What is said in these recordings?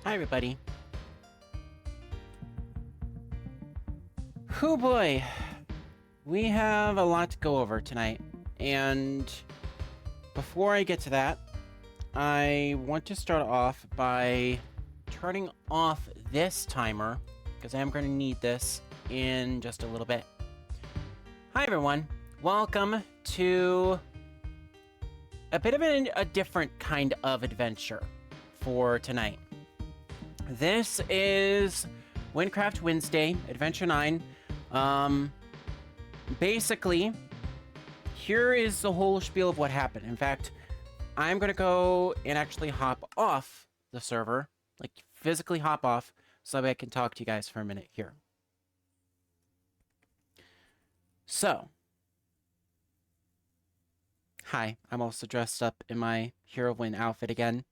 Hi, everybody. Whew, boy. We have a lot to go over tonight. And before I get to that, I want to start off by turning off this timer, because I am going to need this in just a little bit. Hi, everyone. Welcome to a bit of a different kind of adventure for tonight. This is Wynncraft Wednesday, Adventure 9. Basically, here is the whole spiel of what happened. In fact, I'm going to go and actually hop off the server, like physically hop off, so that I can talk to you guys for a minute here. So, hi, I'm also dressed up in my Hero of Wynn outfit again.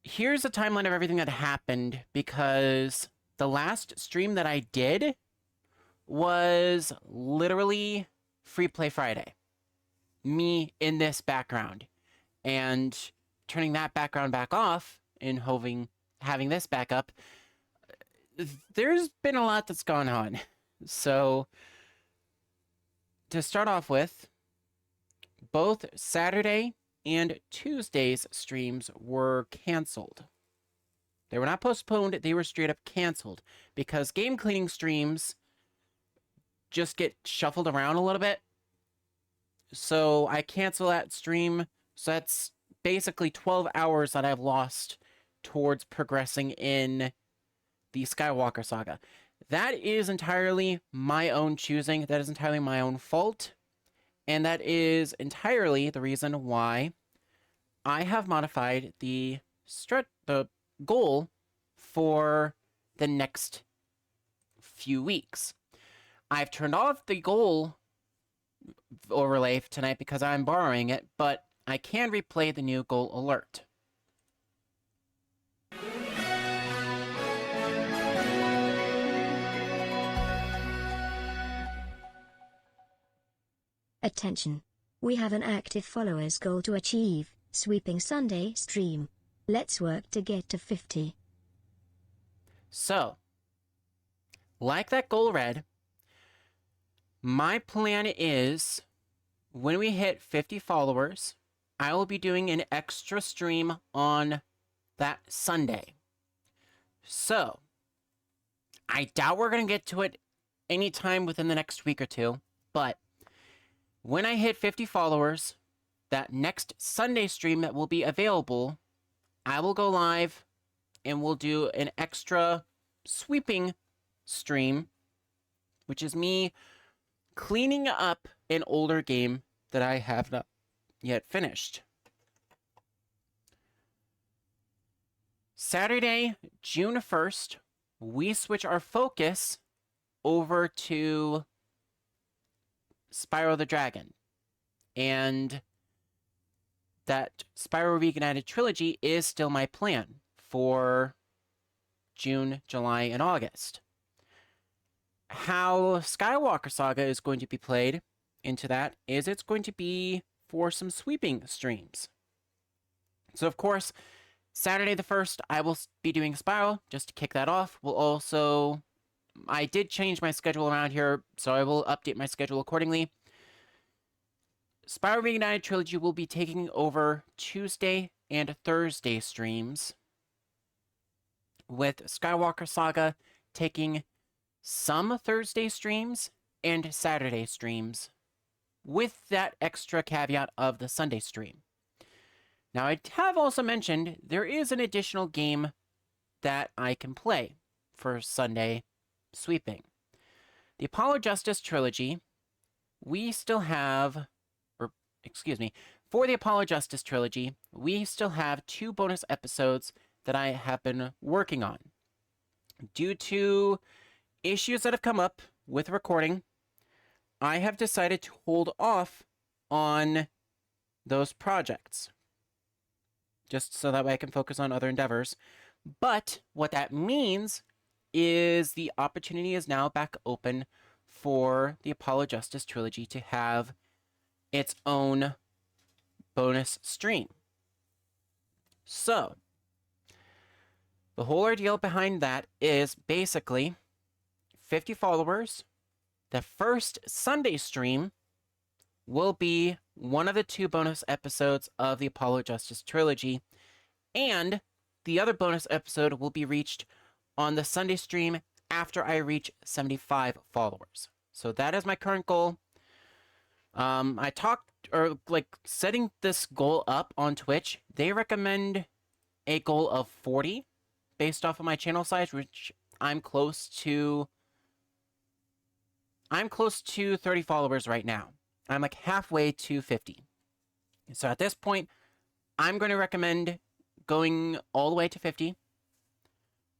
Here's a timeline of everything that happened, because the last stream that I did was literally Free Play Friday. Me in this background. And turning that background back off and having this back up, there's been a lot that's gone on. So, to start off with, both Saturday and Tuesday's streams were canceled. They were not postponed, they were straight up canceled, because game cleaning streams just get shuffled around a little bit. So I cancel that stream, so that's basically 12 hours that I've lost towards progressing in the Skywalker saga. That is entirely my own choosing, that is entirely my own fault. And that is entirely the reason why I have modified the goal for the next few weeks. I've turned off the goal overlay tonight because I'm borrowing it, but I can replay the new goal alert. Attention. We have an active followers goal to achieve, sweeping Sunday stream. Let's work to get to 50. So, like that goal read, my plan is, when we hit 50 followers, I will be doing an extra stream on that Sunday. So, I doubt we're going to get to it anytime within the next week or two, but when I hit 50 followers, that next Sunday stream that will be available, I will go live and we'll do an extra sweeping stream, which is me cleaning up an older game that I have not yet finished. Saturday, June 1st, we switch our focus over to Spyro the Dragon. And that Spyro Reignited trilogy is still my plan for June, July, and August. How Skywalker Saga is going to be played into that is it's going to be for some sweeping streams. So, of course, Saturday the 1st, I will be doing Spyro, just to kick that off. I did change my schedule around here, so I will update my schedule accordingly. Spyro Reignited Trilogy will be taking over Tuesday and Thursday streams, with Skywalker Saga taking some Thursday streams and Saturday streams, with that extra caveat of the Sunday stream. Now, I have also mentioned there is an additional game that I can play for Sunday sweeping. The Apollo Justice Trilogy, for the Apollo Justice Trilogy, we still have 2 bonus episodes that I have been working on. Due to issues that have come up with recording, I have decided to hold off on those projects, just so that way I can focus on other endeavors. But what that means is the opportunity is now back open for the Apollo Justice Trilogy to have its own bonus stream. So, The whole ordeal behind that is basically 50 followers. The first Sunday stream will be one of the 2 bonus episodes of the Apollo Justice trilogy, and the other bonus episode will be reached on the Sunday stream after I reach 75 followers. So that is my current goal. I talked, or like setting this goal up on Twitch, they recommend a goal of 40 based off of my channel size, which I'm close to 30 followers right now. I'm like halfway to 50. So at this point, I'm going to recommend going all the way to 50.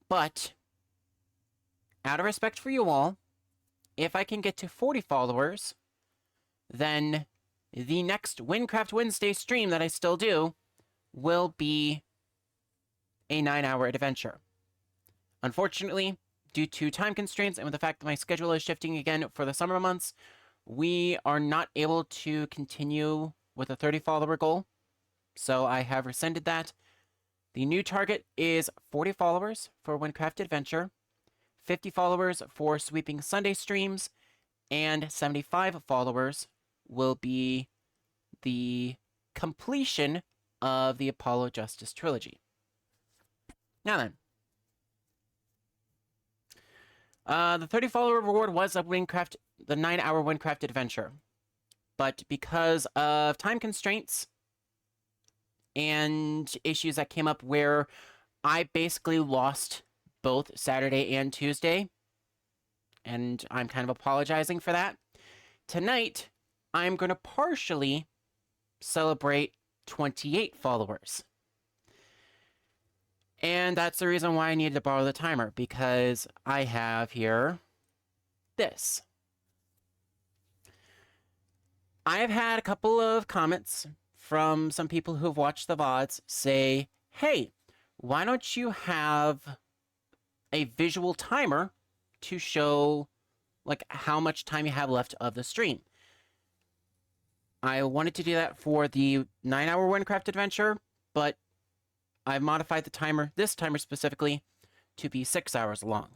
But out of respect for you all, if I can get to 40 followers, then the next Wynncraft Wednesday stream that I still do will be a 9-hour adventure. Unfortunately, due to time constraints and with the fact that my schedule is shifting again for the summer months, we are not able to continue with a 30 follower goal. So I have rescinded that. The new target is 40 followers for Wynncraft Adventure, 50 followers for Sweeping Sunday streams, and 75 followers will be the completion of the Apollo Justice trilogy. Now then, the 30 follower reward was the 9-hour Wynncraft Adventure. But because of time constraints and issues that came up where I basically lost both Saturday and Tuesday, and I'm kind of apologizing for that, tonight I'm going to partially celebrate 28 followers. And that's the reason why I needed to borrow the timer, because I have here this. I have had a couple of comments from some people who have watched the VODs say, hey, why don't you have a visual timer to show like how much time you have left of the stream? I wanted to do that for the 9-hour Wynncraft Adventure, but I've modified the timer, this timer specifically, to be 6 hours long.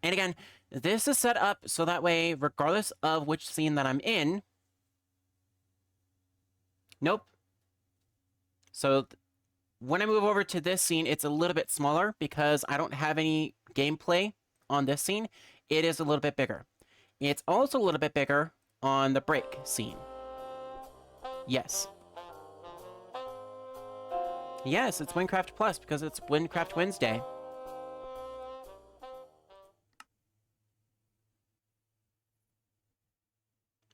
And again, this is set up so that way, regardless of which scene that I'm in... Nope. So when I move over to this scene, it's a little bit smaller because I don't have any gameplay on this scene. It is a little bit bigger. It's also a little bit bigger on the break scene. Yes. Yes, it's Wynncraft Plus because it's Wynncraft Wednesday.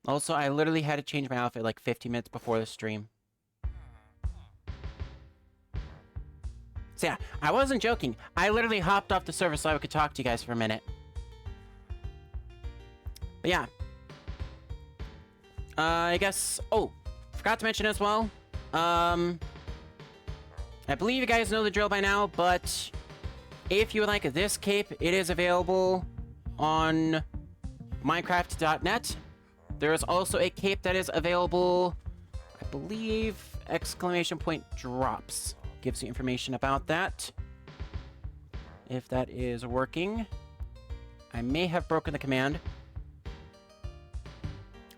Also, I literally had to change my outfit like 50 minutes before the stream. So yeah, I wasn't joking. I literally hopped off the server so I could talk to you guys for a minute. But yeah. I guess... Oh, forgot to mention as well. I believe you guys know the drill by now, but if you would like this cape, it is available on Minecraft.net. There is also a cape that is available, I believe, ! Drops. Gives you information about that. If that is working. I may have broken the command.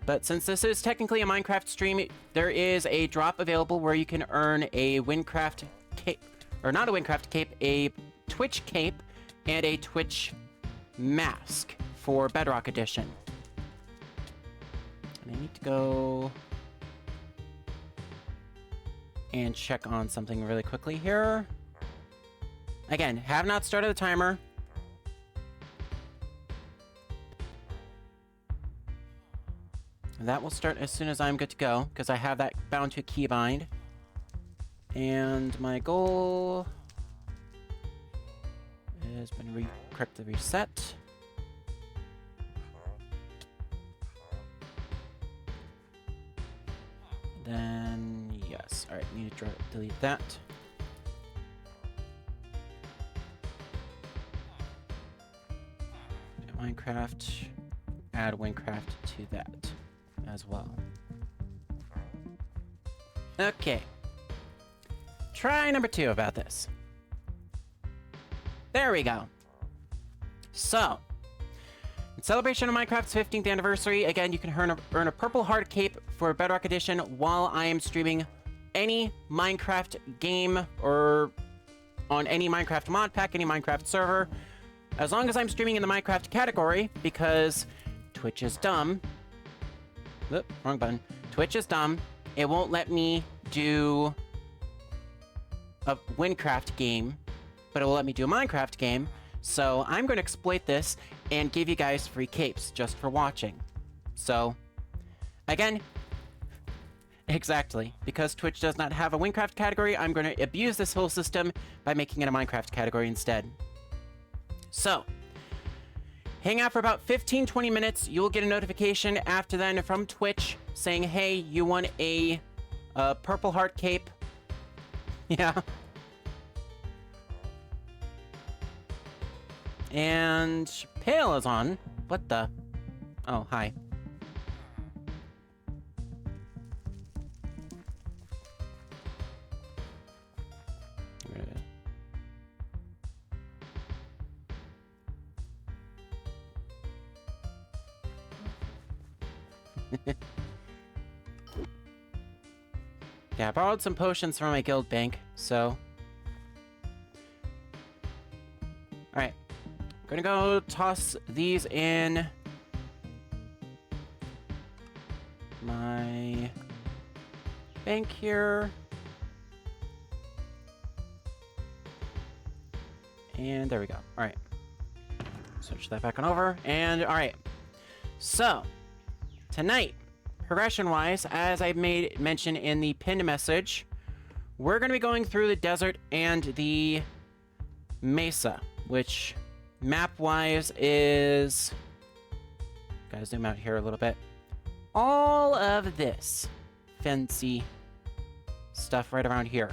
But since this is technically a Minecraft stream, there is a drop available where you can earn a Wynncraft cape, or not a Wynncraft cape, a Twitch cape, and a Twitch mask for Bedrock Edition. And I need to go and check on something really quickly here. Again, have not started the timer. That will start as soon as I'm good to go, because I have that bound to a keybind. And my goal has been correctly reset. Then, yes. Alright, need to delete that. Minecraft, add Wynncraft to that as well. Okay. Try number 2 about this. There we go. So, in celebration of Minecraft's 15th anniversary, again, you can earn a purple heart cape for Bedrock Edition while I am streaming any Minecraft game or on any Minecraft mod pack, any Minecraft server. As long as I'm streaming in the Minecraft category, because Twitch is dumb. Oop, wrong button. Twitch is dumb. It won't let me do a Wynncraft game, but it will let me do a Minecraft game. So I'm going to exploit this and give you guys free capes just for watching. So, again, exactly. Because Twitch does not have a Wynncraft category, I'm going to abuse this whole system by making it a Minecraft category instead. So, hang out for about 15-20 minutes. You'll get a notification after then from Twitch saying, hey, you won a purple heart cape. Yeah. And Pale is on. What the? Oh, hi. Yeah, I borrowed some potions from my guild bank, so... Alright. I'm gonna go toss these in my bank here. And there we go. Alright. Switch that back on over. And alright. So, tonight, progression-wise, as I made mention in the pinned message, we're going to be going through the desert and the mesa, which map-wise is... Gotta zoom out here a little bit. All of this fancy stuff right around here.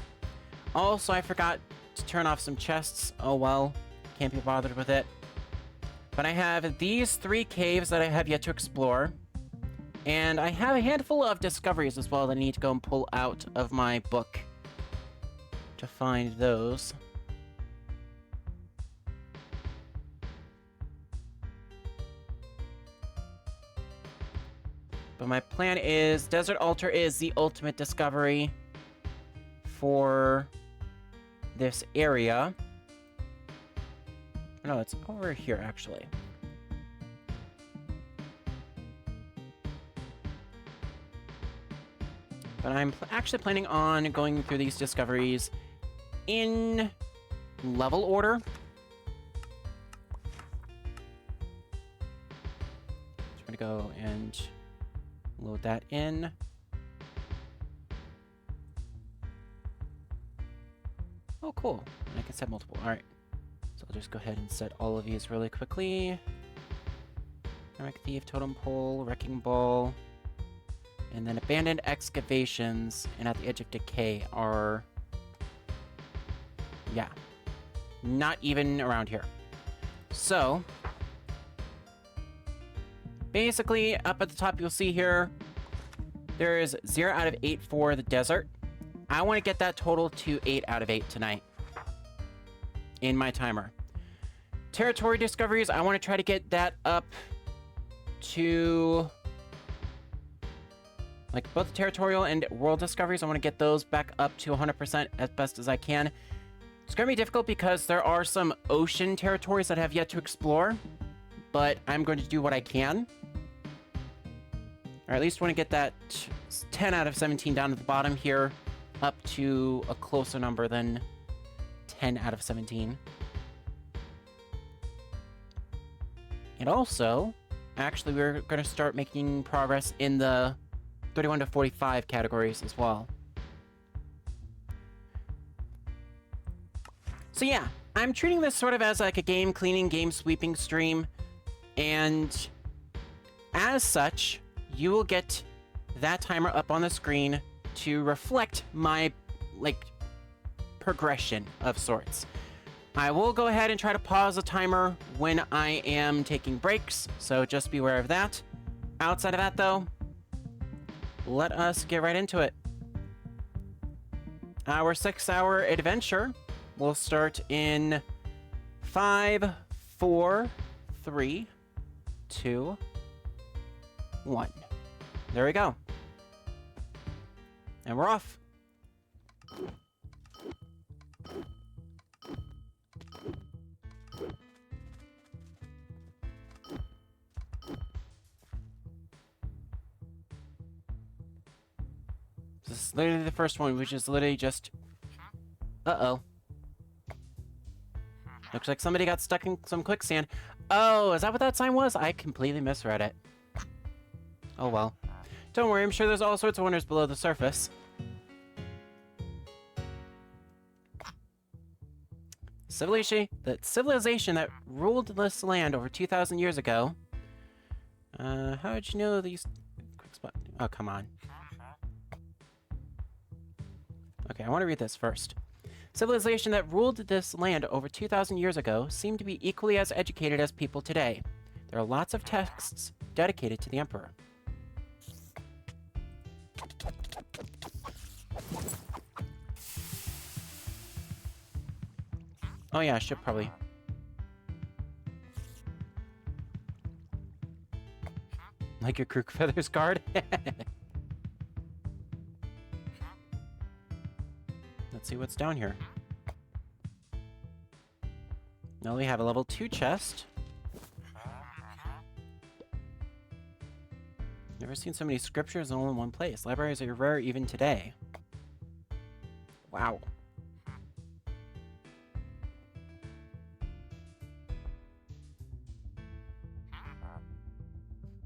Also, I forgot to turn off some chests. Oh well, can't be bothered with it. But I have these 3 caves that I have yet to explore. And I have a handful of discoveries as well that I need to go and pull out of my book to find those. But my plan is, Desert Altar is the ultimate discovery for this area. No, it's over here, actually. But I'm actually planning on going through these discoveries in level order. Just gonna go and load that in. Oh, cool. And I can set multiple. Alright. So I'll just go ahead and set all of these really quickly. Wreck Thief, Totem Pole, Wrecking Ball. And then Abandoned Excavations and At the Edge of Decay are... yeah. Not even around here. So... basically, up at the top you'll see here, there is 0 out of 8 for the desert. I want to get that total to 8 out of 8 tonight. In my timer. Territory discoveries, I want to try to get that up to... like, both territorial and world discoveries, I want to get those back up to 100% as best as I can. It's going to be difficult because there are some ocean territories that I have yet to explore, but I'm going to do what I can. Or at least want to get that 10 out of 17 down at the bottom here, up to a closer number than 10 out of 17. And also, actually, we're going to start making progress in the 31 to 45 categories as well. So yeah, I'm treating this sort of as like a game cleaning, game sweeping stream, and as such, you will get that timer up on the screen to reflect my, like, progression of sorts. I will go ahead and try to pause the timer when I am taking breaks, so just be aware of that. Outside of that, though, let us get right into it. Our 6-hour adventure will start in 5, 4, 3, 2, 1. There we go. And we're off. This is literally the first one, which is literally just... Uh-oh. Looks like somebody got stuck in some quicksand. Oh, is that what that sign was? I completely misread it. Oh well. Don't worry, I'm sure there's all sorts of wonders below the surface. The civilization that ruled this land over 2,000 years ago. How did you know these... Quick spot. Oh, come on. Okay, I want to read this first. Civilization that ruled this land over 2,000 years ago seemed to be equally as educated as people today. There are lots of texts dedicated to the Emperor. Oh yeah, I should probably... Like your Crook Feathers card? Let's see what's down here. Now we have a level 2 chest. Never seen so many scriptures all in one place. Libraries are rare even today. Wow.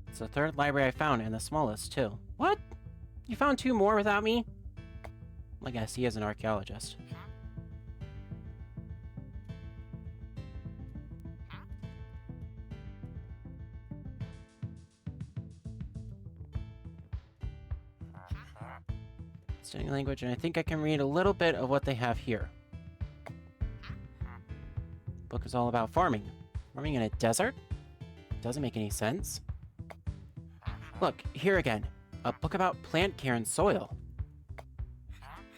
It's the third library I found, and the smallest, too. What? You found 2 more without me? I guess he is an archaeologist. Studying language, and I think I can read a little bit of what they have here. Book is all about farming. Farming in a desert? Doesn't make any sense. Look, here again. A book about plant care and soil.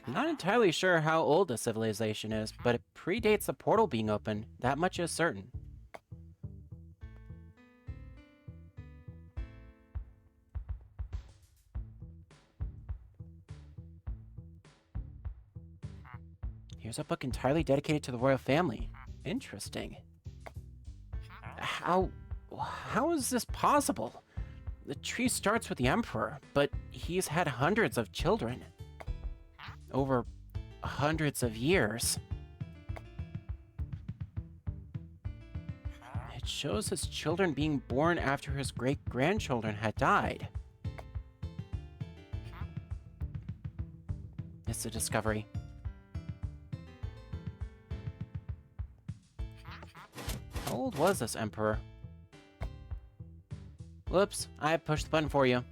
I'm not entirely sure how old the civilization is, but it predates the portal being open. That much is certain. Here's a book entirely dedicated to the royal family. Interesting. How is this possible? The tree starts with the Emperor, but he's had hundreds of children. Over hundreds of years. It shows his children being born after his great-grandchildren had died. It's a discovery. How old was this Emperor? Whoops, I pushed the button for you.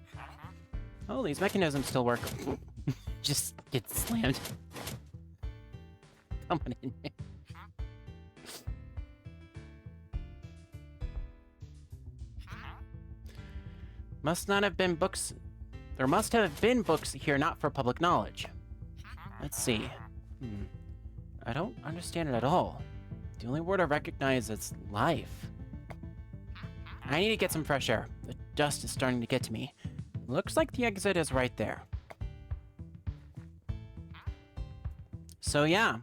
Oh, these mechanisms still work. Just get slammed. Come on in. Must not have been books. There must have been books here not for public knowledge. Let's see. I don't understand it at all. The only word I recognize is life. I need to get some fresh air. The dust is starting to get to me. Looks like the exit is right there. So yeah,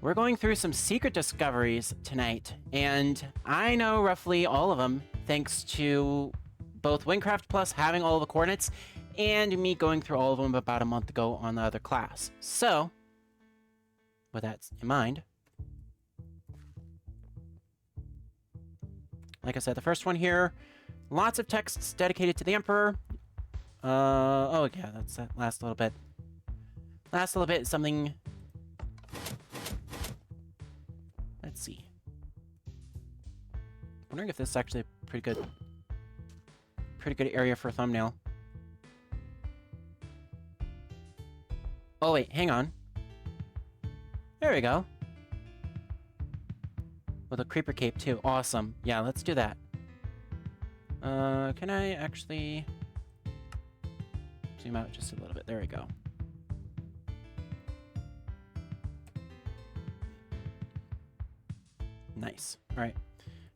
we're going through some secret discoveries tonight, and I know roughly all of them thanks to both Wynncraft Plus having all the coordinates and me going through all of them about a month ago on the other class. So, with that in mind, like I said, the first one here, lots of texts dedicated to the Emperor. Oh yeah, that's that last little bit. Last little bit, something... Let's see. Wondering if this is actually a pretty good area for a thumbnail. Oh wait, hang on. There we go. With a creeper cape too. Awesome. Yeah, let's do that. Can I actually zoom out just a little bit? There we go. Nice. All right.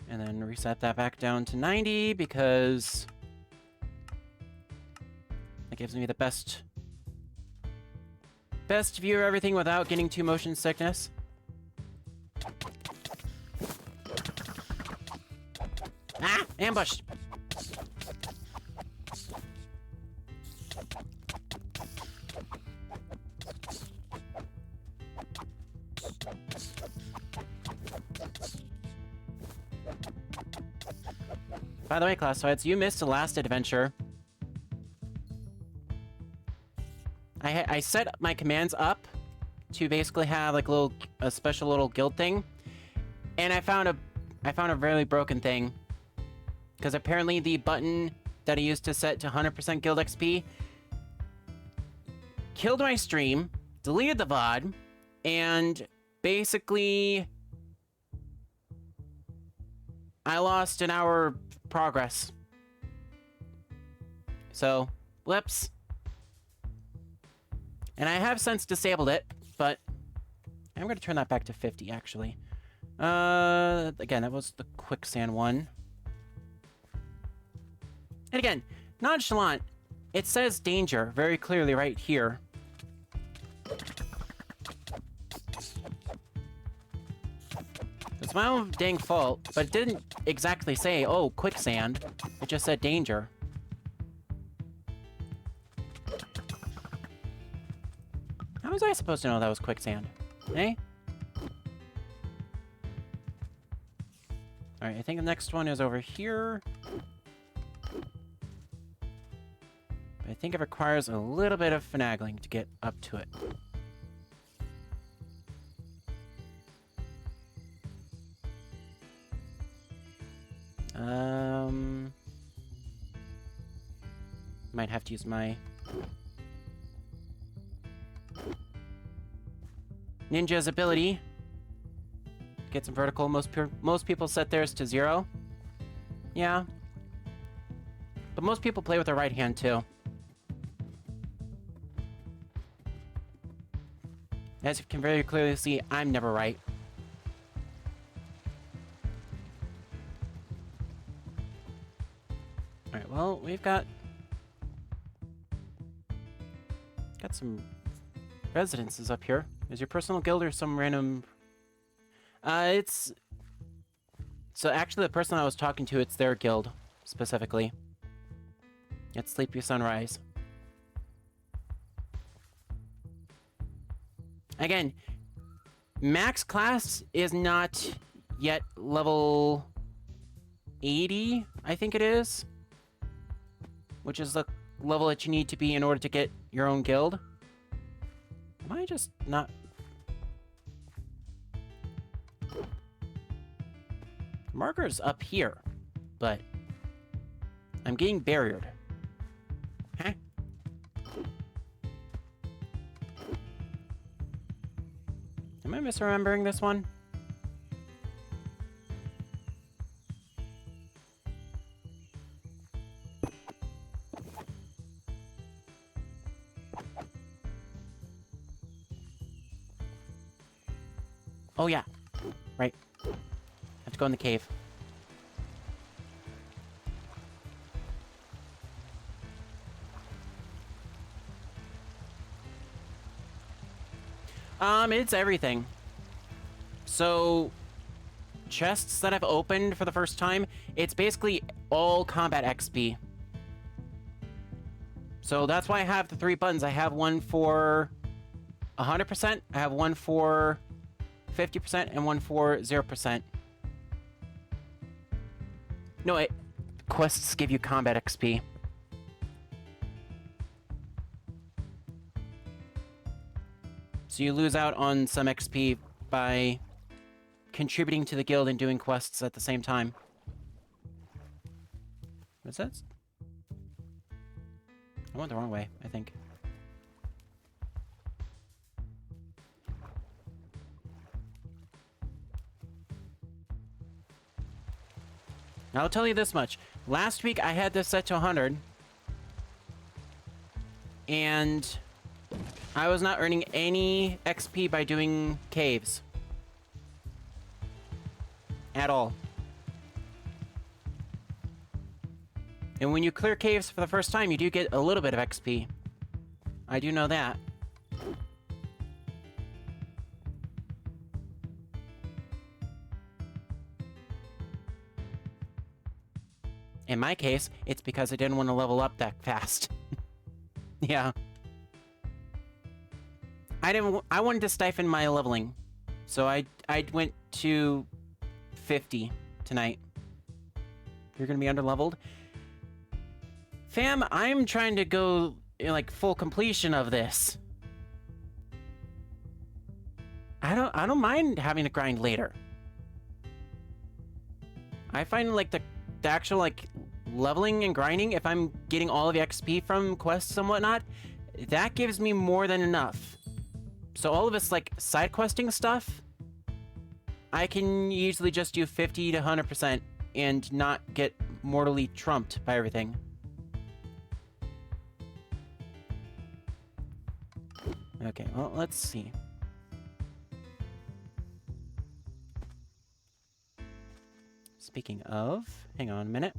And then reset that back down to 90 because that gives me the best view of everything without getting too motion sickness. Ah! Ambushed! By the way, classifieds, you missed the last adventure. I set my commands up to basically have like a special little guild thing, and I found a really broken thing, because apparently the button that I used to set to 100% guild XP killed my stream, deleted the VOD, and basically I lost an hour progress. So, whoops. And I have since disabled it, but I'm going to turn that back to 50, actually. Again, that was the quicksand one. And again, nonchalant, it says danger very clearly right here. It's my own dang fault, but it didn't exactly say, oh, quicksand. It just said danger. How was I supposed to know that was quicksand? Eh? Alright, I think the next one is over here. But I think it requires a little bit of finagling to get up to it. Might have to use my ninja's ability. Get some vertical. Most people set theirs to 0. Yeah. But most people play with their right hand too. As you can very clearly see, I'm never right. Alright, well, we've got some residences up here. Is your personal guild or some random... it's... So actually the person I was talking to, it's their guild, specifically. It's Sleepy Sunrise. Again, max class is not yet level 80, I think it is. Which is the level that you need to be in order to get your own guild. Am I just not... The marker's up here, but I'm getting barriered. Huh? Am I misremembering this one? Oh yeah, right. Have to go in the cave. It's everything. So, chests that I've opened for the first time, it's basically all combat XP. So that's why I have the 3 buttons. I have one for 100%, I have one for 50%, and one for 0%. No, quests give you combat XP. So you lose out on some XP by contributing to the guild and doing quests at the same time. What's that? I went the wrong way, I think. I'll tell you this much. Last week I had this set to 100. And I was not earning any XP by doing caves. at all. And when you clear caves for the first time, you do get a little bit of XP. I do know that. In my case, it's because I didn't want to level up that fast. Yeah. I wanted to stifle my leveling. So I went to 50 tonight. You're gonna be underleveled? Fam, I'm trying to go like full completion of this. I don't mind having to grind later. I find like the actual like leveling and grinding, if I'm getting all of the XP from quests and whatnot, that gives me more than enough. So all of this like side questing stuff, I can easily just do 50 to 100% and not get mortally trumped by everything. Okay, well, let's see. Speaking of, hang on a minute.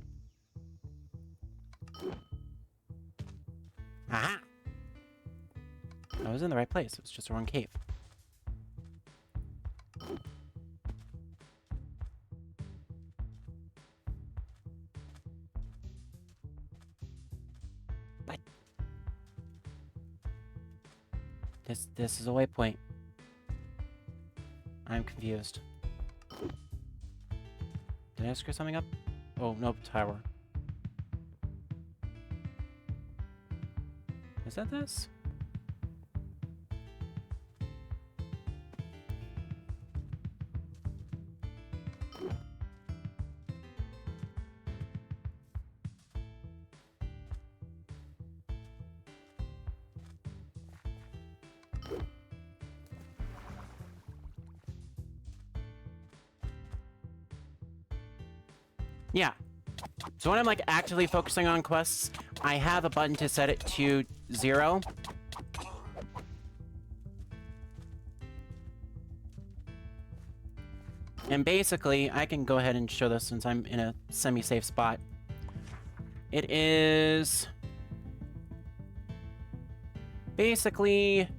Aha! I was in the right place. It was just the wrong cave. What? This is a waypoint. I'm confused. Did I screw something up? Oh, nope, tower. Is that this? Yeah. So when I'm like actively focusing on quests, I have a button to set it to 0. And basically, I can go ahead and show this since I'm in a semi-safe spot. It is... basically,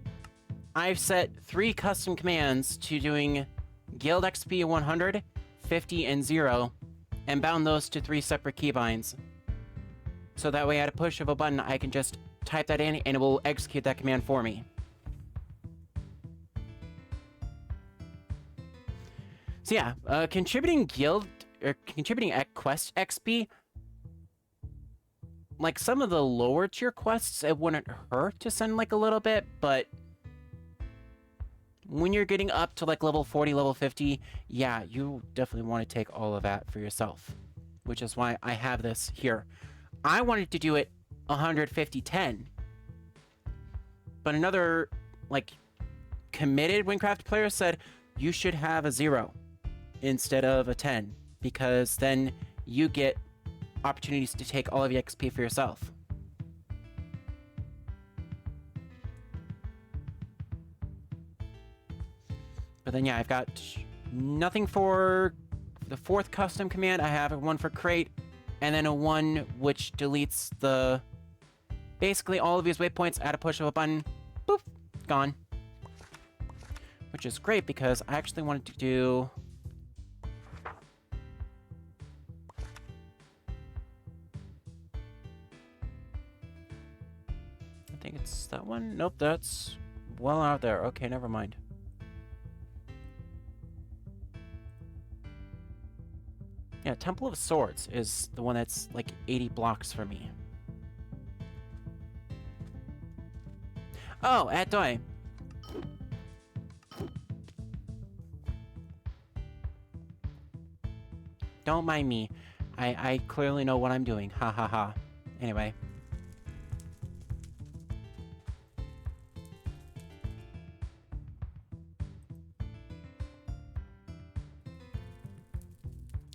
I've set 3 custom commands to doing Guild XP 100, 50, and 0, and bound those to 3 separate keybinds. So that way at a push of a button, I can just type that in and it will execute that command for me. So yeah, contributing quest XP, like some of the lower tier quests, it wouldn't hurt to send like a little bit, but when you're getting up to like level 40, level 50, yeah, you definitely want to take all of that for yourself, which is why I have this here. I wanted to do it 150-10, but another like committed Wynncraft player said you should have a 0 instead of a 10, because then you get opportunities to take all of the XP for yourself. But then yeah, I've got nothing for the 4th custom command. I have one for crate, and then a one which deletes the basically all of these waypoints at a push of a button. Boop, gone. Which is great because I actually wanted to do... I think it's that one. Nope, that's well out there. Okay, never mind. Yeah, Temple of Swords is the one that's like 80 blocks for me. Oh, at Doi. Don't mind me. I clearly know what I'm doing. Ha ha ha. Anyway.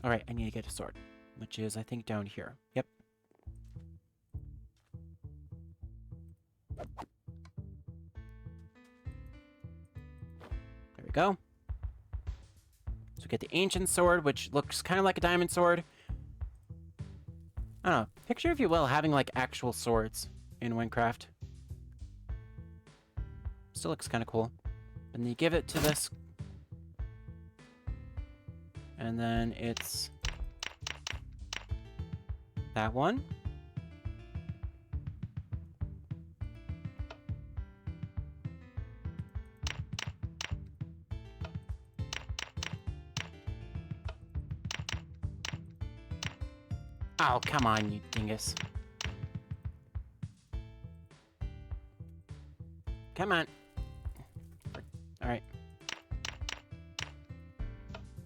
Alright, I need to get a sword, which is, I think, down here. Yep. There we go. So we get the ancient sword, which looks kind of like a diamond sword. I don't know. Picture, if you will, having like actual swords in Wynncraft. Still looks kind of cool. And then you give it to this. And then it's that one. Oh, come on, you dingus. Come on. Alright.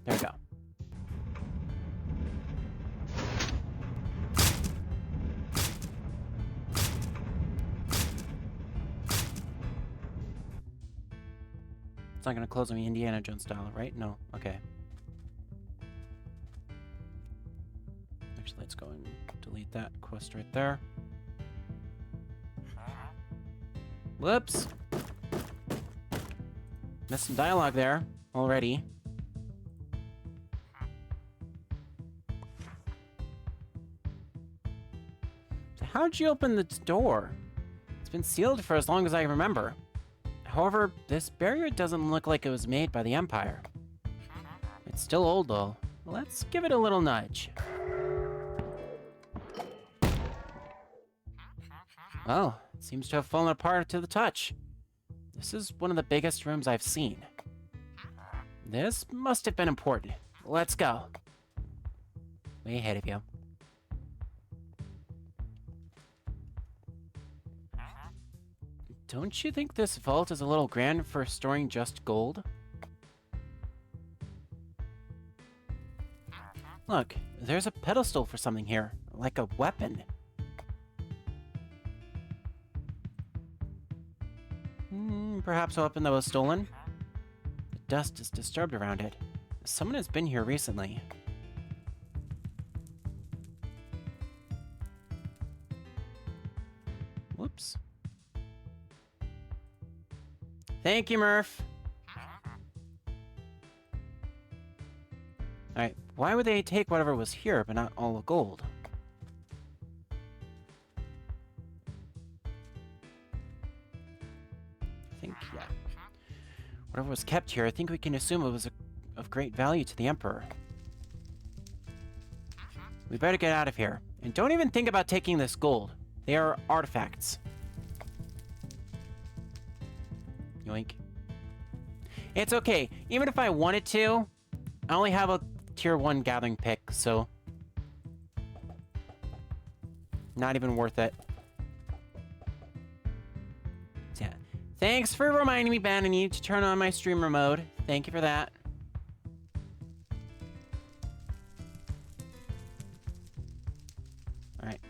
There we go. It's not gonna close on me Indiana Jones style, right? No. Okay. Actually, let's go and delete that quest right there. Whoops! Missed some dialogue there already. So how'd you open the door? It's been sealed for as long as I remember. However, this barrier doesn't look like it was made by the Empire. It's still old though. Let's give it a little nudge. Well, it seems to have fallen apart to the touch. This is one of the biggest rooms I've seen. This must have been important. Let's go. Way ahead of you. Don't you think this vault is a little grand for storing just gold? Look, there's a pedestal for something here, like a weapon. Perhaps a weapon that was stolen? The dust is disturbed around it. Someone has been here recently. Whoops. Thank you, Murph. Alright, why would they take whatever was here, but not all the gold? Yeah. Whatever was kept here, I think we can assume it was of great value to the Emperor. We better get out of here. And don't even think about taking this gold. They are artifacts. Yoink. It's okay. Even if I wanted to, I only have a tier 1 gathering pick, so... not even worth it. Yeah. Thanks for reminding me, Ben. I need to turn on my streamer mode. Thank you for that. Alright.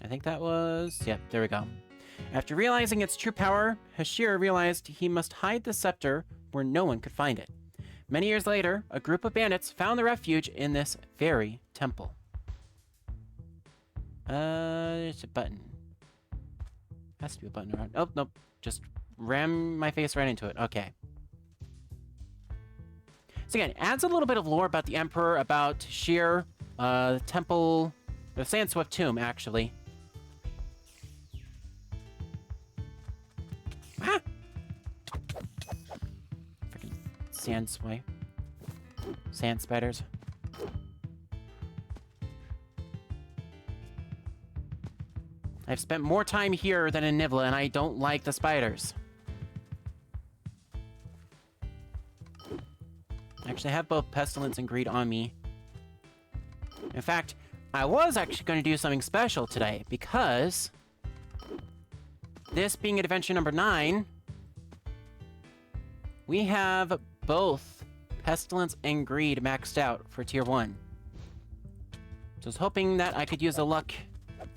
I think that was... yep, there we go. After realizing its true power, Hashir realized he must hide the scepter where no one could find it. Many years later, a group of bandits found the refuge in this very temple. There's a button. Has to be a button around. Oh, nope. Just ram my face right into it. Okay. So again, adds a little bit of lore about the Emperor, about Hashir, the temple, the Sandswift tomb, actually. Ah! Freaking sand spiders. I've spent more time here than in Nivla, and I don't like the spiders. Actually, I have both Pestilence and Greed on me. In fact, I was actually going to do something special today, because... this being adventure number 9, we have both Pestilence and Greed maxed out for tier 1. So I was hoping that I could use the luck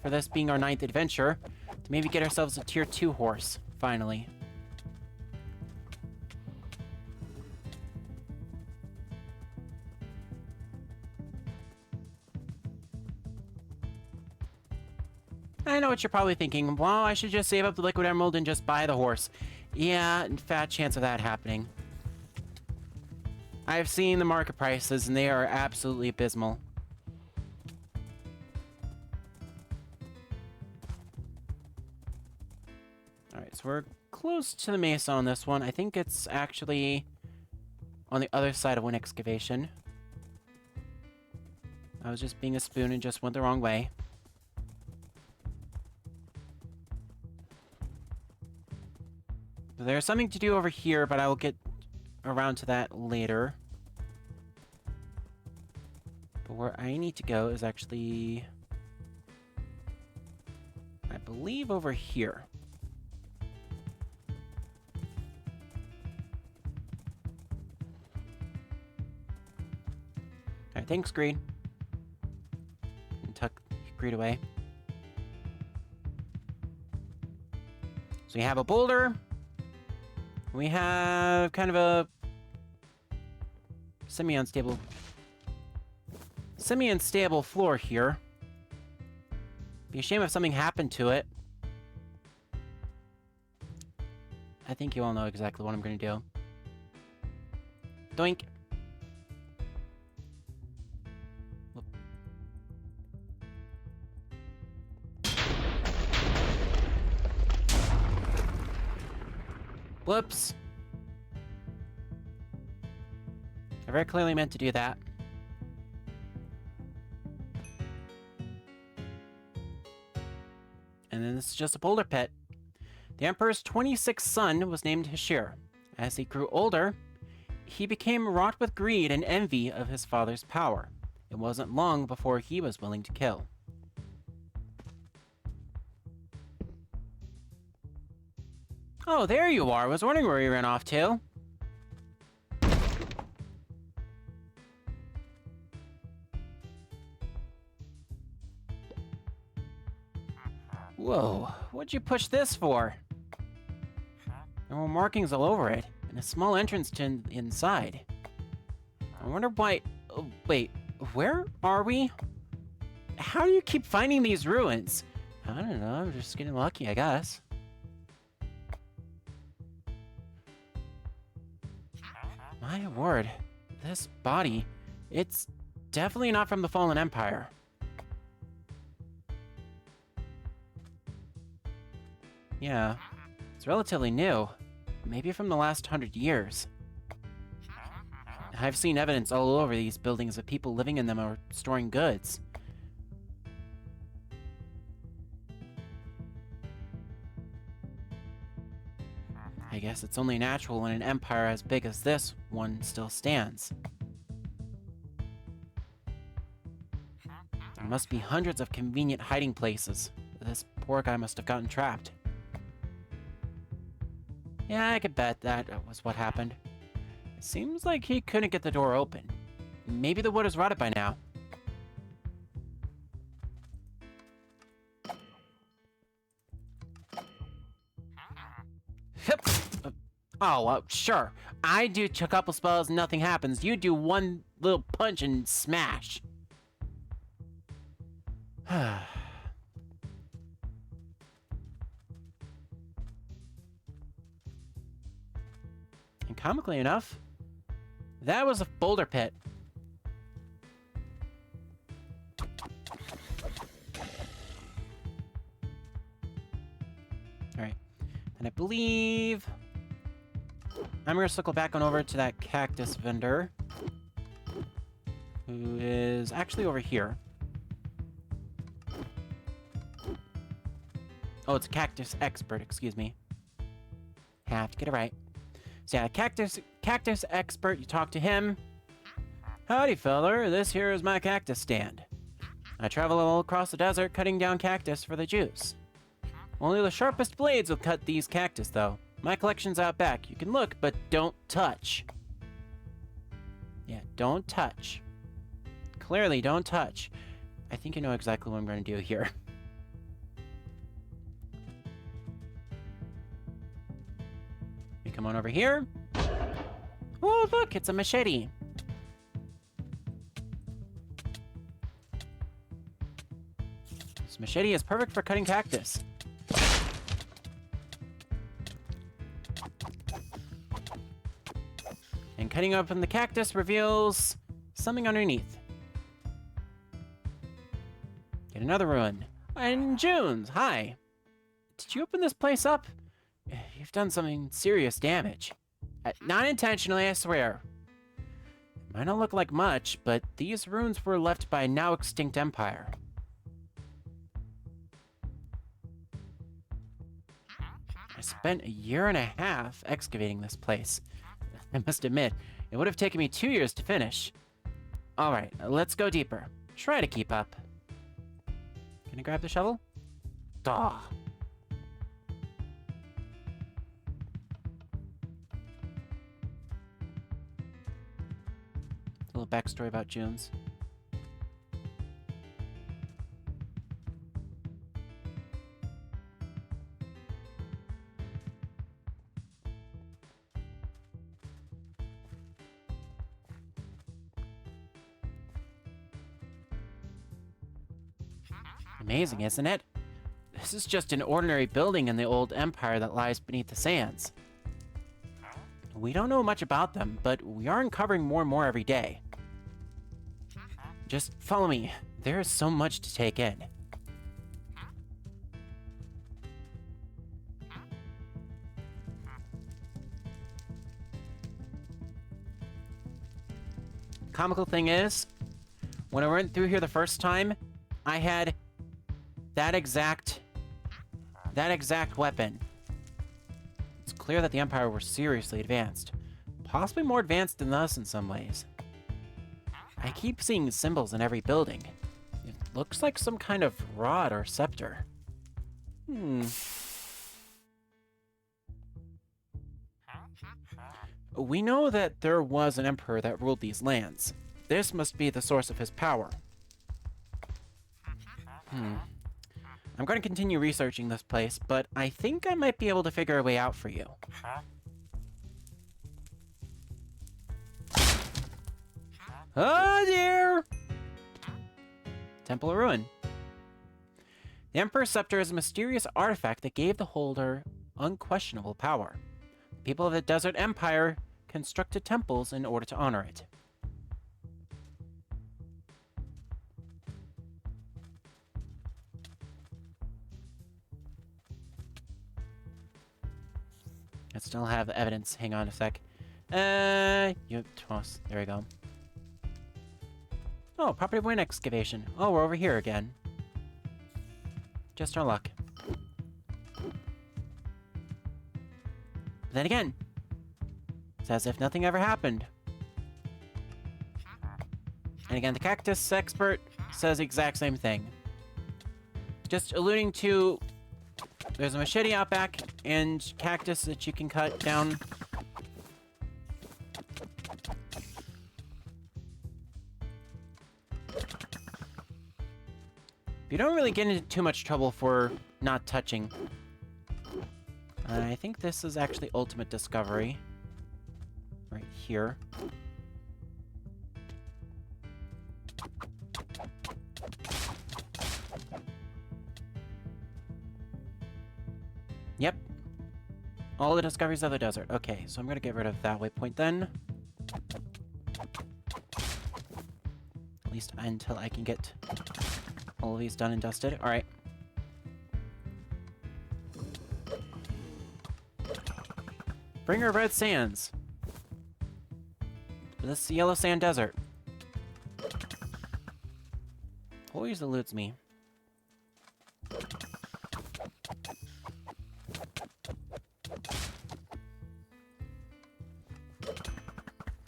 for this being our 9th adventure to maybe get ourselves a tier 2 horse, finally. I know what you're probably thinking. Well, I should just save up the Liquid Emerald and just buy the horse. Yeah, fat chance of that happening. I've seen the market prices, and they are absolutely abysmal. Alright, so we're close to the mesa on this one. I think it's actually on the other side of one excavation. I was just being a spoon and just went the wrong way. There's something to do over here, but I will get around to that later. But where I need to go is actually, I believe, over here. Alright, thanks, Greed. And tuck Greed away. So we have a boulder. We have kind of a semi-unstable floor here. Be a shame if something happened to it. I think you all know exactly what I'm going to do. Doink. Whoops. I very clearly meant to do that. And then this is just a boulder pit. The Emperor's 26th son was named Hashir. As he grew older, he became wrought with greed and envy of his father's power. It wasn't long before he was willing to kill. Oh, there you are. I was wondering where you ran off to. Whoa, what'd you push this for? There were markings all over it, and a small entrance to inside. I wonder why... Oh, wait, where are we? How do you keep finding these ruins? I don't know, I'm just getting lucky, I guess. My word, this body, it's definitely not from the Fallen Empire. Yeah, it's relatively new. Maybe from the last 100 years. I've seen evidence all over these buildings of people living in them or storing goods. I guess it's only natural when an empire as big as this one still stands. There must be hundreds of convenient hiding places. This poor guy must have gotten trapped. Yeah, I could bet that was what happened. It seems like he couldn't get the door open. Maybe the wood is rotted by now. Oh, sure. I do a couple spells, nothing happens. You do one little punch and smash. And comically enough, that was a boulder pit. Alright. And I believe... I'm gonna circle back on over to that cactus vendor, who is actually over here. Oh, it's a cactus expert, excuse me. Have to get it right. So yeah, cactus expert, you talk to him. Howdy, feller, this here is my cactus stand. I travel all across the desert cutting down cactus for the juice. Only the sharpest blades will cut these cactus, though. My collection's out back. You can look, but don't touch. Yeah, don't touch. Clearly, don't touch. I think you know exactly what I'm going to do here. You come on over here. Oh, look, it's a machete. This machete is perfect for cutting cactus. Cutting open the cactus reveals something underneath. Get another ruin. And Junes, hi. Did you open this place up? You've done something serious damage. Not intentionally, I swear. Might not look like much, but these ruins were left by a now extinct empire. I spent a year and a half excavating this place. I must admit, it would have taken me 2 years to finish. Alright, let's go deeper. Try to keep up. Can I grab the shovel? Duh. A little backstory about Junes. Amazing, isn't it? This is just an ordinary building in the old empire that lies beneath the sands. We don't know much about them, but we are uncovering more and more every day. Just follow me. There is so much to take in. Comical thing is, when I went through here the first time, I had that exact weapon. It's clear that the Empire were seriously advanced. Possibly more advanced than us in some ways. I keep seeing symbols in every building. It looks like some kind of rod or scepter. We know that there was an emperor that ruled these lands. This must be the source of his power. I'm going to continue researching this place, but I think I might be able to figure a way out for you. Oh dear! Temple of Ruin. The Emperor's Scepter is a mysterious artifact that gave the holder unquestionable power. The people of the Desert Empire constructed temples in order to honor it. I still have evidence. Hang on a sec. There we go. Oh, property of wind excavation. Oh, we're over here again. Just our luck. But then again, it's as if nothing ever happened. And again, the cactus expert says the exact same thing. Just alluding to, there's a machete out back and cactus that you can cut down. You don't really get into too much trouble for not touching. I think this is actually Ultimate Discovery. Right here. Yep. All the discoveries of the desert. Okay, so I'm gonna get rid of that waypoint then. At least until I can get all of these done and dusted. Alright. Bringer of Red Sands. This is the Yellow Sand Desert. Always eludes me.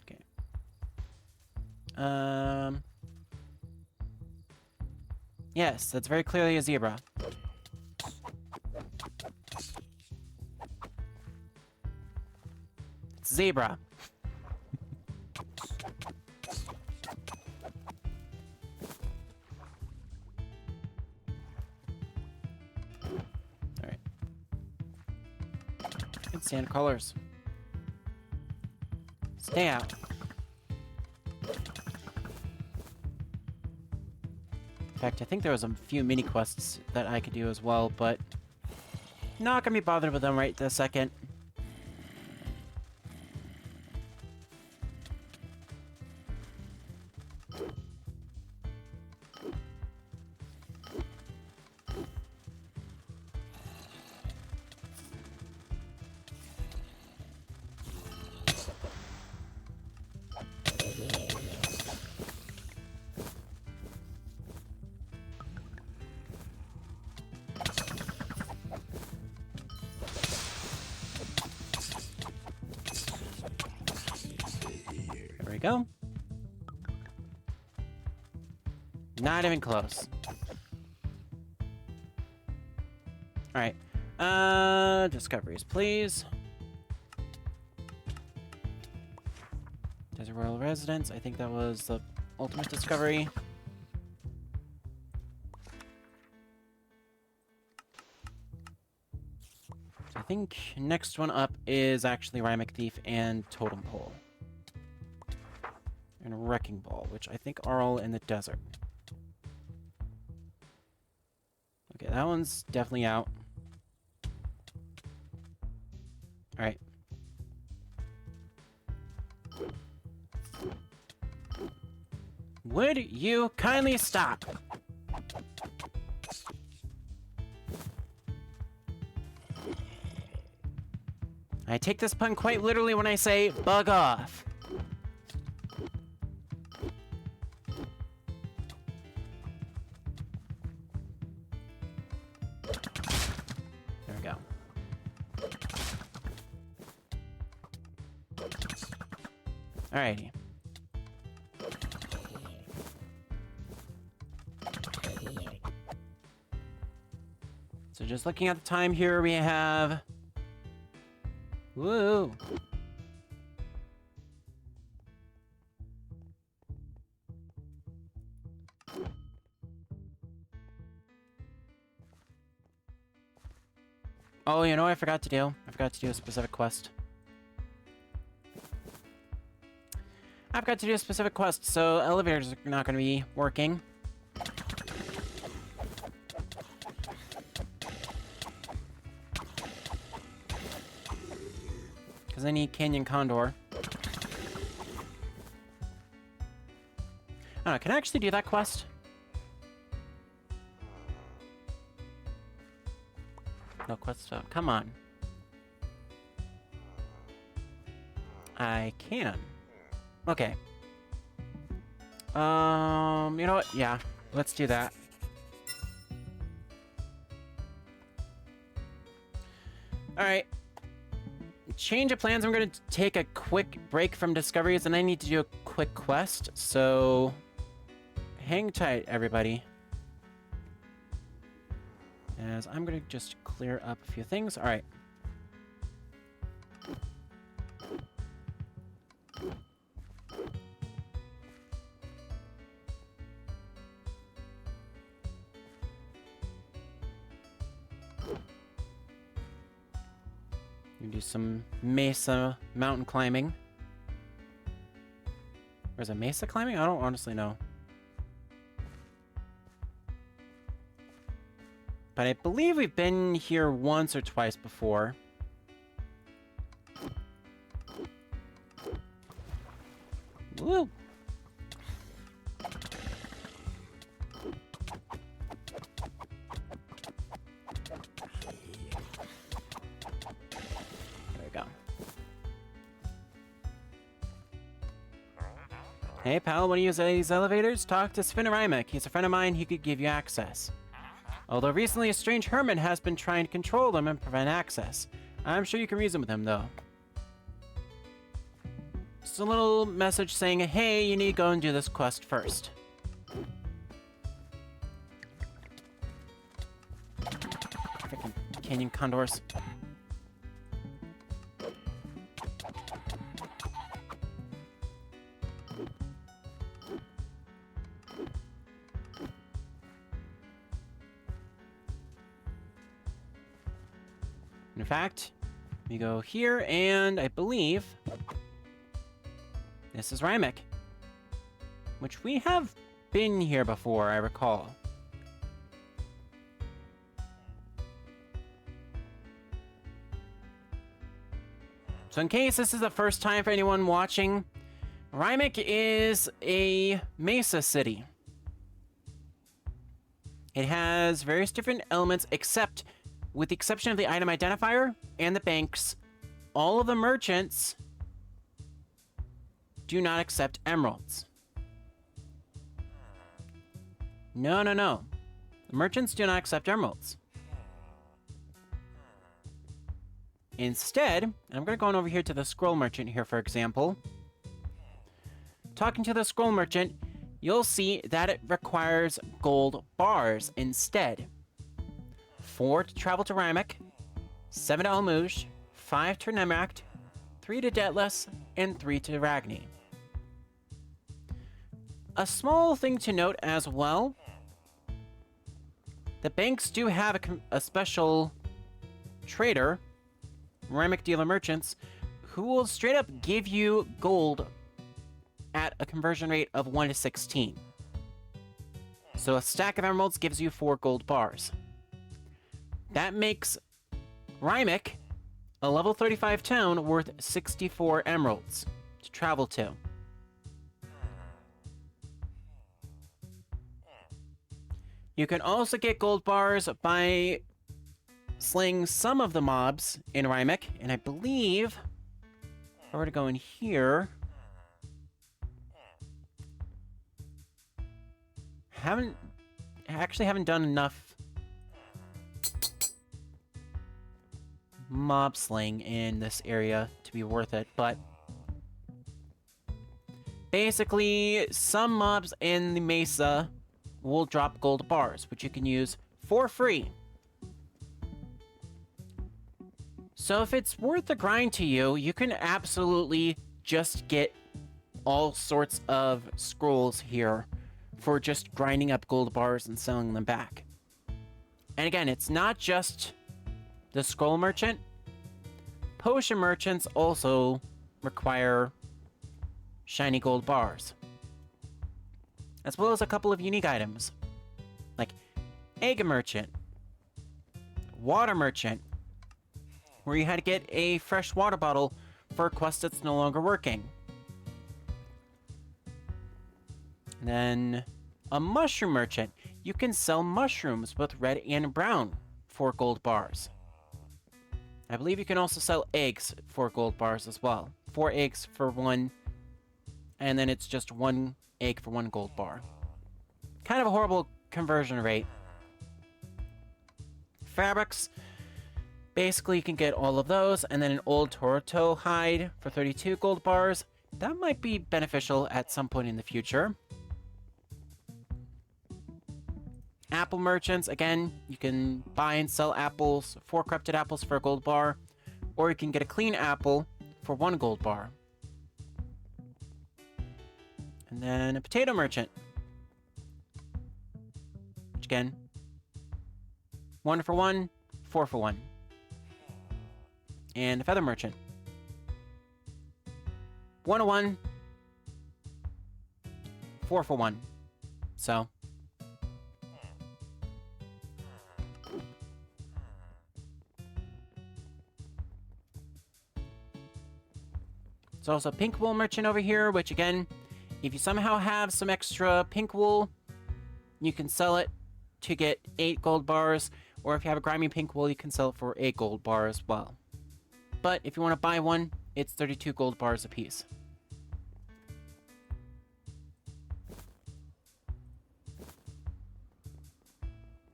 Okay. Yes, that's very clearly a zebra. It's zebra. Alright. Good sand colors. Stay out. In fact, I think there was a few mini quests that I could do as well, but not gonna be bothered with them right this second. we go. Not even close. Alright. Discoveries, please. Desert Royal Residence. I think that was the ultimate discovery. So I think next one up is actually Rhymic Thief and Totem Pole. And Wrecking Ball, which I think are all in the desert. Okay, that one's definitely out. Alright. Would you kindly stop? I take this pun quite literally when I say bug off. There we go. Alrighty. So just looking at the time here, we have... Woo! Oh, you know what I forgot to do? I forgot to do a specific quest. I forgot to do a specific quest, so elevators are not going to be working. Because I need Canyon Condor. I don't know, can I actually do that quest? No quest stop. Come on. I can. Okay. You know what? Yeah, let's do that. Alright. Change of plans. I'm going to take a quick break from discoveries, and I need to do a quick quest, so hang tight, everybody. As I'm going to just clear up a few things. Alright. You do some mesa mountain climbing. Or is it mesa climbing? I don't honestly know. But I believe we've been here once or twice before. Woo! There we go. Hey pal, want to use these elevators? Talk to Spinnerimic. He's a friend of mine, he could give you access. Although recently a strange hermit has been trying to control them and prevent access. I'm sure you can reason with him, though. Just a little message saying, hey, you need to go and do this quest first. Freaking canyon condors. In fact, we go here, and I believe this is Rhymic, which we have been here before, I recall. So in case this is the first time for anyone watching, Rhymic is a mesa city. It has various different elements, except with the exception of the item identifier and the banks, all of the merchants do not accept emeralds. No, no, no. The merchants do not accept emeralds. Instead, I'm going to go on over here to the scroll merchant here, for example. talking to the scroll merchant, you'll see that it requires gold bars instead. 4 to travel to Rymek, 7 to Almuj, 5 to Nemract, 3 to Detless, and 3 to Ragni. A small thing to note as well, the banks do have a special trader, Rymek dealer merchants, who will straight up give you gold at a conversion rate of 1 to 16. So a stack of emeralds gives you 4 gold bars. That makes Rymek, a level 35 town, worth 64 emeralds to travel to. You can also get gold bars by slaying some of the mobs in Rymek, and I believe if I were to go in here, I actually haven't done enough mob slaying in this area to be worth it, but basically some mobs in the mesa will drop gold bars, which you can use for free. So if it's worth the grind to you, you can absolutely just get all sorts of scrolls here for just grinding up gold bars and selling them back. And again, it's not just the scroll merchant. Potion merchants also require shiny gold bars, as well as a couple of unique items, like egg merchant, water merchant, where you had to get a fresh water bottle for a quest that's no longer working. And then a mushroom merchant. You can sell mushrooms, both red and brown, for gold bars. I believe you can also sell eggs for gold bars as well. 4 eggs for 1, and then it's just 1 egg for 1 gold bar. Kind of a horrible conversion rate. Fabrics. Basically, you can get all of those, and then an old Toronto hide for 32 gold bars. That might be beneficial at some point in the future. Apple merchants, again, you can buy and sell apples, 4 corrupted apples for a gold bar, or you can get a clean apple for 1 gold bar. And then a potato merchant, which again, 1 for 1, 4 for 1. And a feather merchant, 1 to 1, 4 for 1. So there's also a pink wool merchant over here, which again, if you somehow have some extra pink wool, you can sell it to get 8 gold bars, or if you have a grimy pink wool, you can sell it for 8 gold bars as well. But if you want to buy one, it's 32 gold bars a piece.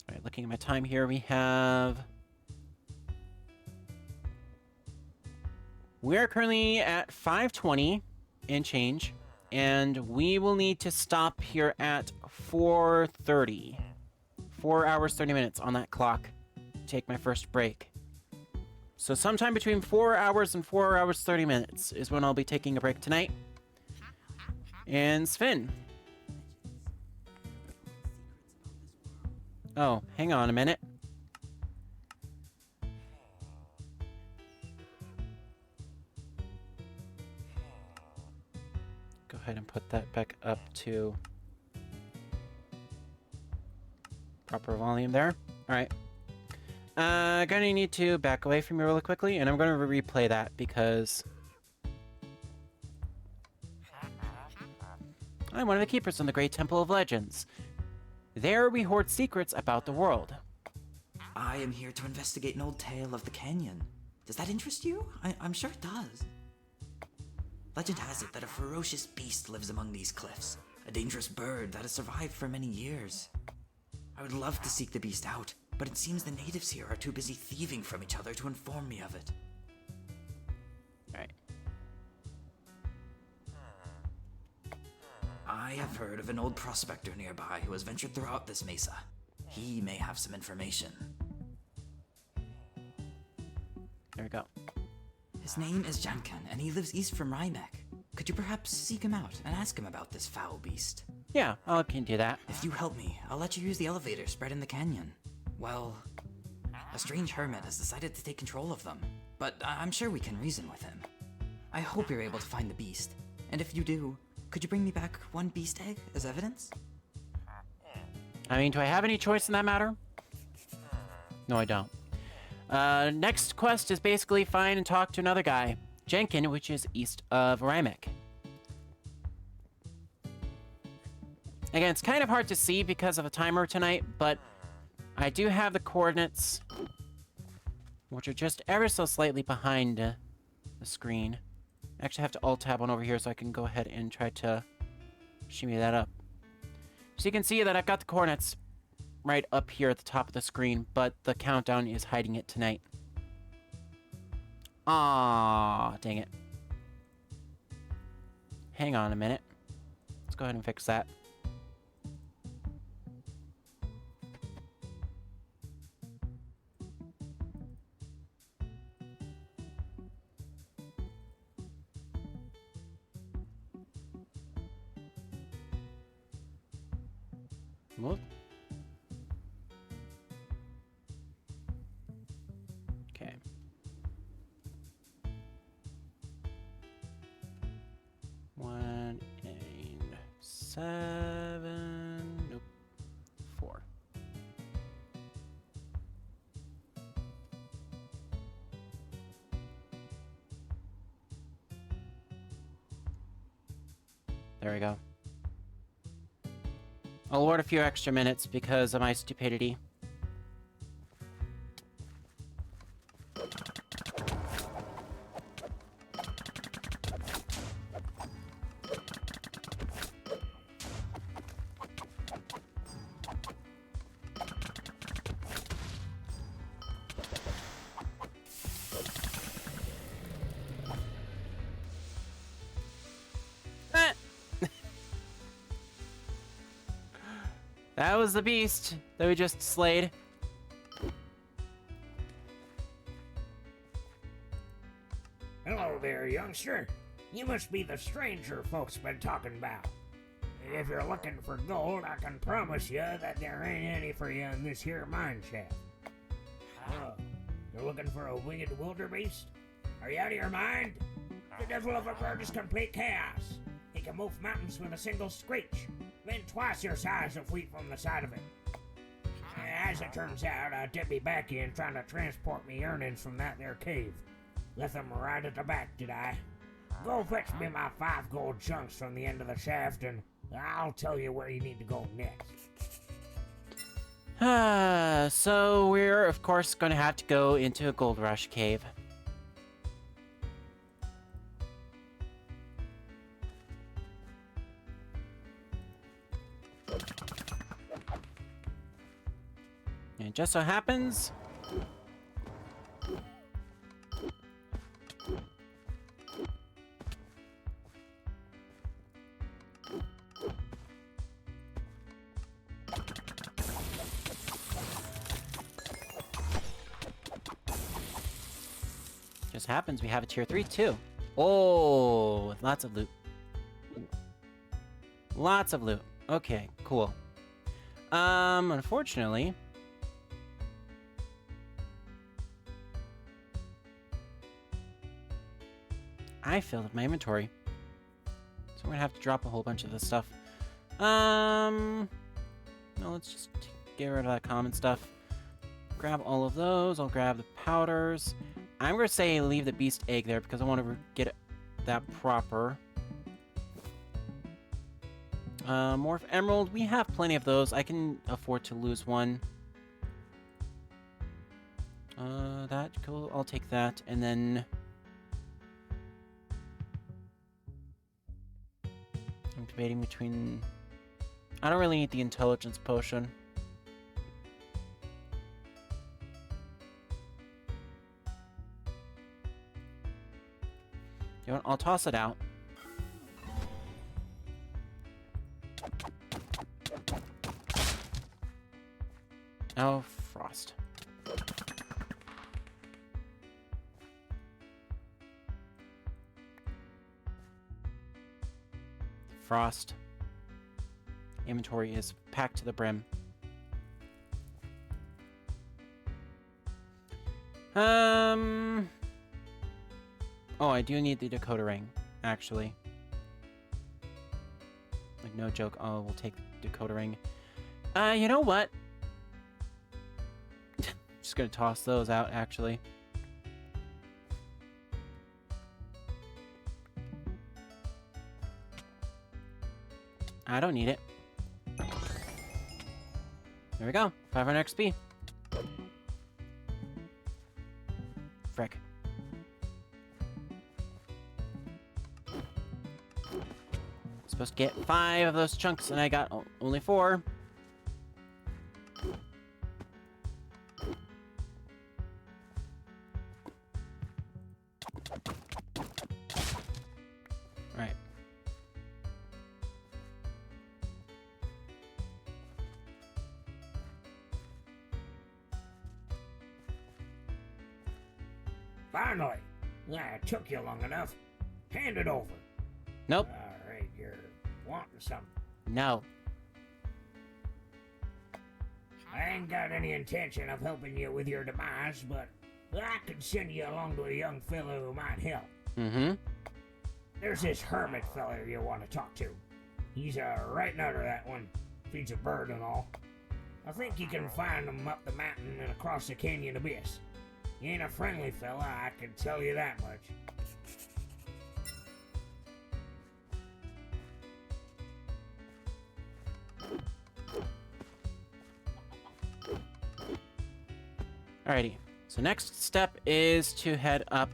Alright, looking at my time here, we're currently at 5:20 and change, and we will need to stop here at 4:30. 4 hours, 30 minutes on that clock to take my first break. So sometime between 4 hours and 4 hours, 30 minutes is when I'll be taking a break tonight. And Sven. Oh, hang on a minute. Go ahead and put that back up to proper volume there. Alright. Gonna need to back away from you really quickly, and I'm gonna replay that because I'm one of the keepers in the Great Temple of Legends. There we hoard secrets about the world. I am here to investigate an old tale of the canyon. Does that interest you? I'm sure it does. Legend has it that a ferocious beast lives among these cliffs, a dangerous bird that has survived for many years. I would love to seek the beast out, but it seems the natives here are too busy thieving from each other to inform me of it. Alright. I have heard of an old prospector nearby who has ventured throughout this mesa. He may have some information. There we go. His name is Janken, and he lives east from Rhymek. Could you perhaps seek him out and ask him about this foul beast? Yeah, I can do that. If you help me, I'll let you use the elevator spread in the canyon. Well, a strange hermit has decided to take control of them, but I'm sure we can reason with him. I hope you're able to find the beast, and if you do, could you bring me back one beast egg as evidence? I mean, do I have any choice in that matter? No, I don't. Next quest is basically find and talk to another guy, Jenkin, which is east of Rhymek. Again, it's kind of hard to see because of a timer tonight, but I do have the coordinates, which are just ever so slightly behind the screen. I actually have to alt-tab on over here so I can go ahead and try to shimmy that up. So you can see that I've got the coordinates right up here at the top of the screen, but the countdown is hiding it tonight. Ah, dang it. Hang on a minute. Let's go ahead and fix that. Whoop. Okay. One and 7. Nope. 4. There we go. I'll award a few extra minutes because of my stupidity. That was the beast that we just slayed. Hello there, youngster. You must be the stranger folks been talking about. If you're looking for gold, I can promise you that there ain't any for you in this here mine shaft. You're looking for a winged wildebeest? Are you out of your mind? The devil of a bird is complete chaos. He can move mountains with a single screech, then twice your size of wheat from the side of it. As it turns out, I dipped me back in trying to transport me earnings from that there cave. Left them right at the back, did I? Go fetch me my 5 gold chunks from the end of the shaft, and I'll tell you where you need to go next. So we're, of course, going to have to go into a gold rush cave. And it just so happens... Just happens we have a tier 3 too. Oh, with lots of loot. Lots of loot. Okay, cool. Unfortunately... I filled up my inventory. So I'm gonna have to drop a whole bunch of this stuff. No, let's just get rid of that common stuff. Grab all of those. I'll grab the powders. I'm gonna say leave the beast egg there because I want to get that proper. Morph emerald. We have plenty of those. I can afford to lose one. That cool. I'll take that, and then I'm debating between. I don't really need the intelligence potion. You know what? I'll toss it out. Oh, frost. Frost. Inventory is packed to the brim. Oh, I do need the Dakota ring, actually. Like, no joke. Oh, we'll take the Dakota ring. You know what? Just gonna toss those out, actually. I don't need it. There we go. 500 XP. Frick. Supposed to get 5 of those chunks, and I got only 4. Alright. Finally! Yeah, it took you long enough. Hand it over. Nope. Alright, you're wanting something. No. I ain't got any intention of helping you with your demise, but I could send you along to a young fellow who might help. Mm-hmm. There's this hermit fellow you want to talk to. He's a right nutter, that one. Feeds a bird and all. I think you can find him up the mountain and across the canyon abyss. He ain't a friendly fella, I can tell you that much. Alrighty. So next step is to head up.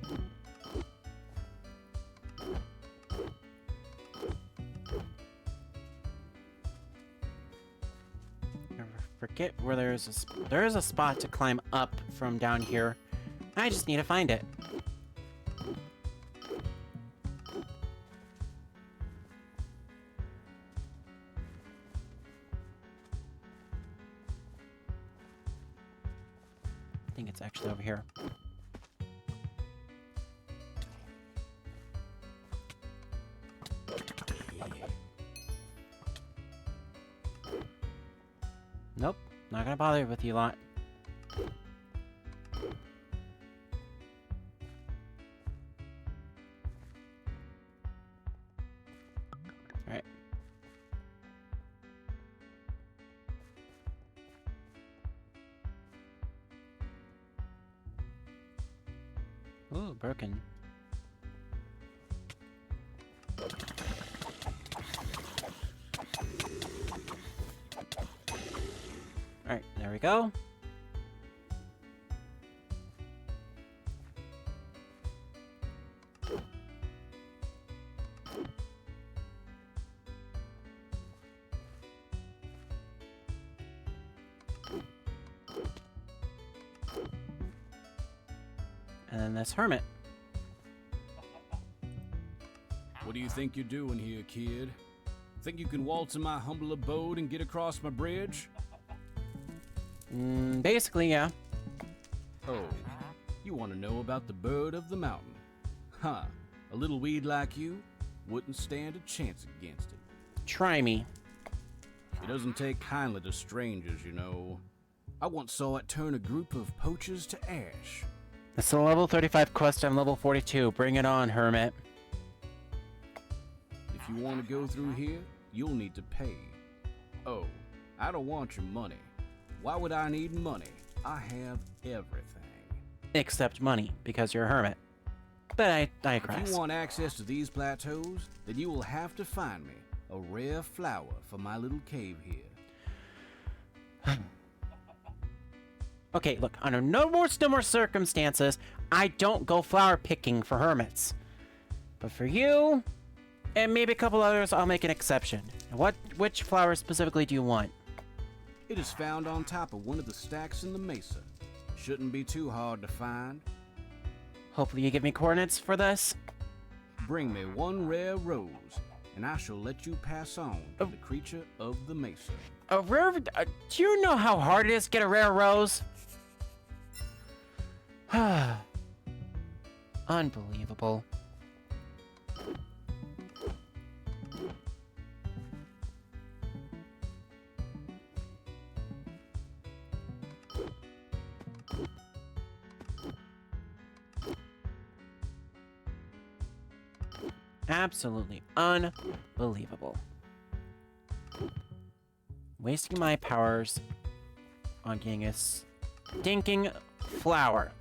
I forget where there is a spot to climb up from down here. I just need to find it. I think it's actually over here. Nope, not gonna bother with you lot. Alright. Ooh, broken. Alright, there we go. And then this hermit. What do you think you're doing here, kid? Think you can waltz in my humble abode and get across my bridge? Basically, yeah. Oh, you want to know about the bird of the mountain? Huh, a little weed like you wouldn't stand a chance against it. Try me. It doesn't take kindly to strangers, you know. I once saw it turn a group of poachers to ash. It's a level 35 quest. I'm level 42. Bring it on, hermit. If you want to go through here, you'll need to pay. Oh, I don't want your money. Why would I need money? I have everything. Except money, because you're a hermit. But I digress. If you want access to these plateaus, then you will have to find me a rare flower for my little cave here. Okay, look, under no more circumstances, I don't go flower picking for hermits. But for you, and maybe a couple others, I'll make an exception. Which flower specifically do you want? It is found on top of one of the stacks in the mesa. Shouldn't be too hard to find. Hopefully you give me coordinates for this. Bring me one rare rose. and I shall let you pass on to the creature of the mesa. A rare... do you know how hard it is to get a rare rose? Unbelievable. Absolutely unbelievable. Wasting my powers on getting a stinking flower.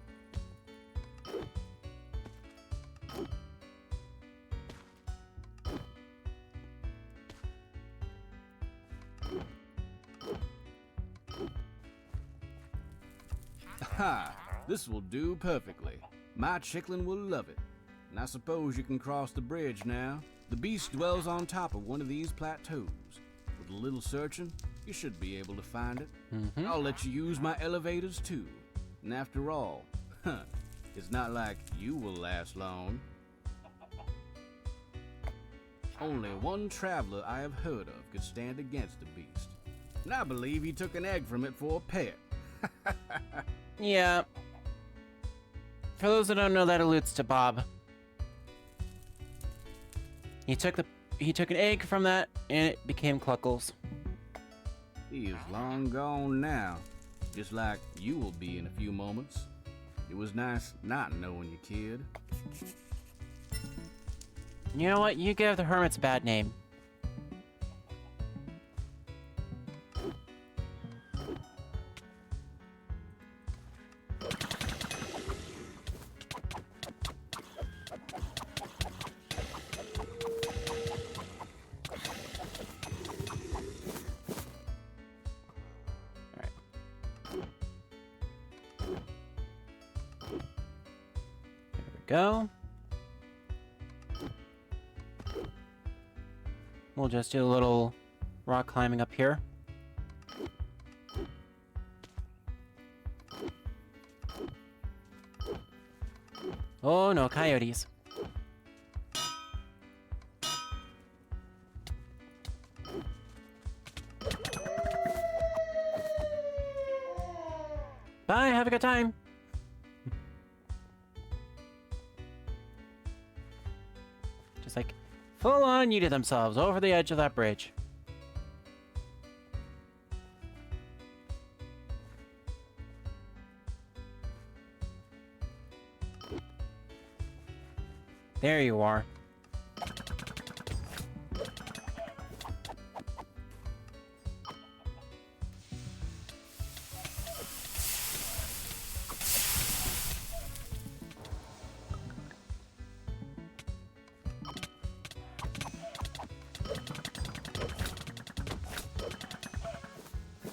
Ha! This will do perfectly. My chicklin will love it. And I suppose you can cross the bridge now. The beast dwells on top of one of these plateaus. With a little searching, you should be able to find it. I'll let you use my elevators too. And after all, it's not like you will last long. Only one traveler I have heard of could stand against the beast. And I believe he took an egg from it for a pet. Yeah. For those that don't know, that alludes to Bob. He took an egg from that, and it became Cluckles. He is long gone now, just like you will be in a few moments. It was nice not knowing you, kid. You know what? You give the hermits a bad name. Go. We'll just do a little rock climbing up here. Oh no, coyotes. Bye, have a good time. Just like full on yeeted themselves over the edge of that bridge. There you are.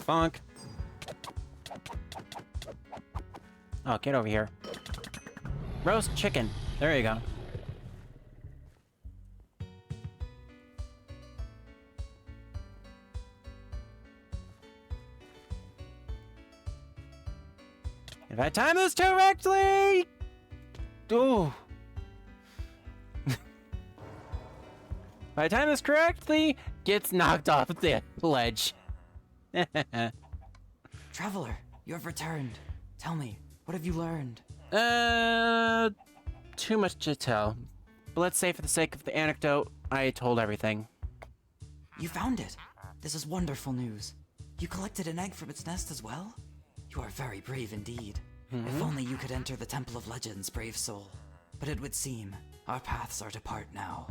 Bonk. Oh, get over here. Roast chicken. There you go. If I time this correctly... Ooh. If I time this correctly, gets knocked off the ledge. Traveler, you have returned. Tell me, what have you learned? Too much to tell. But let's say for the sake of the anecdote, I told everything. You found it. This is wonderful news. You collected an egg from its nest as well? You are very brave indeed. If only you could enter the Temple of Legends, brave soul. But it would seem our paths are to part now.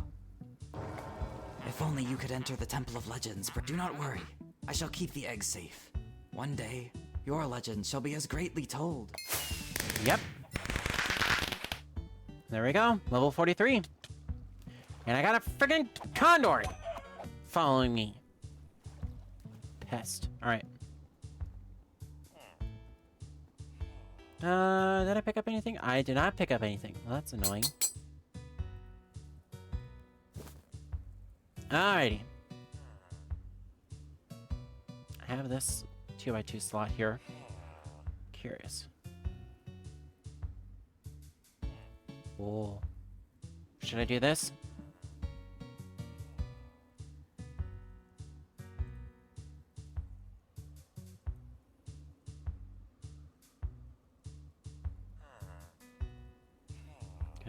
If only you could enter the Temple of Legends, do not worry. I shall keep the egg safe. One day, your legend shall be as greatly told. Yep. There we go. Level 43. And I got a friggin' condor following me. Pest. Alright. Did I pick up anything? I did not pick up anything. Well, that's annoying. Alrighty. I have this 2x2 slot here. Curious. Oh. Should I do this?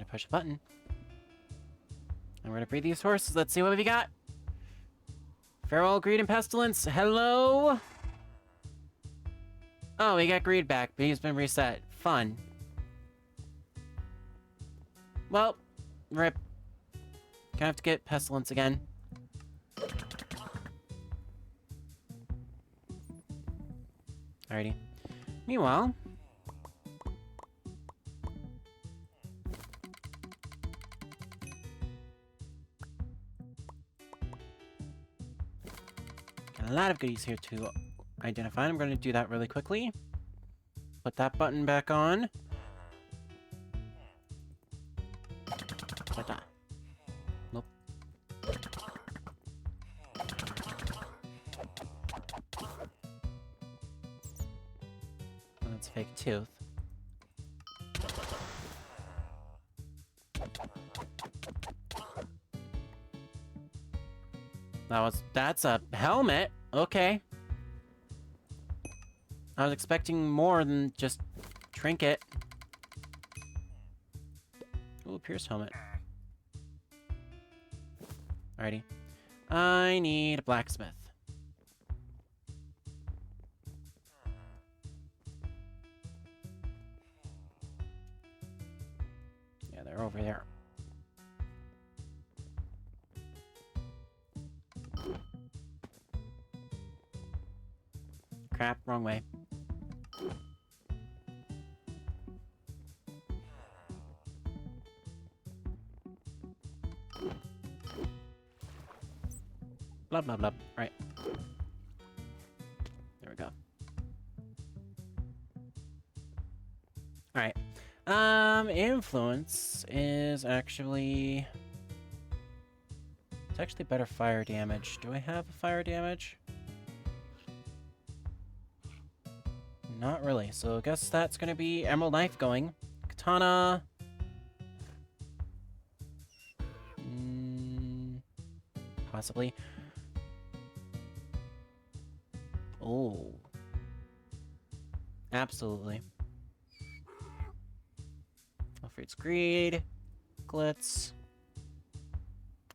push a button. And we're gonna breed these horses. Let's see what we got. Feral, Greed, and Pestilence. Hello? Oh, we got Greed back, but he's been reset. Fun. Well, rip. Gonna have to get Pestilence again. Alrighty. Meanwhile... got a lot of goodies here to identify. I'm going to do that really quickly. Put that button back on. Ta-da. Nope. That's a fake tooth. That's a helmet. Okay. I was expecting more than just trinket. Ooh, pierced helmet. Alrighty. I need a blacksmith. Yeah, they're over there. Crap, wrong way. Blah, blah, blah. Right. There we go. Alright. Influence is actually... It's actually better fire damage. Do I have a fire damage? Not really, so I guess that's gonna be Emerald Knife going. Katana... possibly. Oh. Absolutely. Alfred's Greed. Glitz.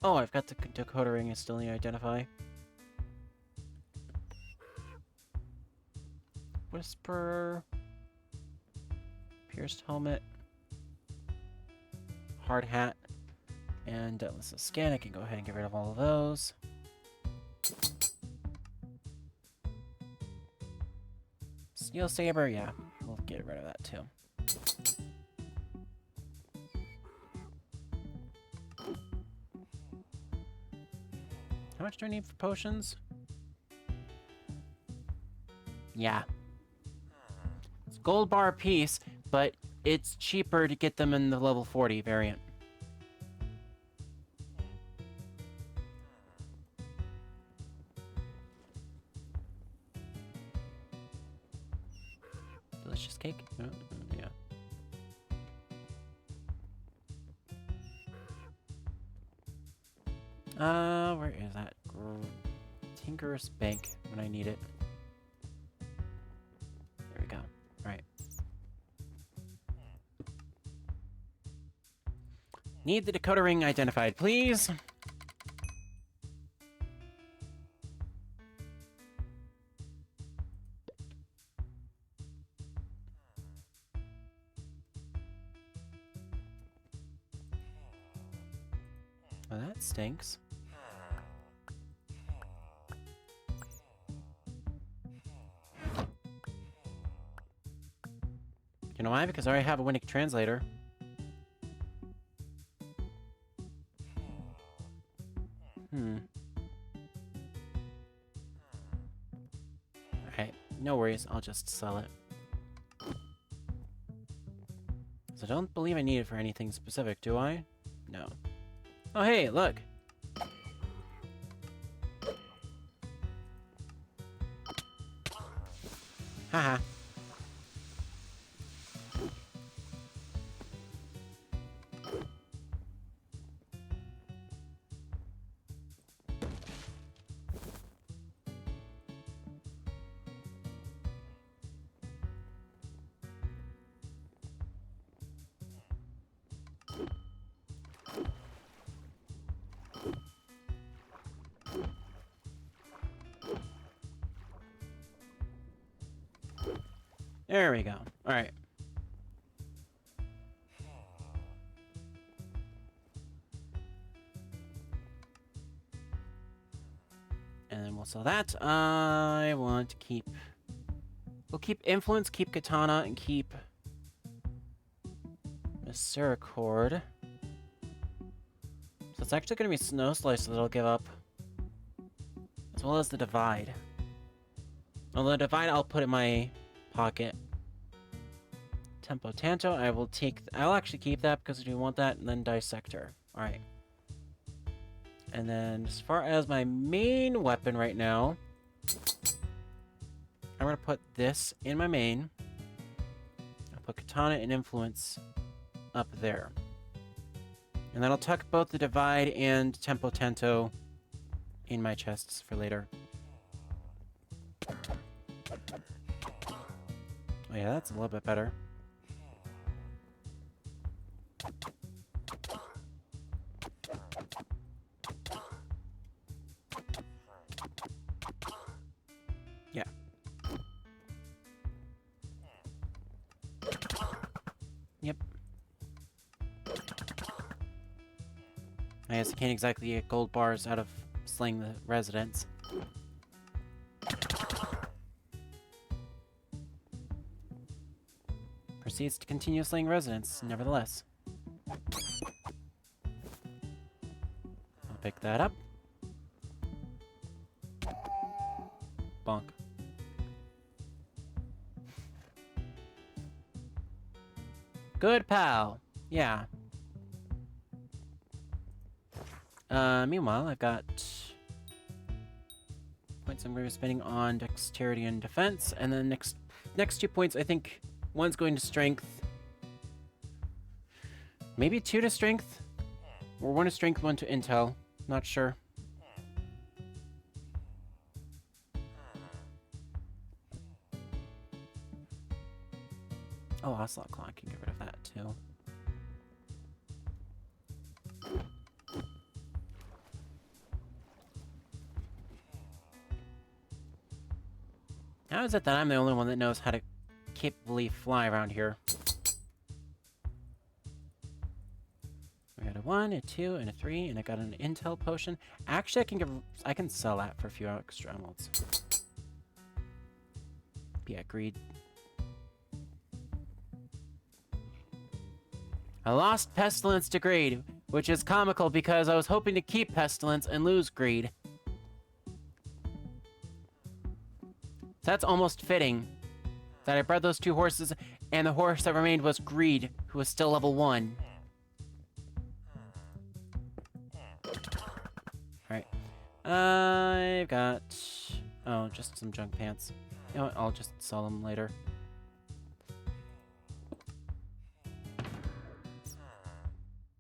Oh, I've got the Dakota Ring I still need to identify. Whisper. Pierced Helmet. Hard Hat. And let's scan. I can go ahead and get rid of all of those. Steel Saber, yeah. We'll get rid of that too. How much do I need for potions? Yeah. It's gold bar a piece, but it's cheaper to get them in the level 40 variant. Delicious cake? Oh, yeah. Where is that? Tinker's Bank when I need it. There we go. Alright. Need the Dakota Ring identified, please. Oh, that stinks. You know why? Because I already have a Wynncraft translator. Alright, no worries. I'll just sell it. So I don't believe I need it for anything specific, do I? No. Oh, hey, look! Haha. There we go. Alright. And then we'll sell that. I want to keep... We'll keep Influence, keep Katana, and keep... Misericord. So it's actually going to be Snow Slice that I'll give up. As well as the Divide. Although the Divide I'll put in my pocket. Tempo Tanto, I will take... I'll actually keep that because I do want that, and then Dissector. Alright. And then as far as my main weapon right now... I'm going to put this in my main. I'll put Katana and Influence up there. And then I'll tuck both the Divide and Tempo Tanto in my chests for later. Oh yeah, that's a little bit better. Yeah. Yep. I guess I can't exactly get gold bars out of slaying the residents. Proceeds to continue slaying residents, nevertheless. I'll pick that up. Bonk. Good pal. Yeah. Meanwhile, I've got points I'm going to be spending on dexterity and defense, and then next 2 points, I think one's going to strength. Maybe 2 to strength? Or 1 to strength, 1 to intel. Not sure. Oh, Ocelot Claw, I can get rid of that too. How is it that I'm the only one that knows how to capably fly around here? We got a 1, a 2, and a 3, and I got an intel potion. Actually, I can sell that for a few extra emeralds. Yeah, greed. I lost Pestilence to Greed, which is comical because I was hoping to keep Pestilence and lose Greed. So that's almost fitting that I bred those 2 horses, and the horse that remained was Greed, who was still level 1. Alright. I've got... Oh, just some junk pants. You know what? I'll just sell them later.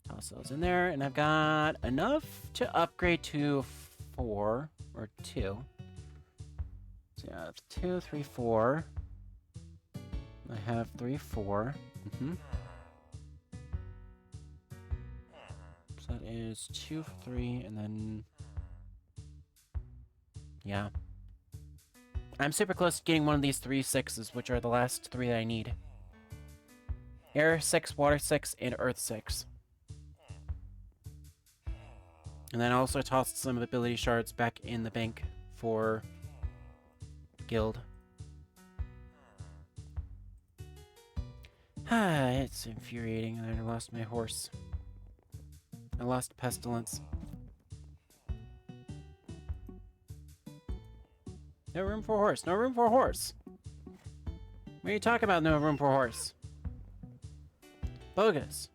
Toss those in there, and I've got enough to upgrade to 4, or 2. So yeah, 2, 3, 4. I have 3, 4. So that is 2, 3, and then... Yeah. I'm super close to getting one of these 3 6s, which are the last 3 that I need. Air 6, Water 6, and Earth 6. And then I also tossed some ability shards back in the bank for Guild. It's infuriating that I lost my horse. I lost Pestilence. No room for a horse. No room for a horse. What are you talking about, no room for a horse? Bogus.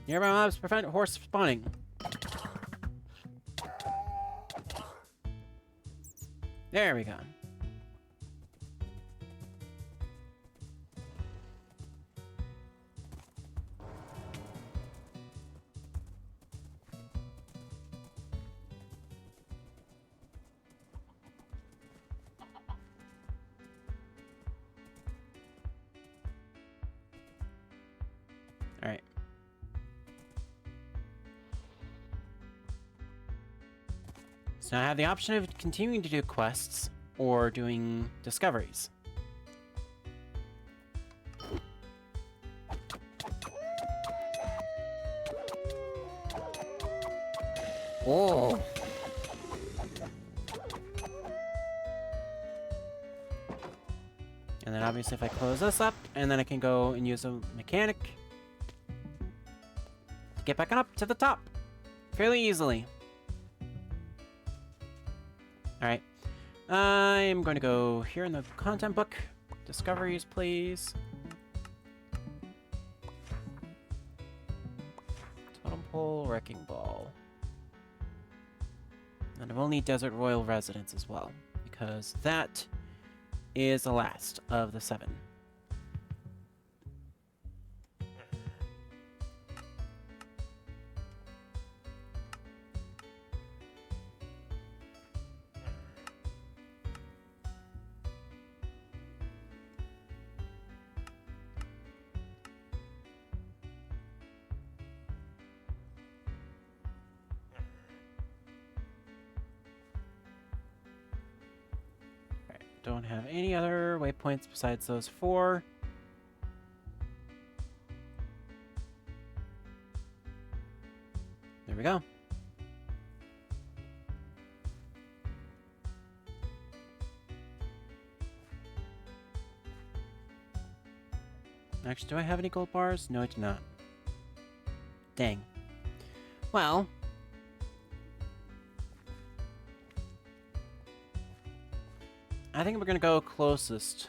Nearby mobs prevent horse spawning. There we go. Alright. So I have the option of continuing to do quests or doing discoveries. Oh. And then obviously if I close this up, and then I can go and use a mechanic to get back up to the top fairly easily. Alright. I am going to go here in the content book. Discoveries, please. Totem pole, wrecking ball. And I will need Desert Royal Residence as well, because that is the last of the 7. Don't have any other waypoints besides those 4. There we go. Actually, do I have any gold bars? No, I do not. Dang. Well, I think we're gonna go closest.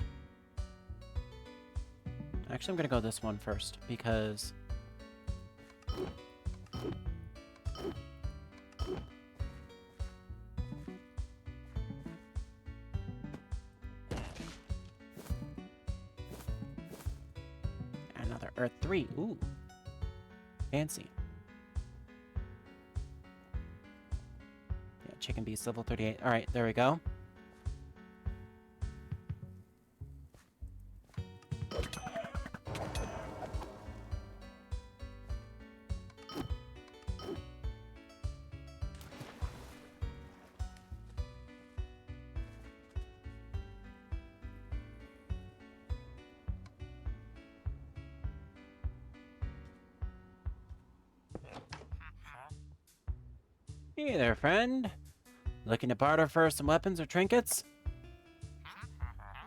Actually, I'm gonna go this one first, because another Earth 3. Ooh. Fancy. Yeah, Chicken Beast level 38. Alright, there we go. Hey there, friend. Looking to barter for some weapons or trinkets?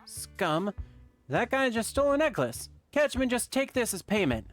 Scum. That guy just stole a necklace. Catch him and just take this as payment.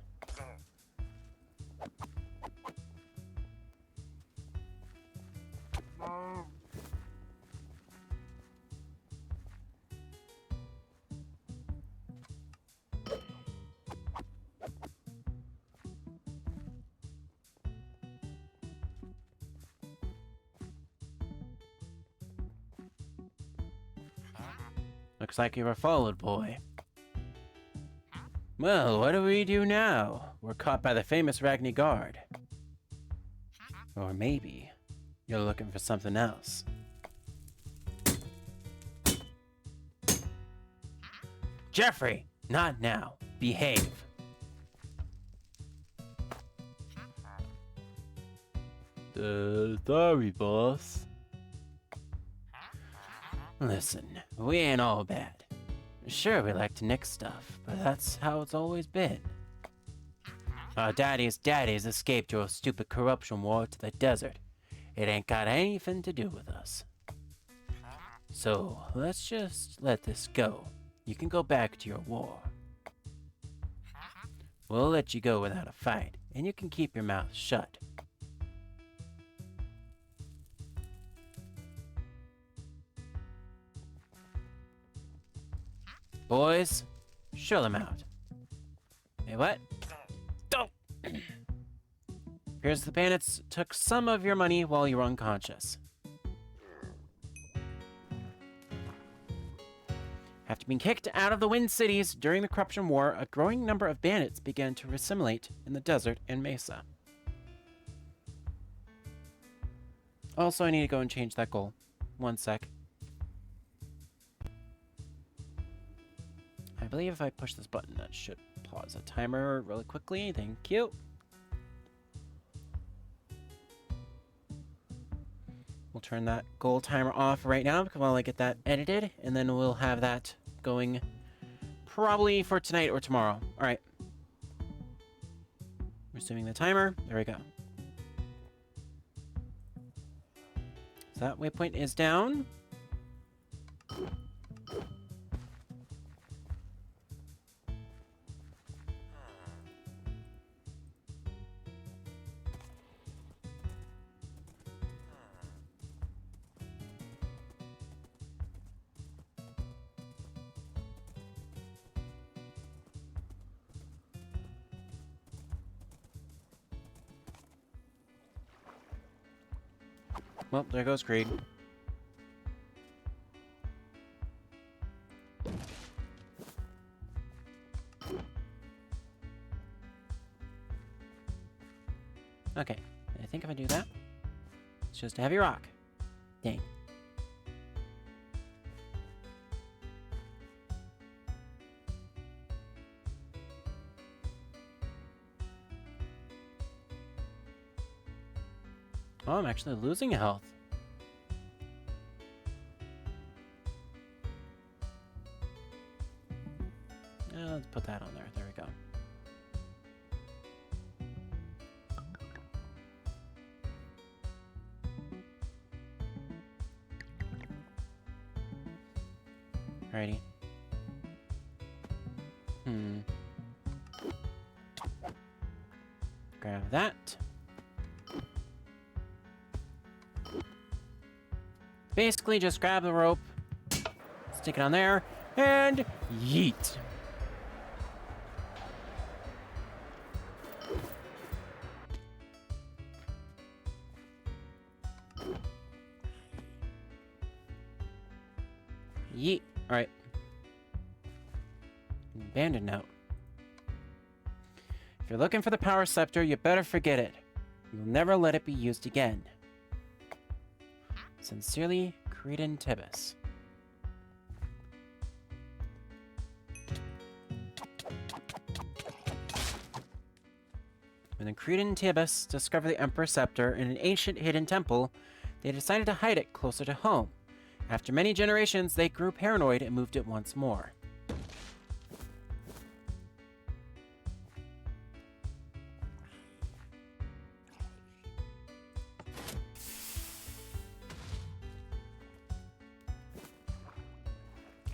Looks like you were followed, boy. Well, what do we do now? We're caught by the famous Ragni Guard. Or maybe you're looking for something else. Jeffrey, not now. Behave. Sorry, boss. Listen, we ain't all bad. Sure, we like to nick stuff, but that's how it's always been. Our daddy's escaped your stupid corruption war to the desert. It ain't got anything to do with us. So, let's just let this go. You can go back to your war. We'll let you go without a fight, and you can keep your mouth shut. Boys, show them out. Hey, what? Don't! Here's the bandits took some of your money while you were unconscious. After being kicked out of the Wind Cities during the Corruption War, a growing number of bandits began to assimilate in the desert and mesa. Also, I need to go and change that goal. One sec. I believe if I push this button, that should pause a timer really quickly. Thank you. We'll turn that goal timer off right now while I get that edited, and then we'll have that going probably for tonight or tomorrow. All right. Resuming the timer. There we go. So that waypoint is down. Well, there goes Creed. Okay, I think if I do that, it's just a heavy rock. Dang. Oh, I'm actually losing health. Let's put that on there. There we go. Alrighty. Grab that. Basically, just grab the rope, stick it on there, and yeet. Yeet. Alright. Abandoned note. If you're looking for the power scepter, you better forget it. You'll never let it be used again. Sincerely, Creedon Tibbus. When the Creedon Tibbus discovered the Emperor's Scepter in an ancient hidden temple, they decided to hide it closer to home. After many generations, they grew paranoid and moved it once more.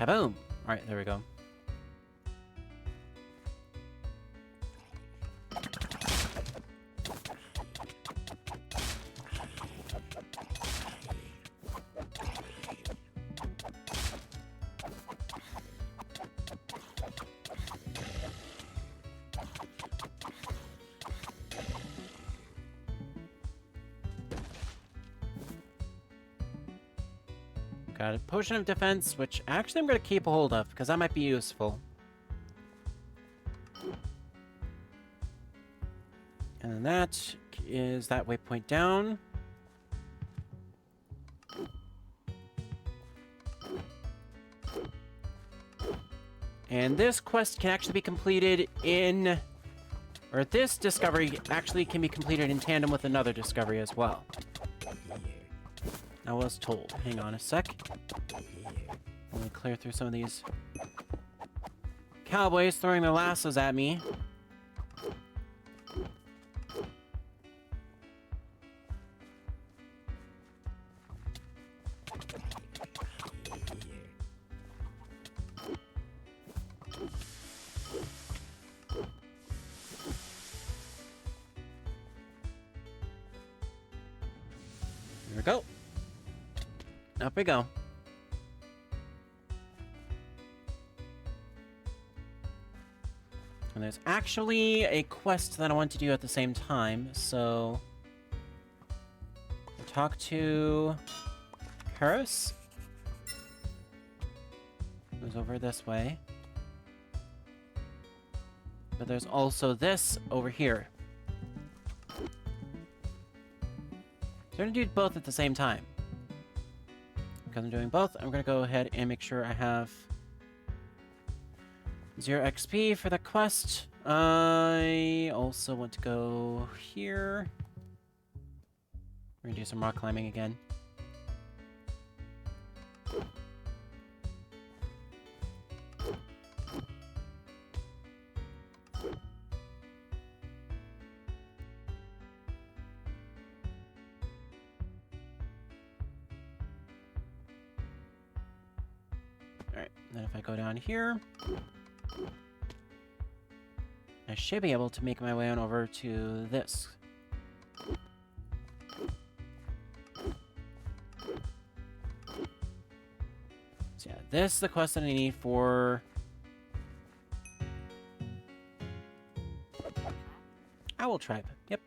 Kaboom! Alright, there we go. Got a potion of defense, which actually I'm going to keep a hold of, because that might be useful. And then that is that waypoint down. And this quest can actually be completed in... Or this discovery actually can be completed in tandem with another discovery as well. I was told. Hang on a sec. Let me clear through some of these cowboys throwing their lassos at me. Here we go. Up we go. And there's actually a quest that I want to do at the same time, so... Talk to... Paris? Goes over this way. But there's also this over here. So we're gonna do both at the same time. Because I'm doing both, I'm going to go ahead and make sure I have 0 XP for the quest. I also want to go here. We're going to do some rock climbing again. Alright, then if I go down here, I should be able to make my way on over to this. So yeah, this is the quest that I need for Owl Tribe. Yep.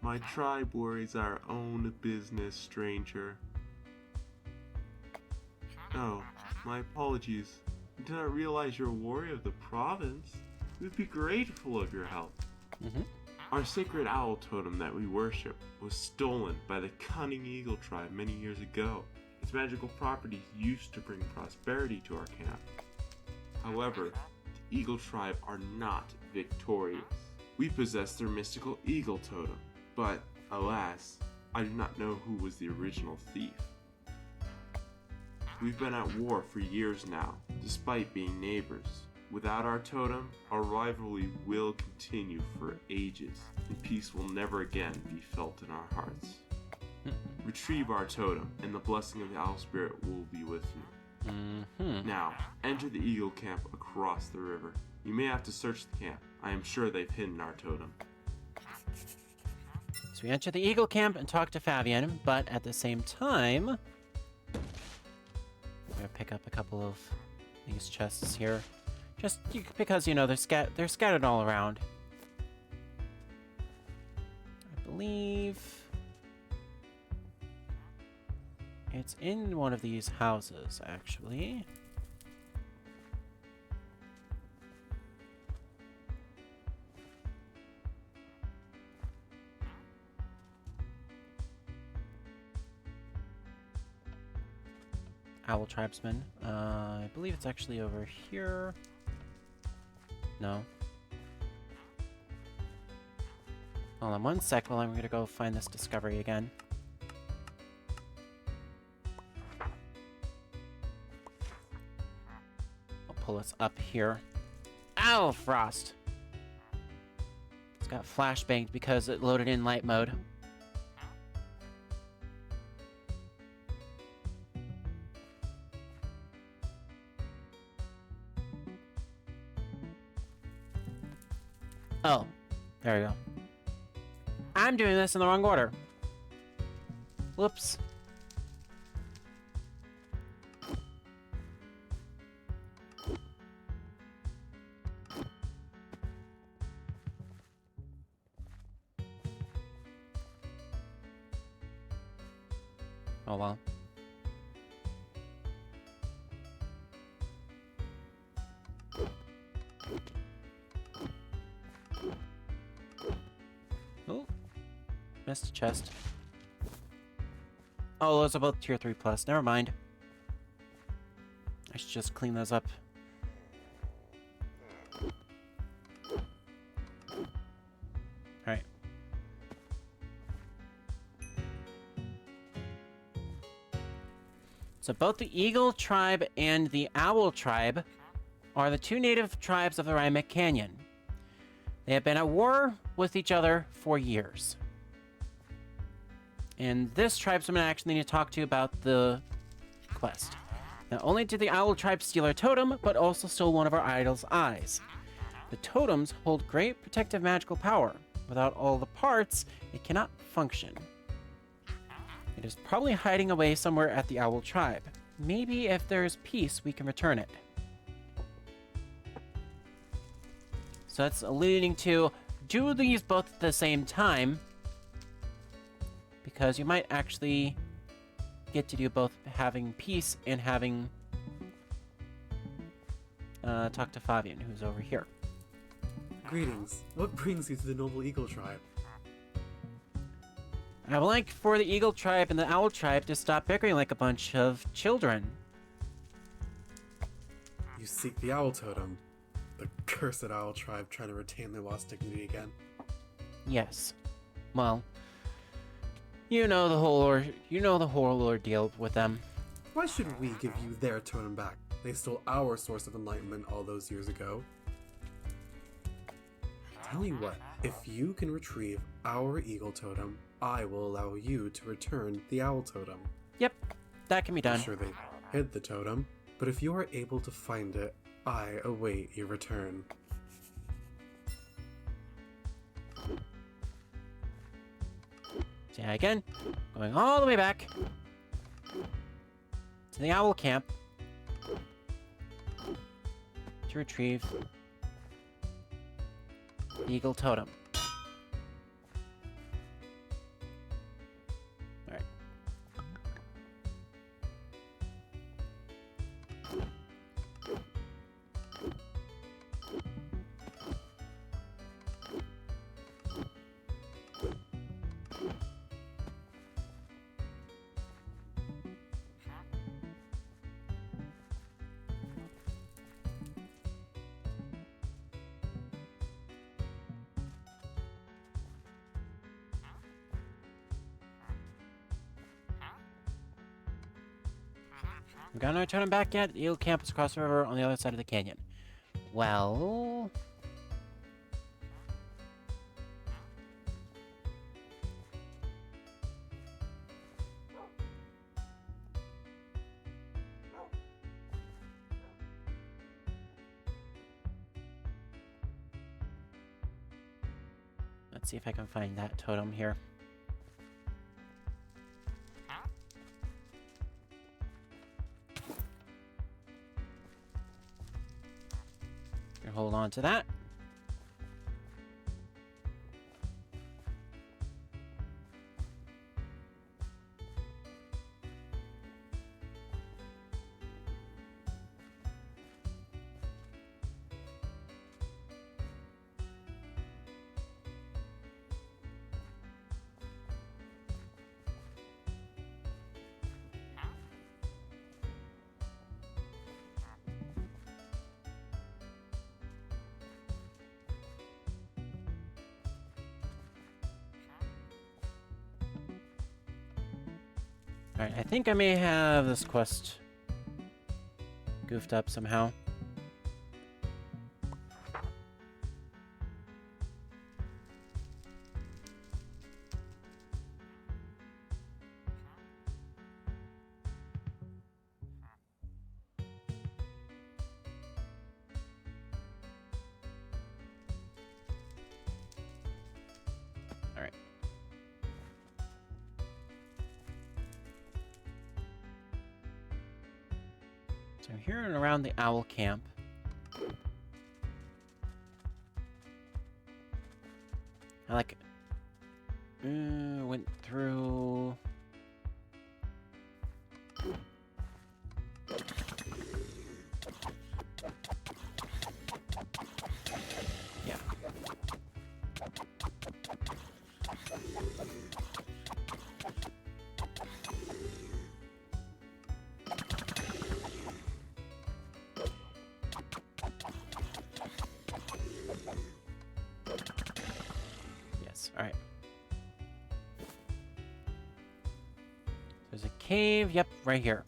My tribe worries our own business, stranger. Oh, my apologies. I did not realize you're a warrior of the province. We'd be grateful of your help. Our sacred owl totem that we worship was stolen by the cunning eagle tribe many years ago. Its magical properties used to bring prosperity to our camp. However, the eagle tribe are not victorious. We possess their mystical eagle totem, but alas, I do not know who was the original thief. We've been at war for years now, despite being neighbors. Without our totem, our rivalry will continue for ages, and peace will never again be felt in our hearts. Retrieve our totem, and the blessing of the owl spirit will be with you. Now, enter the eagle camp across the river. You may have to search the camp. I am sure they've hidden our totem. So we enter the eagle camp and talk to Fabian, but at the same time, I'm gonna pick up a couple of these chests here, just because you know they're scattered all around. I believe it's in one of these houses, actually. Owl Tribesman. I believe it's actually over here. No. Hold on one sec while I'm gonna go find this discovery again. I'll pull us up here. Ow, Frost! It's got flashbanged because it loaded in light mode. Oh, there we go. I'm doing this in the wrong order. Whoops. Oh well. Oh, missed a chest. Oh, those are both tier 3 plus. Never mind. I should just clean those up. Alright. So both the Eagle tribe and the Owl tribe are the two native tribes of the Rhymic Canyon. They have been at war with each other for years. And this tribesman I actually need to talk to about the quest. Not only did the Owl tribe steal our totem, but also stole one of our idol's eyes. The totems hold great protective magical power. Without all the parts, it cannot function. It is probably hiding away somewhere at the Owl tribe. Maybe if there is peace, we can return it. So that's alluding to do these both at the same time, because you might actually get to do both having peace and having talk to Fabian, who's over here. Greetings. What brings you to the noble eagle tribe? I would like for the Eagle tribe and the Owl tribe to stop bickering like a bunch of children. You seek the owl totem. The cursed owl tribe trying to retain their lost dignity again. Yes. Well, you know the whole ordeal with them. Why should we give you their totem back? They stole our source of enlightenment all those years ago. Tell you what, if you can retrieve our eagle totem, I will allow you to return the owl totem. Yep, that can be I'm done. sure they hid the totem, but if you are able to find it, I await your return. So yeah, again, going all the way back to the owl camp to retrieve the eagle totem. Alright. We got our totem back yet? The eagle camp is across the river on the other side of the canyon. Well... let's see if I can find that totem here. Hold on to that. Alright, I think I may have this quest goofed up somehow. Alright. So here and around the owl camp. I like went through. Yeah. Yes, alright. There's a cave, yep, right here.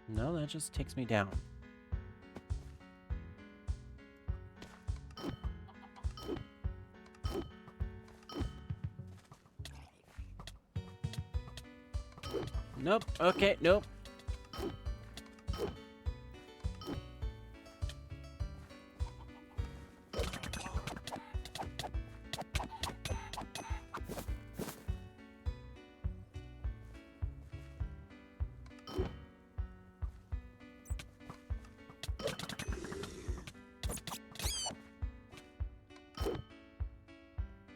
No, that just takes me down. Nope. Okay, nope.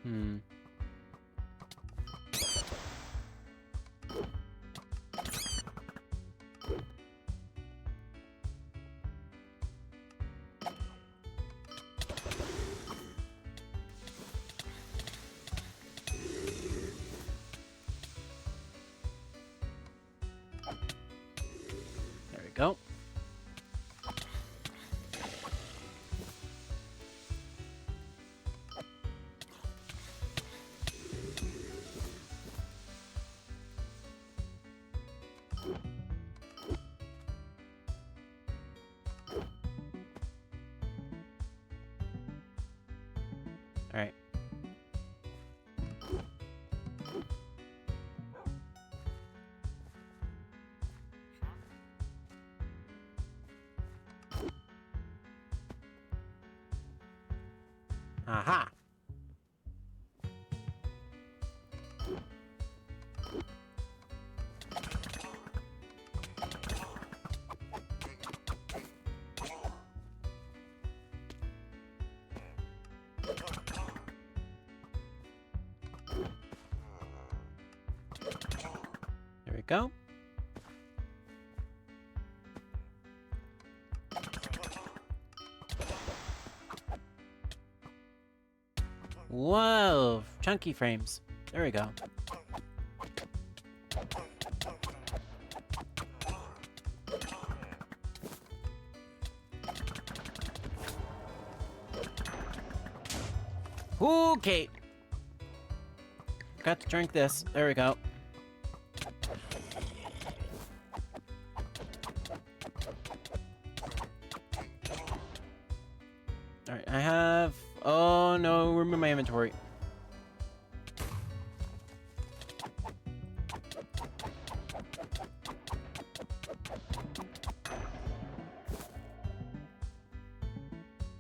Hmm. There we go. Aha! There we go. Whoa! Chunky frames. There we go. Okay. Got to drink this. There we go. Alright, I have... Oh no, remove my inventory.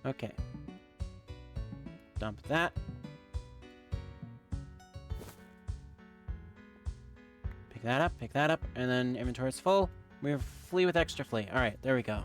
Okay. Dump that. Pick that up, and then inventory is full. We flee with extra flee. Alright, there we go.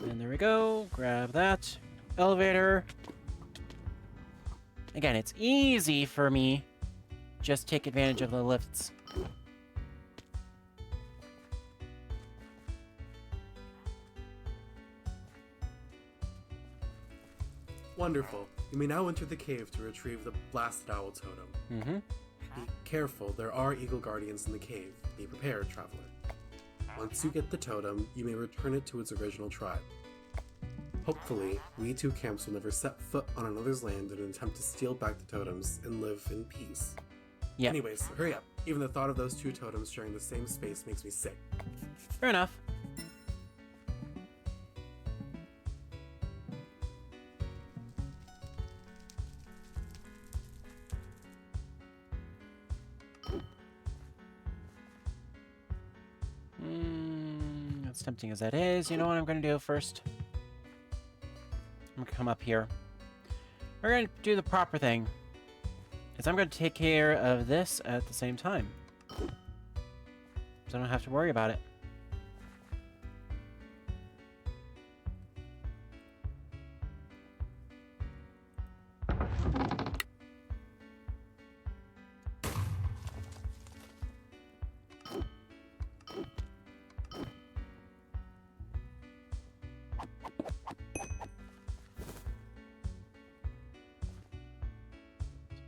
And there we go. Grab that. Elevator. Again, it's easy for me. Just take advantage of the lifts. Wonderful. You may now enter the cave to retrieve the blasted owl totem. Mm-hmm. Be careful, there are eagle guardians in the cave. Be prepared, traveler. Once you get the totem, you may return it to its original tribe. Hopefully, we two camps will never set foot on another's land in an attempt to steal back the totems and live in peace. Yeah. Anyways, hurry up. Even the thought of those two totems sharing the same space makes me sick. Fair enough. As tempting as that is, you know what I'm going to do first? I'm going to come up here. We're going to do the proper thing. Is I'm going to take care of this at the same time. So I don't have to worry about it.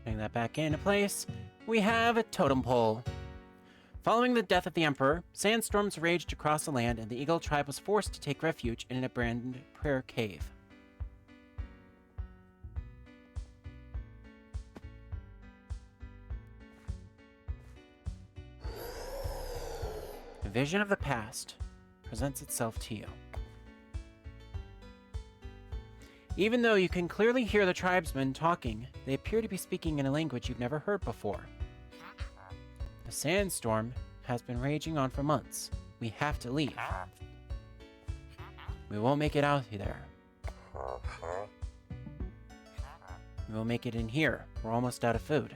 Putting that back into place, we have a totem pole. Following the death of the Emperor, sandstorms raged across the land and the Eagle tribe was forced to take refuge in an abandoned prayer cave. A vision of the past presents itself to you. Even though you can clearly hear the tribesmen talking, they appear to be speaking in a language you've never heard before. The sandstorm has been raging on for months. We have to leave. We won't make it out there. We will make it in here. We're almost out of food.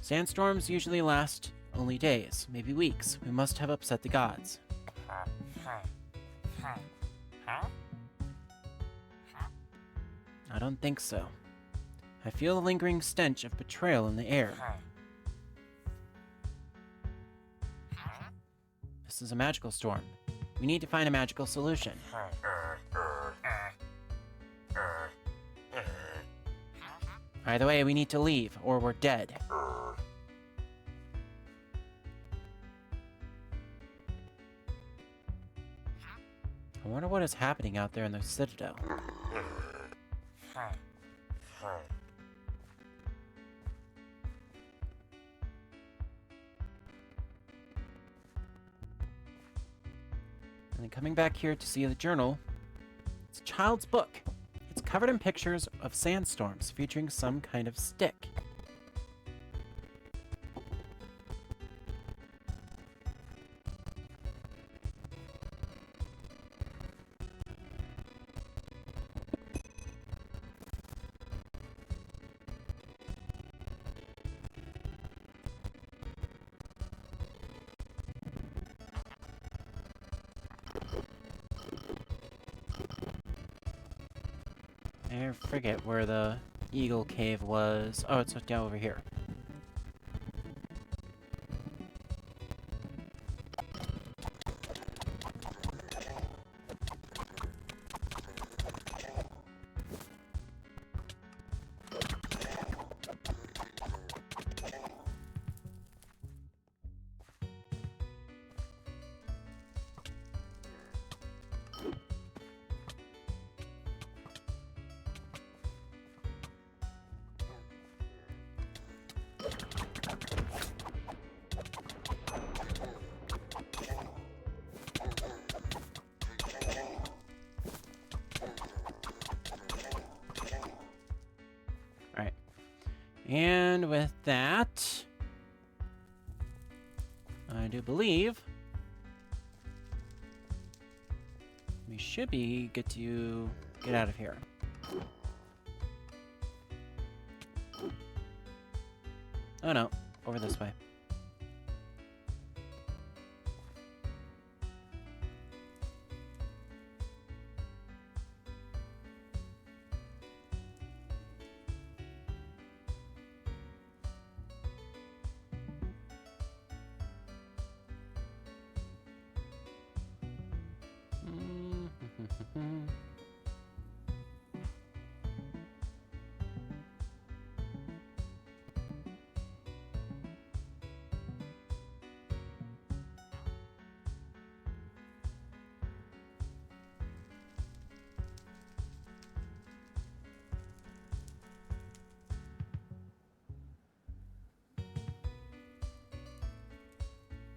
Sandstorms usually last only days, maybe weeks. We must have upset the gods. I don't think so. I feel a lingering stench of betrayal in the air. This is a magical storm. We need to find a magical solution. Either way, we need to leave, or we're dead. wonder what is happening out there in the Citadel. And then coming back here to see the journal, it's a child's book. It's covered in pictures of sandstorms featuring some kind of stick. I forget where the Eagle Cave was. Oh, it's down over here. And with that, I do believe we should be good to get out of here. Oh no, over this way.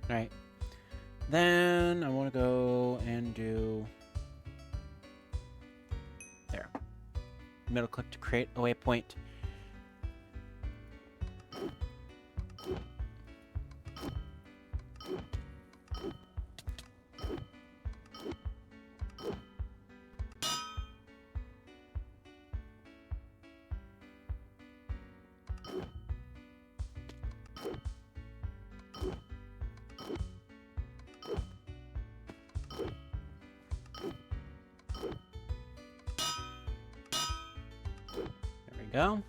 Alright. Then I want to go and do... There. Middle click to create a waypoint. Go.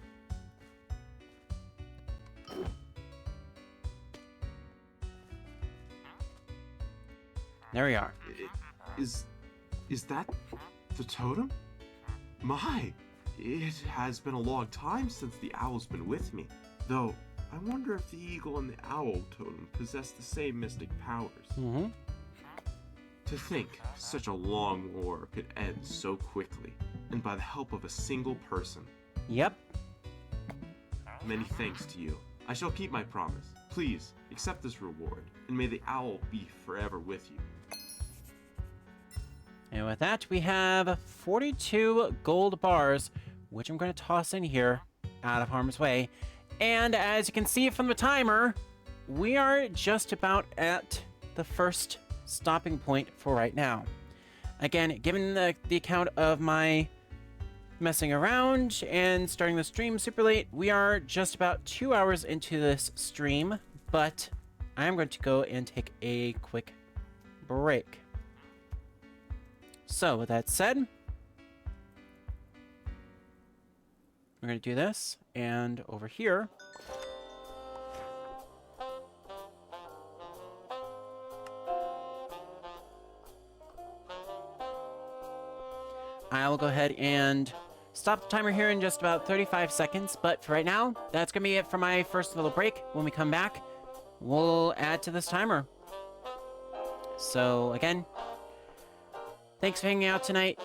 There we are. Is that the totem? My, it has been a long time since the owl's been with me. Though, I wonder if the eagle and the owl totem possess the same mystic powers. Mm-hmm. To think such a long war could end so quickly, and by the help of a single person. Yep. Many thanks to you. I shall keep my promise. Please, accept this reward, and may the owl be forever with you. And with that, we have 42 gold bars, which I'm going to toss in here, out of harm's way. And as you can see from the timer, we are just about at the first stopping point for right now. Again, given the account of my messing around and starting the stream super late, we are just about 2 hours into this stream, but I'm going to go and take a quick break. So with that said, we're going to do this, and over here, I will go ahead and stop the timer here in just about 35 seconds, but for right now, that's going to be it for my first little break. When we come back, we'll add to this timer. So again, Thanks for hanging out tonight.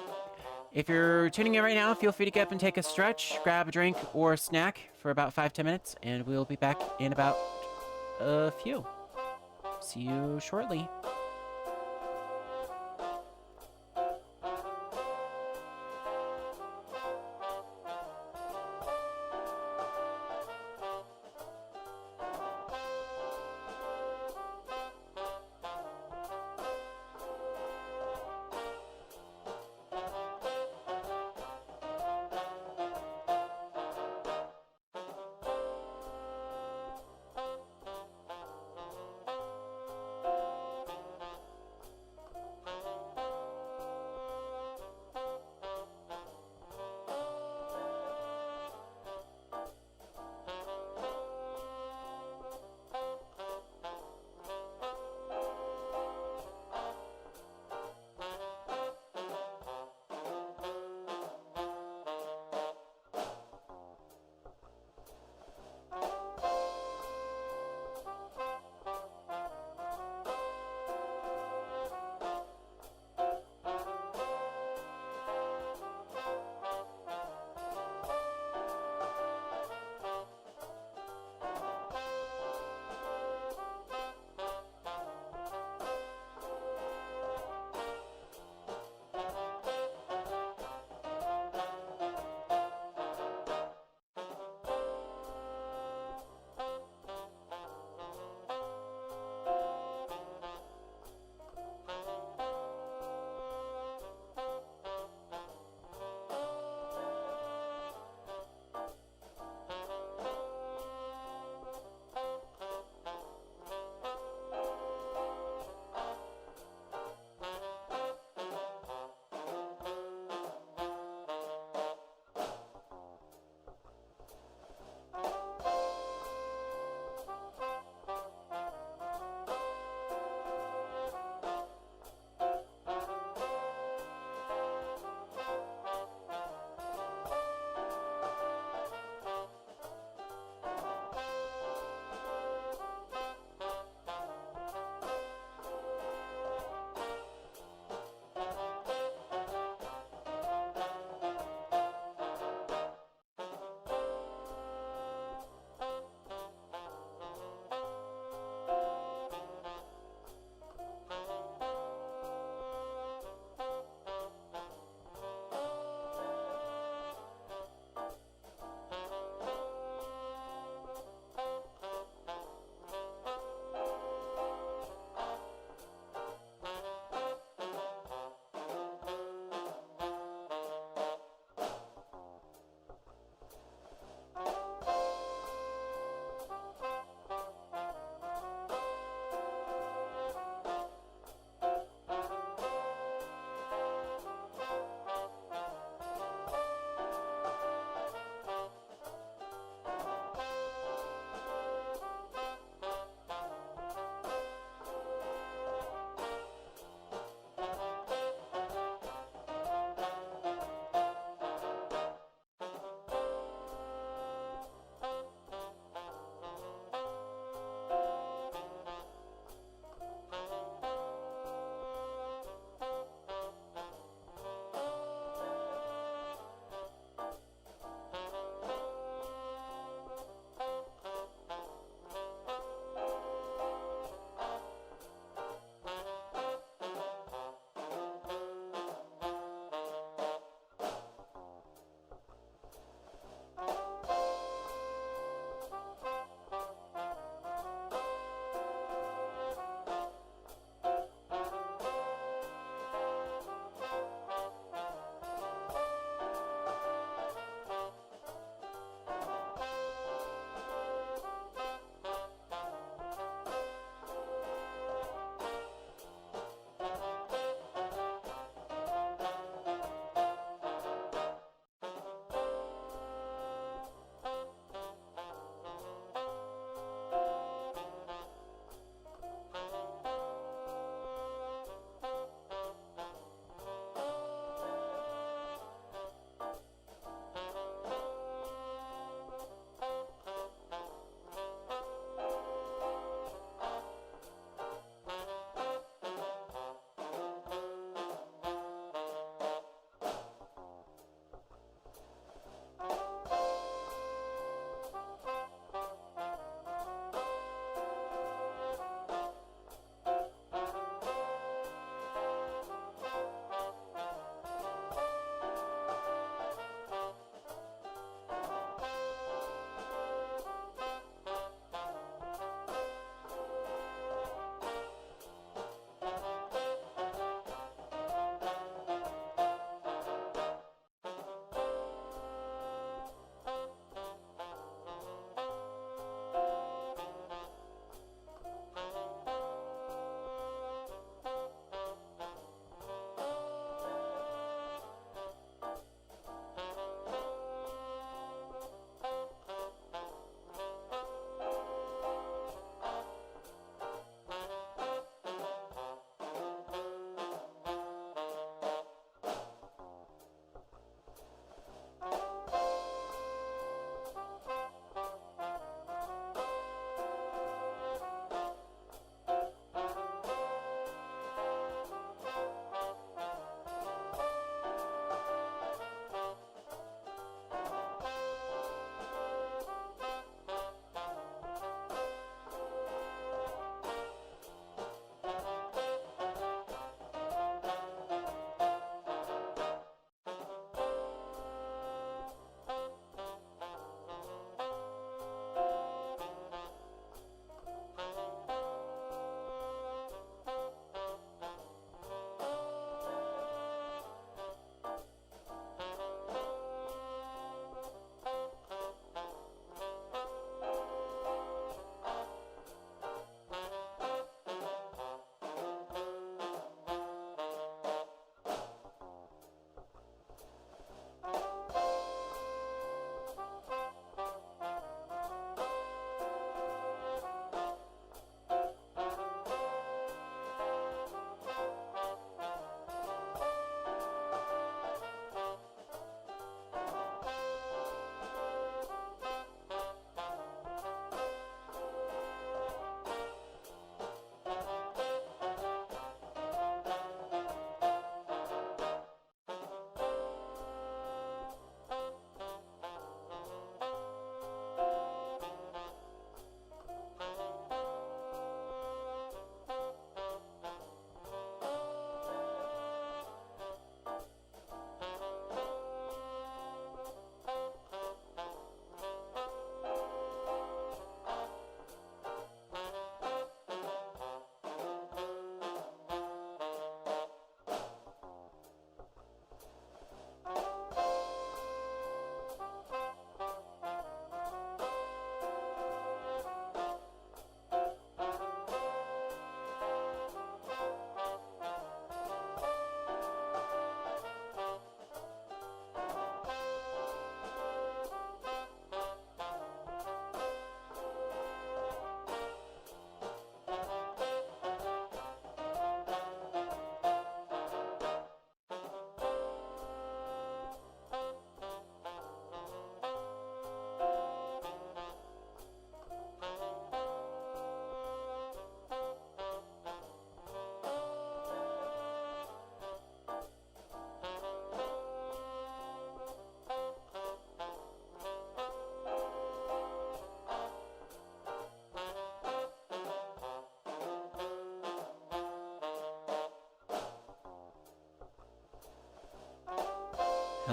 If you're tuning in right now, feel free to get up and take a stretch, grab a drink or a snack for about 5-10 minutes, and we'll be back in about a few. See you shortly.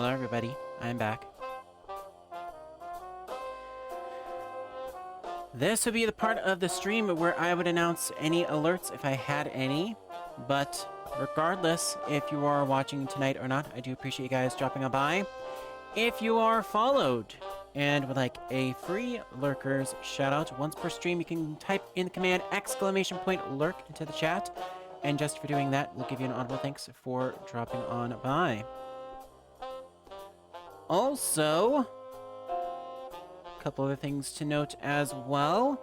Hello, everybody. I'm back. This would be the part of the stream where I would announce any alerts if I had any. But regardless, if you are watching tonight or not, I do appreciate you guys dropping on by. If you are followed and would like a free lurkers shout out once per stream, you can type in the command !lurk into the chat. And just for doing that, we'll give you an audible thanks for dropping on by. Also, a couple other things to note as well.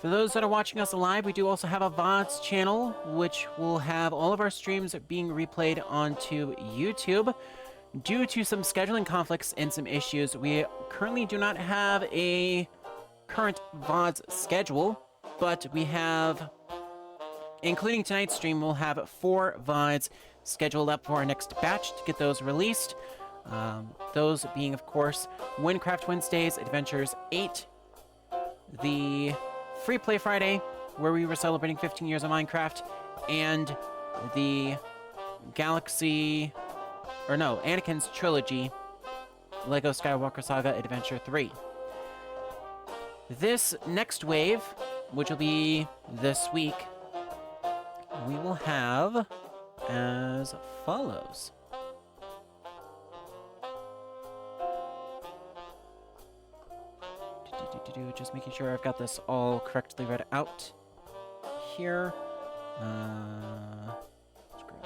For those that are watching us live, we do also have a VODs channel, which will have all of our streams being replayed onto YouTube. Due to some scheduling conflicts and some issues, we currently do not have a current VODs schedule, but we have, including tonight's stream, we'll have 4 VODs scheduled up for our next batch to get those released. Those being, of course, Wynncraft Wednesdays, Adventures 8, the Free Play Friday, where we were celebrating 15 years of Minecraft, and the Anakin's Trilogy, Lego Skywalker Saga Adventure 3. This next wave, which will be this week, we will have as follows. Just making sure I've got this all correctly read out here. Let's grab.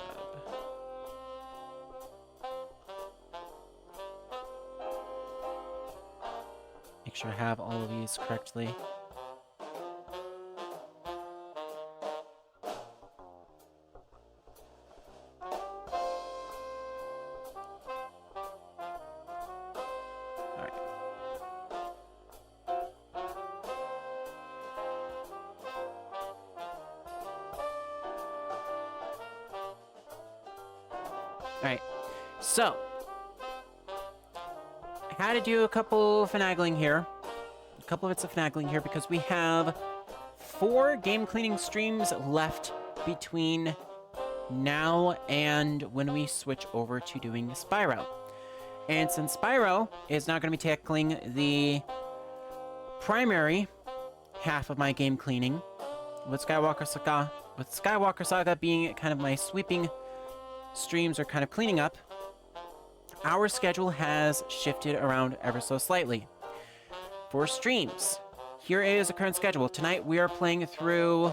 Make sure I have all of these correctly. Alright, so I had to do a couple finagling here. A couple bits of finagling here because we have 4 game cleaning streams left between now and when we switch over to doing Spyro. And since Spyro is not going to be tackling the primary half of my game cleaning, with Skywalker Saga being kind of my sweeping streams are kind of cleaning up, our schedule has shifted around ever so slightly. For streams, here is the current schedule. Tonight we are playing through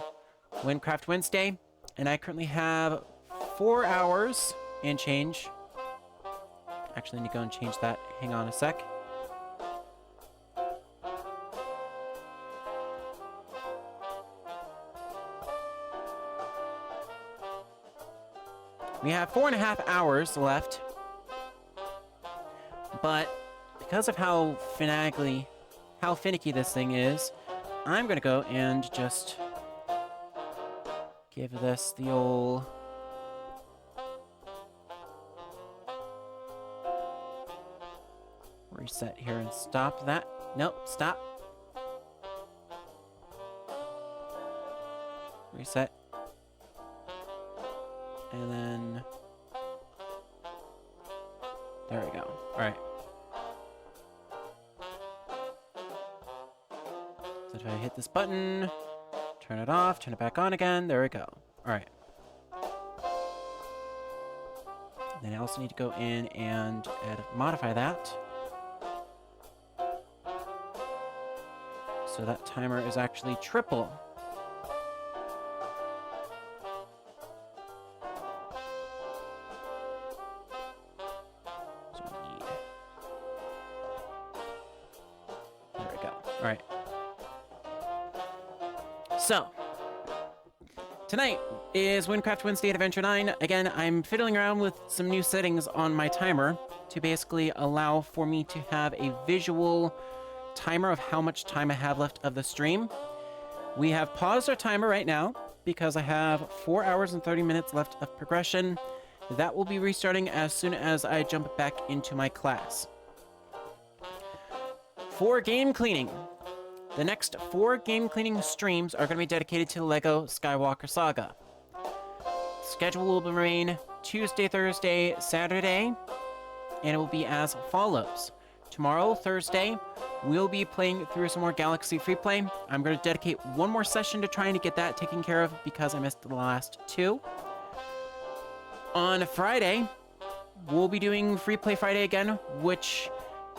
Wynncraft Wednesday, and I currently have 4 hours and change. Actually, I need to go and change that. Hang on a sec. We have 4.5 hours left, but because of how finicky this thing is, I'm gonna go and just give this the old reset here and stop that. Nope, stop. Reset. And then there we go. Alright. So if I hit this button, turn it off, turn it back on again, there we go. Alright. Then I also need to go in and modify that. So that timer is actually triple. Alright. So, tonight is Wynncraft Wednesday Adventure 9. Again, I'm fiddling around with some new settings on my timer to basically allow for me to have a visual timer of how much time I have left of the stream. We have paused our timer right now because I have 4 hours and 30 minutes left of progression. That will be restarting as soon as I jump back into my class. For game cleaning, the next 4 game cleaning streams are going to be dedicated to Lego Skywalker Saga. Schedule will remain Tuesday, Thursday, Saturday and it will be as follows. Tomorrow, Thursday, we'll be playing through some more Galaxy Freeplay. I'm going to dedicate one more session to trying to get that taken care of because I missed the last two. On Friday, we'll be doing Freeplay Friday again, which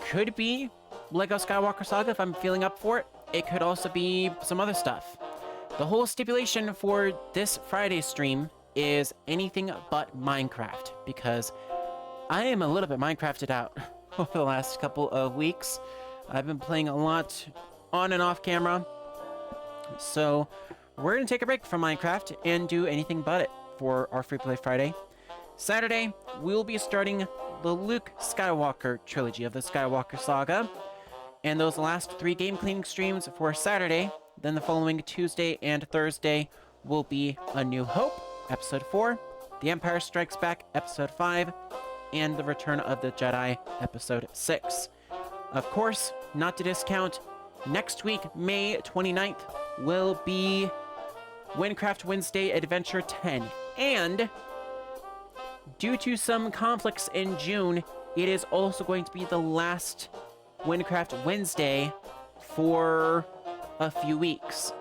could be Lego Skywalker Saga if I'm feeling up for it. It could also be some other stuff. The whole stipulation for this Friday stream is anything but Minecraft, because I am a little bit Minecrafted out over the last couple of weeks. I've been playing a lot on and off camera, so we're going to take a break from Minecraft and do anything but it for our Freeplay Friday. Saturday, we'll be starting the Luke Skywalker trilogy of the Skywalker Saga, and those last 3 game cleaning streams for Saturday. Then the following Tuesday and Thursday will be A New Hope, Episode 4, The Empire Strikes Back, Episode 5, and The Return of the Jedi, Episode 6. Of course, not to discount, next week, May 29th, will be Wynncraft Wednesday Adventure 10. And due to some conflicts in June, it is also going to be the last Wynncraft Wednesday for a few weeks.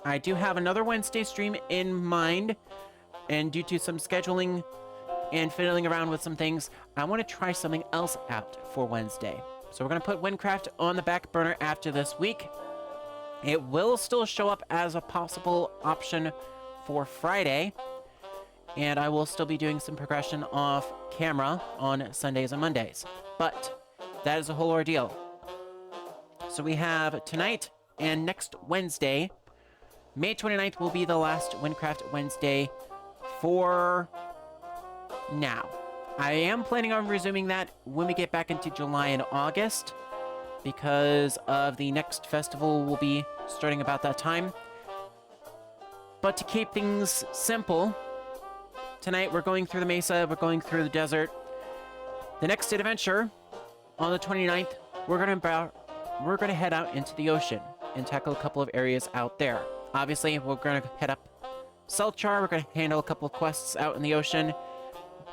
I do have another Wednesday stream in mind, and due to some scheduling and fiddling around with some things, I want to try something else out for Wednesday. So we're going to put Wynncraft on the back burner after this week. It will still show up as a possible option for Friday, and I will still be doing some progression off camera on Sundays and Mondays. But that is a whole ordeal. So we have tonight and next Wednesday. May 29th will be the last Wynncraft Wednesday for now. I am planning on resuming that when we get back into July and August, because of the next festival will be starting about that time. But to keep things simple, tonight we're going through the mesa, we're going through the desert. The next adventure, on the 29th, we're gonna head out into the ocean and tackle a couple of areas out there. Obviously, we're gonna head up Selchar, we're gonna handle a couple of quests out in the ocean,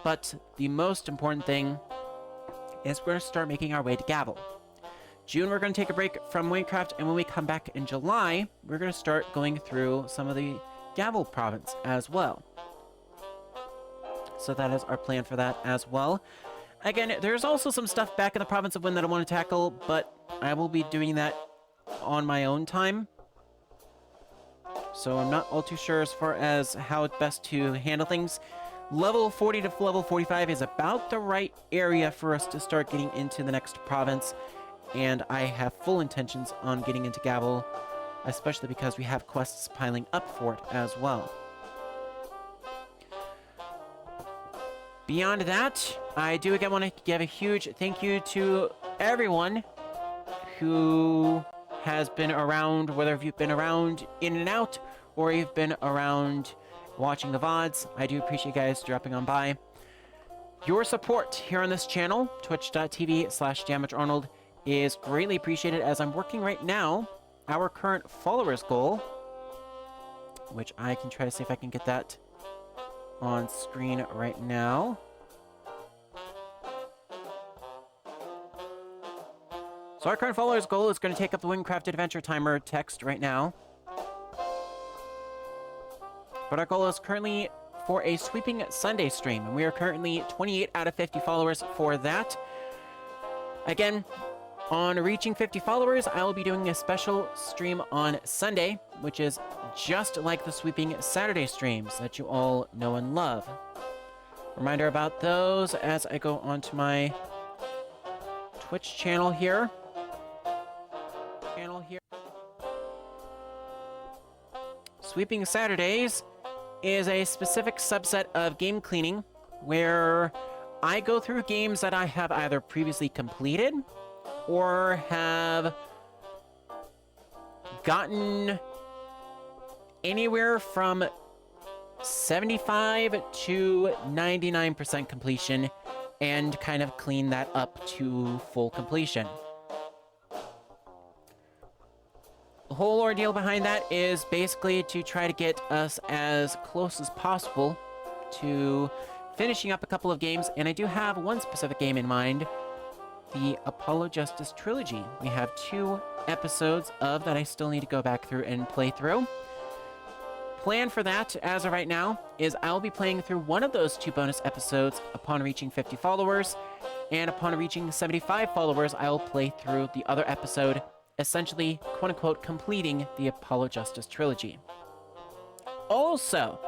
but the most important thing is we're gonna start making our way to Gavel. June, we're gonna take a break from Wynncraft, and when we come back in July, we're gonna start going through some of the Gavel province as well. So that is our plan for that as well. Again, there's also some stuff back in the province of Wynn that I want to tackle, but I will be doing that on my own time. So I'm not all too sure as far as how it's best to handle things. Level 40 to level 45 is about the right area for us to start getting into the next province, and I have full intentions on getting into Gavel, especially because we have quests piling up for it as well. Beyond that, I do again want to give a huge thank you to everyone who has been around, whether you've been around in and out, or you've been around watching the VODs. I do appreciate you guys dropping on by. Your support here on this channel, twitch.tv/DamageArnold, is greatly appreciated as I'm working right now our current followers goal, which I can try to see if I can get that on screen right now. So our current followers goal is going to take up the Wynncraft Adventure timer text right now. But our goal is currently for a sweeping Sunday stream, and we are currently 28 out of 50 followers for that. Again, on reaching 50 followers, I will be doing a special stream on Sunday, which is just like the sweeping Saturday streams that you all know and love. Reminder about those as I go onto my Twitch channel here. Sweeping Saturdays is a specific subset of game cleaning where I go through games that I have either previously completed or have gotten anywhere from 75 to 99% completion and kind of clean that up to full completion. The whole ordeal behind that is basically to try to get us as close as possible to finishing up a couple of games, and I do have one specific game in mind, the Apollo Justice Trilogy. We have 2 episodes of that I still need to go back through and play through. Plan for that, as of right now, is I'll be playing through one of those 2 bonus episodes upon reaching 50 followers, and upon reaching 75 followers, I'll play through the other episode, essentially, quote-unquote, completing the Apollo Justice Trilogy. Also,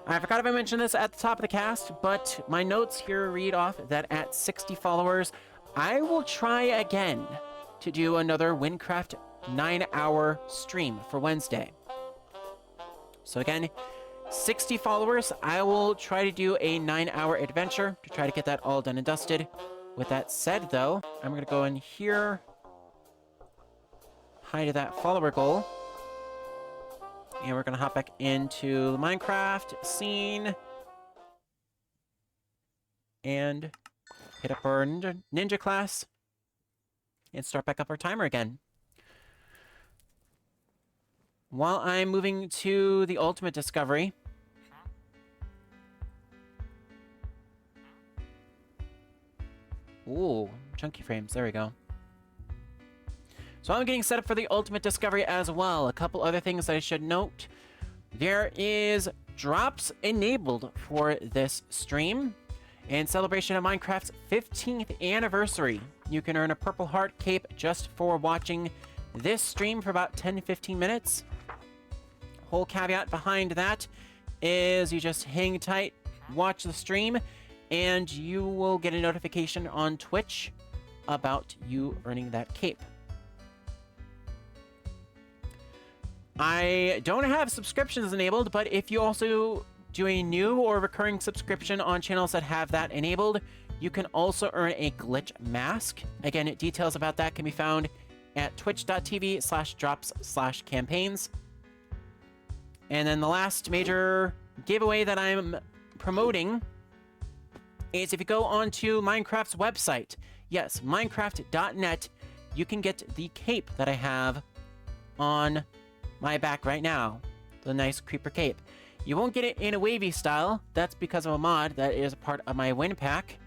I forgot if I mentioned this at the top of the cast, but my notes here read off that at 60 followers, I will try again to do another Wynncraft 9-hour stream for Wednesday. So again, 60 followers, I will try to do a 9-hour adventure to try to get that all done and dusted. With that said, though, I'm going to go in here, hide that follower goal, and we're going to hop back into the Minecraft scene and hit up our ninja class and start back up our timer again. While I'm moving to the ultimate discovery, ooh, chunky frames, there we go. So I'm getting set up for the ultimate discovery as well. A couple other things that I should note. There is drops enabled for this stream. In celebration of Minecraft's 15th anniversary, you can earn a Purple Heart cape just for watching this stream for about 10-15 minutes. Whole caveat behind that is you just hang tight, watch the stream, and you will get a notification on Twitch about you earning that cape. I don't have subscriptions enabled, but if you also do a new or recurring subscription on channels that have that enabled, you can also earn a glitch mask. Again, details about that can be found at twitch.tv/drops/campaigns. And then the last major giveaway that I'm promoting is if you go onto Minecraft's website, yes, minecraft.net, you can get the cape that I have on my back right now, the nice creeper cape. You won't get it in a wavy style. That's because of a mod that is a part of my win pack.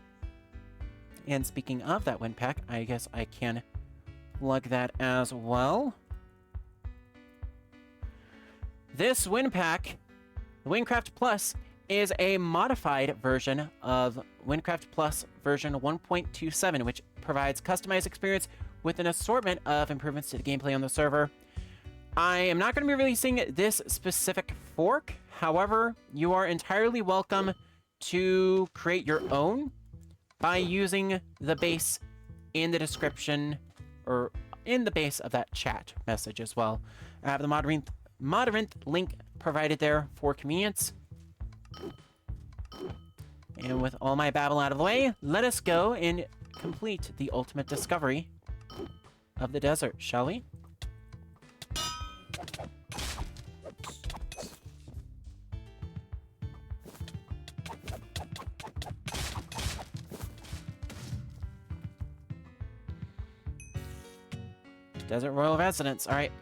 And speaking of that win pack, I guess I can plug that as well. This win pack, Wynncraft Plus, is a modified version of Wynncraft Plus version 1.27, which provides customized experience with an assortment of improvements to the gameplay on the server. I am not going to be releasing this specific fork. However, you are entirely welcome to create your own by using the base in the description or in the base of that chat message as well. I have the Moderant link provided there for convenience. And with all my babble out of the way, let us go and complete the ultimate discovery of the desert, shall we? Desert Royal Residence, alright.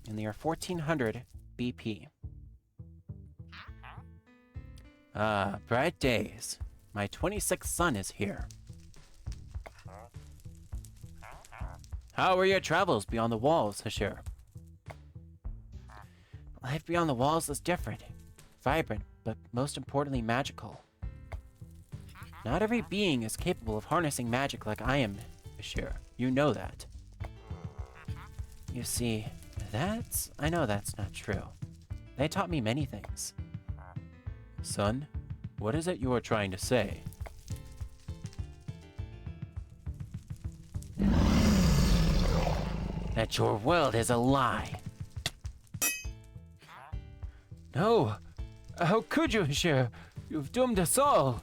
In the year 1400 BP. Ah, bright days. My 26th son is here. How were your travels beyond the walls, Hashir? Life beyond the walls is different. Vibrant, but most importantly magical. Not every being is capable of harnessing magic like I am, Hashir. You know that. You see, I know that's not true. They taught me many things. Son, what is it you are trying to say? That your world is a lie. No! How could you, Hashir? You've doomed us all!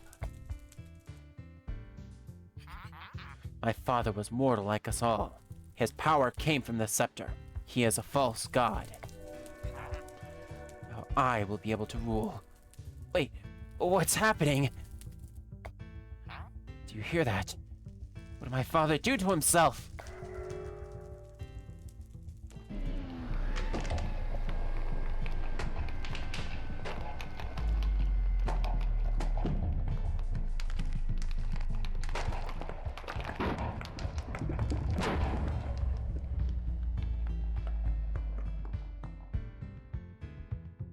My father was mortal like us all. His power came from the scepter. He is a false god. Now I will be able to rule. Wait, what's happening? Do you hear that? What did my father do to himself?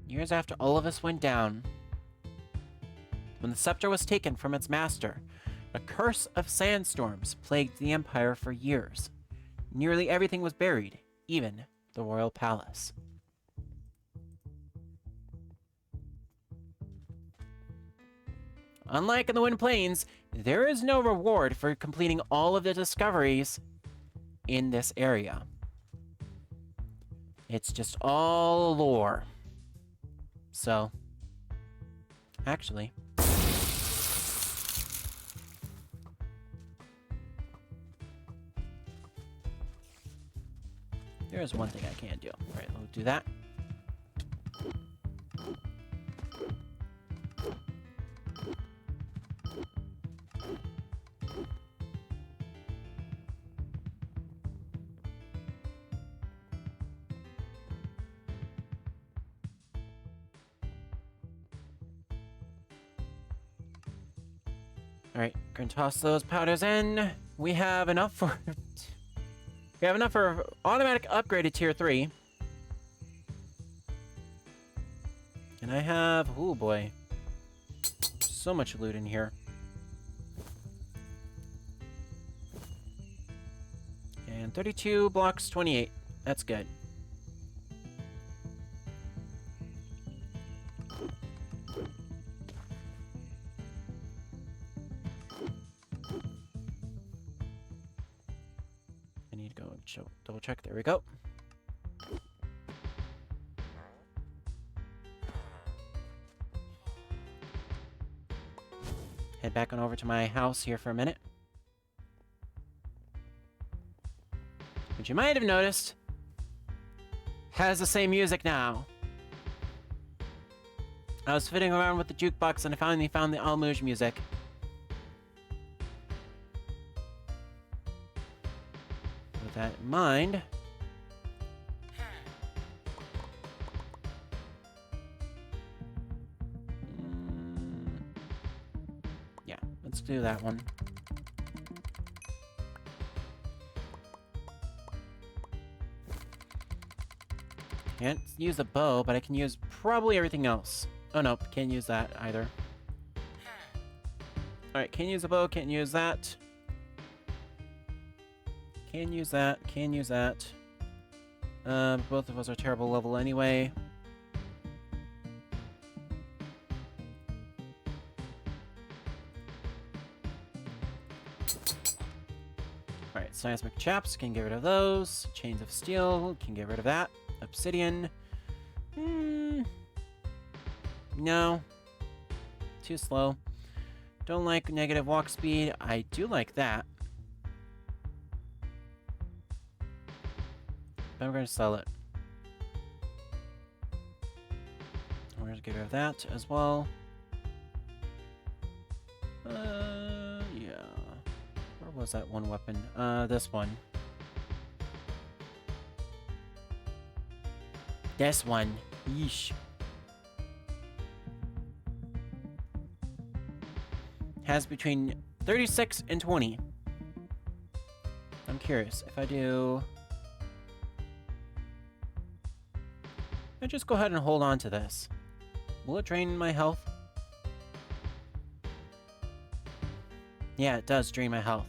Years after all of us went down, when the scepter was taken from its master, a curse of sandstorms plagued the Empire for years. Nearly everything was buried, even the royal palace. Unlike in the Wind Plains, there is no reward for completing all of the discoveries in this area. It's just all lore. So, actually, there is one thing I can do. All right, we'll do that. All right, gonna toss those powders in. We have enough for automatic upgrade to tier 3. And I have, oh boy, so much loot in here. And 32 blocks 28. That's good. Double check. There we go. Head back on over to my house here for a minute. Which you might have noticed has the same music now. I was fiddling around with the jukebox and I finally found the Almuj music. With that in mind, yeah, let's do that one. Can't use the bow, but I can use probably everything else. Oh no, can't use that either. Alright, can't use the bow, can't use that. Can use that, can use that. Both of us are terrible level anyway. Alright, seismic chaps, can get rid of those. Chains of steel, can get rid of that. Obsidian. No. Too slow. Don't like negative walk speed. I do like that. But I'm going to sell it. We're going to get rid of that as well. Yeah. Where was that one weapon? This one. This one. Yeesh. Has between 36 and 20. I'm curious. If I do... I just go ahead and hold on to this. Will it drain my health? Yeah, it does drain my health.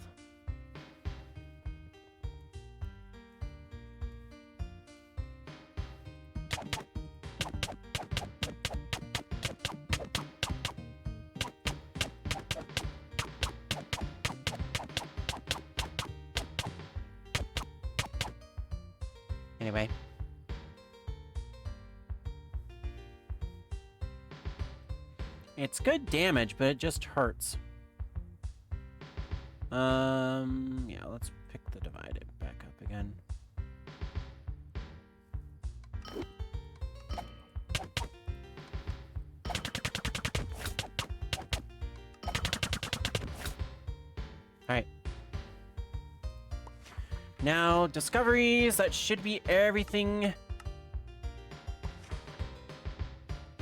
Anyway. It's good damage, but it just hurts. Yeah, let's pick the divided back up again. Alright. Now, discoveries, that should be everything.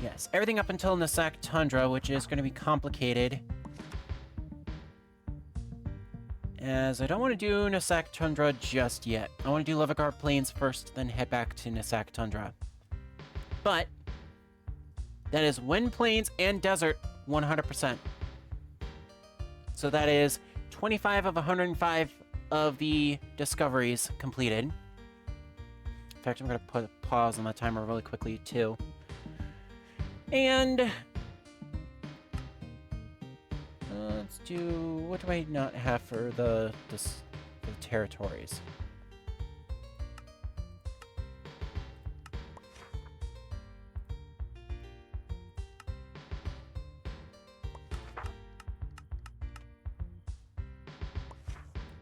Yes, everything up until Nasak Tundra, which is going to be complicated. As I don't want to do Nasak Tundra just yet. I want to do Levigar Plains first, then head back to Nasak Tundra. But that is Wind Plains and Desert 100%. So that is 25 of 105 of the discoveries completed. In fact, I'm going to put a pause on the timer really quickly, too. And let's do... What do I not have for the territories?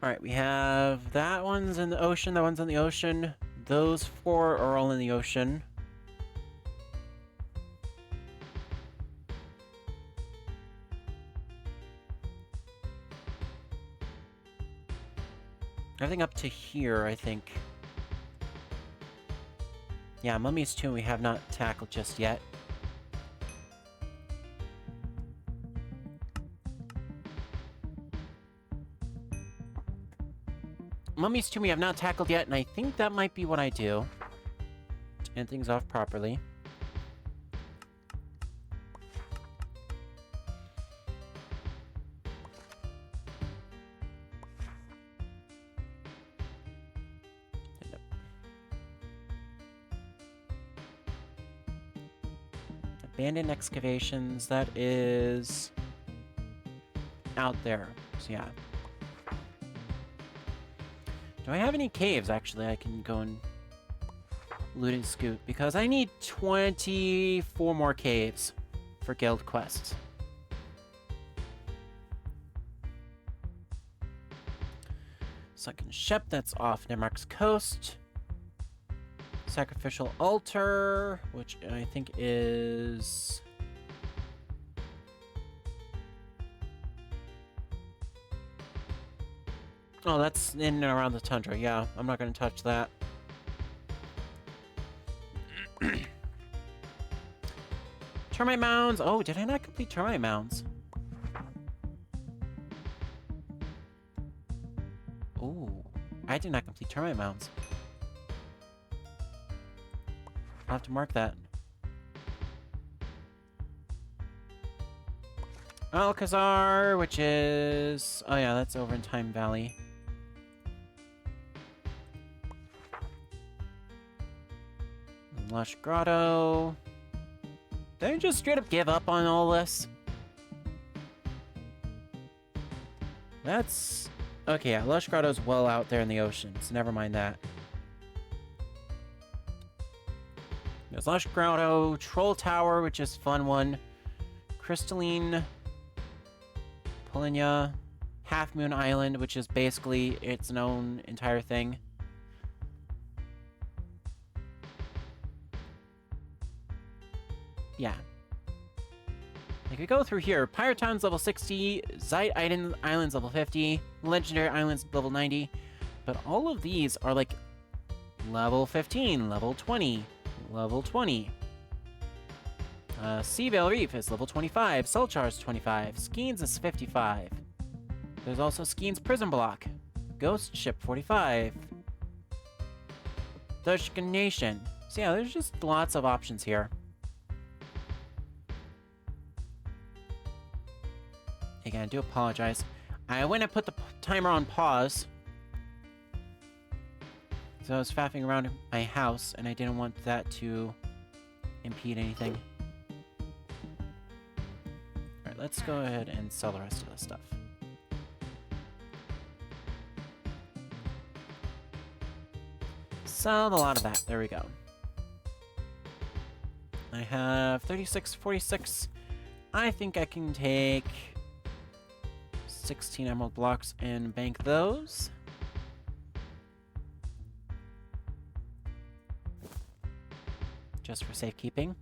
Alright, we have that one's in the ocean, that one's in the ocean. Those 4 are all in the ocean. Everything up to here, I think. Yeah, Mummy's Tomb we have not tackled just yet. Mummy's Tomb we have not tackled yet, and I think that might be what I do to end things off properly. Abandoned excavations, that is out there. So yeah. Do I have any caves, actually, I can go and loot and scoot? Because I need 24 more caves for guild quests. Second ship, that's off Nimroc's coast. Sacrificial altar, which I think is... Oh, that's in and around the tundra. Yeah, I'm not going to touch that. Termite mounds. Oh, did I not complete termite mounds? Oh, I did not complete termite mounds. I'll have to mark that. Alcazar, which is... Oh yeah, that's over in Time Valley. Lush Grotto. Did I just straight up give up on all this? That's... Okay, yeah, Lush Grotto's well out there in the ocean, so never mind that. There's Lush Grotto, Troll Tower, which is a fun one. Crystalline... Polinia. Half Moon Island, which is basically its own entire thing. Yeah. Like, we go through here. Pirate Town's level 60, Zeit Island's level 50, Legendary Island's level 90, but all of these are like level 15, level 20, level 20. Seavale Reef is level 25, Sulchar's 25, Skeens is 55. There's also Skeens Prison Block, Ghost Ship 45, Thushka Nation. So yeah, there's just lots of options here. Again, I do apologize. I went and put the timer on pause. So I was faffing around my house, and I didn't want that to impede anything. Alright, let's go ahead and sell the rest of this stuff. Sell a lot of that. There we go. I have 36, 46. I think I can take 16 emerald blocks and bank those. Just for safekeeping.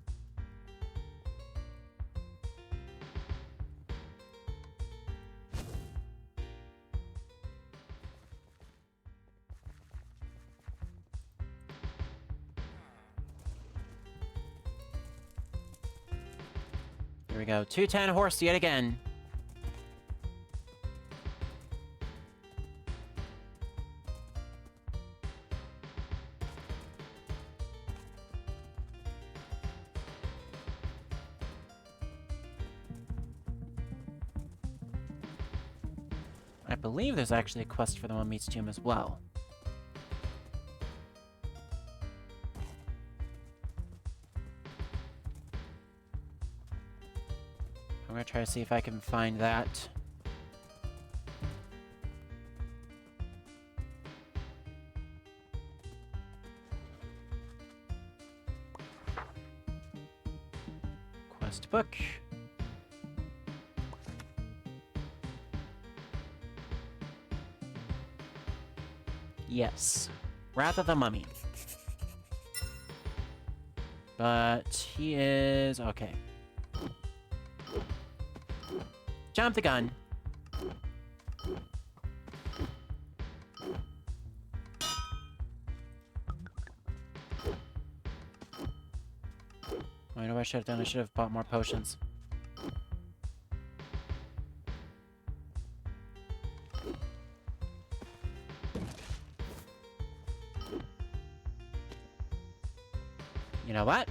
we go. 210 horse yet again. I believe there's actually a quest for the Mummy's Tomb as well. I'm gonna try to see if I can find that. Quest book. Yes. Wrath of the Mummy. But he is... okay. Jump the gun. I know what I should have done. I should have bought more potions. You know what?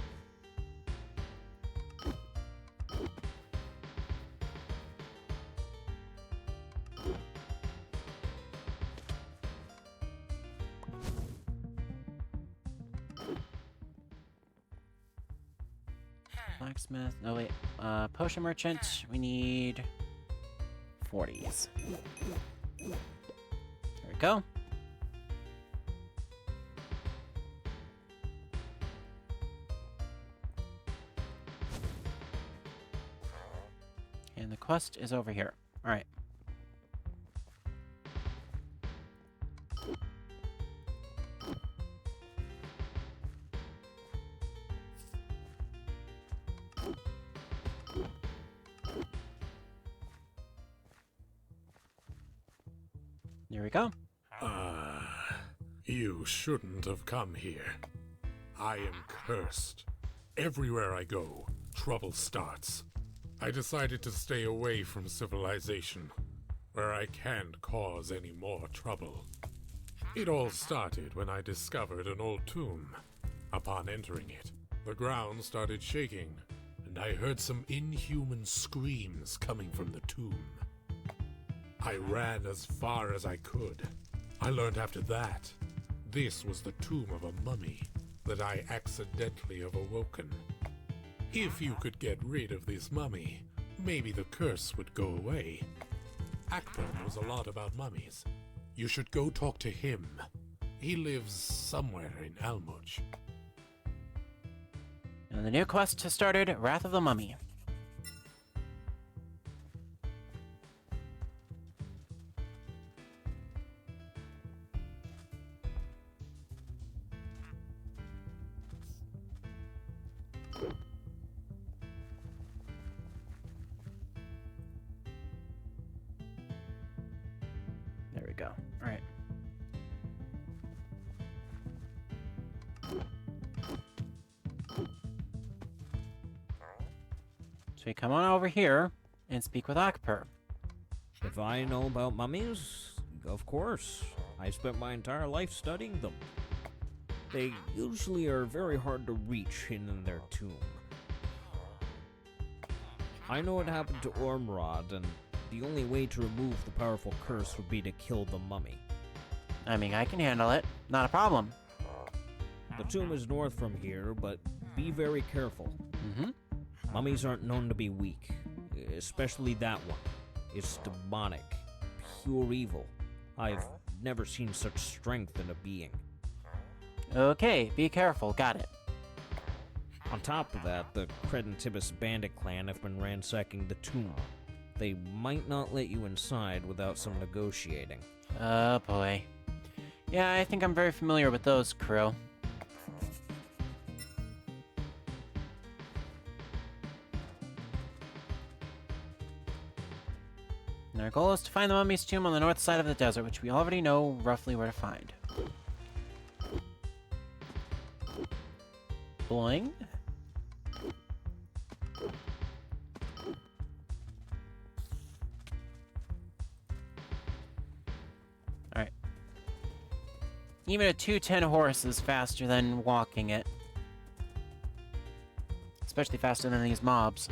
Blacksmith. No, wait. Potion merchant. We need 40s. There we go. And the quest is over here. All right. There we go. You shouldn't have come here. I am cursed. Everywhere I go, trouble starts. I decided to stay away from civilization, where I can't cause any more trouble. It all started when I discovered an old tomb. Upon entering it, the ground started shaking, and I heard some inhuman screams coming from the tomb. I ran as far as I could. I learned after that, this was the tomb of a mummy that I accidentally have awoken. If you could get rid of this mummy, maybe the curse would go away. Akbar knows a lot about mummies. You should go talk to him. He lives somewhere in Almuj. And the new quest has started, Wrath of the Mummy. There we go. All right. So we come on over here and speak with Akper. If I know about mummies, of course. I spent my entire life studying them. They usually are very hard to reach hidden in their tomb. I know what happened to Ormrod, and the only way to remove the powerful curse would be to kill the mummy. I mean, I can handle it. Not a problem. The tomb is north from here, but be very careful. Mm-hmm. Mummies aren't known to be weak, especially that one. It's demonic, pure evil. I've never seen such strength in a being. Okay, be careful. Got it. On top of that, the Credentibus bandit clan have been ransacking the tomb. They might not let you inside without some negotiating. Oh boy. Yeah, I think I'm very familiar with those, crew. And our goal is to find the mummy's tomb on the north side of the desert, which we already know roughly where to find. Even a 210 horse is faster than walking it. Especially faster than these mobs.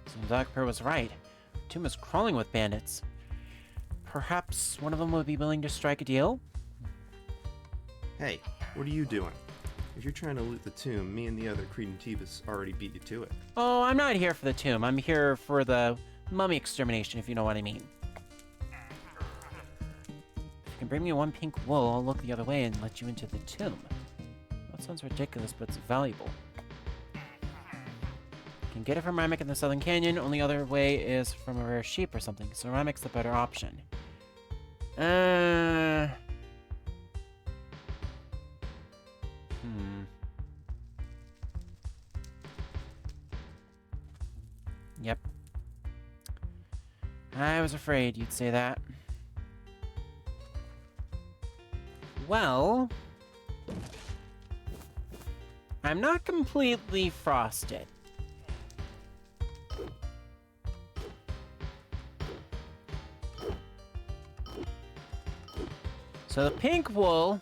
So Dr. was right. Tomb is crawling with bandits. Perhaps one of them would be willing to strike a deal? Hey, what are you doing? If you're trying to loot the tomb, me and the other Credentivus already beat you to it. Oh, I'm not here for the tomb. I'm here for the mummy extermination, if you know what I mean. If you can bring me one pink wool, I'll look the other way and let you into the tomb. That sounds ridiculous, but it's valuable. You can get it from Ramek in the Southern Canyon. Only other way is from a rare sheep or something, so Ramek's the better option. Yep. I was afraid you'd say that. Well, I'm not completely frosted. So the pink wool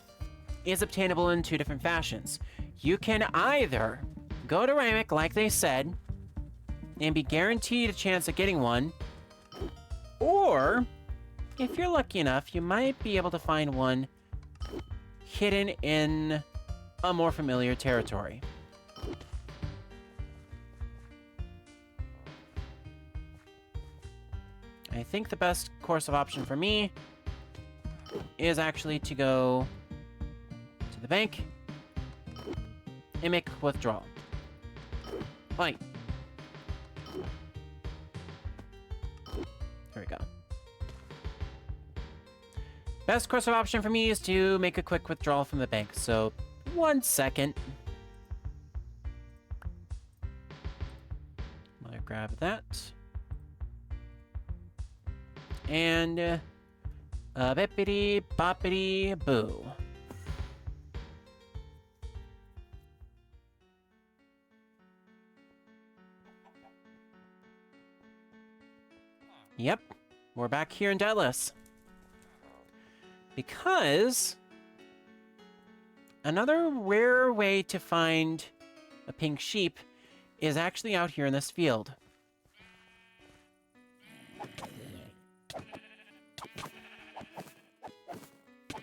is obtainable in two different fashions. You can either go to Ramek like they said and be guaranteed a chance at getting one, or if you're lucky enough, you might be able to find one hidden in a more familiar territory. I think the best course of option for me is actually to go to the bank and make a withdrawal. Right. There we go. Best course of option for me is to make a quick withdrawal from the bank. So, 1 second. I'm gonna grab that. And bippity boppity boo. Yep, we're back here in Deadless. Because another rare way to find a pink sheep is actually out here in this field.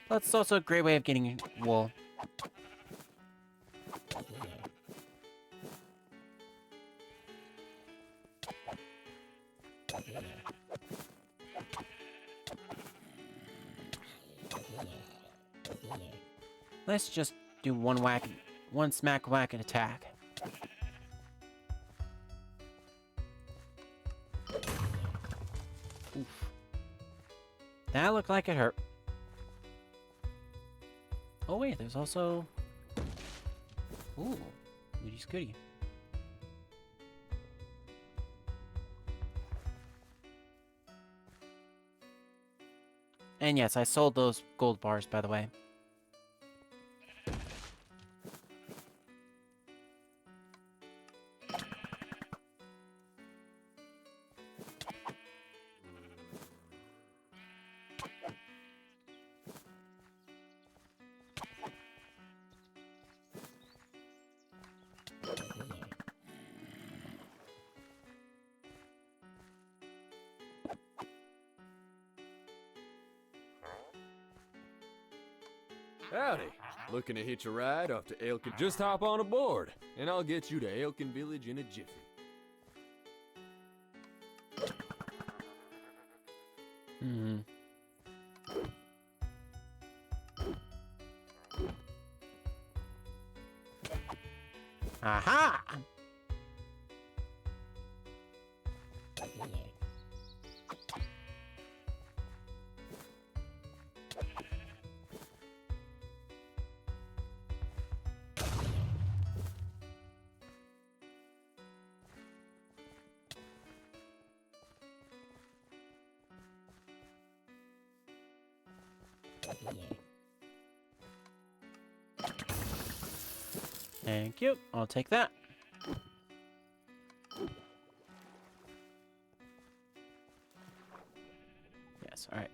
That's also a great way of getting wool. Let's just do one smack whack and attack. Oof. That looked like it hurt. Oh wait, there's also... Ooh, goody goody. And yes, I sold those gold bars, by the way. Howdy. Looking to hitch a ride off to Elkin? Just hop on aboard, and I'll get you to Elkin Village in a jiffy. Hmm. Aha! Thank you. I'll take that. Yes, alright.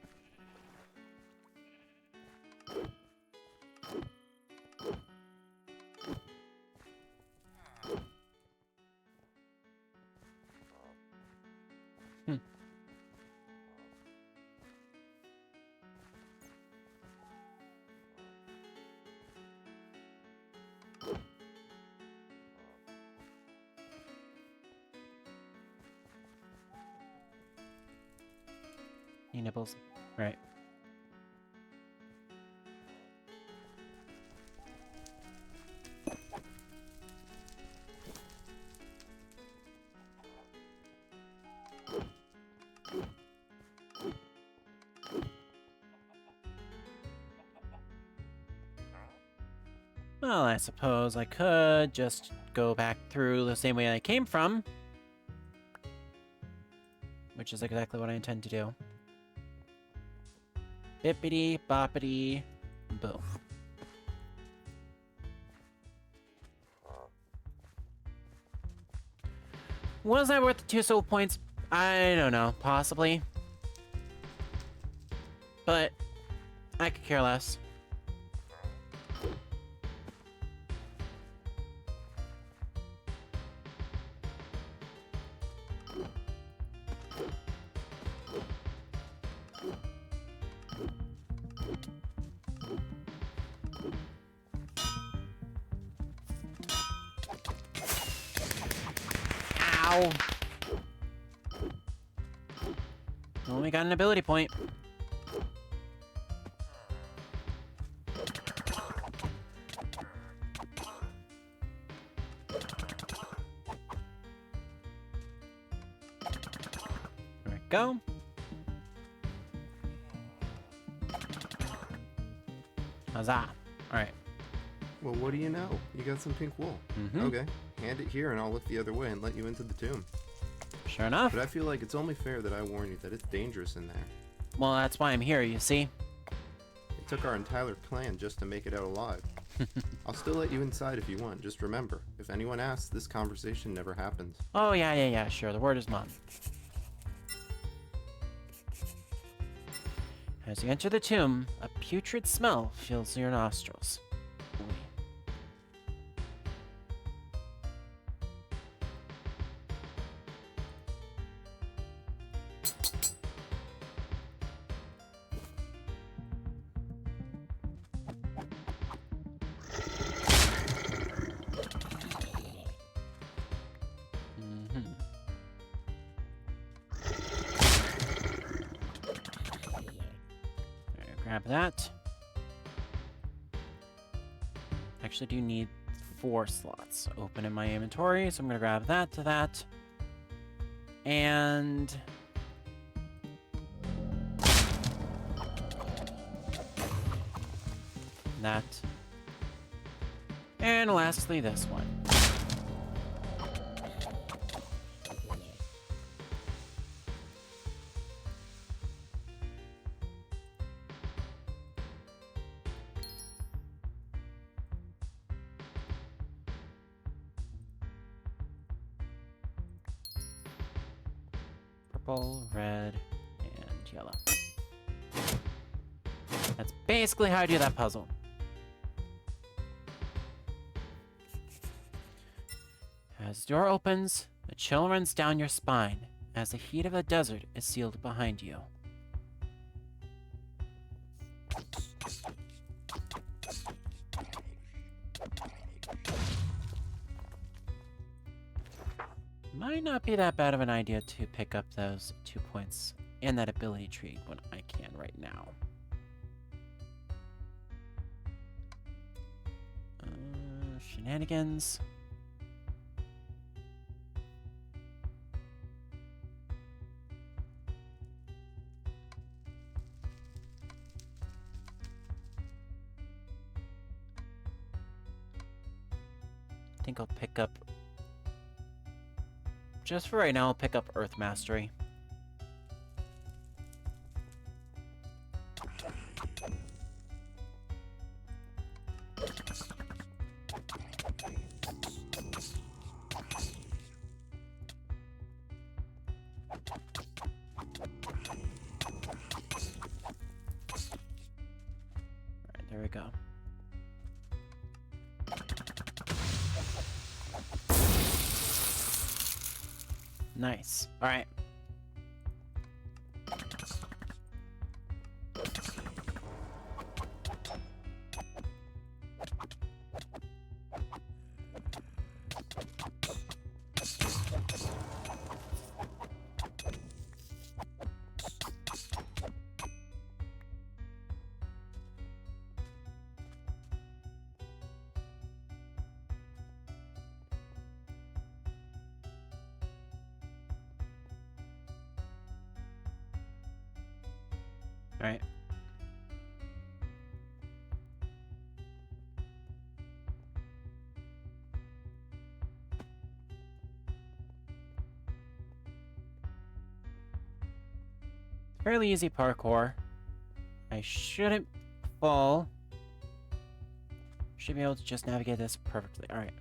Any nibbles? Right. Well, I suppose I could just go back through the same way I came from. Which is exactly what I intend to do. Bippity boppity boom. Was that worth the 2 soul points? I don't know. Possibly. But I could care less. Ow. Only got an ability point. There we go. Huzzah. Alright. Well, what do you know? You got some pink wool. Okay, hand it here and I'll look the other way and let you into the tomb. Sure enough. But I feel like it's only fair that I warn you that it's dangerous in there. Well, that's why I'm here, you see. It took our entire plan just to make it out alive. I'll still let you inside if you want. Just remember, if anyone asks, this conversation never happened. Oh, yeah, sure. The word is mine. As you enter the tomb, a putrid smell fills your nostrils. Grab that. Actually do need 4 slots open in my inventory, so I'm gonna grab that to that. And that. And lastly, this one. Purple, red, and yellow. That's basically how I do that puzzle. As the door opens, a chill runs down your spine as the heat of the desert is sealed behind you. Might not be that bad of an idea to pick up those 2 points and that ability tree when I can right now. Shenanigans. I think I'll pick up... Just for right now, I'll pick up Earth Mastery. Nice. All right. All right. Fairly easy parkour. I shouldn't fall. Should be able to just navigate this perfectly. All right.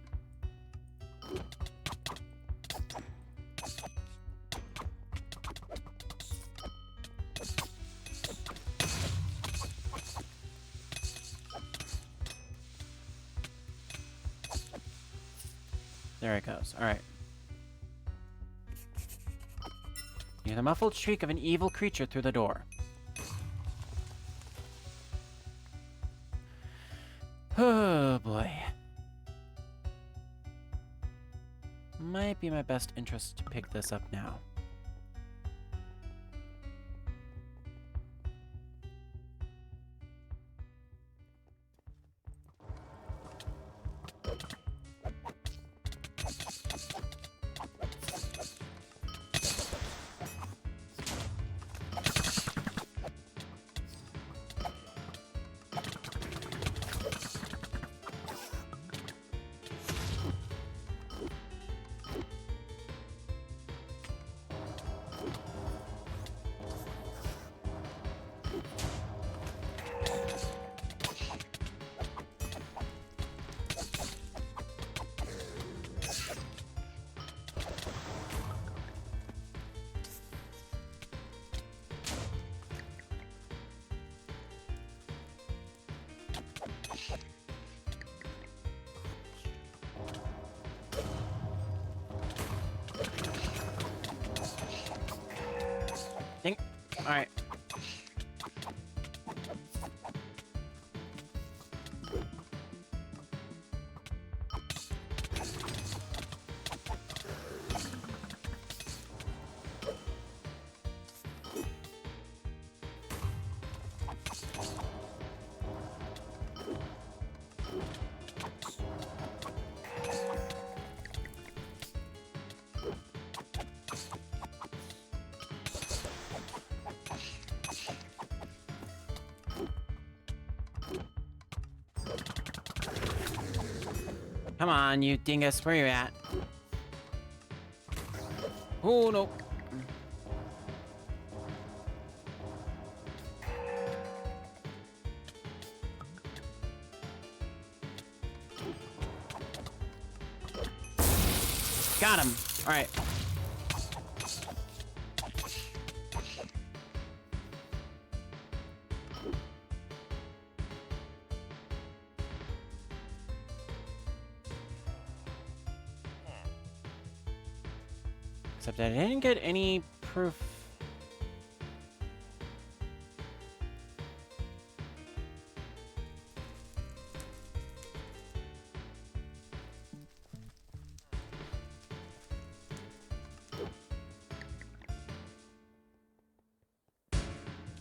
There it goes. All right. You hear the muffled shriek of an evil creature through the door. Oh boy. Might be my best interest to pick this up now. Ding. All right. Come on, you dingus. Where you at? Oh, no. Got him. All right. Except I didn't get any proof.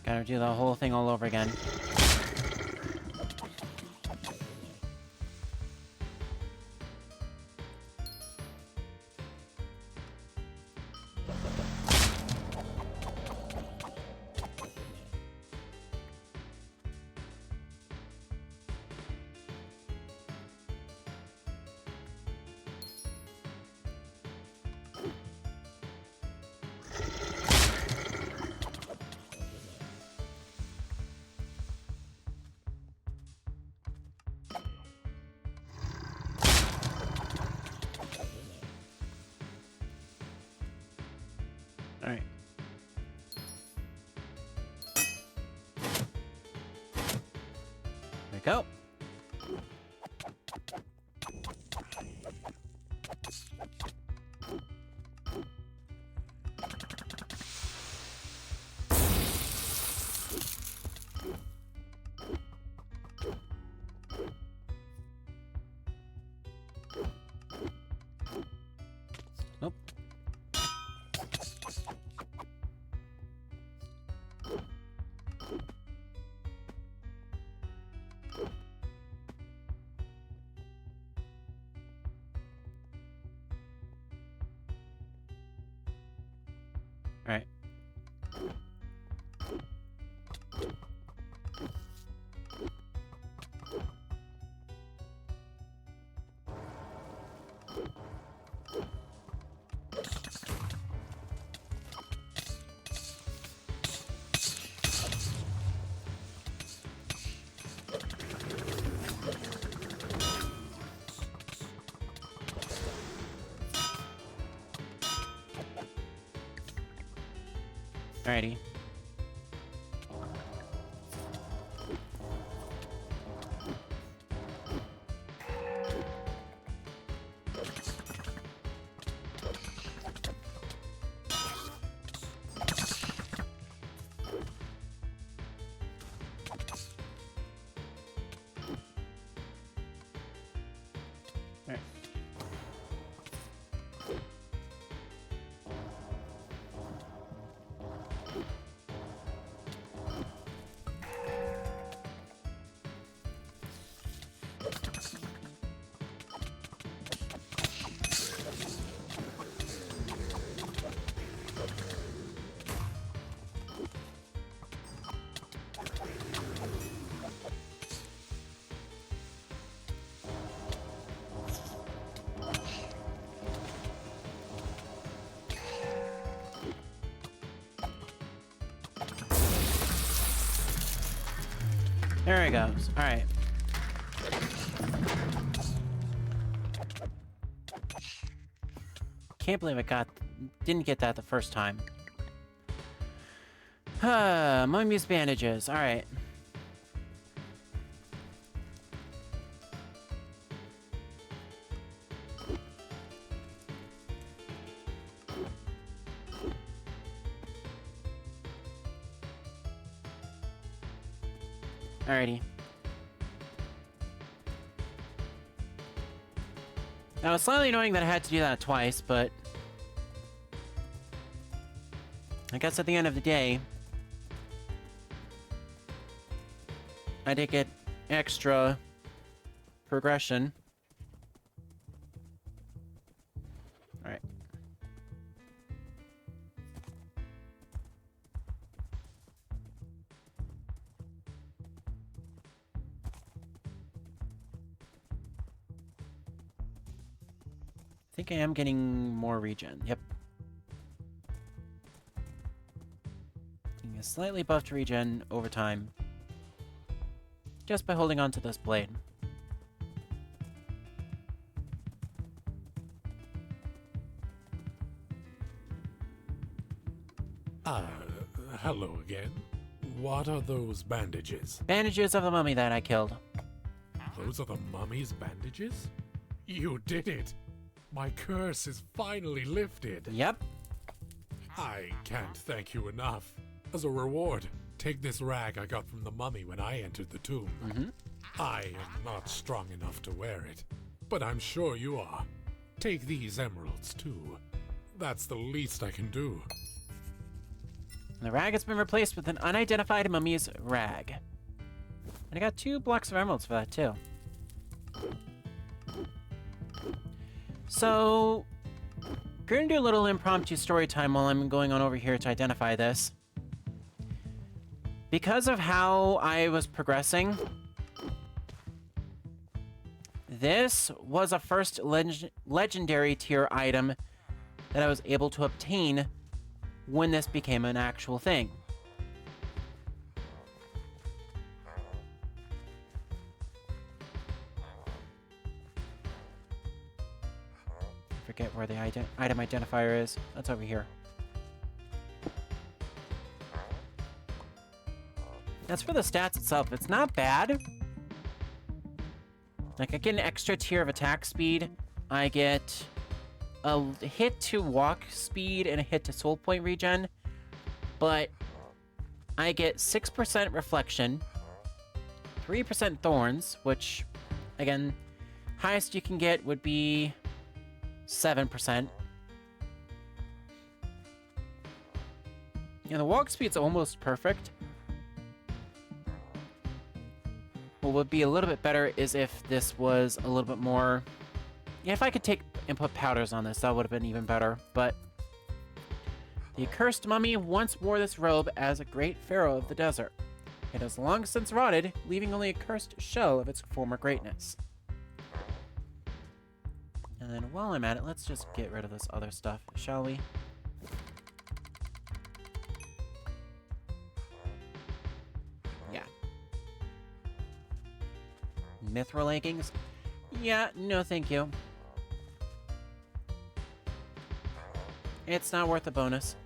Gotta do the whole thing all over again. All right. There we go. Alright. Alrighty. Alright. There it goes. Alright. Can't believe I didn't get that the first time. Mummy's bandages. Alright. Alrighty. Now, it's slightly annoying that I had to do that twice, but I guess at the end of the day, I did get extra progression. Alright. I think I am getting more regen. Yep. Getting a slightly buffed regen over time. Just by holding on to this blade. Hello again. What are those bandages? Bandages of the mummy that I killed. Those are the mummy's bandages? You did it! My curse is finally lifted. Yep. I can't thank you enough. As a reward, take this rag I got from the mummy when I entered the tomb. I am not strong enough to wear it, but I'm sure you are. Take these emeralds too. That's the least I can do. The rag has been replaced with an unidentified mummy's rag. And I got 2 blocks of emeralds for that too. So, we're gonna do a little impromptu story time while I'm going on over here to identify this. Because of how I was progressing, this was a first legendary tier item that I was able to obtain when this became an actual thing. Forget where the item identifier is. That's over here. As for the stats itself, it's not bad. Like, I get an extra tier of attack speed. I get a hit to walk speed and a hit to soul point regen. But I get 6% reflection, 3% thorns, which, again, highest you can get would be 7%. Yeah, the walk speed's almost perfect. What would be a little bit better is if this was a little bit more... Yeah, if I could take and put powders on this, that would have been even better. But The accursed mummy once wore this robe as a great pharaoh of the desert. It has long since rotted, leaving only a cursed shell of its former greatness. And then while I'm at it, let's just get rid of this other stuff, shall we? Yeah. Mithril leggings? Yeah, no thank you. It's not worth the bonus.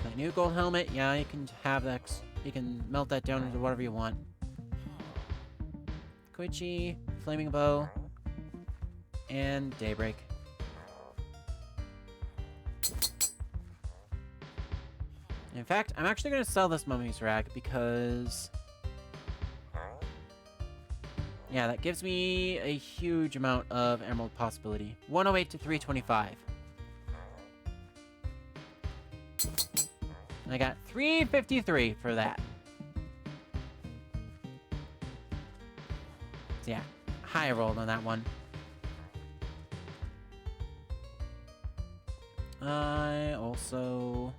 The new gold helmet, yeah, you can have that. You can melt that down into whatever you want. Koichi, flaming bow, and daybreak. In fact, I'm actually going to sell this mummy's rag because... yeah, that gives me a huge amount of emerald possibility. 108 to 325. I got 353 for that. So yeah, high rolled on that one. I also...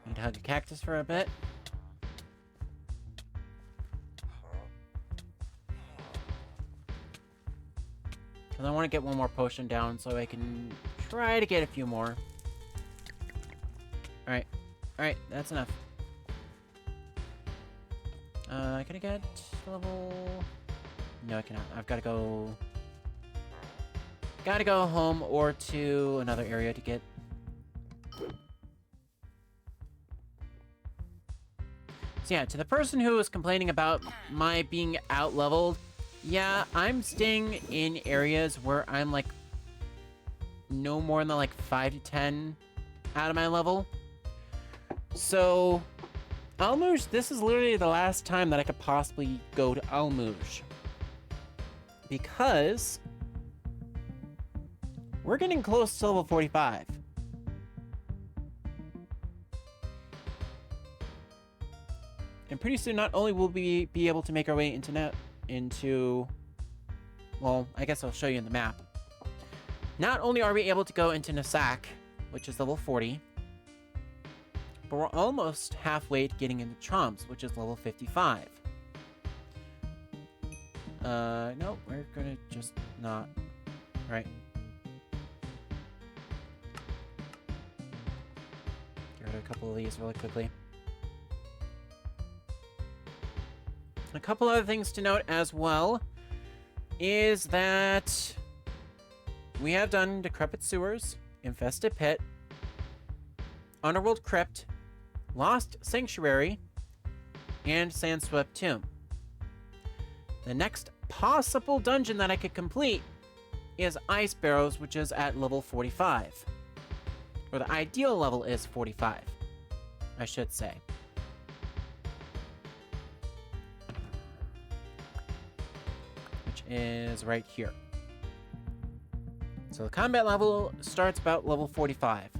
need to hug a cactus for a bit. Because I want to get one more potion down so I can try to get a few more. Alright. Alright, that's enough. Can I get level... no, I cannot. I've got to go... gotta go home or to another area to get... so yeah, to the person who was complaining about my being out-leveled, yeah, I'm staying in areas where I'm, like, no more than, like, 5 to 10 out of my level. So, Almuj, this is literally the last time that I could possibly go to Almuj. Because we're getting close to level 45. And pretty soon, not only will we be able to make our way into, well, I guess I'll show you in the map. Not only are we able to go into Nasak, which is level 40, but we're almost halfway to getting into Chomps, which is level 55. No, we're gonna just not. Right. Get rid of a couple of these really quickly. A couple other things to note as well is that we have done Decrepit Sewers, Infested Pit, Underworld Crypt, Lost Sanctuary, and Sandswept Tomb. The next possible dungeon that I could complete is Ice Barrows, which is at level 45. Or the ideal level is 45, I should say. Is right here. So the combat level starts about level 45.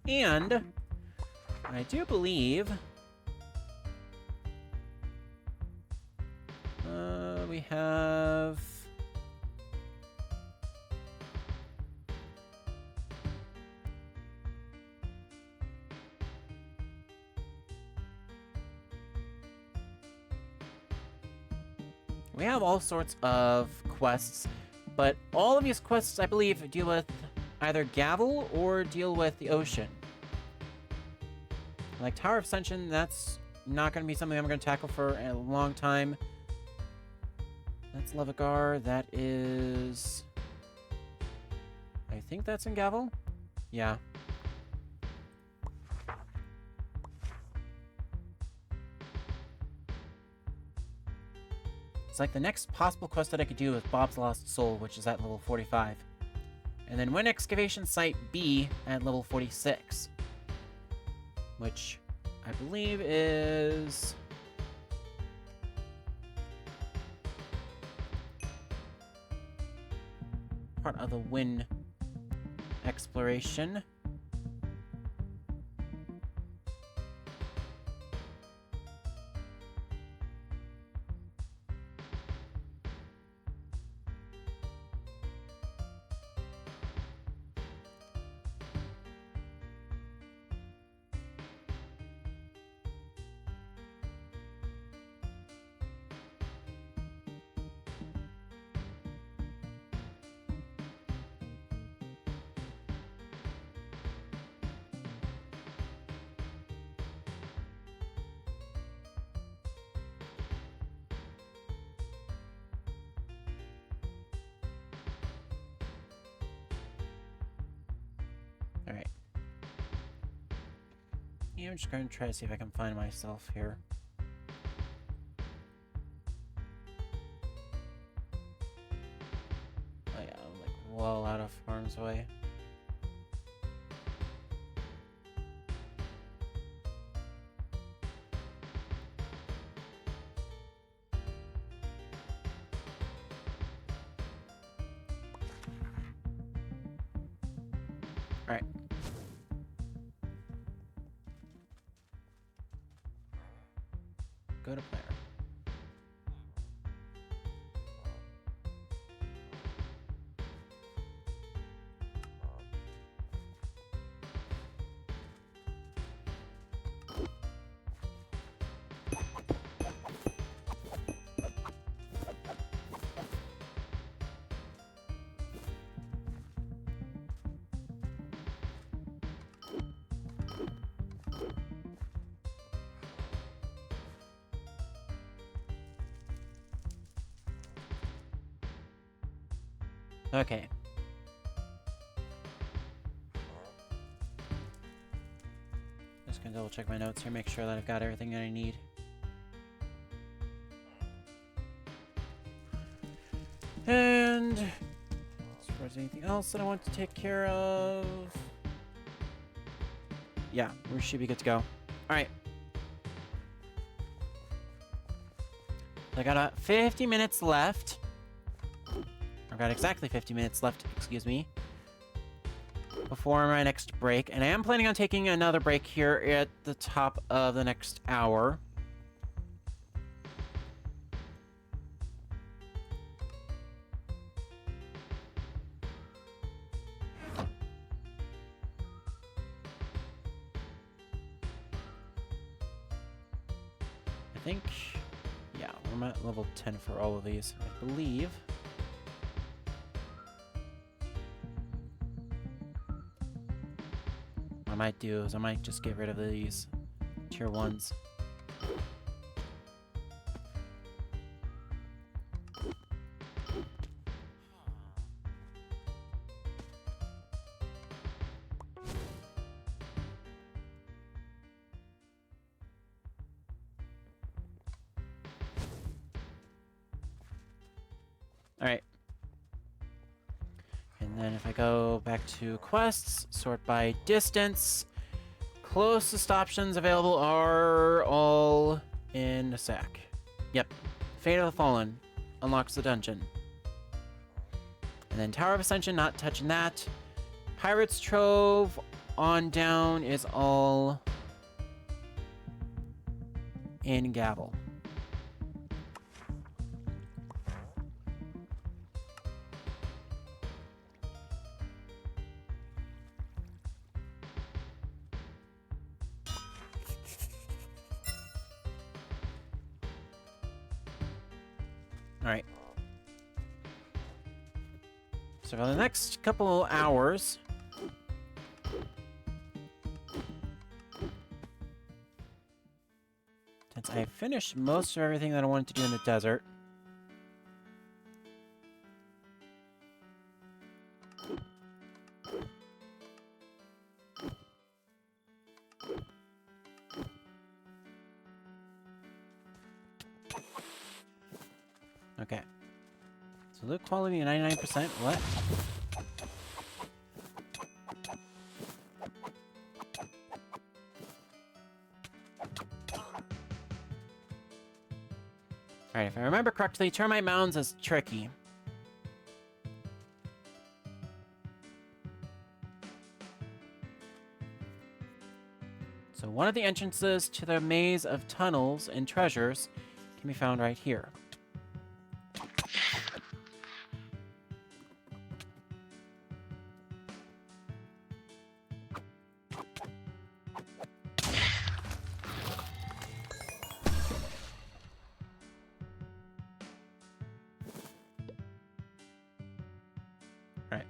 And I do believe we have all sorts of quests, but all of these quests, I believe, deal with either Gavel or deal with the ocean. Like Tower of Ascension, that's not going to be something I'm going to tackle for a long time. That's Levigar. That is... I think that's in Gavel? Yeah. It's like the next possible quest that I could do is Bob's Lost Soul, which is at level 45. And then Wind Excavation Site B at level 46. Which I believe is... part of the Wynn exploration. I'm just going to try to see if I can find myself here. Oh yeah, I'm like well out of harm's way. All right. Go to player. Okay. Just gonna double check my notes here, make sure that I've got everything that I need. And as far as anything else that I want to take care of, yeah, we should be good to go. All right. I got 50 minutes left. I've got exactly 50 minutes left, excuse me, before my next break. And I am planning on taking another break here at the top of the next hour. I think, yeah, I'm at level 10 for all of these, I believe. I might do is I might just get rid of these tier 1s. Alright. And then if I go back to quests, sort by distance, closest options available are all in a sack. Yep. Fate of the Fallen unlocks the dungeon. And then Tower of Ascension, not touching that. Pirate's Trove on down is all in Gavel. Alright. So for the next couple hours, since I finished most of everything that I wanted to do in the desert, okay. So loot quality 99%. What? Alright, if I remember correctly, Termite Mounds is tricky. So one of the entrances to the maze of tunnels and treasures can be found right here. Right.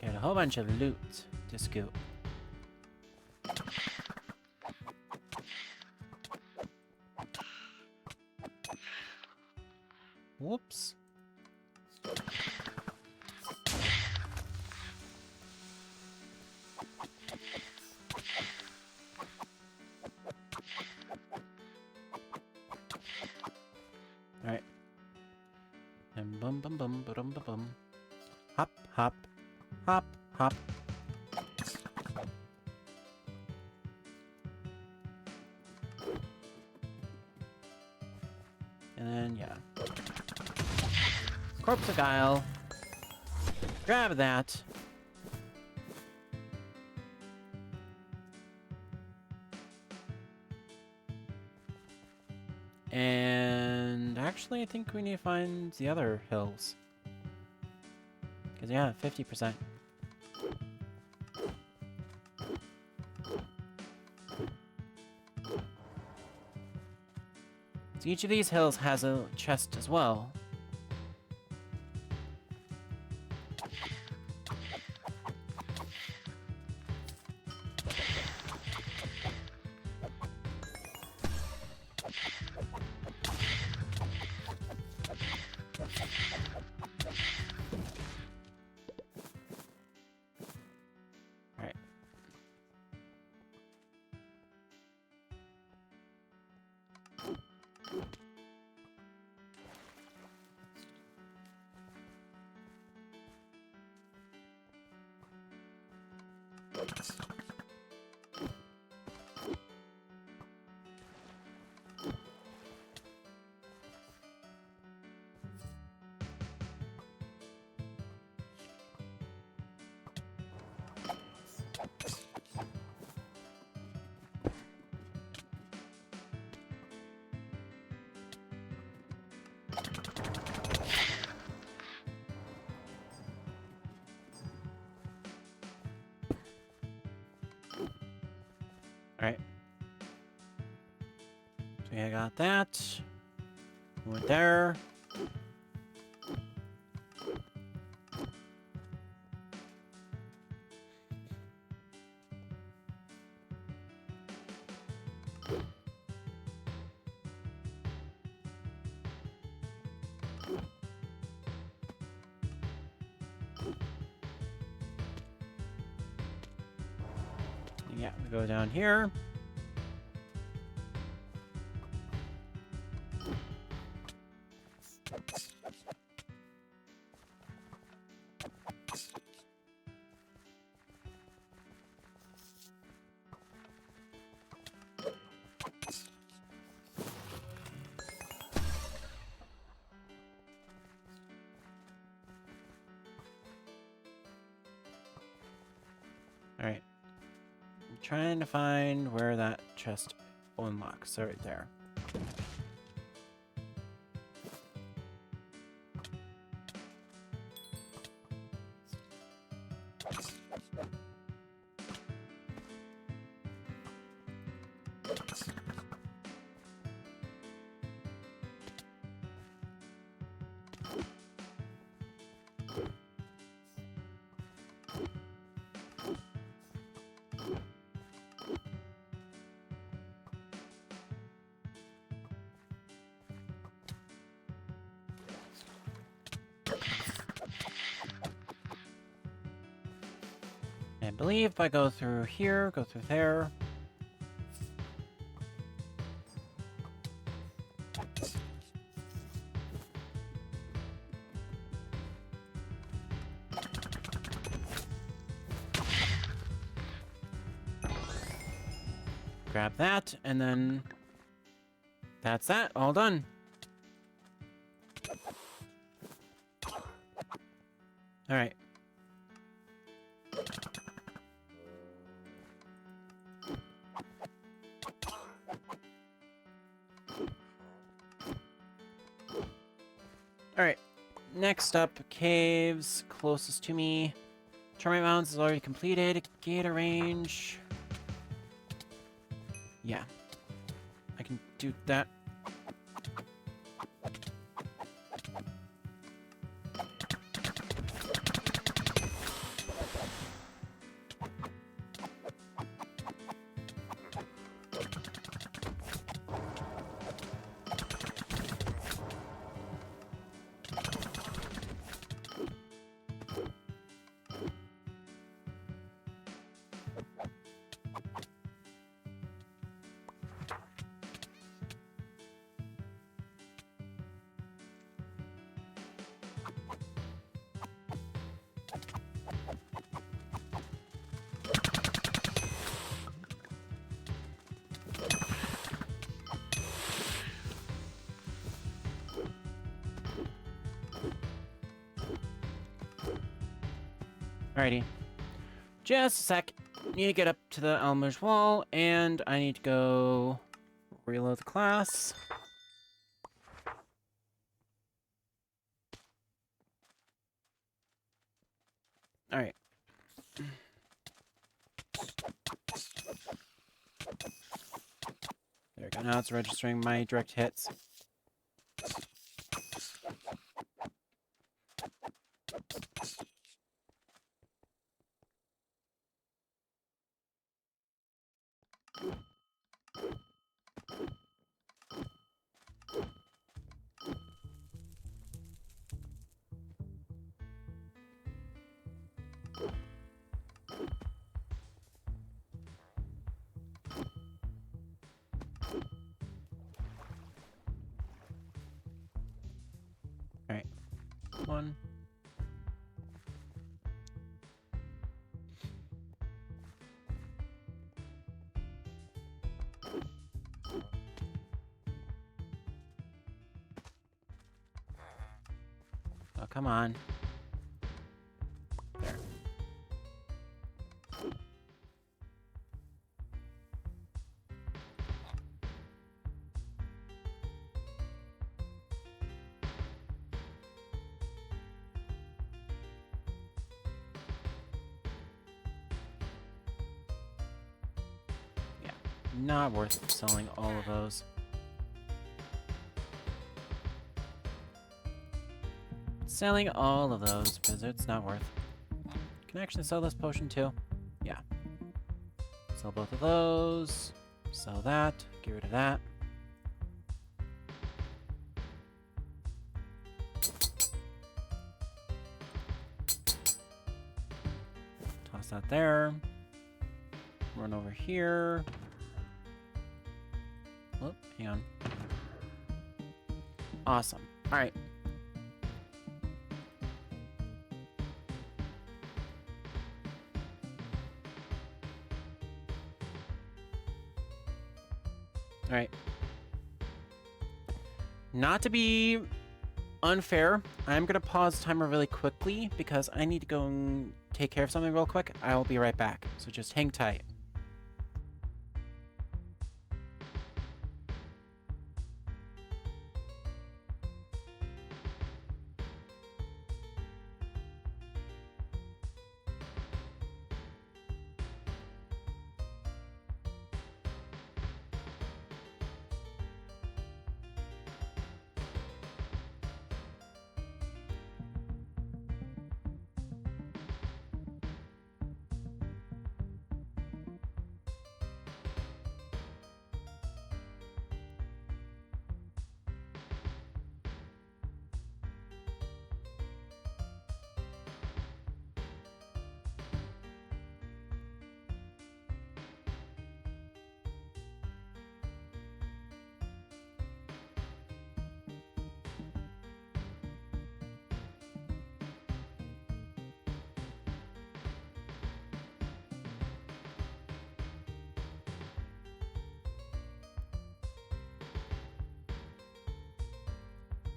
Got a whole bunch of loot to scoop. Whoops. Alright. And bum bum bum ba dum ba bum. Hop, hop, hop, hop. And then, yeah. Corpse of Guile. Grab that. And actually, I think we need to find the other hills. Because, yeah, 50%. So each of these hills has a chest as well. Alright. Alright. So yeah, I got that. Went there. Yeah, we go down here. Alright. I'm trying to find where that chest unlocks. So right there. I believe if I go through here, go through there. Grab that, and then that's that. All done. All right. Alright, next up, caves closest to me. Termite Mountains is already completed. Gator range. Yeah. I can do that. Alrighty. Just a sec. Need to get up to the Almuj wall, and I need to go reload the class. Alright. There we go. Now it's registering my direct hits. Alright. One. Oh, come on. There. Yeah, not worth selling all of those. Selling all of those because it's not worth. Can I actually sell this potion too? Yeah. Sell both of those. Sell that. Get rid of that. Toss that there. Run over here. Oh, hang on. Awesome. All right. Alright. Not to be unfair, I'm going to pause the timer really quickly because I need to go and take care of something real quick. I will be right back, so just hang tight.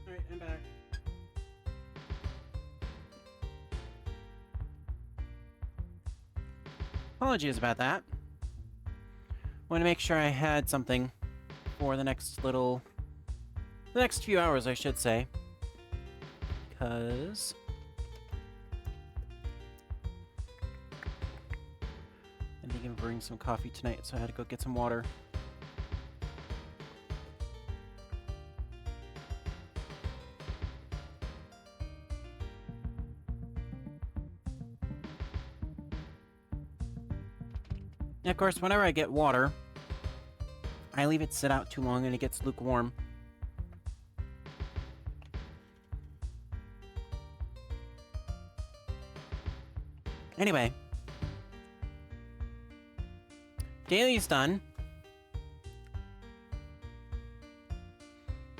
Alright, I'm back. Apologies about that. Want to make sure I had something for the next few hours, I should say. Because I think I'm brewing some coffee tonight, so I had to go get some water. And of course, whenever I get water, I leave it sit out too long and it gets lukewarm. Anyway. Daily's done.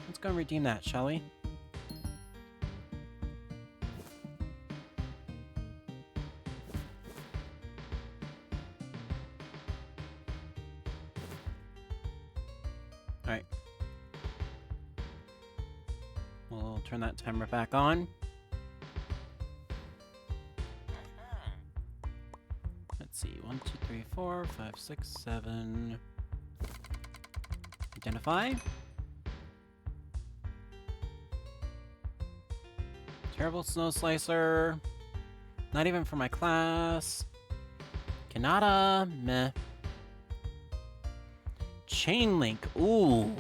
Let's go and redeem that, shall we? Alright. We'll turn that timer back on. 1, 2, 3, 4, 5, 6, 7. Identify. Terrible Snow Slicer. Not even for my class. Kanata. Meh. Chain Link. Ooh.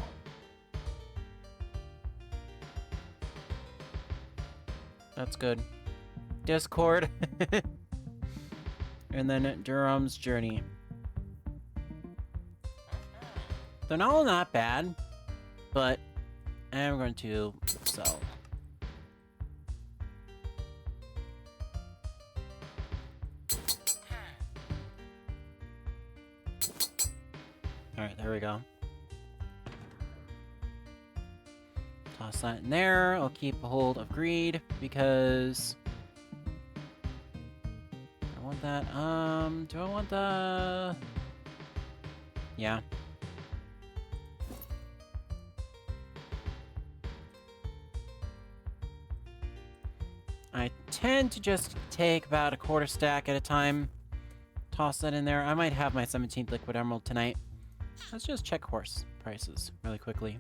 That's good. Discord. And then Durham's Journey. They're all not bad, but I'm going to sell. Alright, there we go. Toss that in there. I'll keep a hold of greed because I want that. Do I want the... Yeah. I tend to just take about a quarter stack at a time. Toss that in there. I might have my 17th Liquid Emerald tonight. Let's just check horse prices really quickly.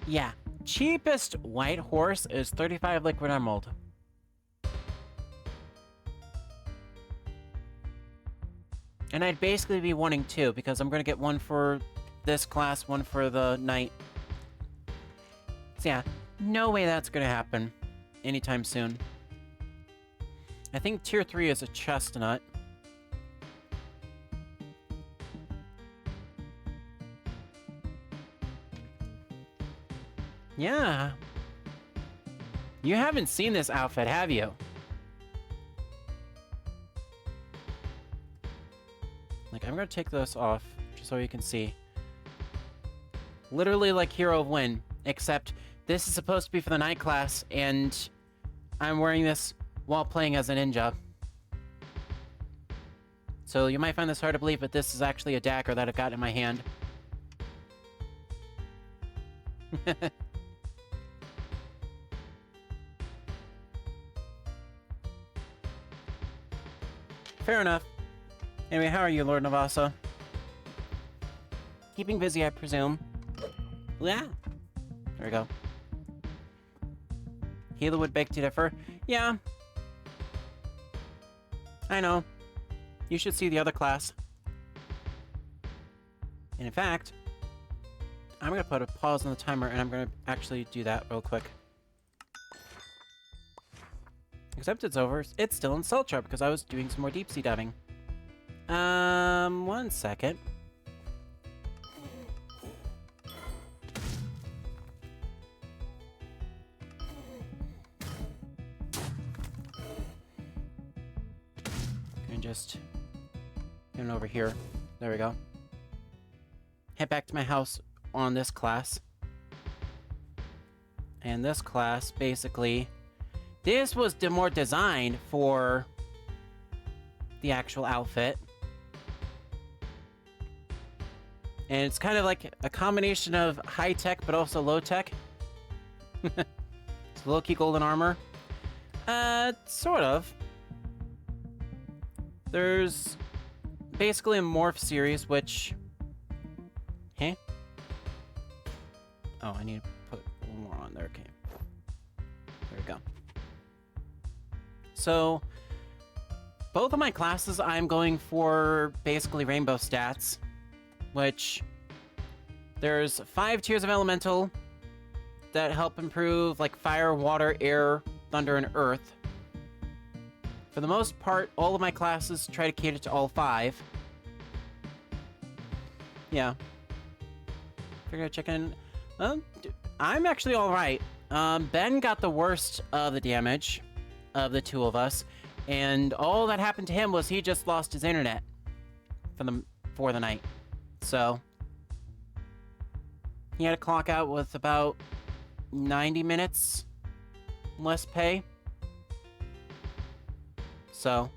Yeah, cheapest white horse is 35 Liquid Emerald. And I'd basically be wanting two, because I'm going to get one for this class, one for the knight. So yeah, no way that's going to happen anytime soon. I think tier 3 is a chestnut. Yeah. You haven't seen this outfit, have you? Like, I'm gonna take this off, just so you can see. Literally like Hero of Wynn, except this is supposed to be for the night class, and I'm wearing this while playing as a ninja. So you might find this hard to believe, but this is actually a dagger that I've got in my hand. Fair enough. Anyway, how are you, Lord Navasa? Keeping busy, I presume. Yeah. There we go. Gila would beg to differ. Yeah. I know. You should see the other class. And in fact, I'm going to put a pause on the timer, and I'm going to actually do that real quick. Except it's over. It's still in Cell Chart because I was doing some more deep sea diving. 1 second. And just get over here. There we go. Head back to my house on this class. And this class, basically, this was more designed for the actual outfit. And it's kind of like a combination of high-tech but also low-tech. It's low-key golden armor. Sort of. There's basically a morph series, which... Huh? Oh, I need to put one more on there. Okay. There we go. So, both of my classes, I'm going for basically rainbow stats, which there's 5 tiers of elemental that help improve like fire, water, air, thunder, and earth. For the most part, all of my classes try to cater to all 5. Yeah. Figure out chicken. I'm actually alright. Ben got the worst of the damage of the two of us, and all that happened to him was he just lost his internet for the night. So he had to clock out with about 90 minutes less pay. So,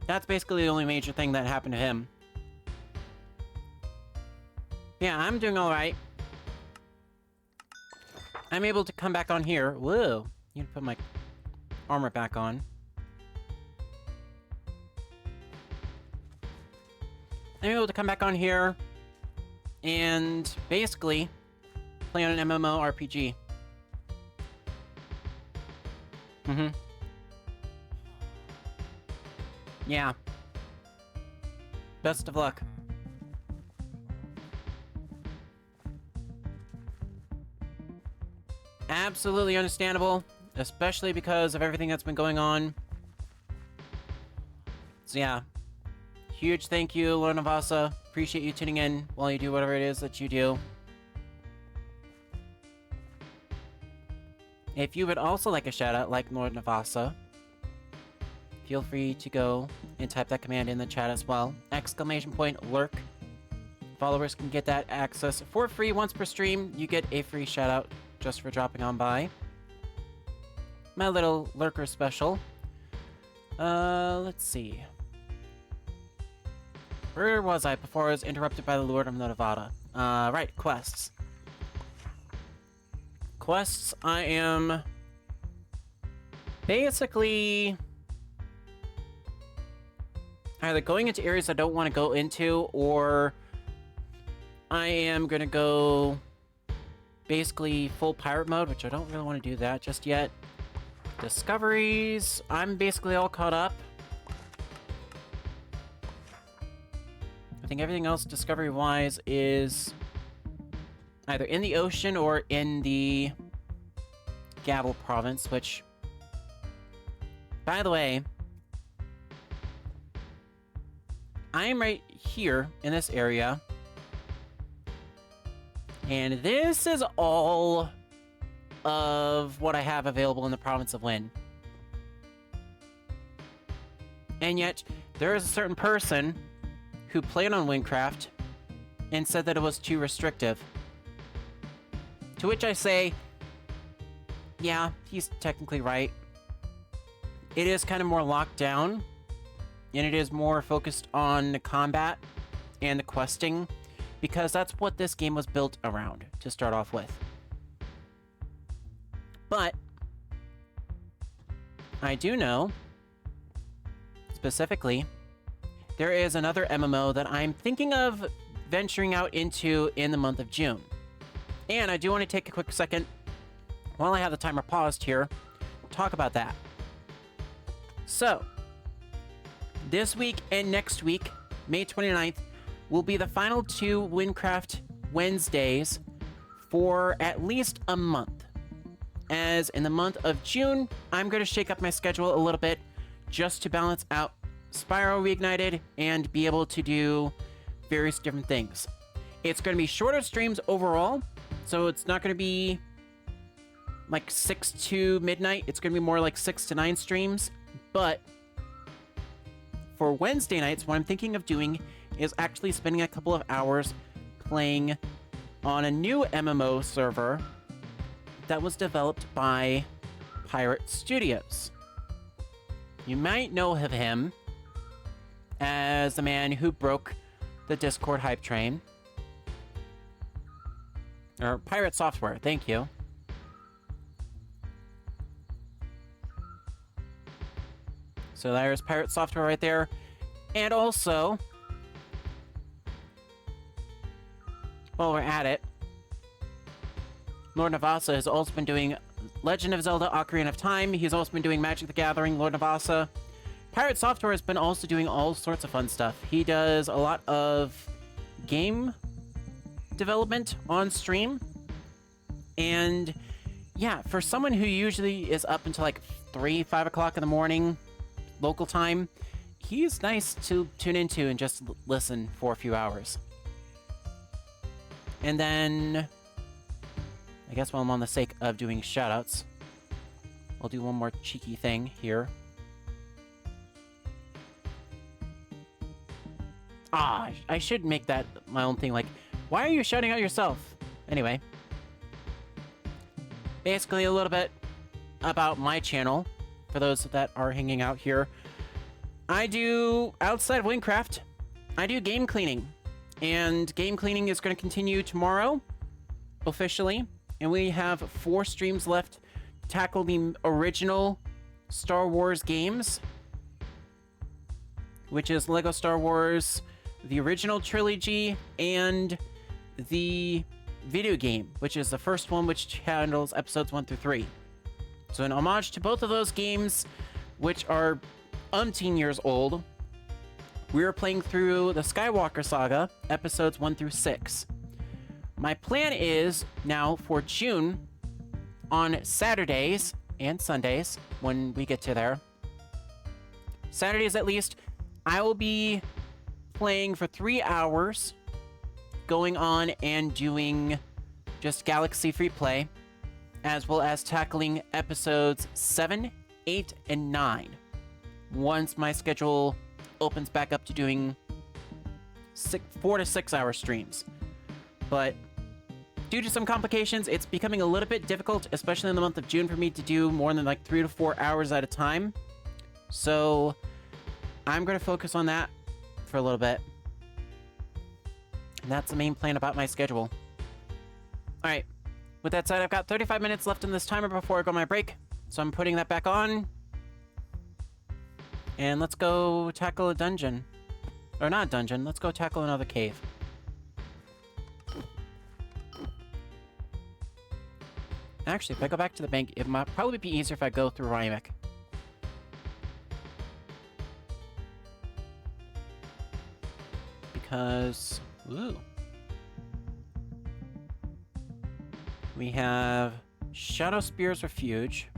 that's basically the only major thing that happened to him. Yeah, I'm doing alright. I'm able to come back on here. Whoa. Need to put my armor back on. I'm able to come back on here and basically play on an MMORPG. Yeah. Best of luck. Absolutely understandable, especially because of everything that's been going on. So yeah, huge thank you, Lord Navasa. Appreciate you tuning in while you do whatever it is that you do. If you would also like a shout out like Lord Navasa, feel free to go and type that command in the chat as well. !lurk. Followers can get that access for free once per stream. You get a free shout out just for dropping on by. My little lurker special. Let's see. Where was I before I was interrupted by the Lord of Nevada? Right, quests. Quests, I am basically either going into areas I don't want to go into, or I am gonna go basically full pirate mode, which I don't really want to do that just yet. Discoveries, I'm basically all caught up. I think everything else discovery-wise is either in the ocean or in the Gavel province, which, by the way, I'm right here in this area. And this is all of what I have available in the province of Wynn. And yet, there is a certain person who played on Wynncraft and said that it was too restrictive. To which I say, yeah, he's technically right. It is kind of more locked down, and it is more focused on the combat and the questing, because that's what this game was built around to start off with. But I do know, specifically, there is another MMO that I'm thinking of venturing out into in the month of June. And I do want to take a quick second, while I have the timer paused here, talk about that. So, this week and next week, May 29th, will be the final 2 Wynncraft Wednesdays for at least a month. As in the month of June, I'm going to shake up my schedule a little bit just to balance out Spyro Reignited and be able to do various different things. It's going to be shorter streams overall, so it's not going to be like 6 to midnight. It's going to be more like 6 to 9 streams. But for Wednesday nights, what I'm thinking of doing is actually spending a couple of hours playing on a new MMO server that was developed by Pirate Studios. You might know of him as the man who broke the Discord hype train. Or Pirate Software, thank you. So there's Pirate Software right there. And also, while we're at it, Lord Navasa has also been doing Legend of Zelda Ocarina of Time. He's also been doing Magic the Gathering, Lord Navasa. Pirate Software has been also doing all sorts of fun stuff. He does a lot of game development on stream. And yeah, for someone who usually is up until like 3, 5 o'clock in the morning, local time, he's nice to tune into and just listen for a few hours. And then, I guess while I'm on the sake of doing shoutouts, I'll do one more cheeky thing here. I should make that my own thing, like, why are you shouting out yourself? Anyway, basically a little bit about my channel, for those that are hanging out here. I do, outside of Wynncraft, I do game cleaning. And game cleaning is going to continue tomorrow, officially. And we have 4 streams left to tackle the original Star Wars games, which is Lego Star Wars, the original trilogy, and the video game, which is the first one, which handles episodes 1 through 3. So an homage to both of those games, which are umpteen years old, we're playing through the Skywalker Saga, episodes 1 through 6. My plan is, now for June, on Saturdays and Sundays, when we get to there, Saturdays at least, I will be playing for 3 hours, going on and doing just Galaxy Free Play, as well as tackling episodes 7, 8, and 9. Once my schedule opens back up to doing 4 to 6 hour streams. But due to some complications, it's becoming a little bit difficult, especially in the month of June, for me to do more than like 3 to 4 hours at a time. So I'm going to focus on that for a little bit. And that's the main plan about my schedule. Alright, with that said, I've got 35 minutes left in this timer before I go on my break, so I'm putting that back on. And let's go tackle a dungeon. Or not a dungeon, let's go tackle another cave. Actually, if I go back to the bank, it might probably be easier if I go through Rymek. Because... ooh. We have Shadow Spear's Refuge,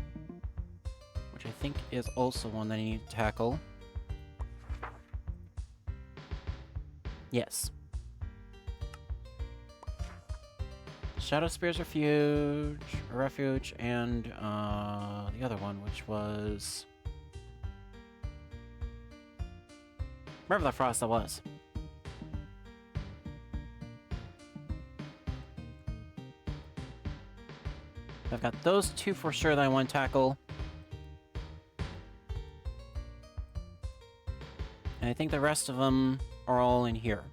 which I think is also one that I need to tackle. Yes. Shadow Spear's Refuge, and the other one, which was River the Frost. That was. I've got those 2 for sure that I want to tackle. And I think the rest of them are all in here.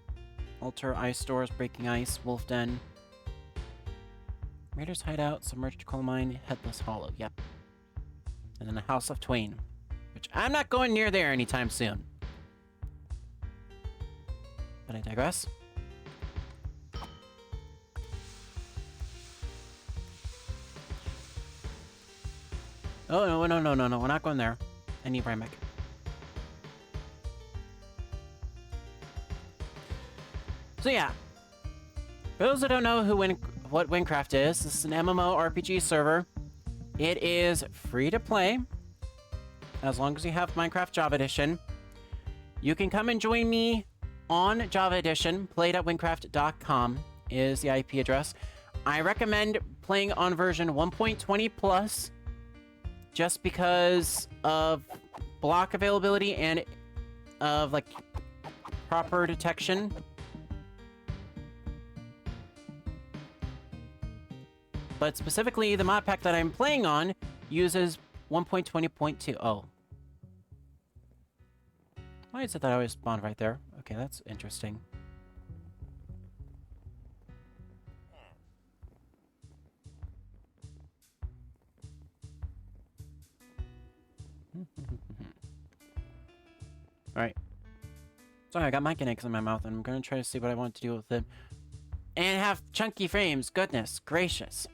Altar, Ice Stores, Breaking Ice, Wolf Den, Raiders Hideout, Submerged Coal Mine, Headless Hollow, yep. And then the House of Twain, which I'm not going near there anytime soon. But I digress. Oh, no, we're not going there. I need Rymek. So yeah, for those that don't know what Wynncraft is, this is an MMORPG server. It is free to play, as long as you have Minecraft Java Edition. You can come and join me on Java Edition. played@wynncraft.com is the IP address. I recommend playing on version 1.20 plus, just because of block availability and of like proper detection. But specifically, the mod pack that I'm playing on uses 1.20.2. Oh. Why is it that I always spawned right there? Okay, that's interesting. Alright. Sorry, I got my eggs in my mouth, and I'm gonna try to see what I want to do with them. And have chunky frames. Goodness gracious.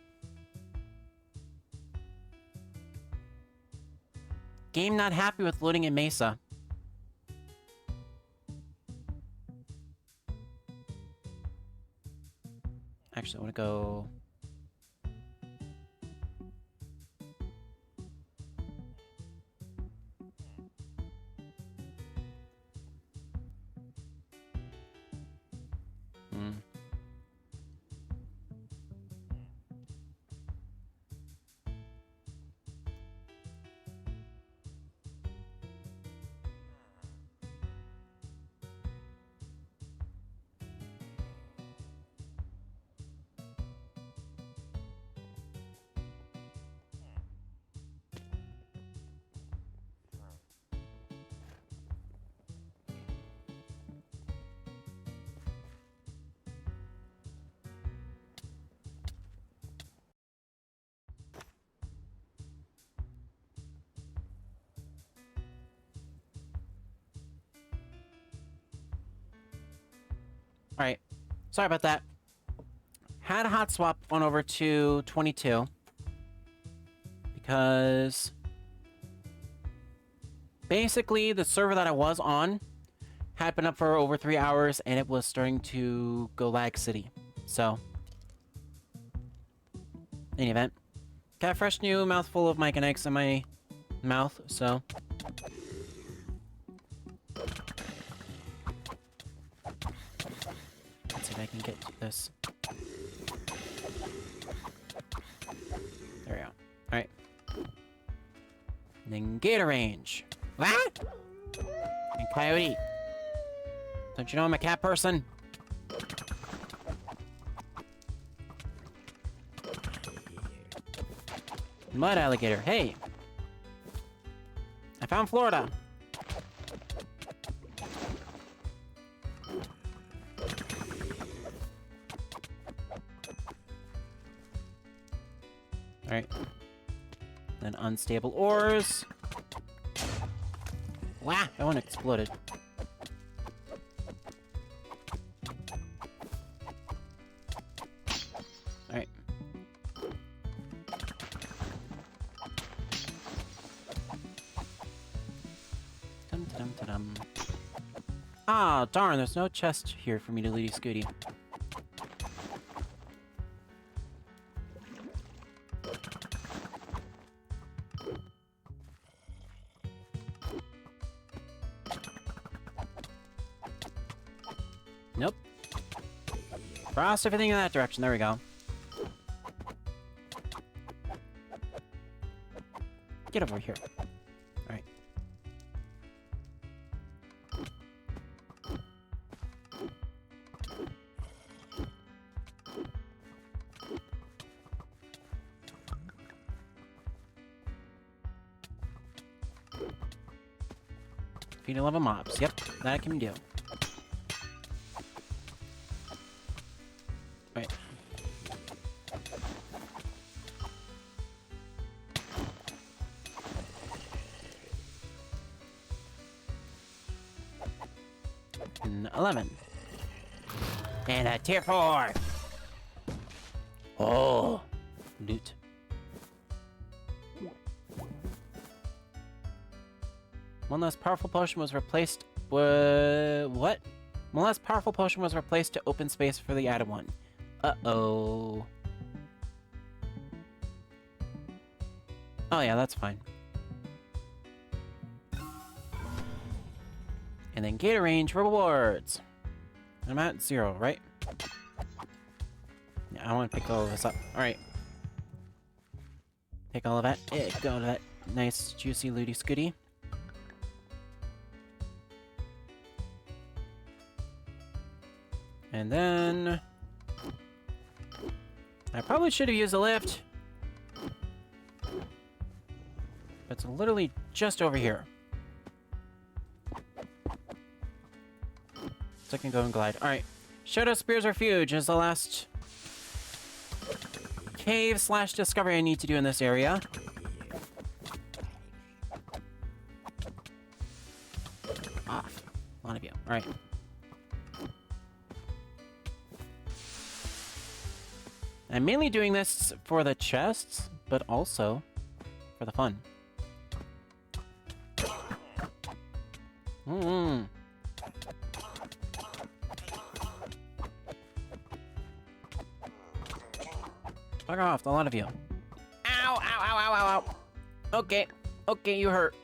Game not happy with loading in Mesa. Actually, I want to go... Sorry about that. Had a hot swap on over to 22. Because basically the server that I was on had been up for over 3 hours and it was starting to go lag city. So, in any event, got a fresh new mouthful of Mike and eggs in my mouth, so. Let's see if I can get to this. There we go. Alright. Then gator range. What? And coyote. Don't you know I'm a cat person? Mud alligator. Hey. I found Florida. Alright. Then unstable ores. Wow, that one exploded. Alright. Dum-dum-dum-dum. Ah, darn, there's no chest here for me to looty scooty. Nope. Cross everything in that direction. There we go. Get over here. Alright. Feed 11 mobs. Yep, that I can do. Right. And 11. And a tier 4. Oh, loot. One less powerful potion was replaced. What? One less powerful potion was replaced to open space for the added one. Uh-oh. Oh yeah, that's fine. And then gator range rewards. I'm at 0, right? Yeah, I want to pick all of this up. Alright. Pick all of that. Go to that nice, juicy, looty scooty. And then I probably should have used a lift. But it's literally just over here. So I can go and glide. Alright. Shadow Spear's Refuge is the last cave / discovery I need to do in this area. Off. A lot of you. Alright. I'm mainly doing this for the chests, but also for the fun. Fuck off, a lot of you. Ow, ow, ow, ow, ow, ow. Okay, okay, you hurt.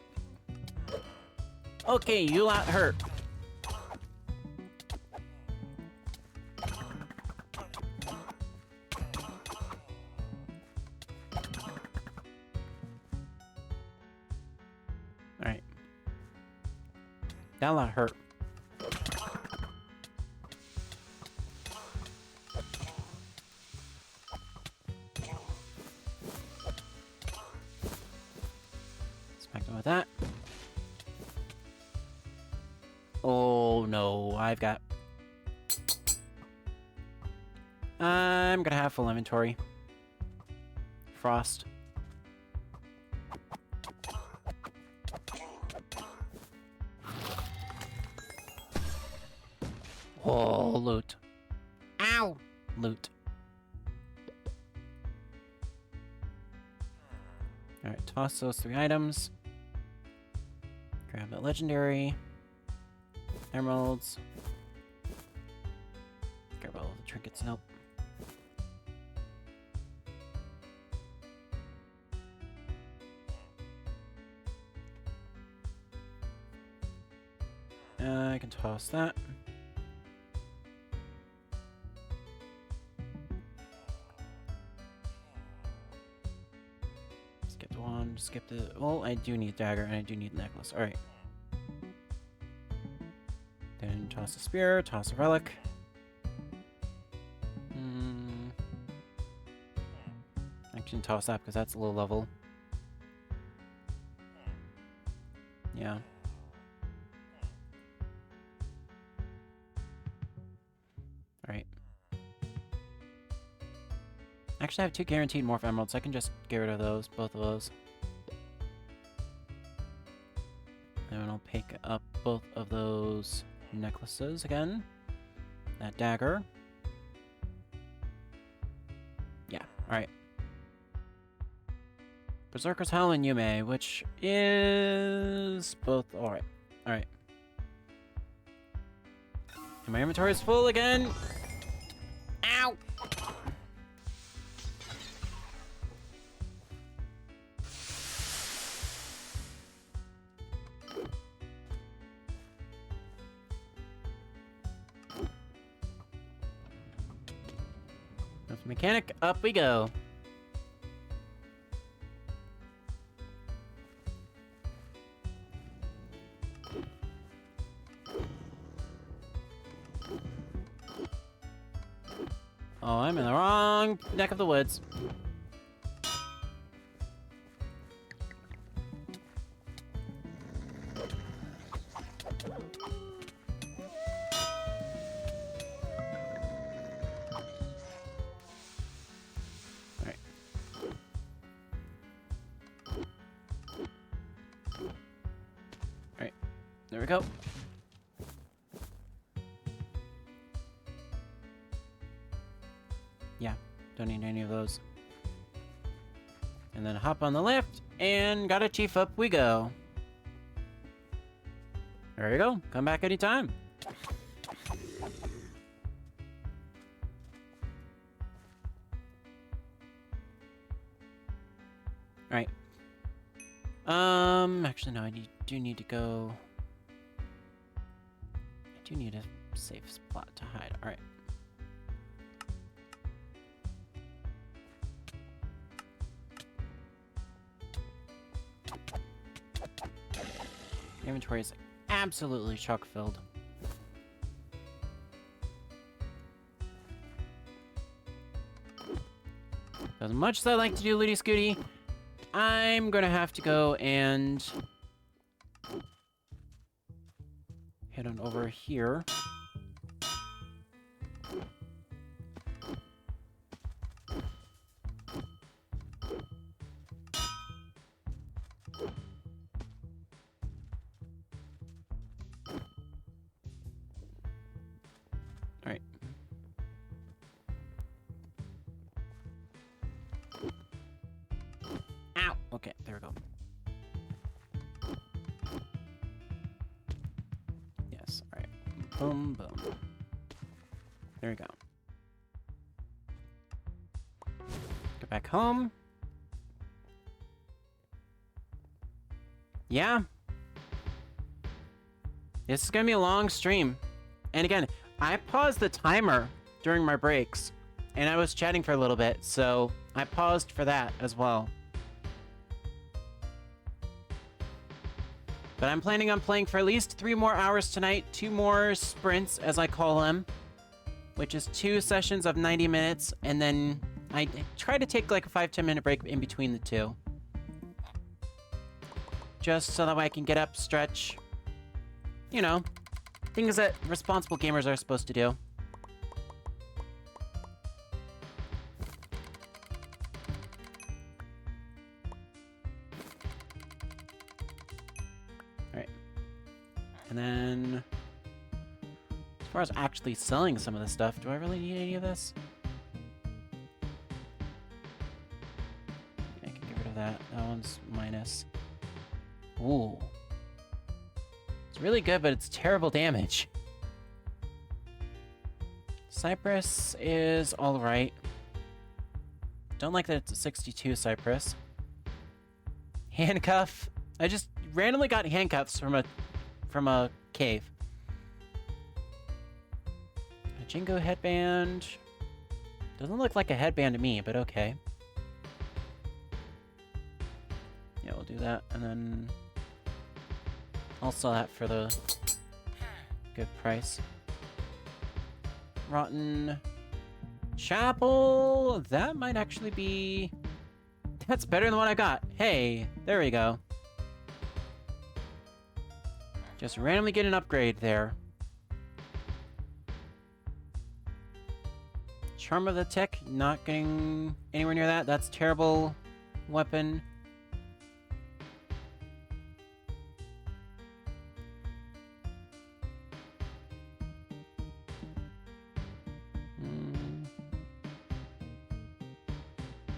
Okay, you lot hurt. Alright. That lot hurt. Smack them with that. Oh no, I've got... I'm gonna have full inventory. Frost. Oh, loot. Ow, loot. Alright, toss those 3 items. Grab that legendary. Emeralds. Grab all the trinkets. Nope. I can toss that. Skip the wand, skip the... Well, I do need dagger, and I do need necklace. Alright. Then toss a spear, toss a relic. I can toss that because that's a low level. Yeah. Alright. Actually, I have 2 guaranteed morph emeralds. I can just get rid of those, both of those. And I'll pick up both of those necklaces again. That dagger. Yeah, alright. Berserker's Hell and Yume, which is both alright. Alright. And my inventory is full again. Ow! With mechanic, up we go. Oh, I'm in the wrong neck of the woods. Alright. Alright, there we go. Yeah, don't need any of those. And then hop on the lift, and got a chief, up we go. There you go, come back anytime. Alright. Actually no, do need to go... I do need a safe spot to hide, alright. Inventory is absolutely chock-filled. As much as I like to do Looty Scooty, I'm gonna have to go and head on over here. Alright. Ow! Okay, there we go. Yes, alright. Boom, boom. There we go. Go back home. Yeah. This is gonna be a long stream. And again, I paused the timer during my breaks, and I was chatting for a little bit, so I paused for that as well. But I'm planning on playing for at least 3 more hours tonight, 2 more sprints, as I call them, which is 2 sessions of 90 minutes, and then I try to take like a 5-10 minute break in between the 2. Just so that way I can get up, stretch, you know, things that responsible gamers are supposed to do. Alright. And then, as far as actually selling some of this stuff, do I really need any of this? Wounds minus. Ooh. It's really good, but it's terrible damage. Cypress is alright. Don't like that it's a 62 Cypress. Handcuff. I just randomly got handcuffs from a cave. A Jingo headband. Doesn't look like a headband to me, but okay. Yeah, we'll do that, and then I'll sell that for the good price. Rotten Chapel. That might actually be... That's better than what I got. Hey, there we go. Just randomly get an upgrade there. Charm of the Tick, not getting anywhere near that. That's terrible weapon.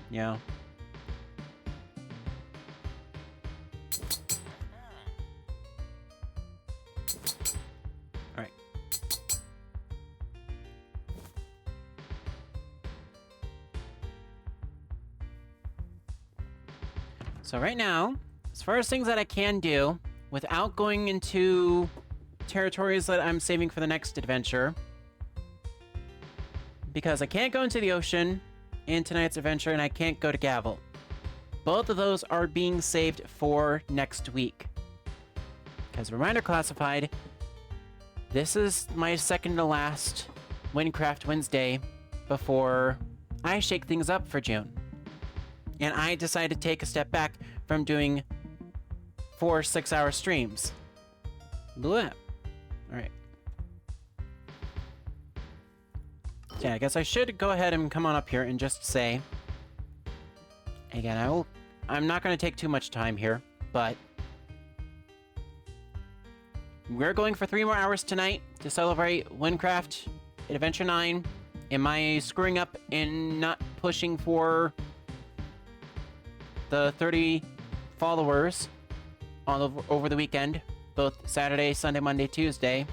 Yeah. Alright. So right now, as far as things that I can do, without going into territories that I'm saving for the next adventure, because I can't go into the ocean in tonight's adventure, and I can't go to Gavel. Both of those are being saved for next week. Because reminder classified, this is my second to last Wynncraft Wednesday before I shake things up for June. And I decided to take a step back from doing 4 6-hour streams. Blah. Alright. Yeah, I guess I should go ahead and come on up here and just say, again, I'm not going to take too much time here, but we're going for 3 more hours tonight to celebrate Wynncraft Adventure 9. Am I screwing up in not pushing for the 30 followers over the weekend, both Saturday, Sunday, Monday, Tuesday?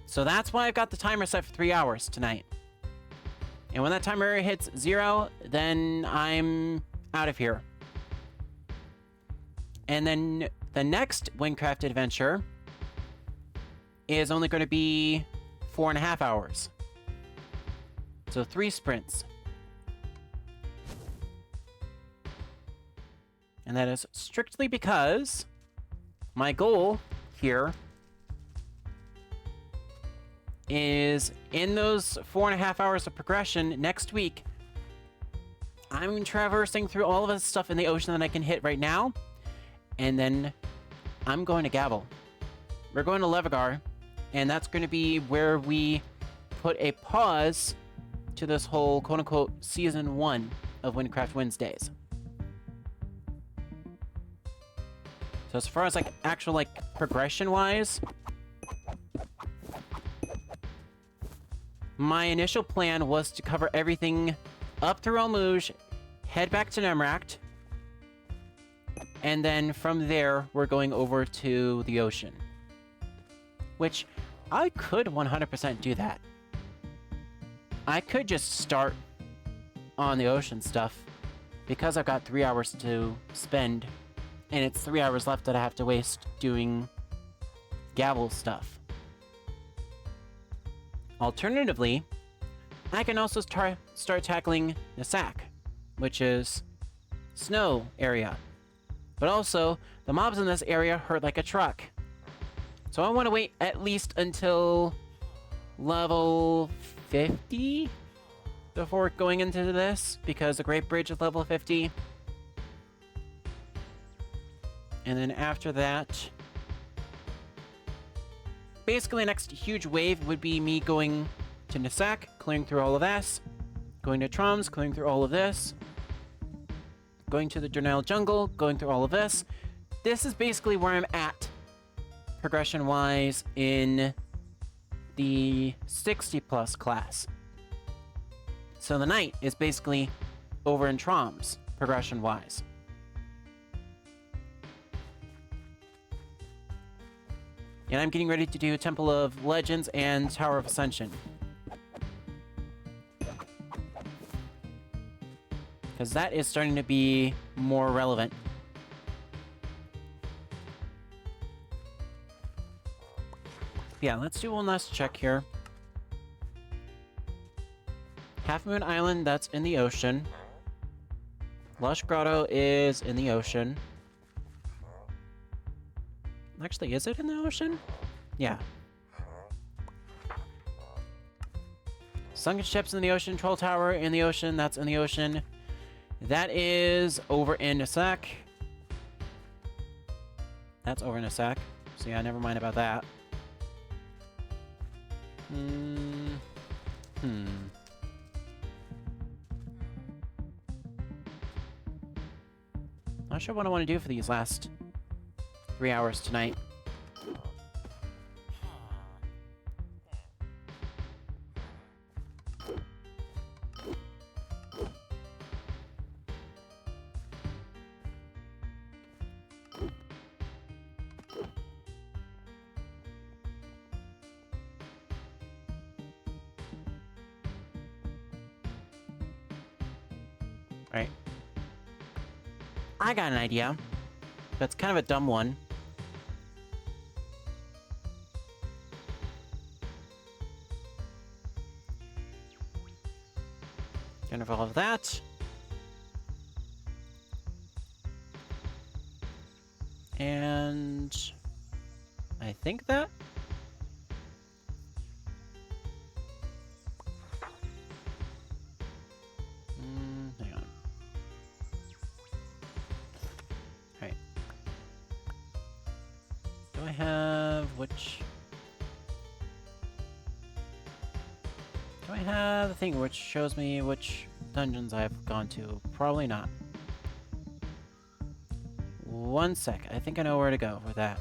So that's why I've got the timer set for 3 hours tonight. And when that timer hits 0, then I'm out of here. And then the next Wynncraft adventure is only going to be 4.5 hours. So 3 sprints. And that is strictly because my goal here is in those 4.5 hours of progression next week, I'm traversing through all of the stuff in the ocean that I can hit right now, and then I'm going to Gavel. We're going to Levigar, and that's going to be where we put a pause to this whole quote-unquote Season 1 of Wynncraft Wednesdays. So as far as actual progression-wise, my initial plan was to cover everything up through Almuj, head back to Nemract, and then from there, we're going over to the ocean. Which, I could 100% do that. I could just start on the ocean stuff, because I've got 3 hours to spend, and it's 3 hours left that I have to waste doing Gavel stuff. Alternatively, I can also start tackling Nasak, which is snow area. But also, the mobs in this area hurt like a truck. So I want to wait at least until level 50 before going into this, because the Great Bridge is level 50. And then after that, basically the next huge wave would be me going to Nasak, clearing through all of this, going to Troms, clearing through all of this, going to the Durnell Jungle, going through all of this. This is basically where I'm at, progression-wise, in the 60-plus class. So the night is basically over in Troms, progression-wise. And I'm getting ready to do Temple of Legends and Tower of Ascension. Because that is starting to be more relevant. Yeah, let's do one last check here. Half Moon Island, that's in the ocean. Lush Grotto is in the ocean. Actually, is it in the ocean? Yeah. Sunken Ships in the ocean. Troll Tower in the ocean. That's in the ocean. That is over in Nasak. That's over in Nasak. So yeah, never mind about that. Not sure what I want to do for these last 3 hours tonight. Right. I got an idea. That's kind of a dumb one. Gonna involve that. And I think that. Hang on. Alright. Do I have which? Do I have the thing which shows me which dungeons I've gone to? Probably not. One sec. I think I know where to go with that.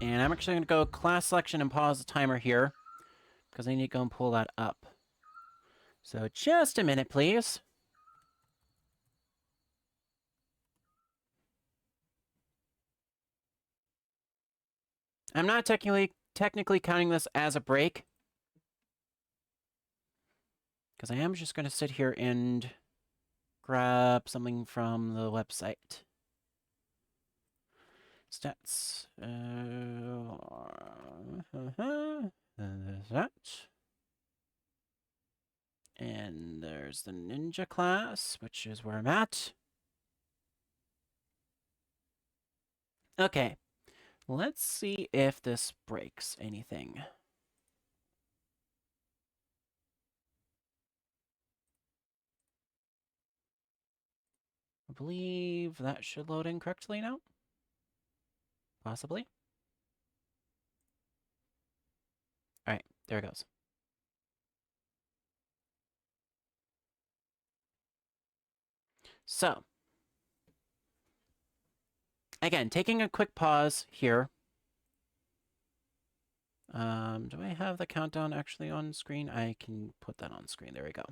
And I'm actually going to go class selection and pause the timer here, because I need to go and pull that up. So just a minute, please. I'm not technically counting this as a break, because I am just going to sit here and grab something from the website. Stats. There's that. And there's the ninja class, which is where I'm at. Okay. Let's see if this breaks anything. I believe that should load in correctly now. Possibly. Alright, there it goes. So, again, taking a quick pause here. Do I have the countdown actually on screen? I can put that on screen. There we go.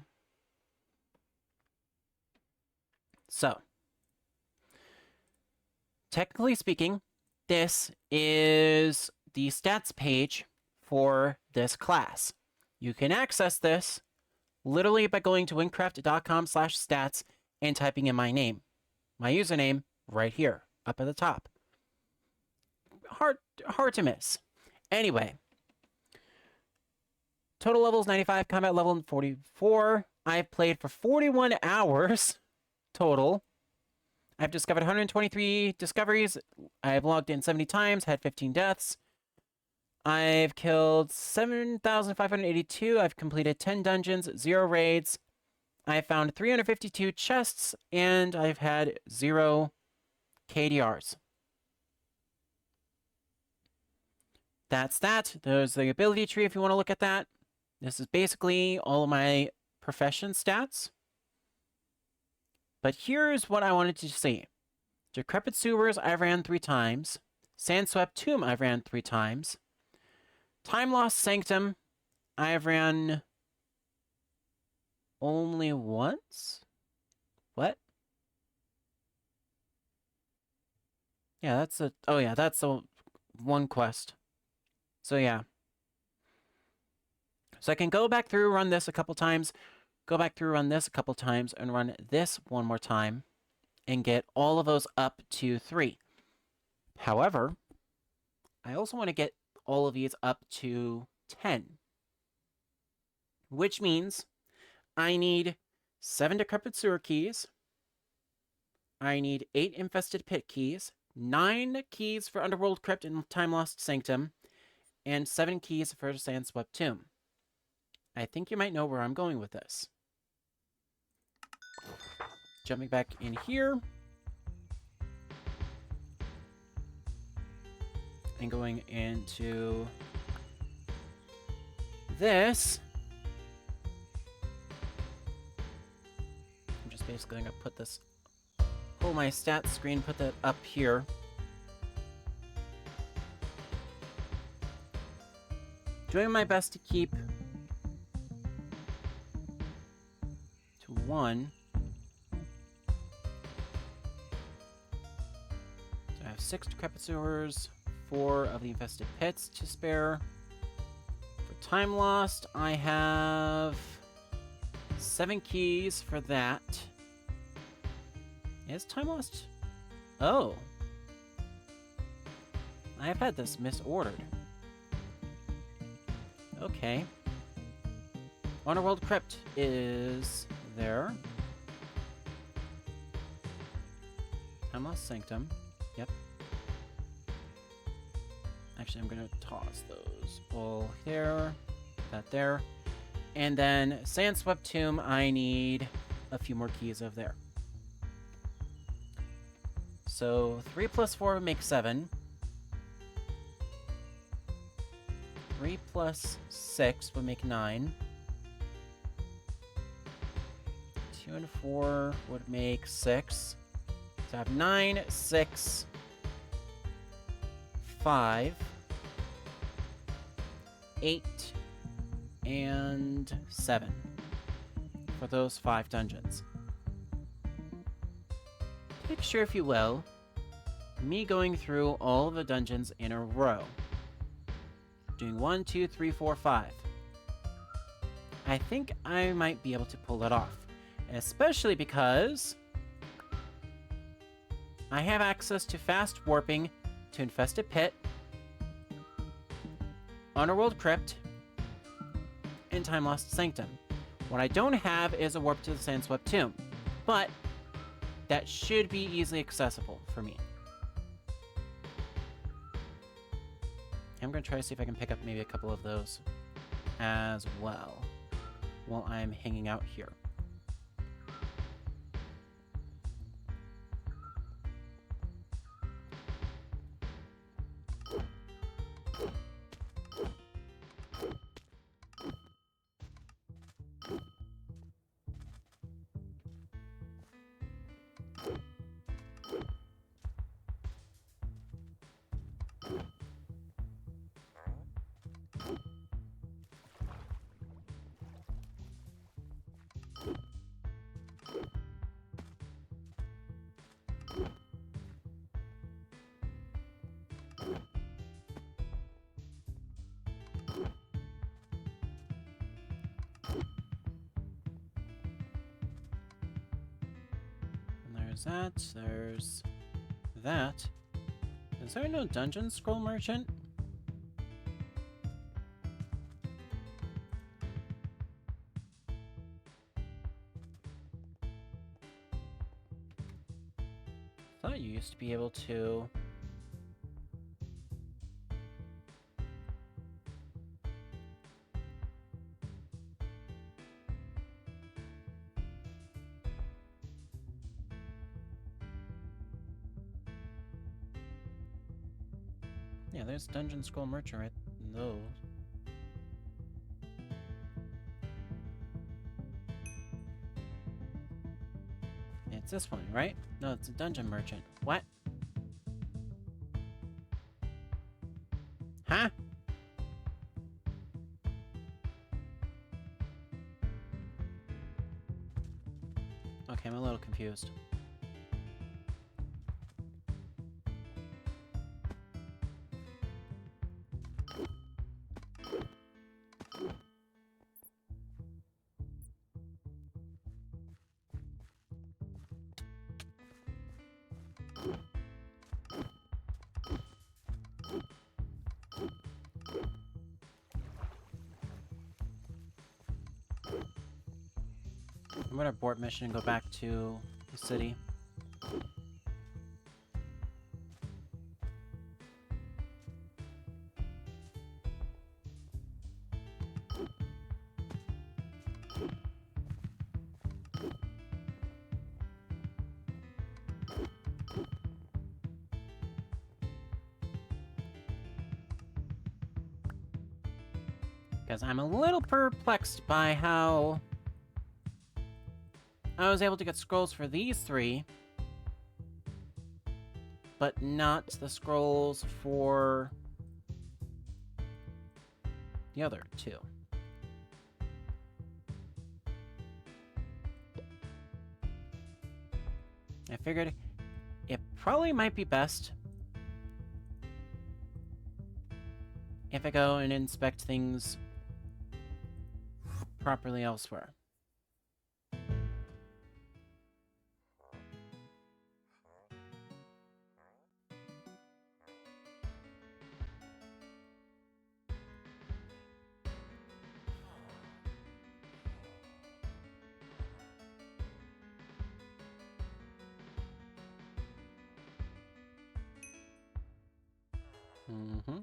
So, technically speaking, this is the stats page for this class. You can access this literally by going to wynncraft.com/stats and typing in my name. My username right here, up at the top. Hard to miss. Anyway. Total levels 95, combat level 44. I've played for 41 hours total. I've discovered 123 discoveries. I've logged in 70 times, had 15 deaths. I've killed 7,582. I've completed 10 dungeons, 0 raids. I found 352 chests, and I've had 0 KDRs. That's that. There's the ability tree if you want to look at that. This is basically all of my profession stats. But here's what I wanted to see. Decrepit Sewers, I've ran 3 times. Sandswept Tomb, I've ran 3 times. Time Lost Sanctum, I've ran only once? What? Yeah, that's a... Oh, yeah, that's the one quest. So, yeah. So I can go back through, run this a couple times, go back through, run this a couple times, and run this one more time, and get all of those up to 3. However, I also want to get all of these up to 10. Which means I need 7 decrepit sewer keys. I need 8 infested pit keys, 9 keys for Underworld Crypt and Time Lost Sanctum, and 7 keys for Sandswept Tomb. I think you might know where I'm going with this. Jumping back in here. And going into this. I'm just basically going to put this, pull my stats screen, put that up here. Doing my best to keep to 1. So I have 6 decrepit sewers, 4 of the infested pits to spare. For time lost, I have 7 keys for that. Is time lost? Oh. I have had this misordered. Okay. Underworld Crypt is there. Time Lost Sanctum. Yep. Actually, I'm going to toss those all here. That there. And then Sandswept Tomb, I need a few more keys of there. So 3 plus 4 would make 7. 3 plus 6 would make 9. 2 and 4 would make 6. So I have 9, 6, 5, 8, and 7 for those 5 dungeons. Picture, if you will, me going through all of the dungeons in a row. Doing 1, 2, 3, 4, 5. I think I might be able to pull it off. Especially because I have access to fast warping to Infested Pit, Underworld Crypt, and Time Lost Sanctum. What I don't have is a warp to the Sandswept Tomb, but that should be easily accessible for me. I'm going to try to see if I can pick up maybe a couple of those as well while I'm hanging out here. There's that. Is there no dungeon scroll merchant? I thought you used to be able to... Yeah, there's Dungeon Scroll Merchant right in those. It's this one, right? No, it's a Dungeon Merchant. What? Huh? Okay, I'm a little confused. I'm gonna abort mission and go back to the city. Because I'm a little perplexed by how I was able to get scrolls for these 3, but not the scrolls for the other 2. I figured it probably might be best if I go and inspect things properly elsewhere. Mm-hmm.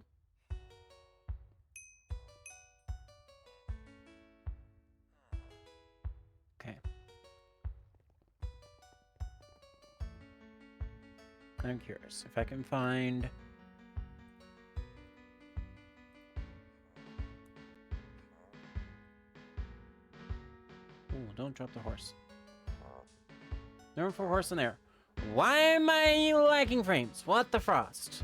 Okay. I'm curious if I can find... Ooh, don't drop the horse. No room for a horse in there. Why am I lagging frames? What the frost?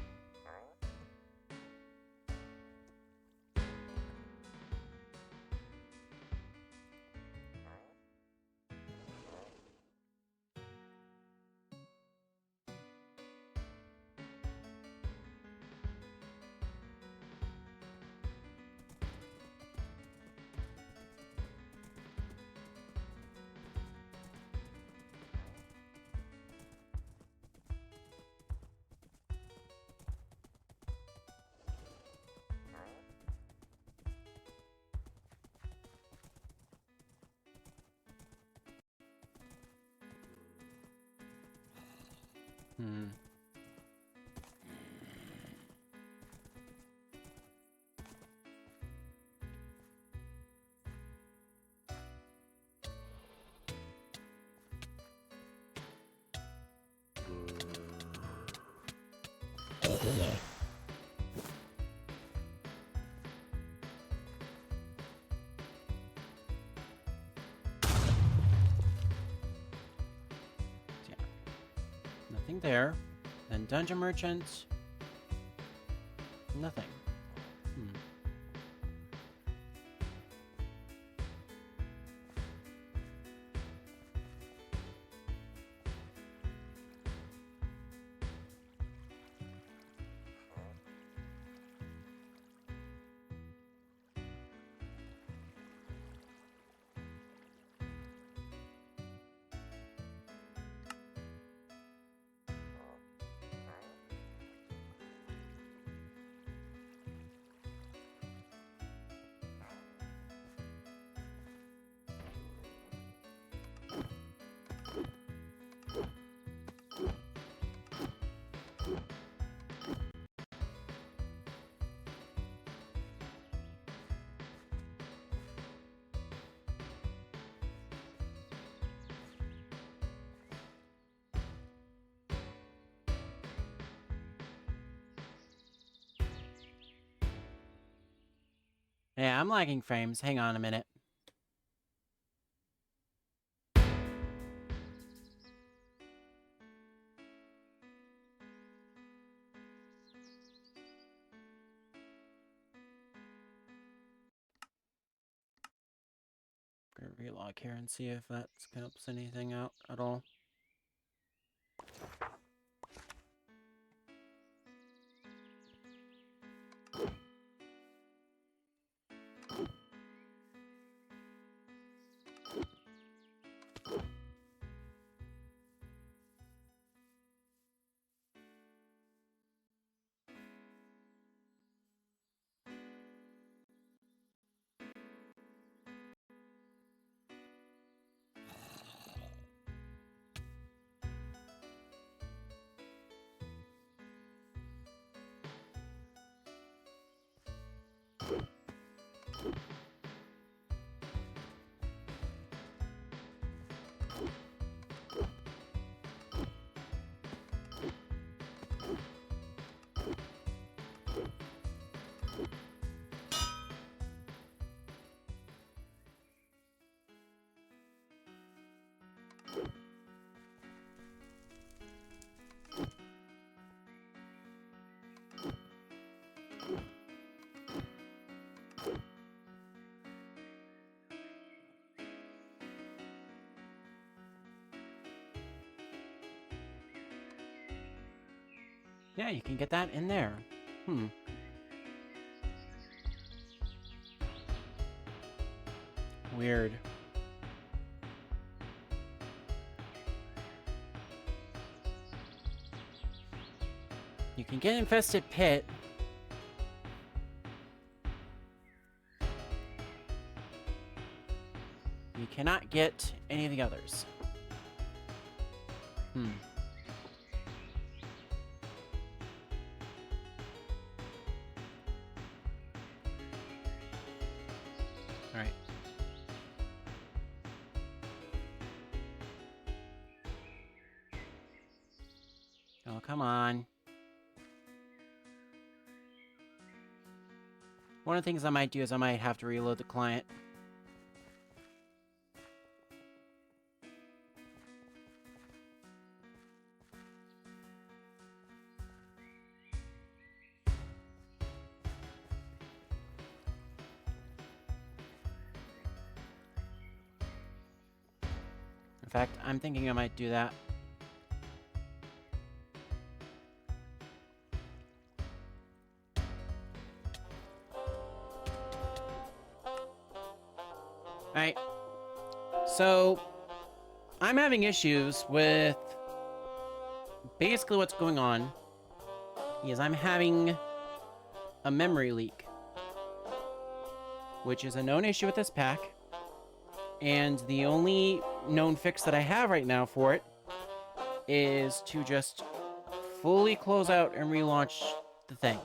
Hmm. Yeah. Nothing there. Then Dungeon Merchant. Nothing. Hmm. Yeah, I'm lagging frames. Hang on a minute. Gonna relog here and see if that helps anything out at all. Yeah, you can get that in there. Weird. You can get Infested Pit. You cannot get any of the others. Alright. Oh, come on. One of the things I might do is I might have to reload the client. In fact, I'm thinking I might do that. Alright. So, I'm having issues with basically what's going on is I'm having a memory leak, which is a known issue with this pack. And the only known fix that I have right now for it is to just fully close out and relaunch the thing.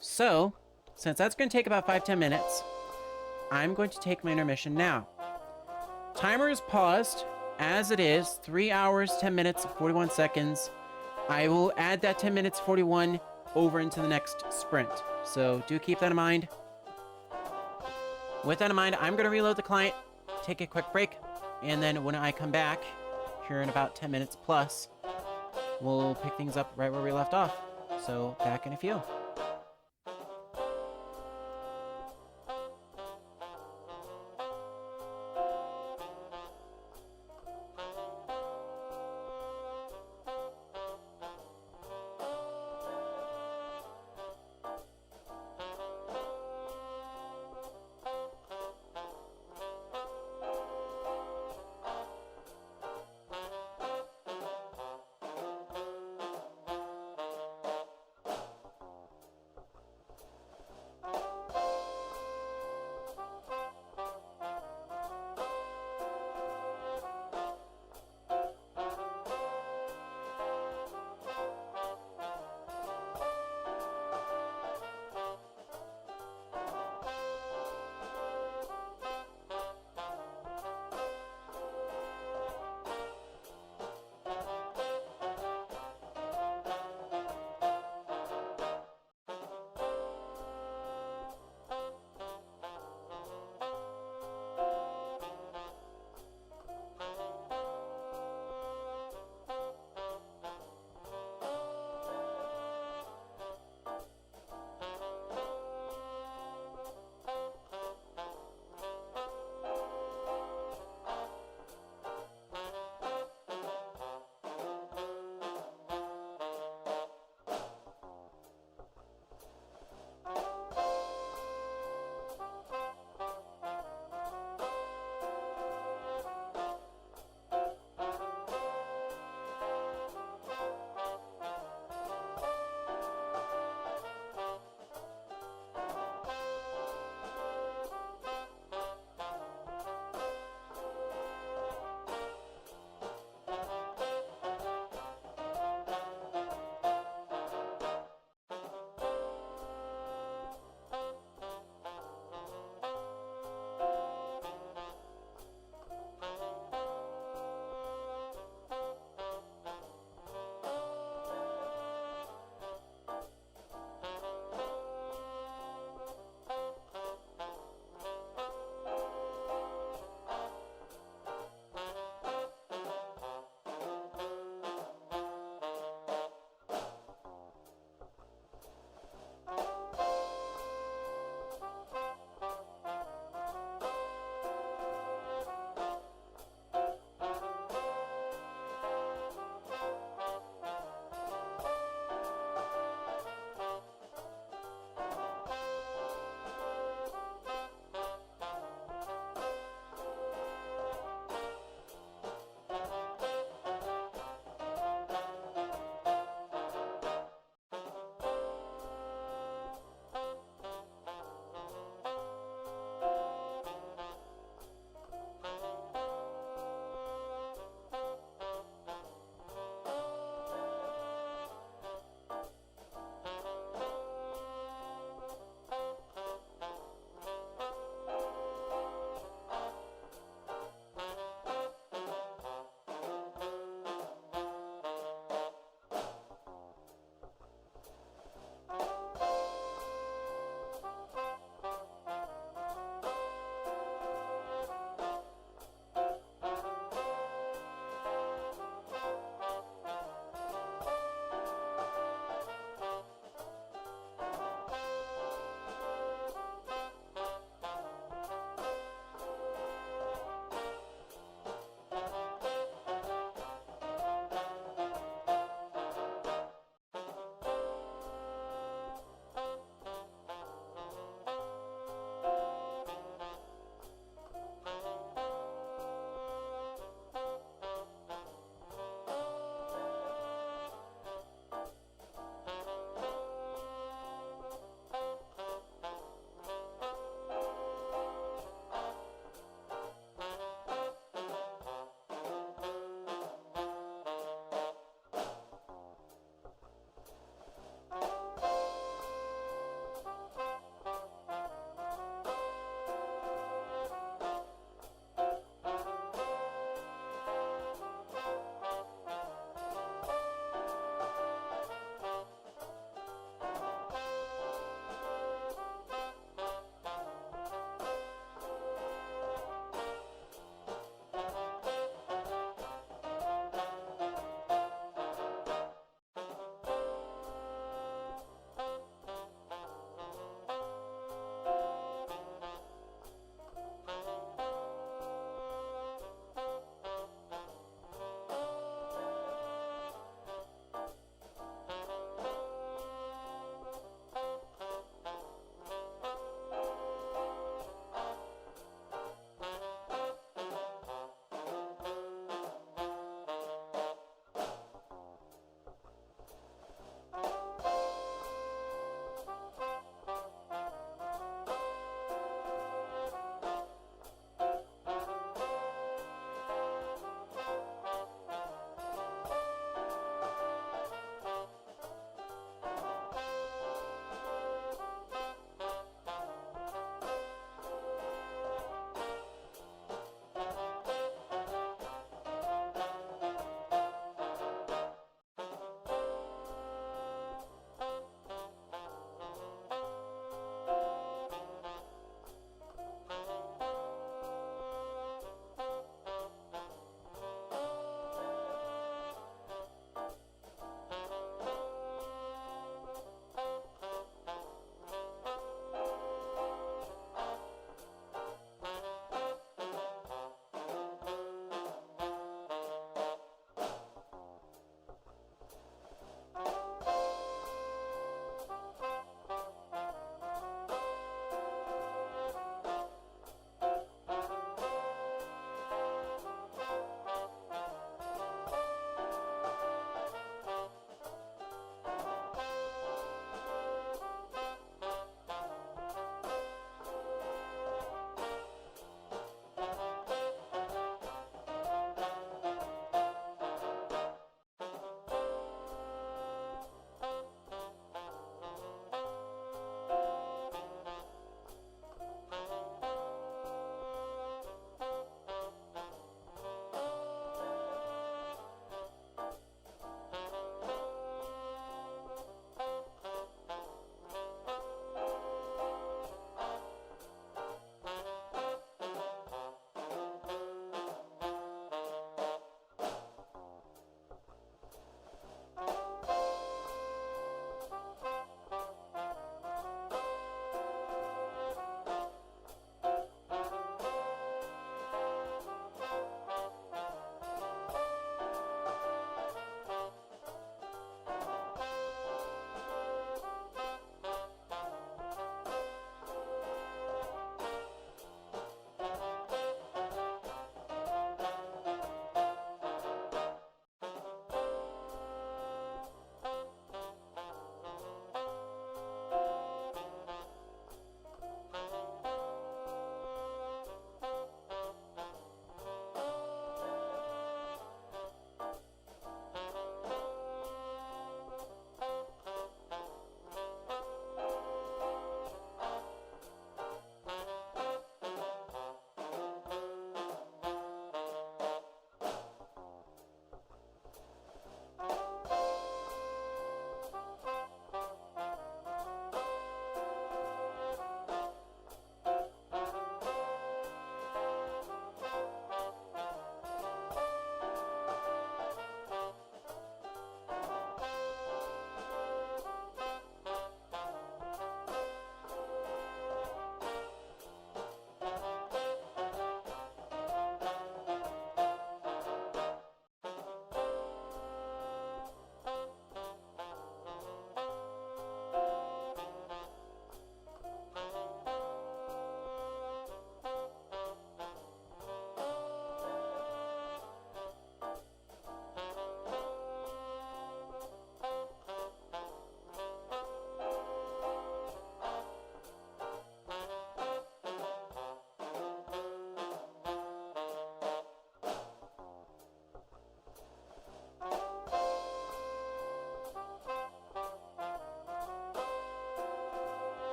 So, since that's going to take about 5-10 minutes, I'm going to take my intermission now. Timer is paused as it is, 3 hours, 10 minutes, 41 seconds. I will add that 10 minutes, 41 over into the next sprint. So do keep that in mind. With that in mind, I'm going to reload the client, take a quick break, and then when I come back, here in about 10 minutes plus, we'll pick things up right where we left off. So back in a few.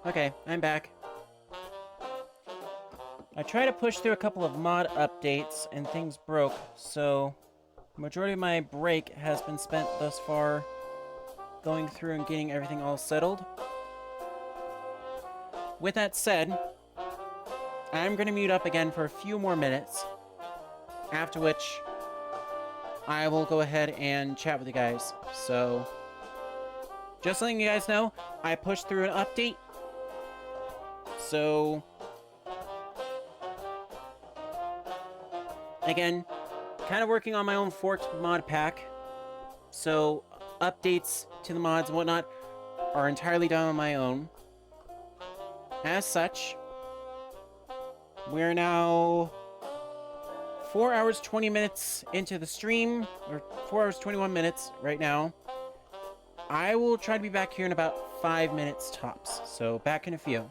Okay, I'm back. I tried to push through a couple of mod updates and things broke, so majority of my break has been spent thus far going through and getting everything all settled. With that said, I'm going to mute up again for a few more minutes, after which I will go ahead and chat with you guys. So, just letting you guys know, I pushed through an update, so again, kind of working on my own forked mod pack, so updates to the mods and whatnot are entirely done on my own. As such, we're now 4 hours 20 minutes into the stream, or 4 hours 21 minutes right now. I will try to be back here in about 5 minutes tops, so back in a few.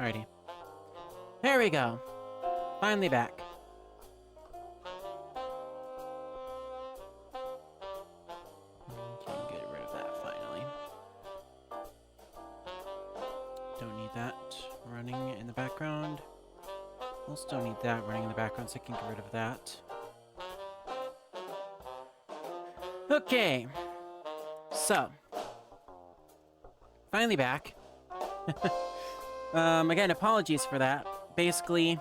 Alrighty. There we go. Finally back. Can get rid of that finally. Don't need that running in the background. Also don't need that running in the background, so I can get rid of that. Okay. So. Finally back. Again, apologies for that. Basically,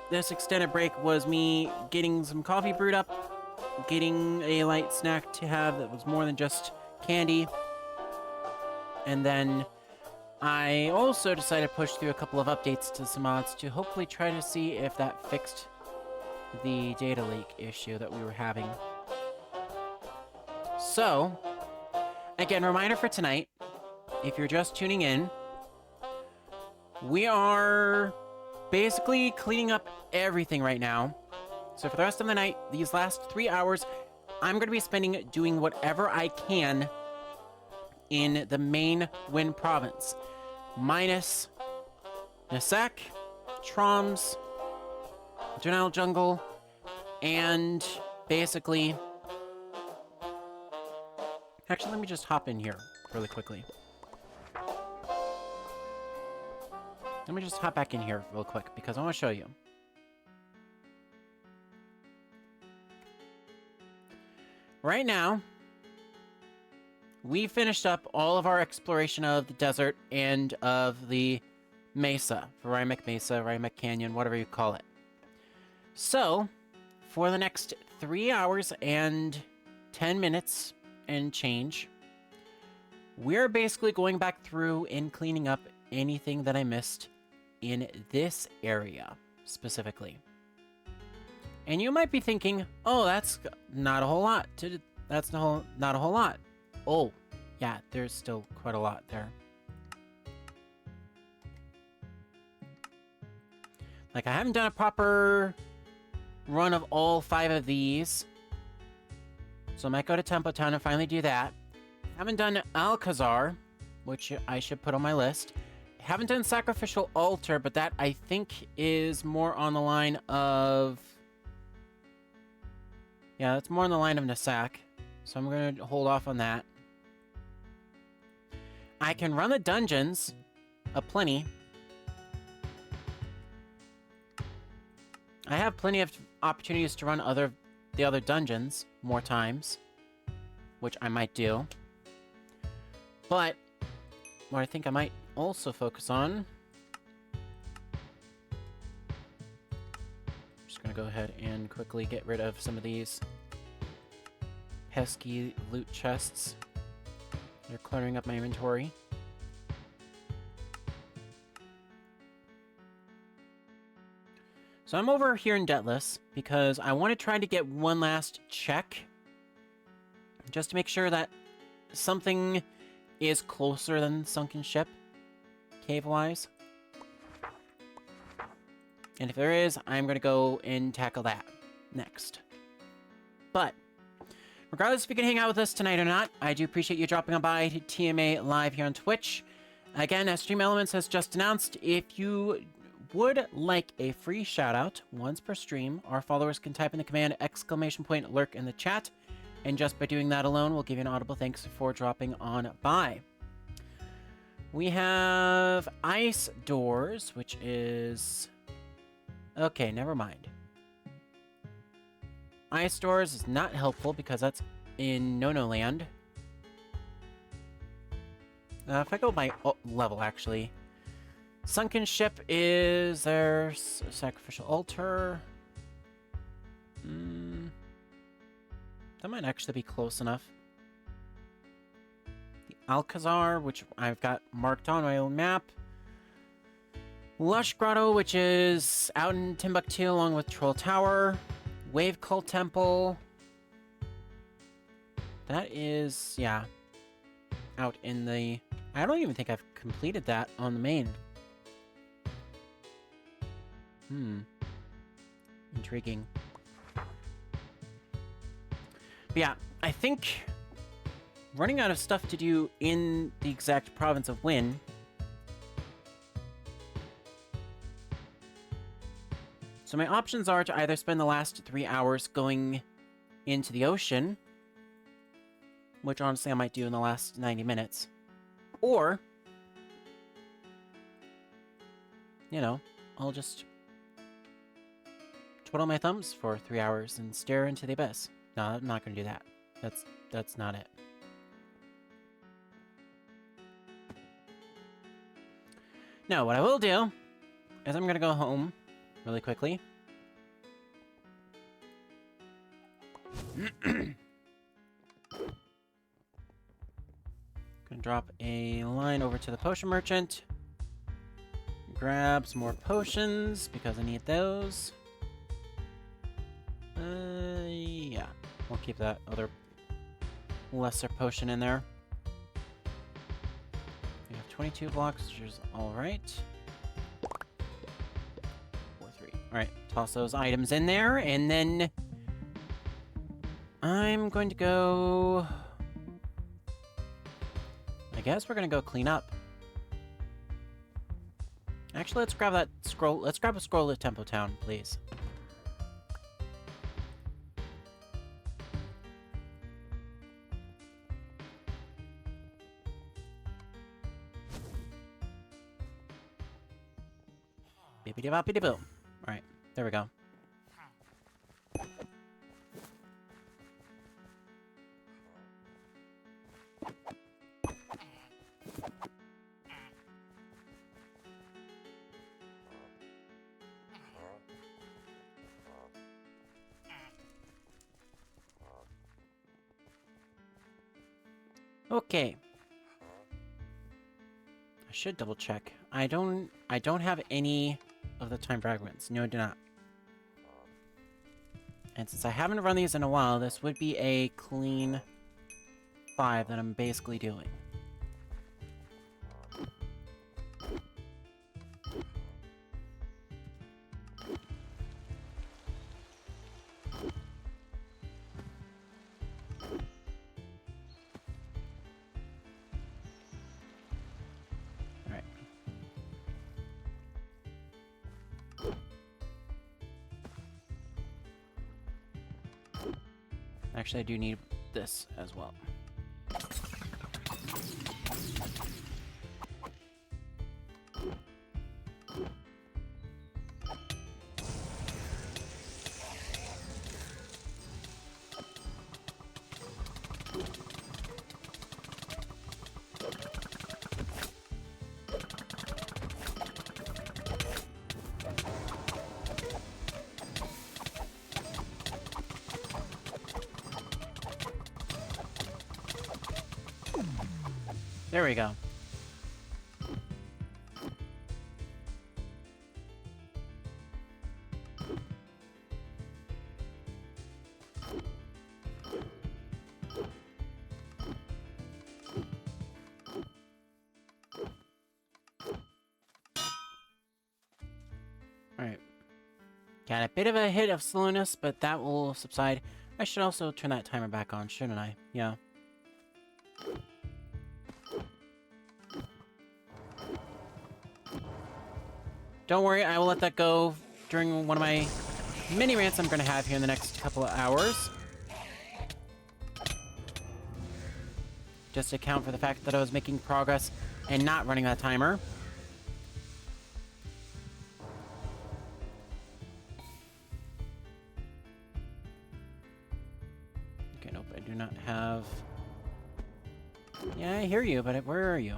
this extended break was me getting some coffee brewed up, getting a light snack to have that was more than just candy, and then I also decided to push through a couple of updates to some mods to hopefully try to see if that fixed the data leak issue that we were having. So, again, reminder for tonight, if you're just tuning in, we are basically cleaning up everything right now. So for the rest of the night, these last 3 hours, I'm going to be spending doing whatever I can in the main Wynn province. Minus Nasak, Troms, Drenal Jungle, and basically... Actually, let me just hop in here really quickly. Let me just hop back in here real quick, because I want to show you. Right now, we finished up all of our exploration of the desert and of the mesa, Rhymic Mesa, Rhymic Canyon, whatever you call it. So, for the next 3 hours and 10 minutes and change, we're basically going back through and cleaning up anything that I missed in this area, specifically. And you might be thinking, oh, that's not a whole lot. That's not a whole lot. Oh, yeah, there's still quite a lot there. Like, I haven't done a proper run of all 5 of these. So I might go to Temple Town and finally do that. Haven't done Alcazar, which I should put on my list. Haven't done Sacrificial Altar, but that I think is more on the line of... Yeah, that's more on the line of Nasak. So I'm going to hold off on that. I can run the dungeons aplenty. I have plenty of opportunities to run the other dungeons more times, which I might do. But what I think I might also focus on... I'm just going to go ahead and quickly get rid of some of these pesky loot chests. They're cluttering up my inventory. So I'm over here in Debtless because I want to try to get one last check just to make sure that something is closer than Sunken Ship, cave-wise. And if there is, I'm going to go and tackle that next. But regardless if you can hang out with us tonight or not, I do appreciate you dropping on by to TMA Live here on Twitch. Again, as Stream Elements has just announced, if you would like a free shout-out once per stream, our followers can type in the command !lurk in the chat, and just by doing that alone, we'll give you an audible thanks for dropping on by. We have Ice Doors, which is... Okay, never mind. Ice Doors is not helpful because that's in No-No Land. If I go by level, actually. Sunken Ship is their Sacrificial Altar. That might actually be close enough. The Alcazar, which I've got marked on my own map. Lush Grotto, which is out in Timbuktu along with Troll Tower. Wave Cult Temple. That is, yeah, out in the... I don't even think I've completed that on the main. Intriguing. But yeah, I think running out of stuff to do in the exact province of Wynn So my options are to either spend the last 3 hours going into the ocean, which honestly I might do in the last 90 minutes, or, you know, I'll just twiddle my thumbs for 3 hours and stare into the abyss. No, I'm not going to do that. That's not it. No, what I will do is I'm going to go home really quickly. Gonna drop a line over to the potion merchant. Grab some more potions because I need those. Yeah. We'll keep that other lesser potion in there. We have 22 blocks, which is alright. 4, 3. Alright, toss those items in there, and then I'm going to go... I guess we're gonna go clean up. Actually, let's grab that scroll. Let's grab a scroll at Tempo Town, please. Bippity-boppity-boo. Alright, there we go. Okay. I should double check. I don't have any of the time fragments. No, I do not. And since I haven't run these in a while, this would be a clean 5 that I'm basically doing. Actually, I do need this as well. There we go. Alright. Got a bit of a hit of slowness, but that will subside. I should also turn that timer back on, shouldn't I? Yeah. Don't worry, I will let that go during one of my mini rants I'm going to have here in the next couple of hours. Just to account for the fact that I was making progress and not running that timer. Okay, nope, I do not have... Yeah, I hear you, but where are you?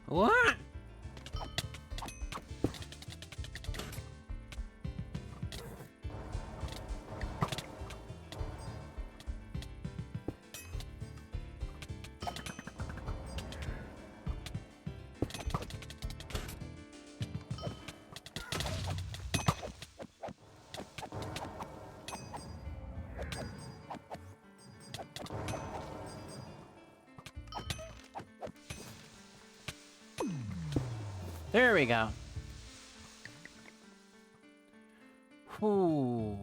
What? There we go. Whew.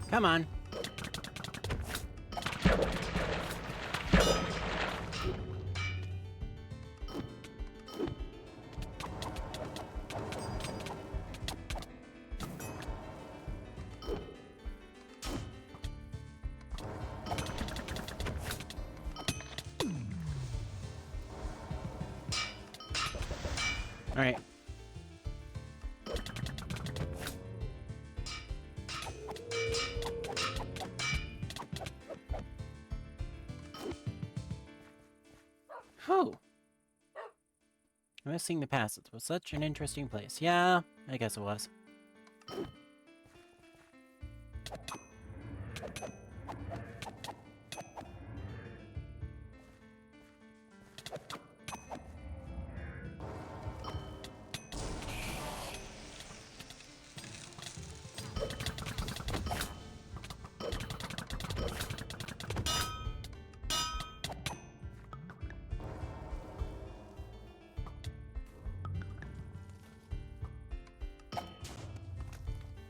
Come on. All right. Oh. Missing the passage was such an interesting place. Yeah, I guess it was.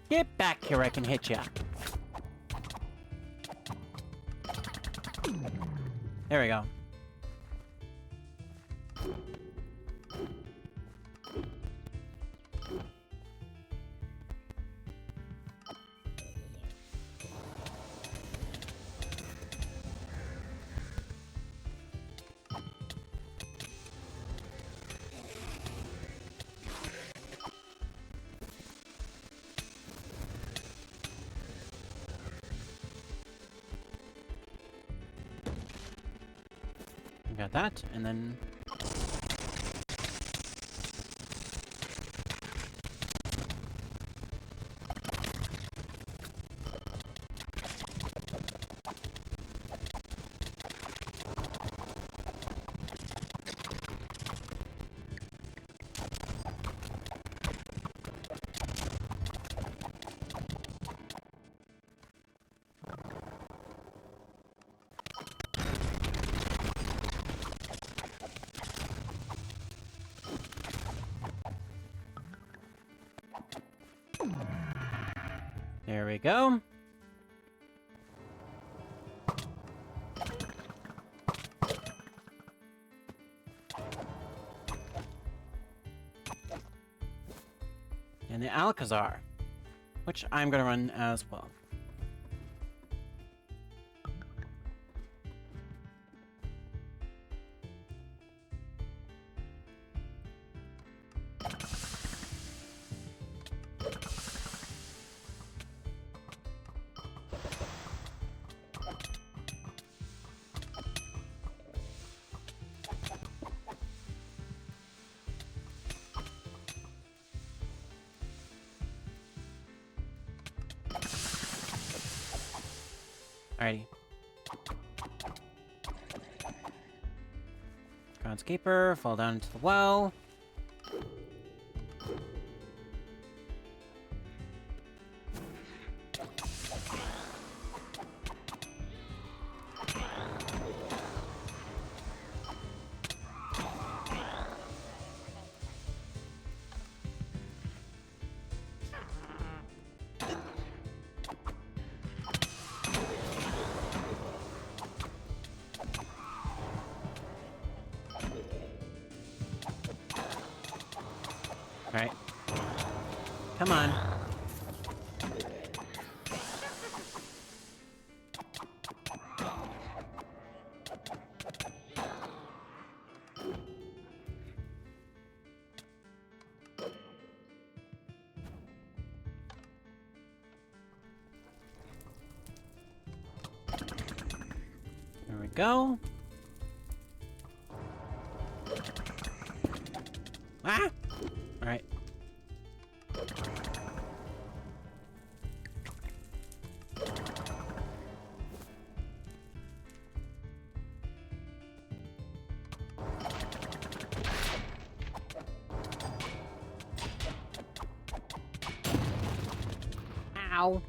Get back here, I can hit ya. There we go. Got that, and then... There we go. And the Alcazar, which I'm going to run as well. Alrighty. Groundskeeper, fall down into the well. Alright. Come on. go. Ah! Alright. Ow.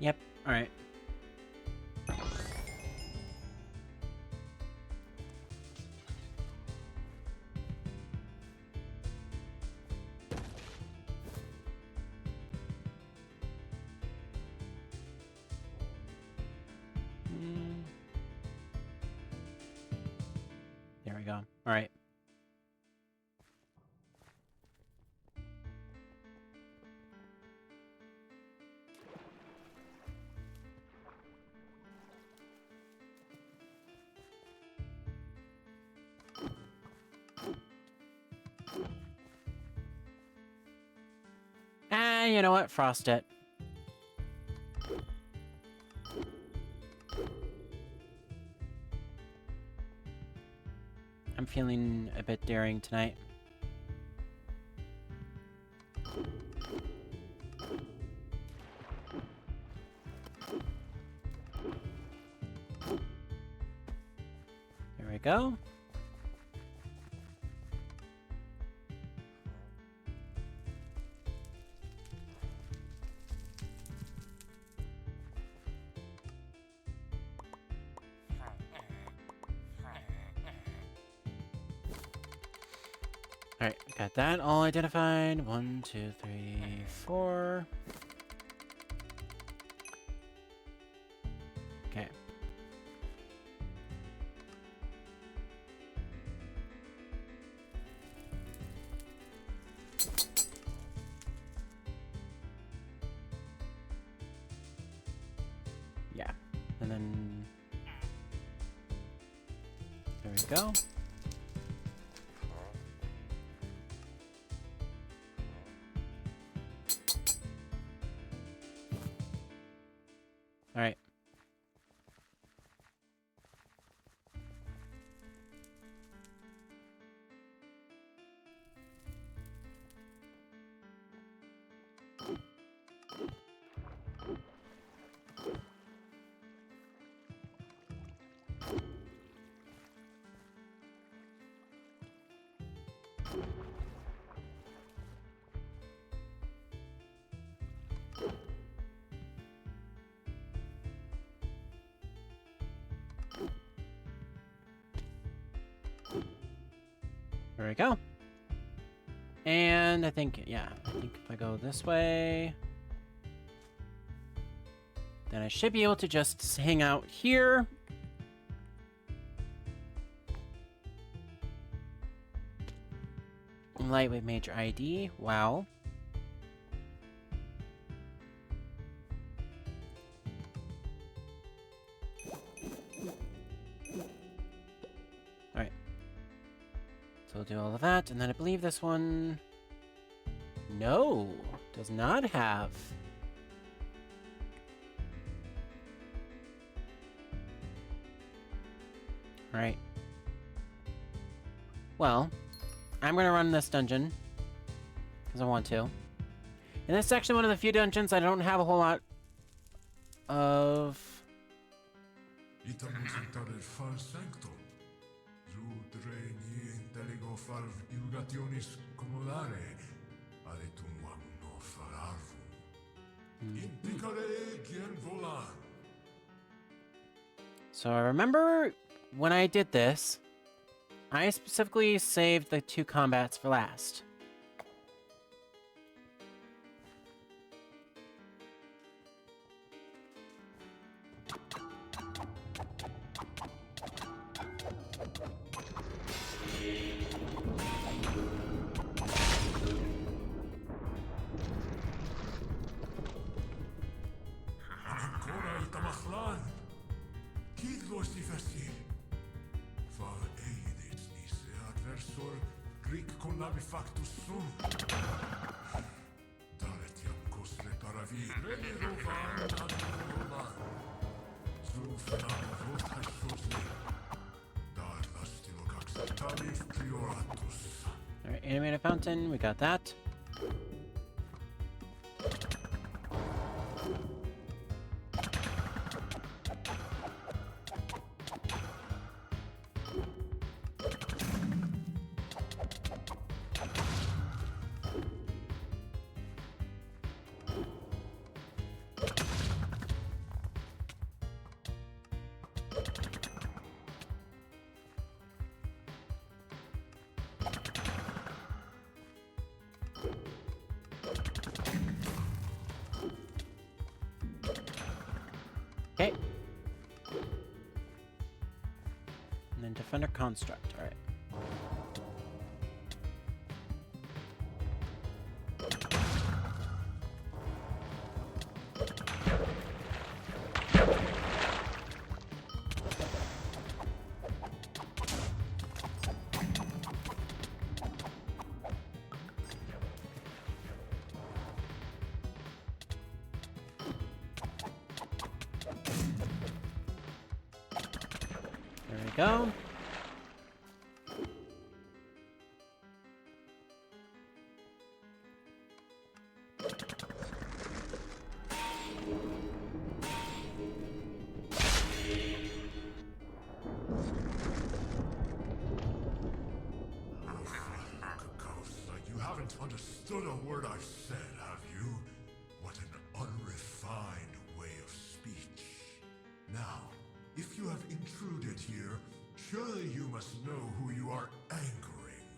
Yep, alright. There we go. Alright. Ah, you know what? Frost it. I'm feeling a bit daring tonight. There we go. Alright, got that all identified. 1, 2, 3, 4. Okay. Yeah, and then there we go. All right. There we go. And I think, yeah, I think if I go this way, then I should be able to just hang out here. Lightweight major ID. Wow. Alright. So we'll do all of that, and then I believe this one... No! Does not have... Alright. Well... I'm gonna run this dungeon, because I want to. And this is actually one of the few dungeons I don't have a whole lot of... So I remember when I did this, I specifically saved the 2 combats for last. Loisifesti. Var eidits nisse adversor rikkonavi factus sum. Daretiam kosle paravi remirovan aduroma. Sufenam votaisosne. Darlastilokax talif prioratus. Alright, animate a fountain, we got that. Okay. And then Defender Construct, alright. There we go. You haven't understood a word I've said, have you? What an unrefined way of speech. Now, if you have intruded here, surely you must know who you are angering.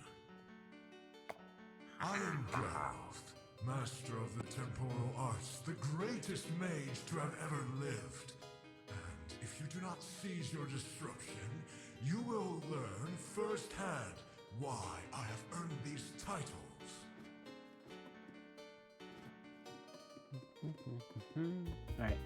I am Geralt, master of the temporal arts, the greatest mage to have ever lived. And if you do not seize your disruption, you will learn firsthand why I have earned these titles. Alright.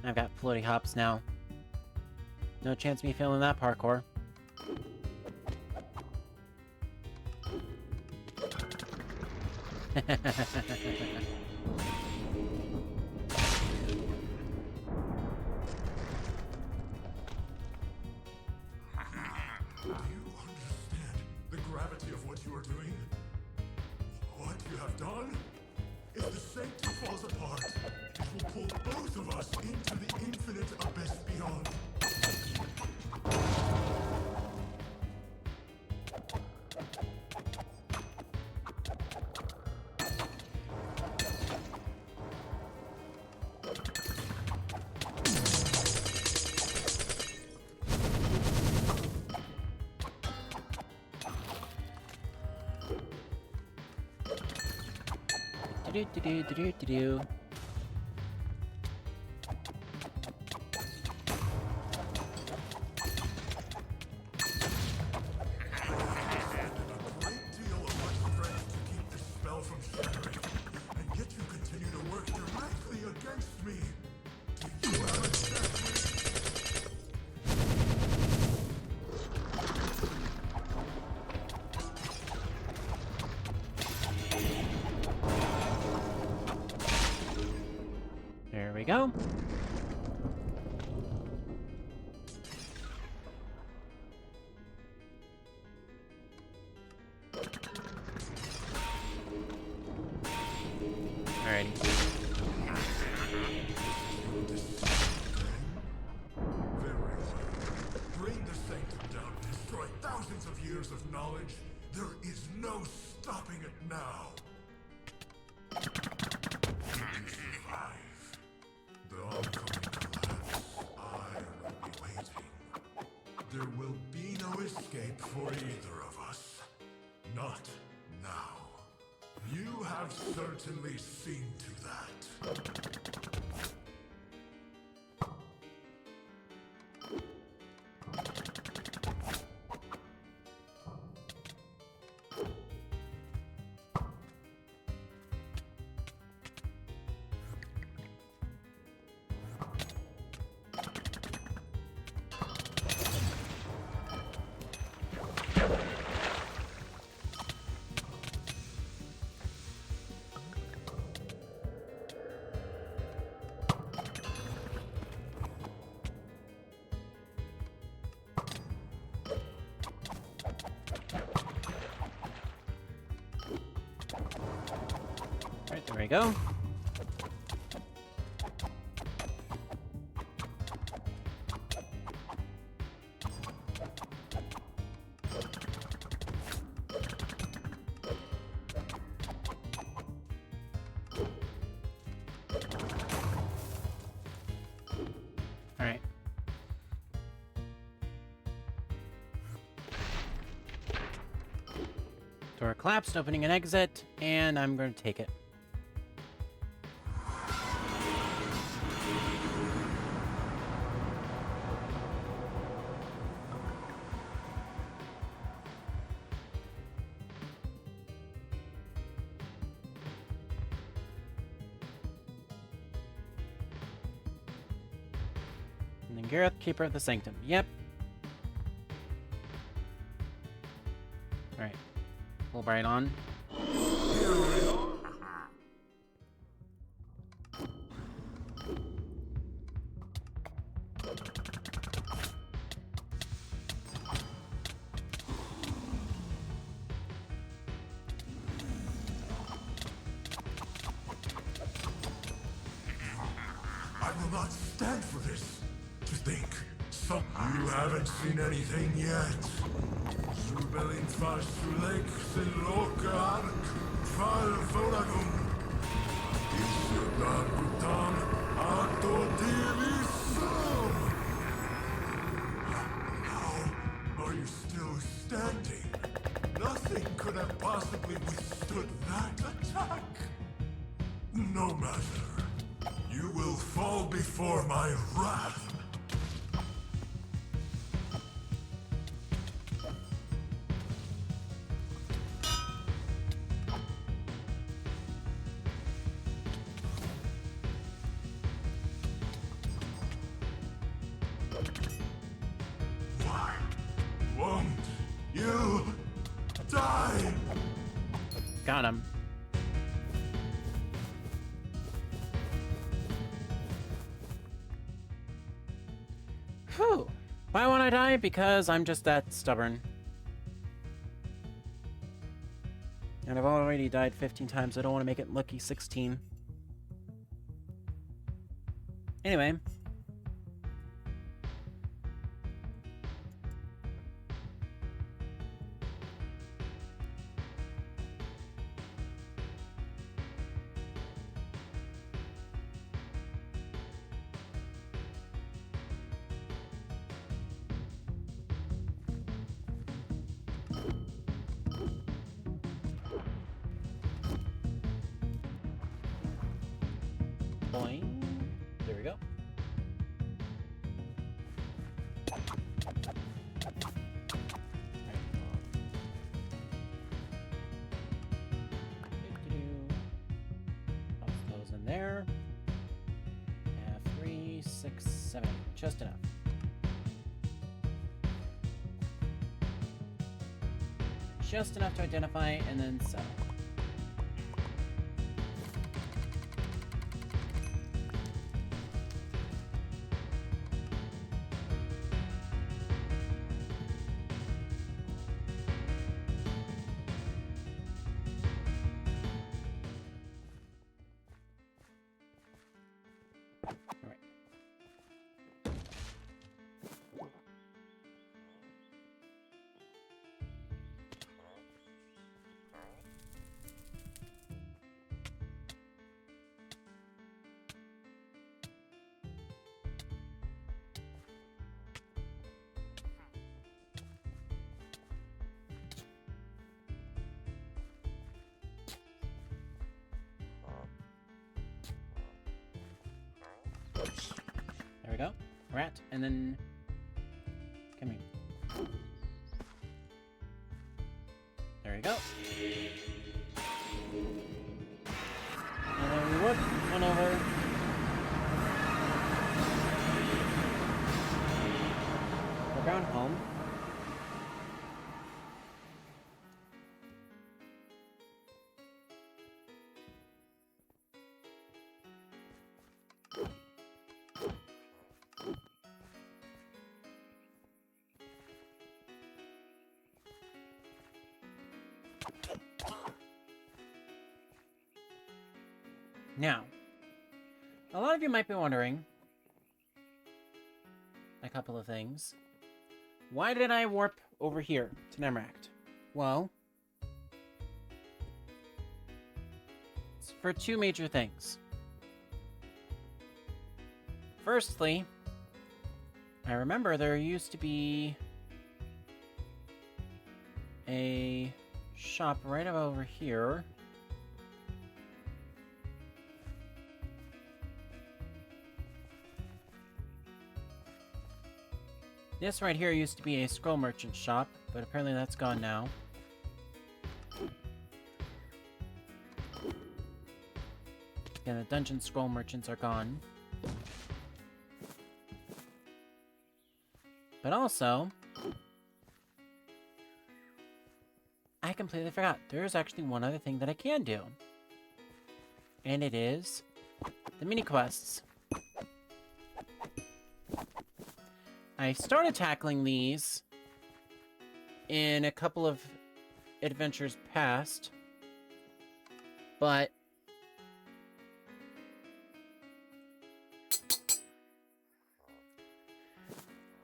I've got floaty hops now. No chance of me failing that parkour. Do you understand the gravity of what you are doing? What you have done? If the sanctum falls apart, it will pull both of us into the infinite abyss beyond. Do-do-do-do-do-do-do. There we go. Alrighty. Very well. Bring the sanctum down, destroy thousands of years of knowledge. There is no stopping it now. You survive. The oncoming collapse, I will be waiting. There will be no escape for either of us. Not now. You have certainly seen to that. we go. Alright. Door collapsed, opening an exit, and I'm going to take it. And then Gareth, Keeper of the Sanctum. Yep. Alright. Full bright on. I will not stand for this. To think, you haven't seen anything yet. Zubelin Fasulek Silokan Fal Volagum. Isudan Gutan Atodilisum. How are you still standing? Nothing could have possibly withstood that attack. No matter. You will fall before my wrath. Why won't you die? Got him. Whew. Why won't I die? Because I'm just that stubborn. And I've already died 15 times. I don't want to make it lucky 16. Anyway. Boing. There we go. Toss those in there. 3, 6, 7, just enough. Just enough to identify and then sell. There we go. Rat, and then come here. There we go. And then we whoop one over. We're going home. Now, a lot of you might be wondering a couple of things. Why did I warp over here to Nemract? Well, it's for two major things. Firstly, I remember there used to be a shop right about over here. This right here used to be a scroll merchant shop, but apparently that's gone now. Yeah, the dungeon scroll merchants are gone. But also, I completely forgot. There's actually one other thing that I can do. And it is the mini quests. I started tackling these in a couple of adventures past, but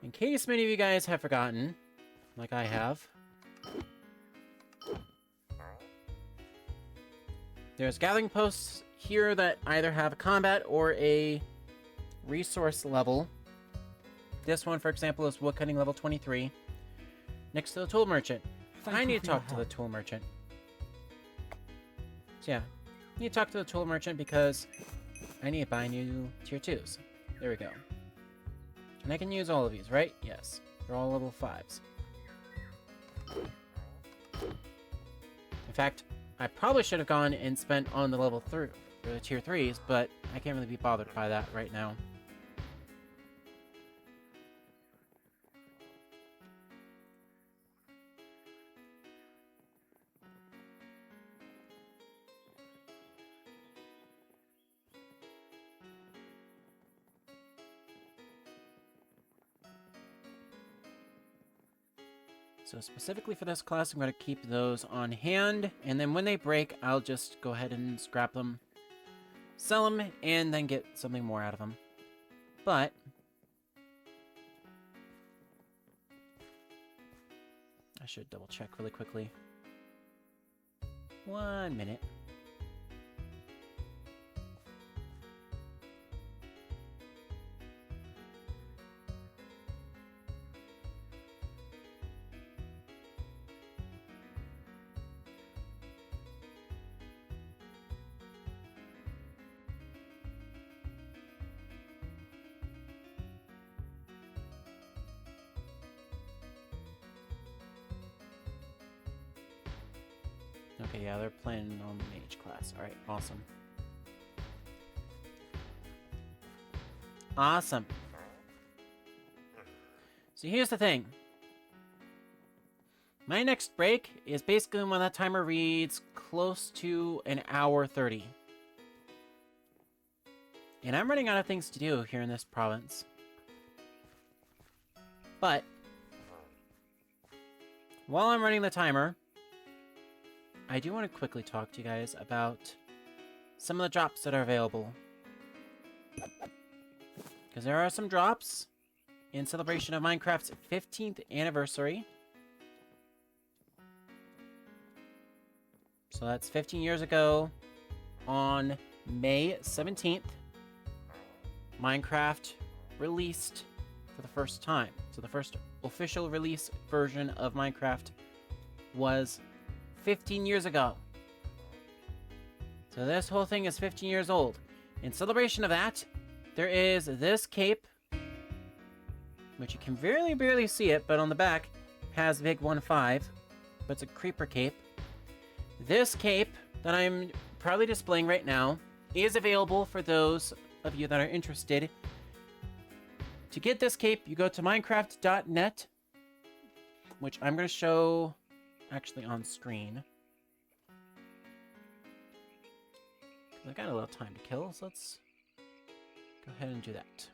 in case many of you guys have forgotten, like I have, there's gathering posts here that either have a combat or a resource level. This one, for example, is woodcutting level 23, next to the tool merchant. I need to talk to the tool merchant. So yeah, I need to talk to the tool merchant because I need to buy new tier 2s. There we go. And I can use all of these, right? Yes. They're all level 5s. In fact, I probably should have gone and spent on the level 3, or the tier 3s, but I can't really be bothered by that right now. So specifically for this class, I'm going to keep those on hand, and then when they break, I'll just go ahead and scrap them, sell them, and then get something more out of them. But I should double check really quickly. 1 minute. Okay, yeah, they're playing on the mage class. Alright, awesome. Awesome. So here's the thing. My next break is basically when that timer reads close to an hour 30. And I'm running out of things to do here in this province. But while I'm running the timer, I do want to quickly talk to you guys about some of the drops that are available. Because there are some drops in celebration of Minecraft's 15th anniversary. So that's 15 years ago on May 17th. Minecraft released for the first time. So the first official release version of Minecraft was 15 years ago. So this whole thing is 15 years old. In celebration of that, there is this cape, which you can very barely see it, but on the back has Big 1.5, but it's a creeper cape. This cape that I'm proudly displaying right now is available for those of you that are interested. To get this cape, you go to minecraft.net, which I'm going to show actually on screen. Because I got a little time to kill, so let's go ahead and do that.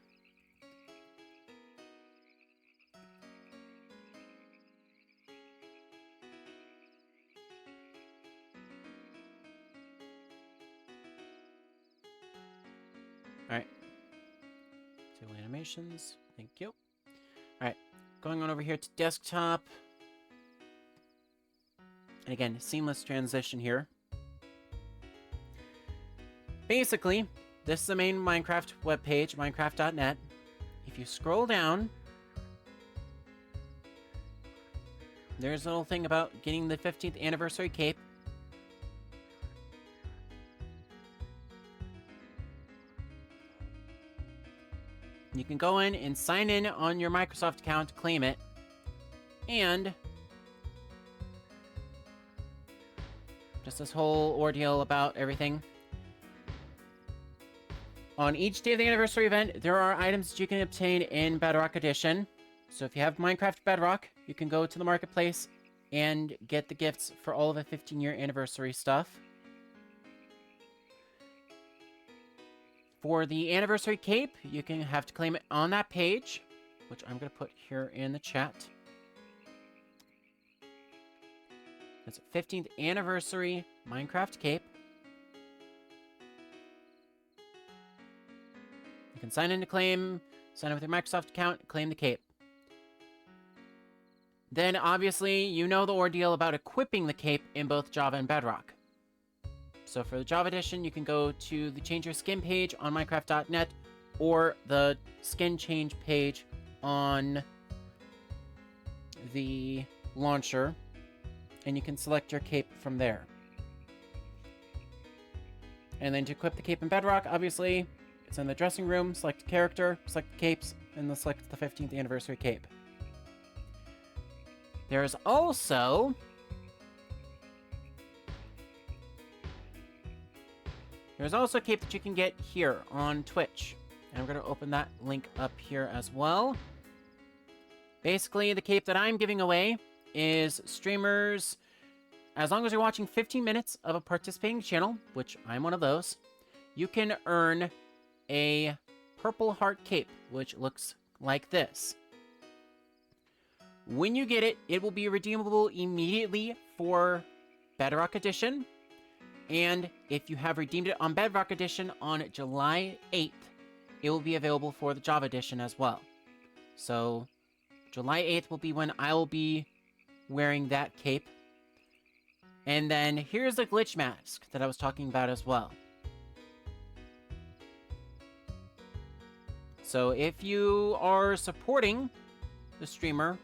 animations. Thank you. Alright, going on over here to desktop. And again, seamless transition here. Basically, this is the main Minecraft webpage, minecraft.net. If you scroll down, there's a little thing about getting the 15th anniversary cape. You can go in and sign in on your Microsoft account, claim it, and just this whole ordeal about everything. On each day of the anniversary event, there are items that you can obtain in Bedrock Edition. So if you have Minecraft Bedrock, you can go to the marketplace and get the gifts for all of the 15-year anniversary stuff. For the anniversary cape, you can have to claim it on that page, which I'm going to put here in the chat. It's a 15th anniversary Minecraft cape. You can sign in to claim, sign in with your Microsoft account, claim the cape. Then, obviously, you know the ordeal about equipping the cape in both Java and Bedrock. So for the Java edition, you can go to the Change Your Skin page on Minecraft.net or the skin change page on the launcher, and you can select your cape from there. And then to equip the cape in Bedrock, obviously, it's in the dressing room, select character, select the capes, and then select the 15th anniversary cape. There's also a cape that you can get here on Twitch. And I'm going to open that link up here as well. Basically, the cape that I'm giving away is streamers, as long as you're watching 15 minutes of a participating channel, which I'm one of those, you can earn a purple heart cape, which looks like this. When you get it, it will be redeemable immediately for Bedrock Edition. And if you have redeemed it on Bedrock Edition on July 8th, it will be available for the Java Edition as well. So, July 8th will be when I will be wearing that cape. And then here's the glitch mask that I was talking about as well. So if you are supporting the streamer,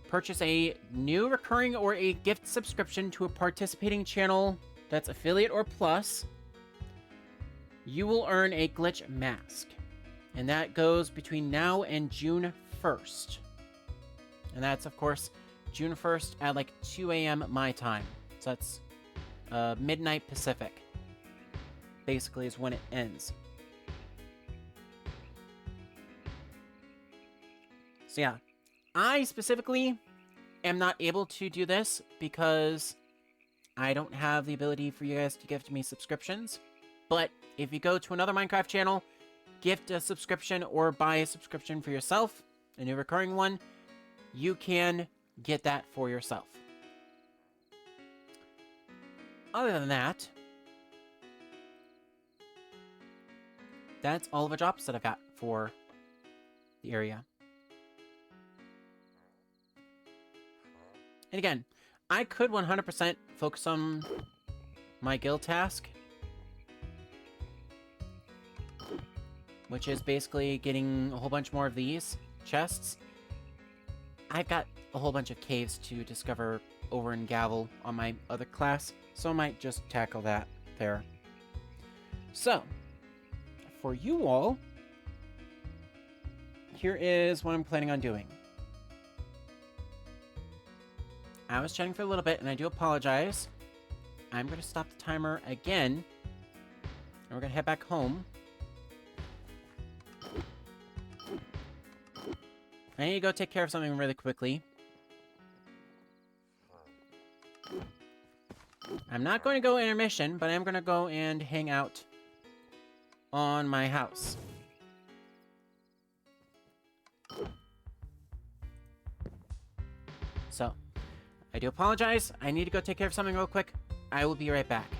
purchase a new recurring or a gift subscription to a participating channel that's affiliate or plus, you will earn a glitch mask. And that goes between now and June 1st. And that's, of course, June 1st at like 2 a.m. my time. So that's midnight Pacific. Basically is when it ends. So yeah, I specifically am not able to do this because I don't have the ability for you guys to gift me subscriptions. But if you go to another Minecraft channel, gift a subscription or buy a subscription for yourself, a new recurring one, you can get that for yourself. Other than that, that's all of the drops that I've got for the area. And again, I could 100% focus on my guild task, which is basically getting a whole bunch more of these chests. I've got a whole bunch of caves to discover over in Gavel on my other class, so I might just tackle that there. So, for you all, here is what I'm planning on doing. I was chatting for a little bit, and I do apologize. I'm going to stop the timer again, and we're going to head back home. I need to go take care of something really quickly. I'm not going to go intermission, but I am going to go and hang out on my house. So, I do apologize. I need to go take care of something real quick. I will be right back.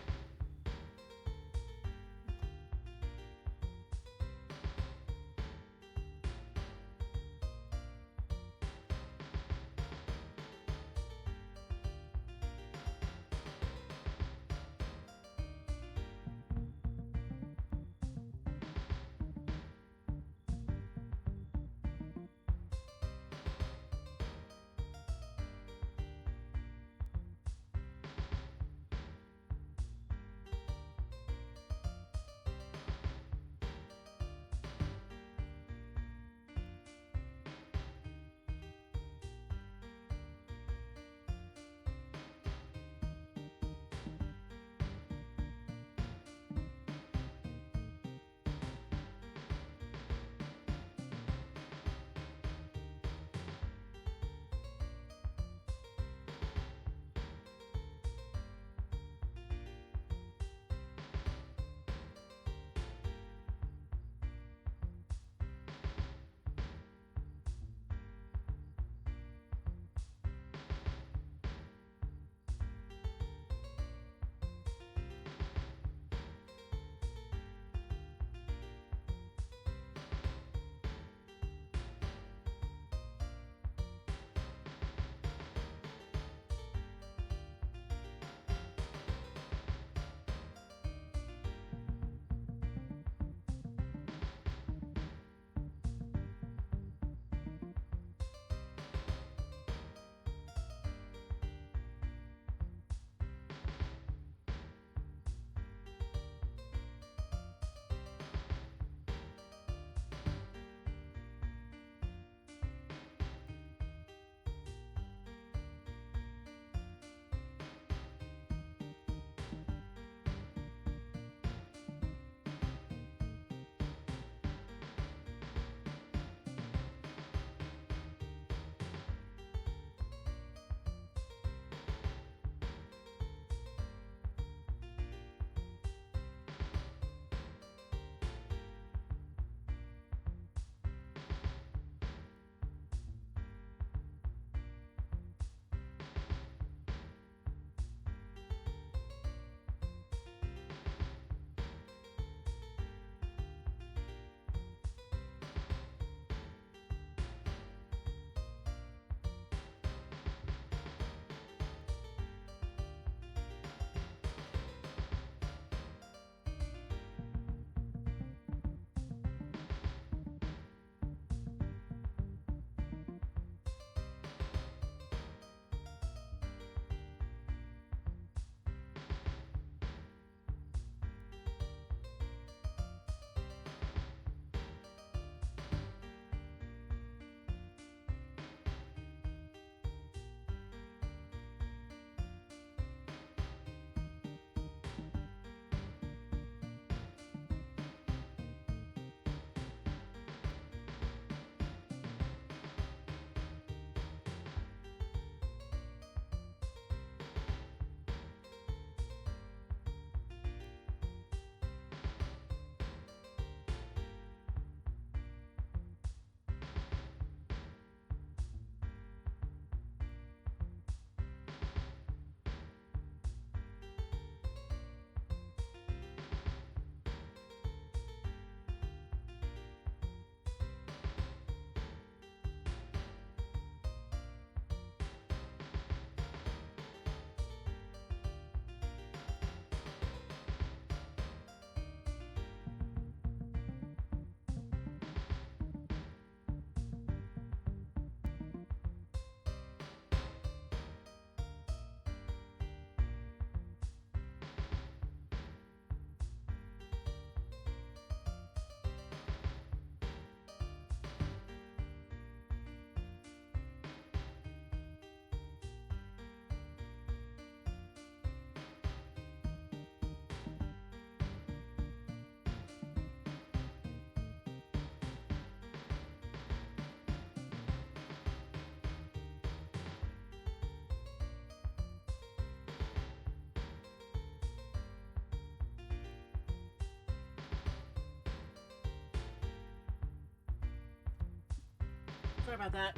Sorry about that.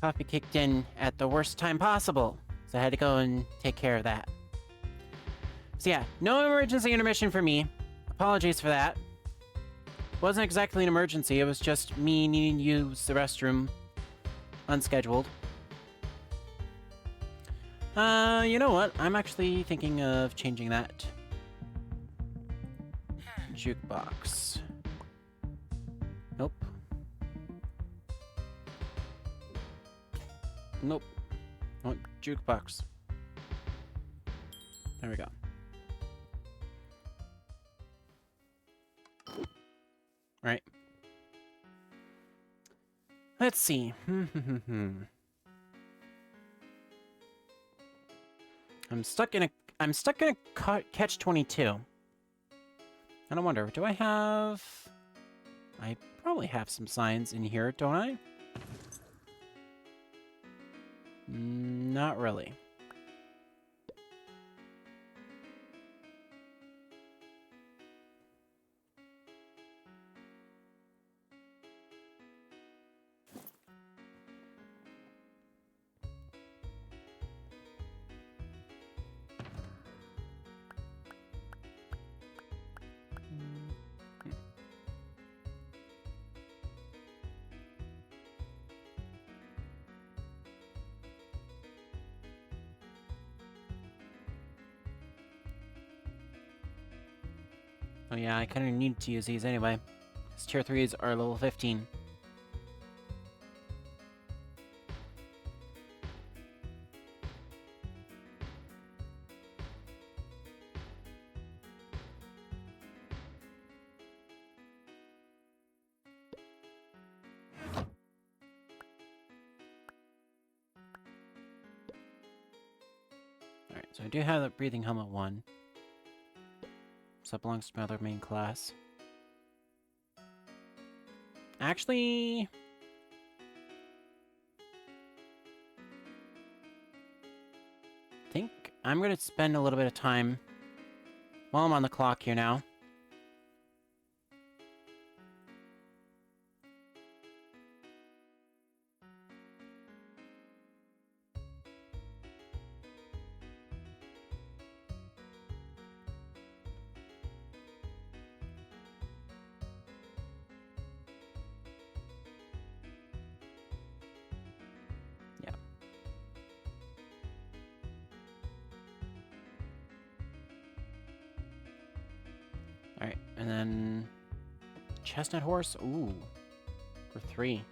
Coffee kicked in at the worst time possible, so I had to go and take care of that. So yeah, no emergency intermission for me. Apologies for that. Wasn't exactly an emergency, it was just me needing to use the restroom unscheduled. You know what? I'm actually thinking of changing that. Jukebox. Nope. Nope. Oh, jukebox. There we go. Right. Let's see. I'm stuck in a catch-22. And I wonder, do I have... I probably have some signs in here, don't I? Not really. Oh yeah, I kind of need to use these anyway. Because tier 3s are level 15. Alright, so I do have the breathing helmet 1. So that belongs to my other main class. Actually... I think I'm going to spend a little bit of time while I'm on the clock here now. Alright, and then... Chestnut horse? Ooh. For 3.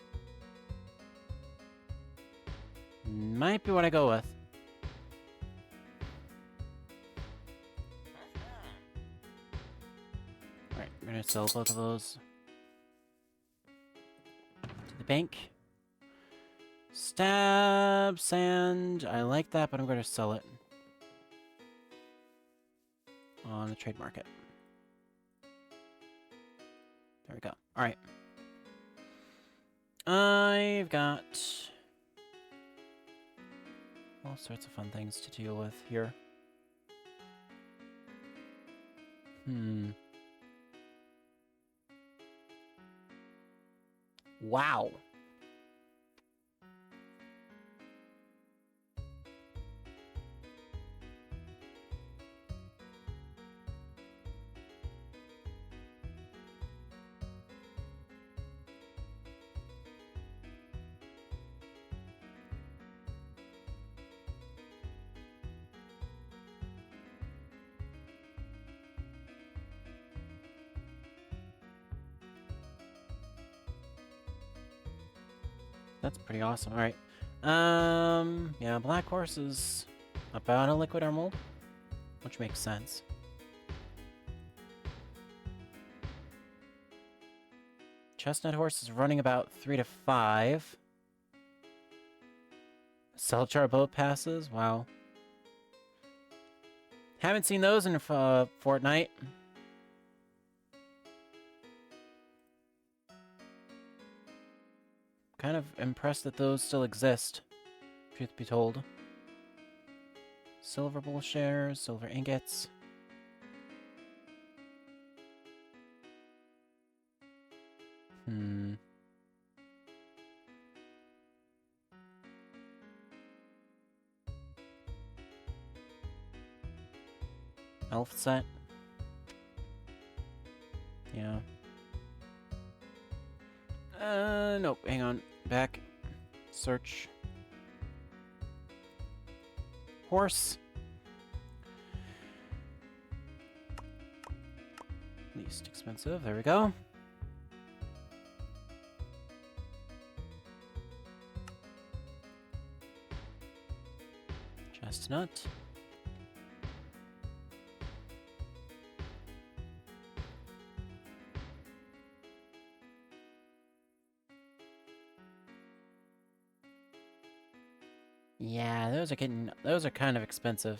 Might be what I go with. Alright, we're gonna sell both of those. To the bank. Stab, sand. I like that, but I'm gonna sell it. On the trade market. There we go. Alright. I've got all sorts of fun things to deal with here. Wow. That's pretty awesome. Alright. Yeah, Black Horse is about a liquid emerald, which makes sense. Chestnut Horse is running about 3 to 5. Selchar boat passes? Wow. Haven't seen those in Fortnite. Kind of impressed that those still exist, truth be told. Silver bull shares, silver ingots. Hmm. Elf set. Yeah. Nope. Hang on. Back. Search. Horse. Least expensive. There we go. Chestnut. Yeah, those are kind of expensive.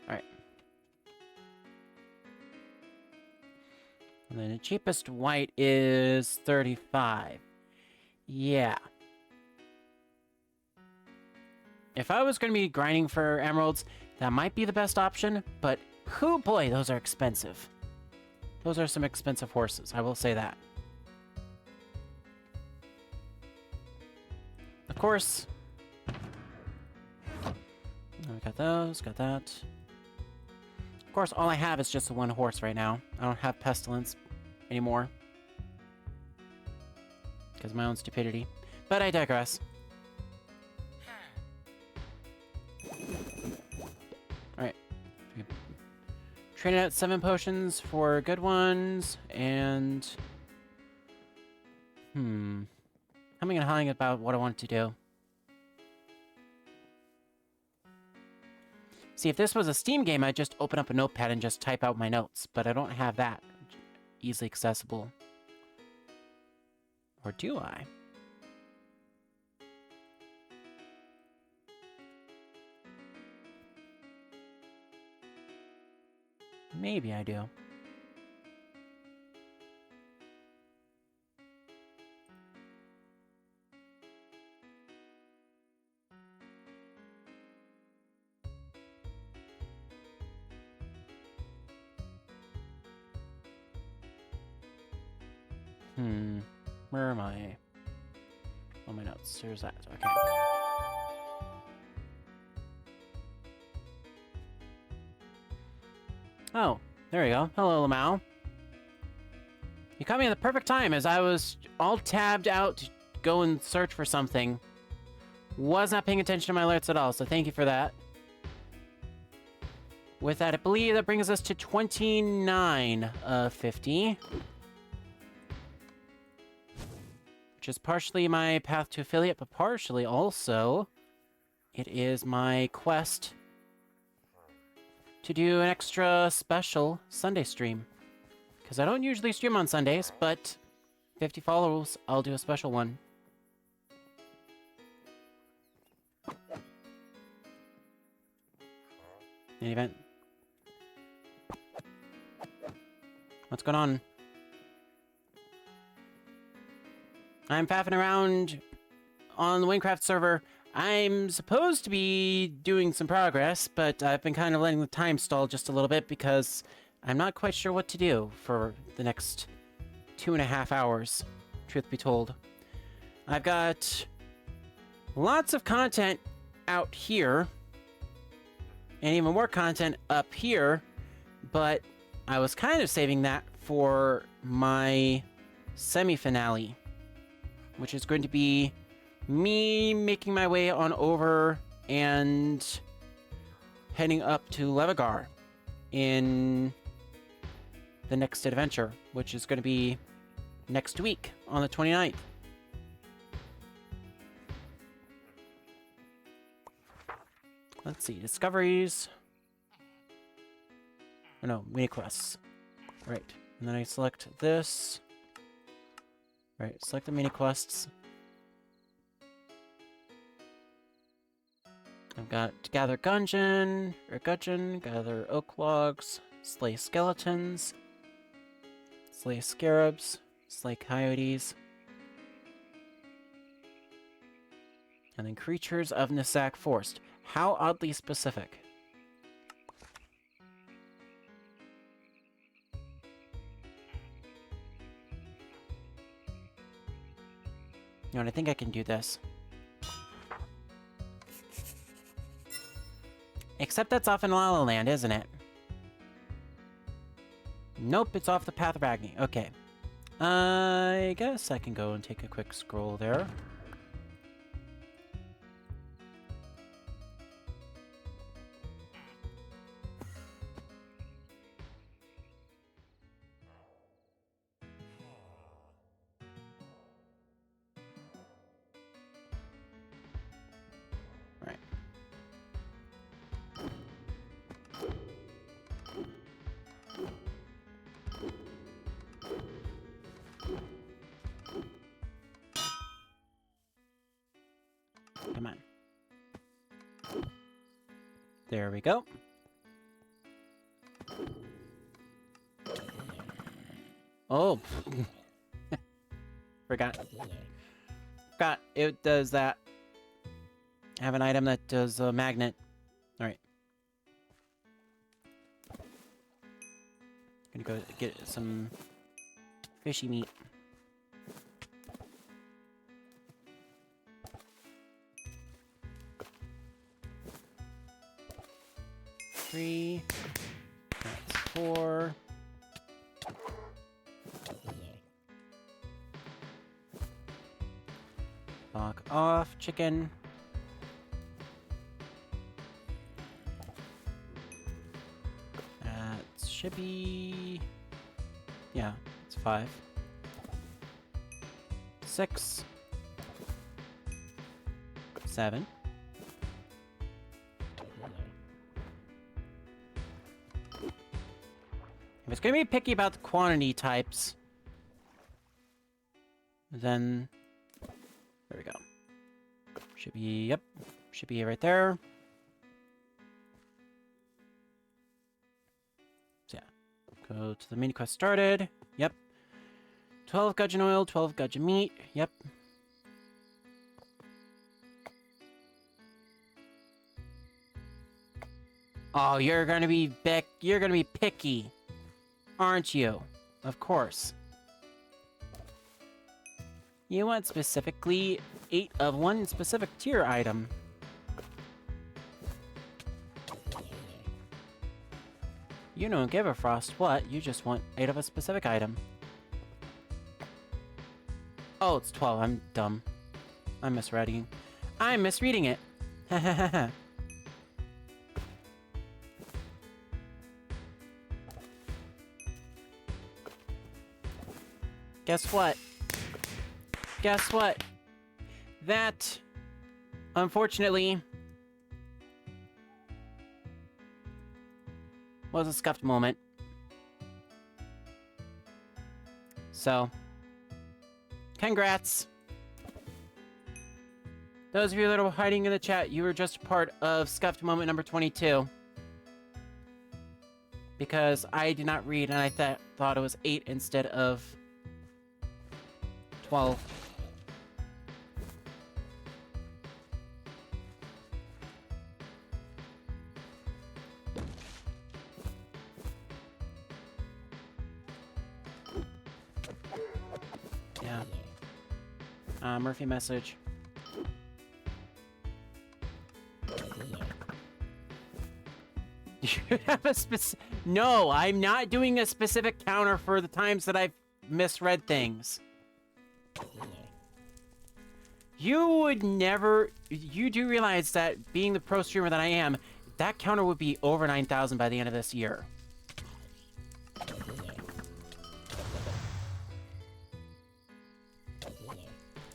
Alright. And then the cheapest white is 35. Yeah. If I was going to be grinding for emeralds, that might be the best option, but whoo boy, those are expensive. Those are some expensive horses, I will say that. Of course. We got those, got that. Of course, all I have is just the one horse right now. I don't have pestilence anymore. Because of my own stupidity. But I digress. Alright. Traded out 7 potions for good ones, and... I'm gonna hang about what I want to do. See, if this was a Steam game, I'd just open up a notepad and just type out my notes, but I don't have that easily accessible. Or do I? Maybe I do. Where am I? Oh, my notes. Here's that. Okay. Oh, there we go. Hello, Lamau. You caught me at the perfect time as I was all tabbed out to go and search for something. Was not paying attention to my alerts at all, so thank you for that. With that, I believe that brings us to 29 of 50. Which is partially my path to affiliate, but partially also it is my quest to do an extra special Sunday stream. Because I don't usually stream on Sundays, but 50 followers, I'll do a special one. In any event. What's going on? I'm faffing around on the Wynncraft server. I'm supposed to be doing some progress, but I've been kind of letting the time stall just a little bit because I'm not quite sure what to do for the next 2.5 hours, truth be told. I've got lots of content out here, and even more content up here, but I was kind of saving that for my semi-finale, which is going to be me making my way on over and heading up to Levagar in the next adventure, which is going to be next week on the 29th. Let's see, discoveries. Oh no, mini quests. Right, and then I select this. Right, select the mini quests. I've got gather gudgeon, gather oak logs, slay skeletons, slay scarabs, slay coyotes, And then creatures of Nisak Forest. How oddly specific. You know what, I think I can do this. Except that's off in La La Land, isn't it? Nope, it's off the Path of Agni. Okay. I guess I can go and take a quick scroll there. Right. Come on. There we go. Oh. Forgot it does that. I have an item that does a magnet. Alright. Gonna go get some fishy meat. Three. That's 4. Knock off chicken. That should be... yeah, it's 5. 6. 7. If it's gonna be picky about the quantity types, then there we go. Should be, yep, should be right there. So yeah, go to the mini quest started. Yep. 12 gudgeon oil, 12 gudgeon meat. Yep. Oh, you're gonna be picky, aren't you? Of course. You want specifically 8 of one specific tier item. You don't give a frost what, you just want 8 of a specific item. Oh, it's 12, I'm dumb. I'm misreading it. Hahaha. Guess what? Guess what? That, unfortunately, was a scuffed moment. So, congrats. Those of you that are hiding in the chat, you were just part of scuffed moment number 22. Because I did not read and I thought it was 8 instead of 12. Yeah. Murphy message. You have a specific... No, I'm not doing a specific counter for the times that I've misread things. You would never... You do realize that being the pro streamer that I am, that counter would be over 9,000 by the end of this year.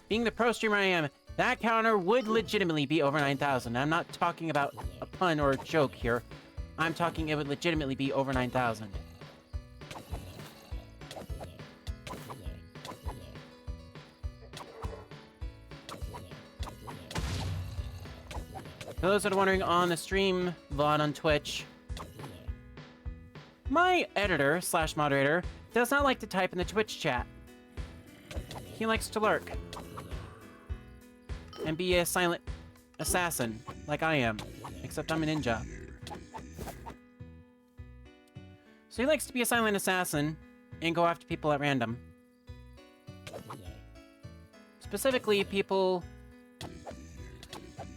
Being the pro streamer I am, that counter would legitimately be over 9,000. I'm not talking about a pun or a joke here. I'm talking it would legitimately be over 9,000. For those that are wondering, on the stream VOD on Twitch, my editor / moderator does not like to type in the Twitch chat. He likes to lurk and be a silent assassin, like I am, except I'm a ninja. So he likes to be a silent assassin and go after people at random. Specifically, people...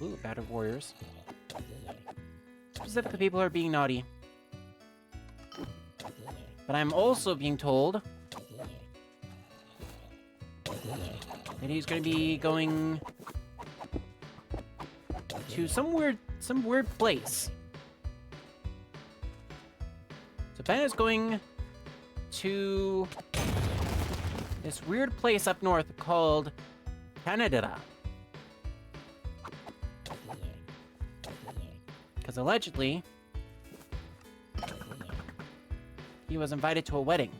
Ooh, battered warriors. Specifically, people who are being naughty. But I'm also being told that he's going to be going to some weird place. So Ben is going to this weird place up north called Canada. Because allegedly, he was invited to a wedding.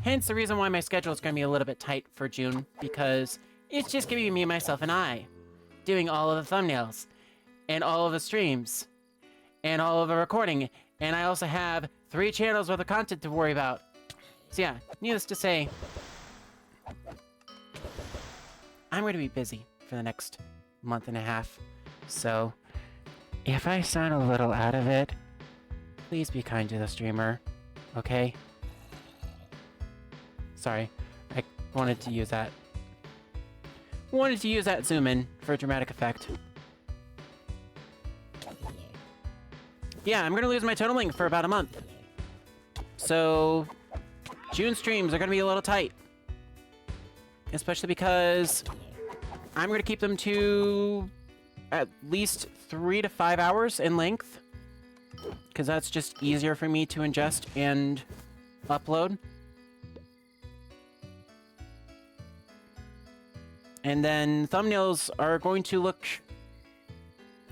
Hence the reason why my schedule is going to be a little bit tight for June, because it's just going to be me, myself, and I doing all of the thumbnails, and all of the streams, and all of the recording, and I also have 3 channels worth of content to worry about. So yeah, needless to say, I'm going to be busy for the next month and a half, so if I sound a little out of it, please be kind to the streamer, okay? Sorry, I wanted to use that. Wanted to use that zoom in for a dramatic effect. Yeah, I'm gonna lose my totaling for about a month. So, June streams are gonna be a little tight. Especially because I'm gonna keep them to at least 3 to 5 hours in length. Because that's just easier for me to ingest and upload. And then thumbnails are going to look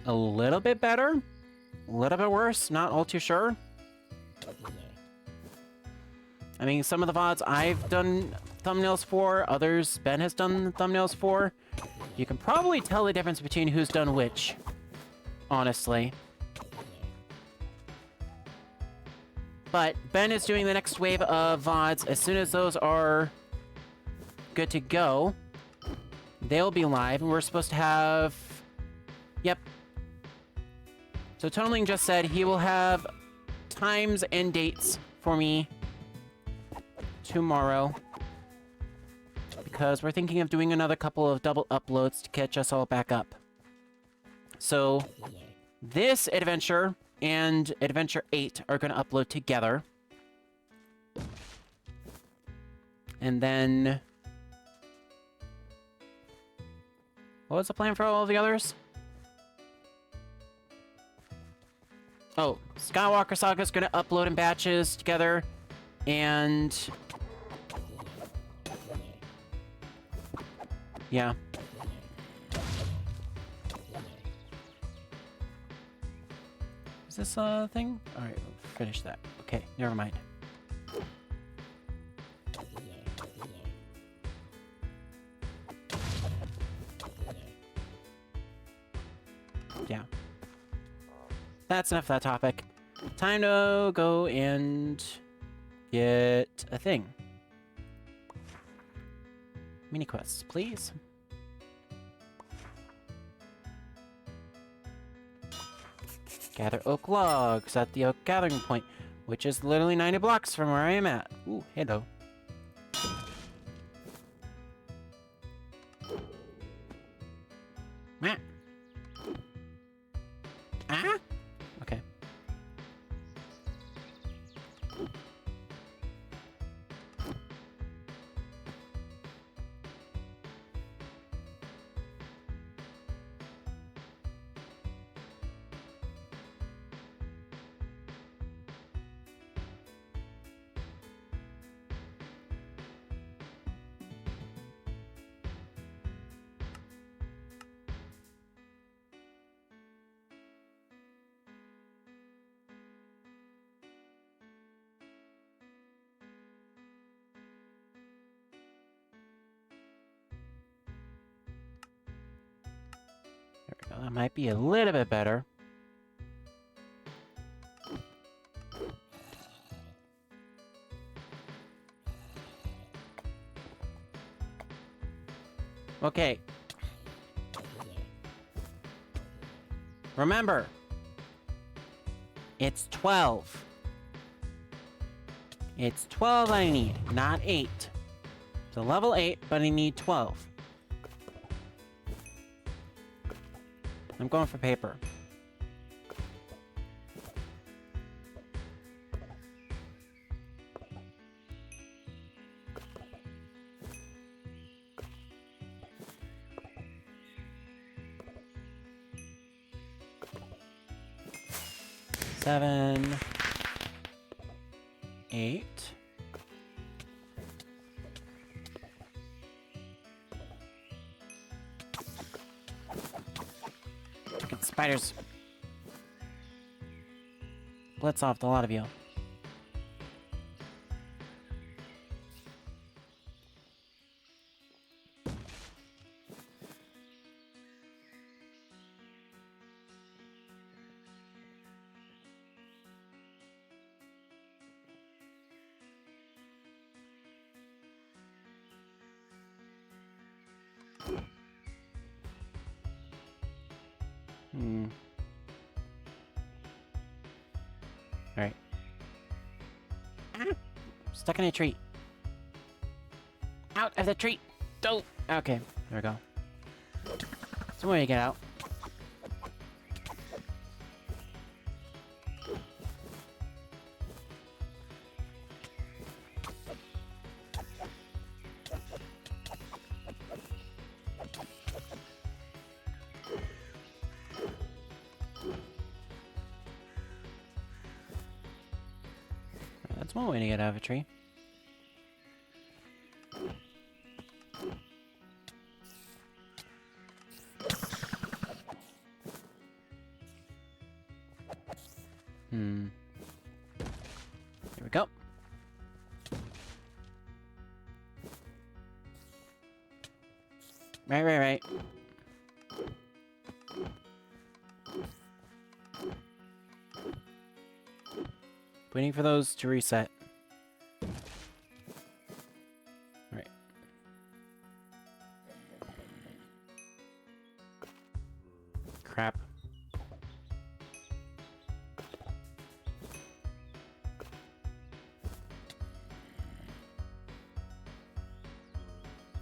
a little bit better, a little bit worse, not all too sure. I mean, some of the VODs I've done thumbnails for, others Ben has done thumbnails for. You can probably tell the difference between who's done which, honestly. But Ben is doing the next wave of VODs. As soon as those are good to go, they'll be live, and we're supposed to have... Yep. So Tonaling just said he will have times and dates for me tomorrow. Because we're thinking of doing another couple of double uploads to catch us all back up. So, this adventure and Adventure 8 are going to upload together. And then... what was the plan for all of the others? Oh, Skywalker Saga is going to upload in batches together, and... yeah. Is this a thing? Alright, we'll finish that. Okay, never mind. Yeah. That's enough of that topic. Time to go and get a thing. Mini quests, please. Gather oak logs at the oak gathering point, which is literally 90 blocks from where I am at. Ooh, hello. Meh. Ah? Okay. There we go. That might be a little bit better. Okay. Remember, it's 12. It's 12 I need, not 8. It's a level 8, but I need 12. I'm going for paper. Seven, 8. Fucking spiders. Blitz off the lot of you. Alright. Ah! Stuck in a tree. Out of the tree! Don't! Okay, there we go. Some way to get out. That's one way to get out of a tree. Here we go. Right. Waiting for those to reset. Alright. Crap.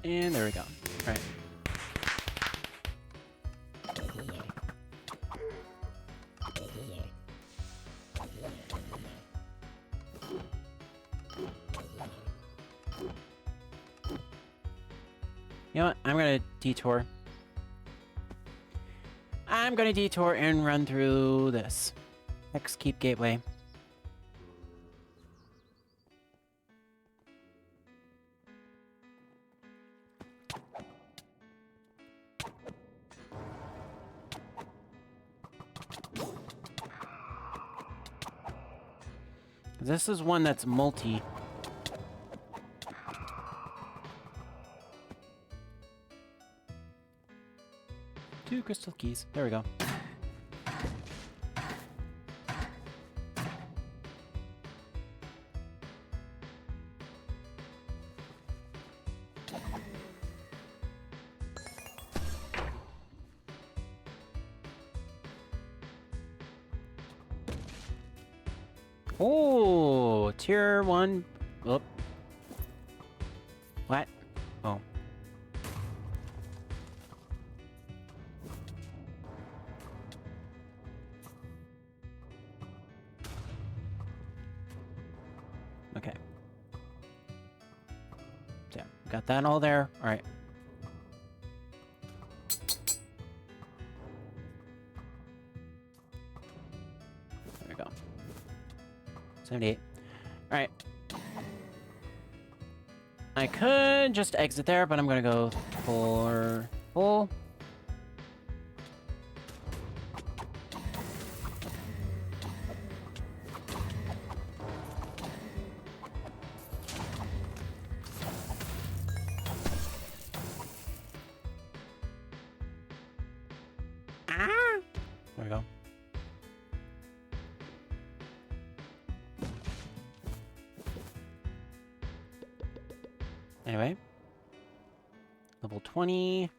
And there we go. Alright. You know what? I'm gonna detour. I'm gonna detour and run through this. X Keep Gateway. This is one that's multi. Two crystal keys. There we go. Oh, tier 1. Oh. What? Oh. Okay. Yeah, got that all there. All right. There we go. 78. All right. I could just exit there, but I'm gonna go for full. There we go. Anyway, Level 20.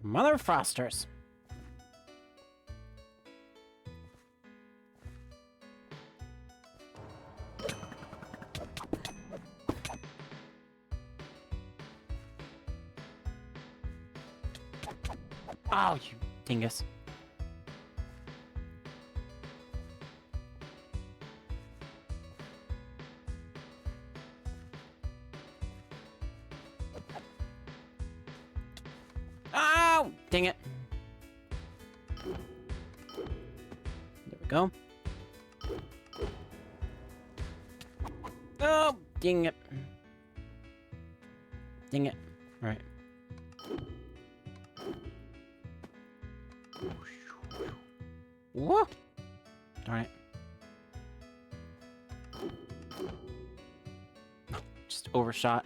Mother Frosters. Oh, you dingus. Oh, dang it. There we go. Oh, dang it. Dang it. All right. Whoa! Darn it. Just overshot.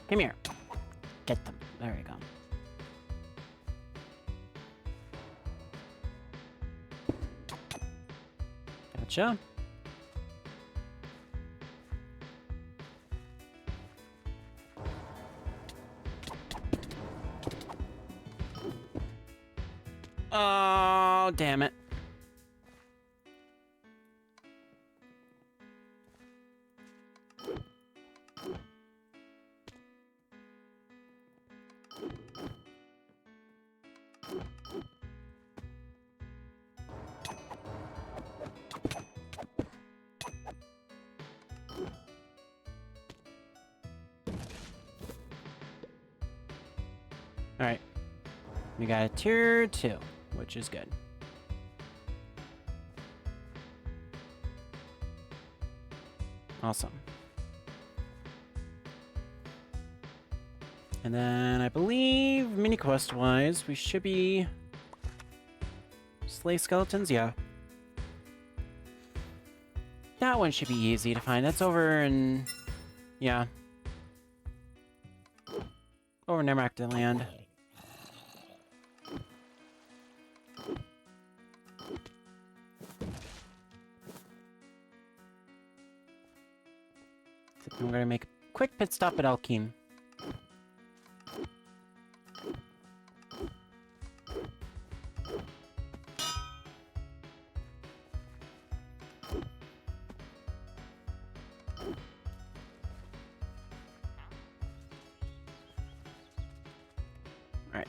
Come here. Get them. There you go. Gotcha. Oh, damn it. Alright. We got a tier 2, which is good. Awesome. And then I believe mini quest wise, we should be slay skeletons, yeah. That one should be easy to find. That's over in, yeah, over in Nemakta land. I'm gonna make a quick pit stop at Alkene. Alright.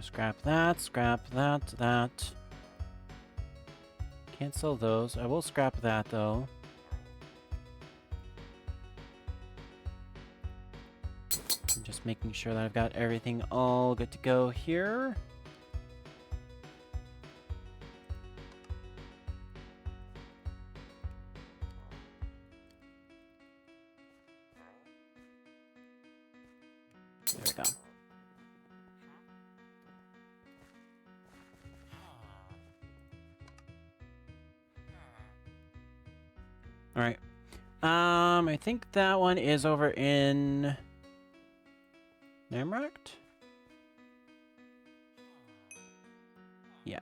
Scrap that, that. Can't sell those. I will scrap that though. I'm just making sure that I've got everything all good to go here. There we go. All right. I think that one is over in Nemakta? Yeah.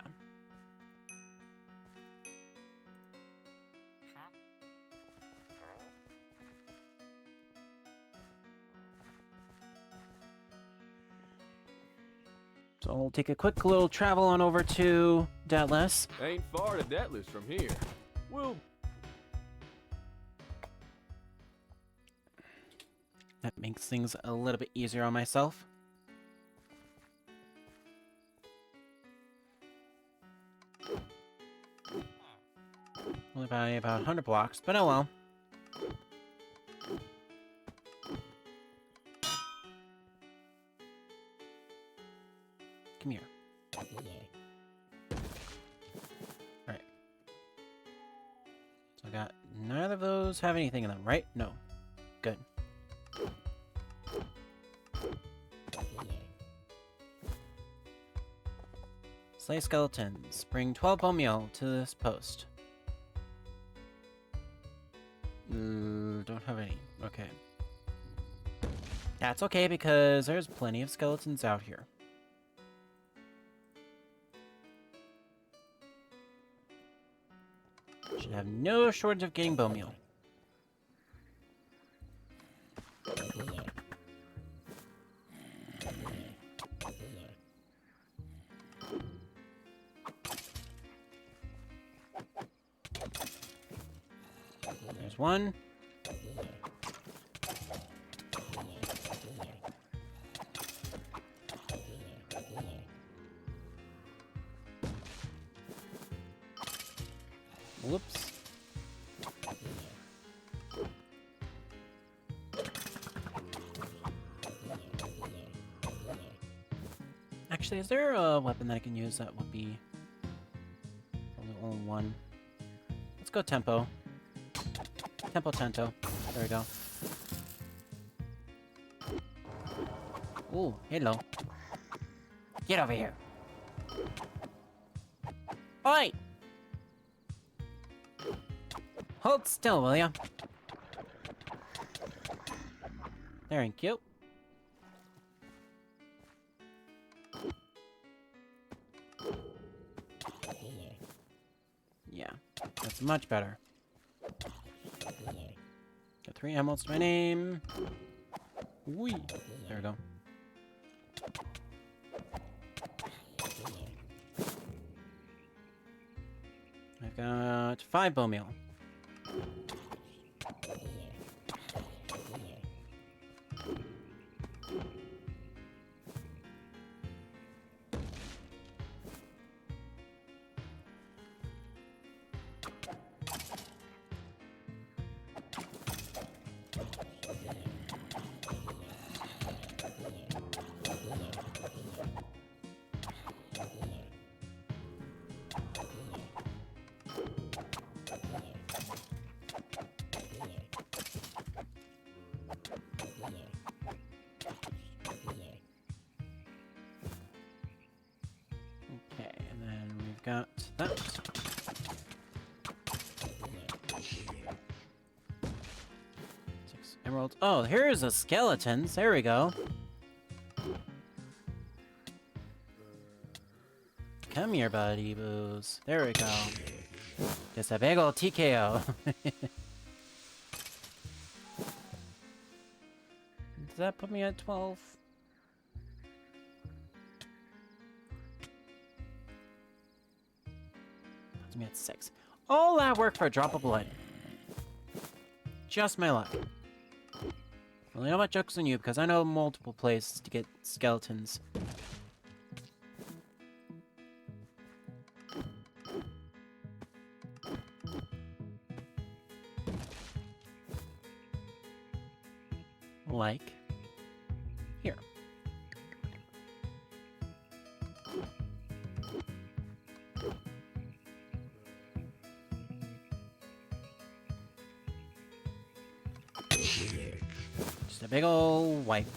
So I'll take a quick little travel on over to Deathless. Ain't far to Deathless from here. We'll... That makes things a little bit easier on myself. Only by about 100 blocks, but oh well. Come here. Alright. So I got neither of those have anything in them, right? No. Good. Slay skeletons. Bring 12 bone meal to this post. Don't have any. Okay. That's okay because there's plenty of skeletons out here. Should have no shortage of getting bone meal. There's one. Whoops. Actually, is there a weapon that I can use that would be only one? Let's go tempo. Tempo tento. There we go. Ooh, hello. Get over here. Oi! Hold still, will ya? Thank you. Yeah, that's much better. Got 3 emeralds to my name. Whee! There we go. I've got 5 bone meal. Okay, and then we've got that. 6 emeralds. Oh, here's the skeletons. There we go. Come here, buddy boos. There we go. Just a big ol' TKO. Does that put me at 12? Puts me at 6. All that work for a drop of blood. Just my luck. Well, you know what? Joke's on you, because I know multiple places to get skeletons. Like here. Just a big ol' wipe.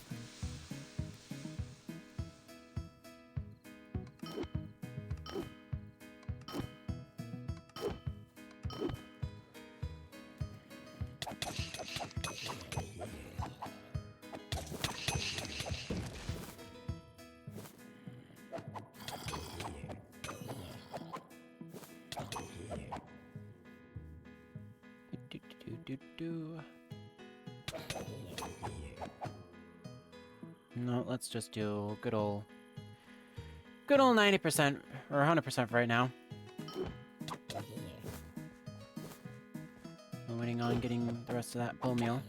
No, let's just do good old 90% or 100% for right now. I'm waiting on getting the rest of that bone meal.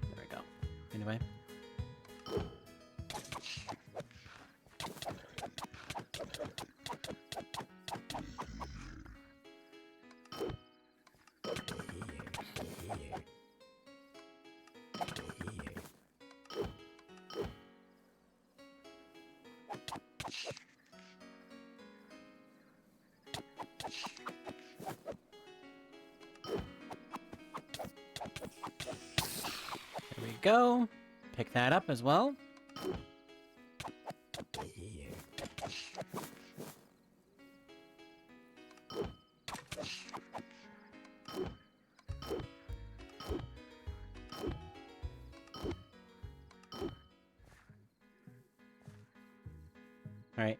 There we go. Anyway. go. Pick that up as well. All right.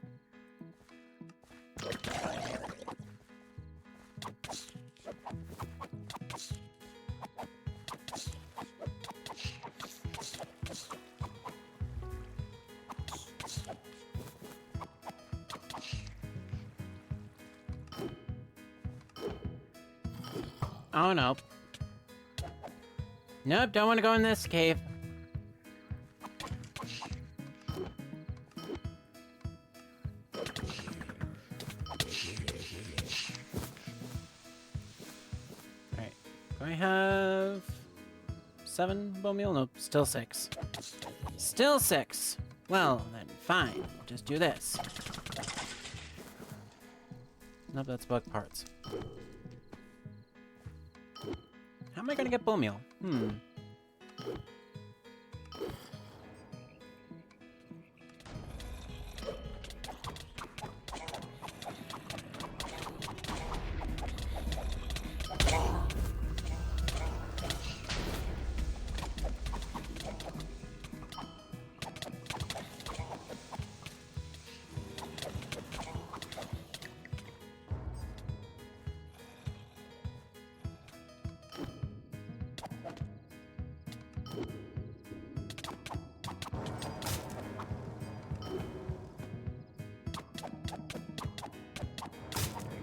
Oh no. Nope, don't want to go in this cave. Alright. Do I have 7 bone meal? Nope, still 6. Still 6. Well, then fine. We'll just do this. Nope, that's bug parts. How am I gonna get bone meal?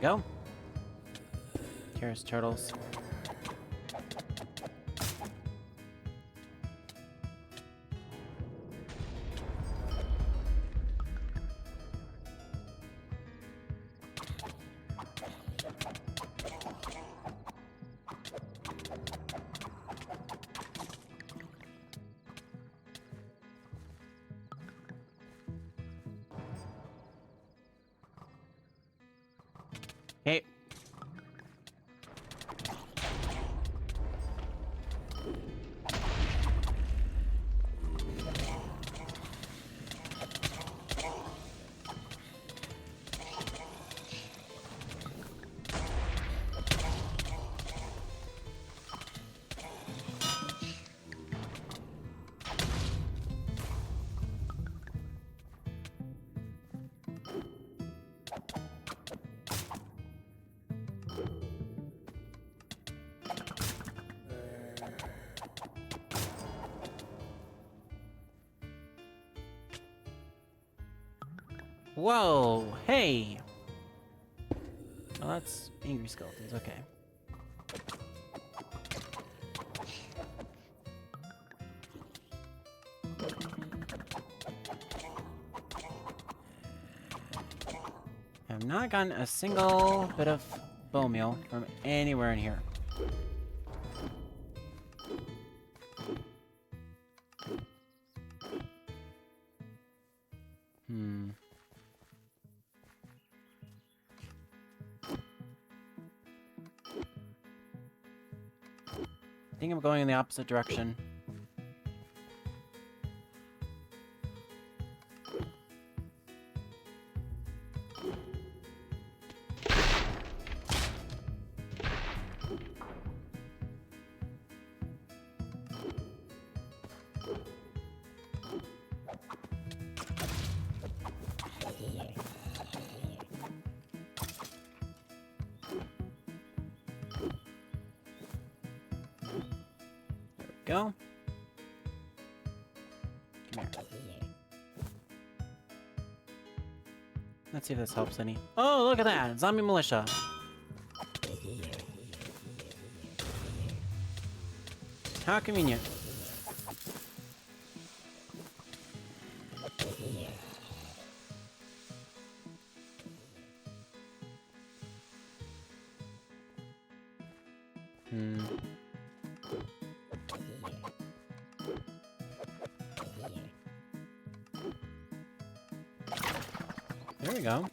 Go. Here's turtles. Hey. Whoa, hey! Oh, that's angry skeletons, okay. I have not gotten a single bit of bone meal from anywhere in here. I think I'm going in the opposite direction. Go. Come here. Let's see if this helps any. Oh, look at that! Zombie militia. How convenient. There we go.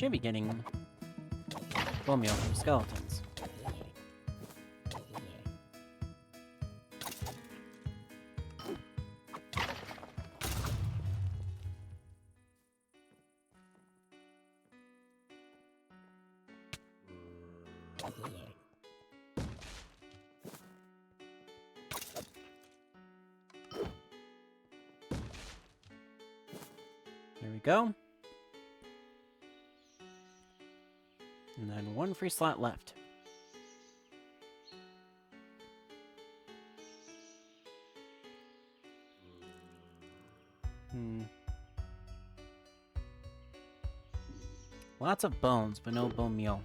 should be getting bone meal from skeletons. There we go. And then one free slot left. Lots of bones, but no bone meal.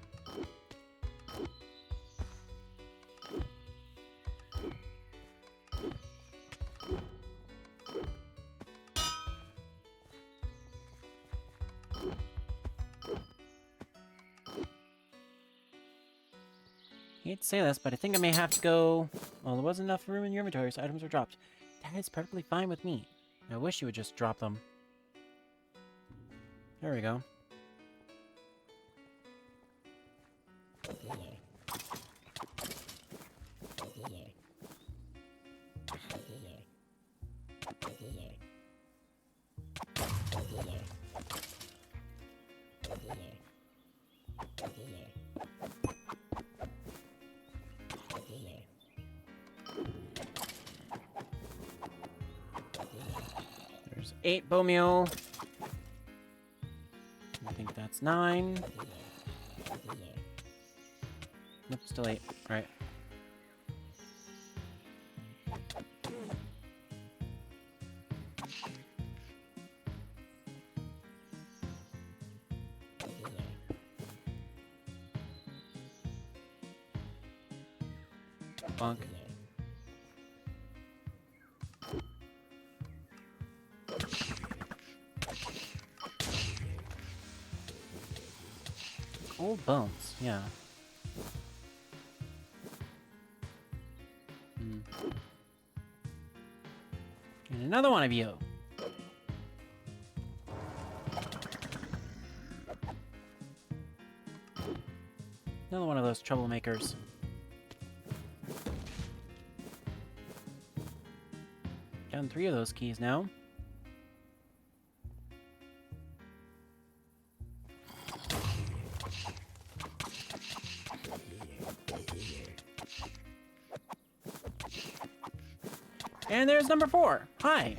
Hate to say this, but I think I may have to go... Well, there wasn't enough room in your inventory, so items were dropped. That is perfectly fine with me. I wish you would just drop them. There we go. There's 8 bone meal. I think that's 9. Nope, still 8. Right. Bonk. Old bones, yeah. And another one of you. Another one of those troublemakers. Gotten 3 of those keys now. And there's number 4. Hi.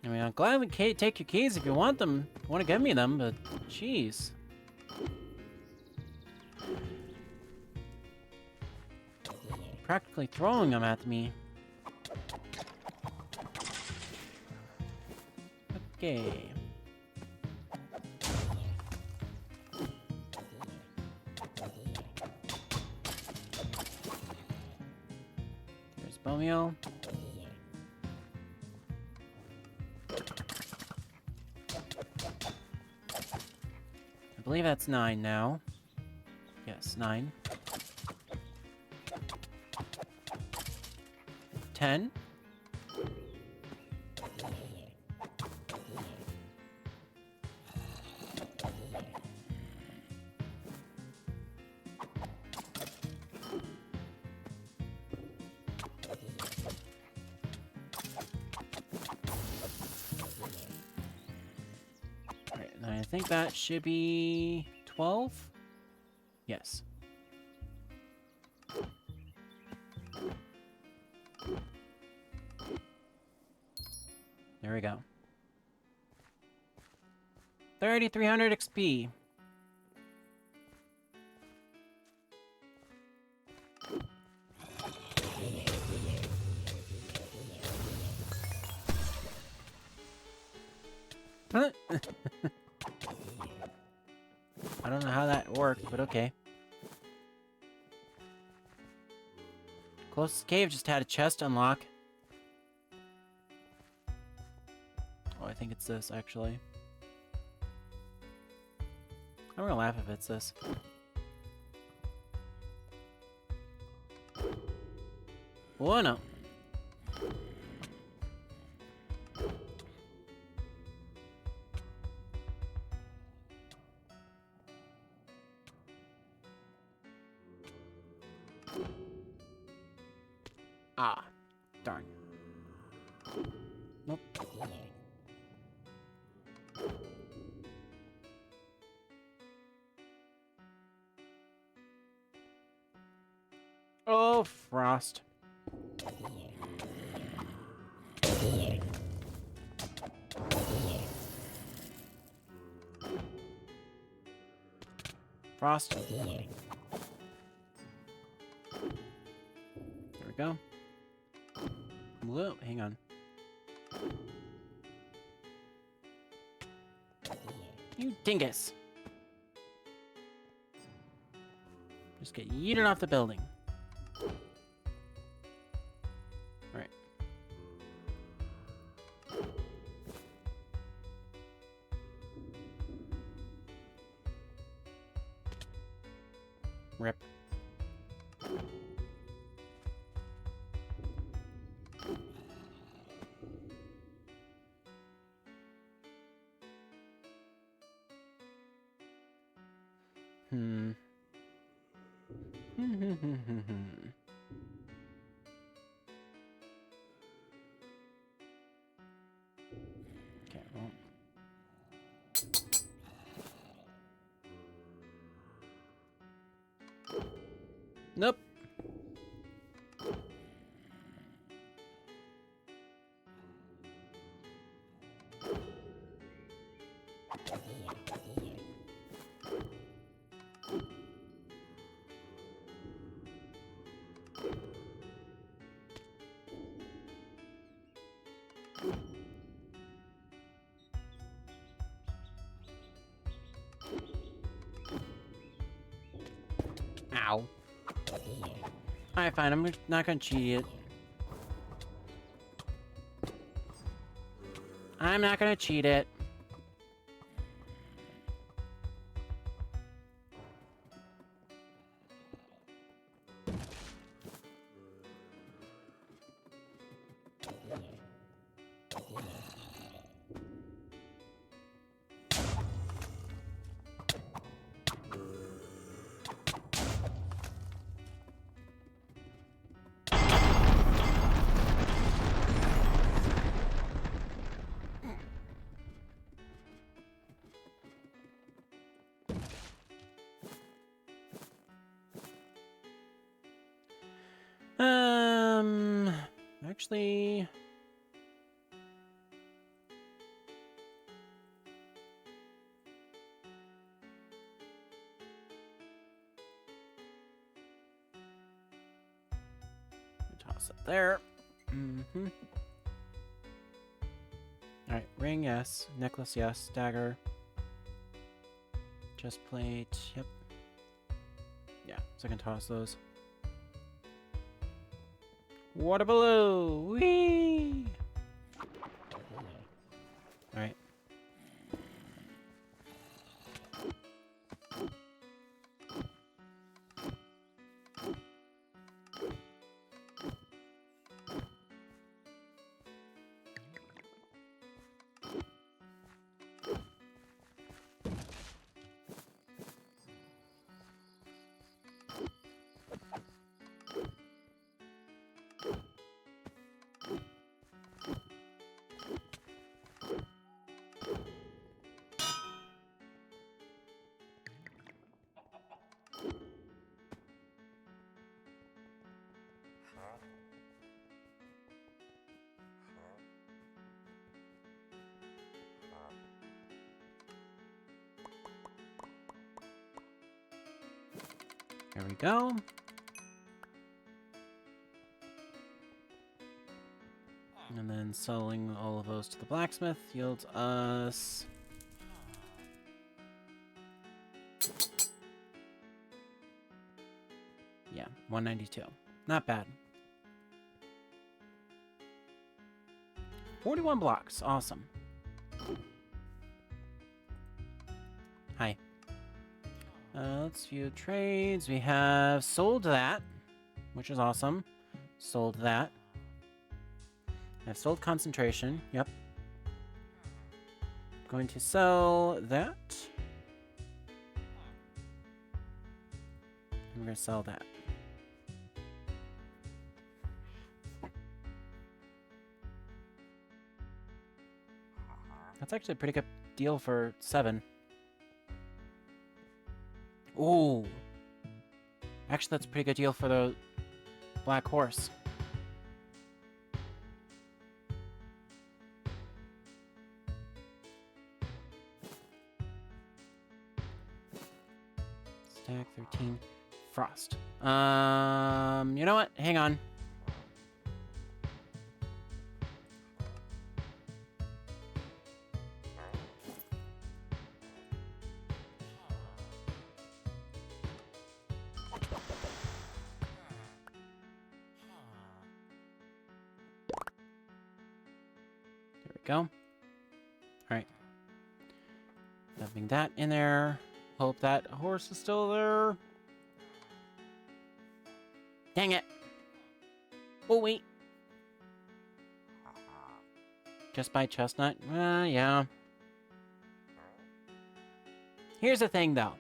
I mean, I'll gladly take your keys if you want them. Want to give me them, but jeez. Practically throwing them at me. Okay. There's bone meal. I believe that's 9 now. Yes, 9. 10. Alright, and I think that should be 12? Yes. There we go. 3,300 XP. Huh? I don't know how that worked, but okay. Closest cave just had a chest unlock. Oh, I think it's this, actually. I'm gonna laugh if it's this. Oh, no. Ah, darn. Nope. Oh, Frost. Frost. There we go. Whoa, hang on. You dingus. Just get yeeted off the building. Right. Rip. Hmm. Okay, well. Nope. Ow. Alright, fine. I'm not gonna cheat it. I'm not gonna cheat it. Actually... toss it there. Mm-hmm. Alright, ring, yes. Necklace, yes. Dagger. Chest plate, yep. Yeah, so I can toss those. Water below! Whee! Alright. There we go. And then selling all of those to the blacksmith yields us... yeah, 192. Not bad. 41 blocks. Awesome. Hi. Let's view trades. We have sold that, which is awesome. Sold that. I've sold concentration. Yep. Going to sell that. I'm going to sell that. That's actually a pretty good deal for 7. Ooh. Actually, that's a pretty good deal for the black horse. Stack 13. Frost. You know what? Hang on. There we go. Alright. Dumping that in there. Hope that horse is still there. Dang it. Oh, wait. Just by Chestnut? Yeah. Here's the thing, though.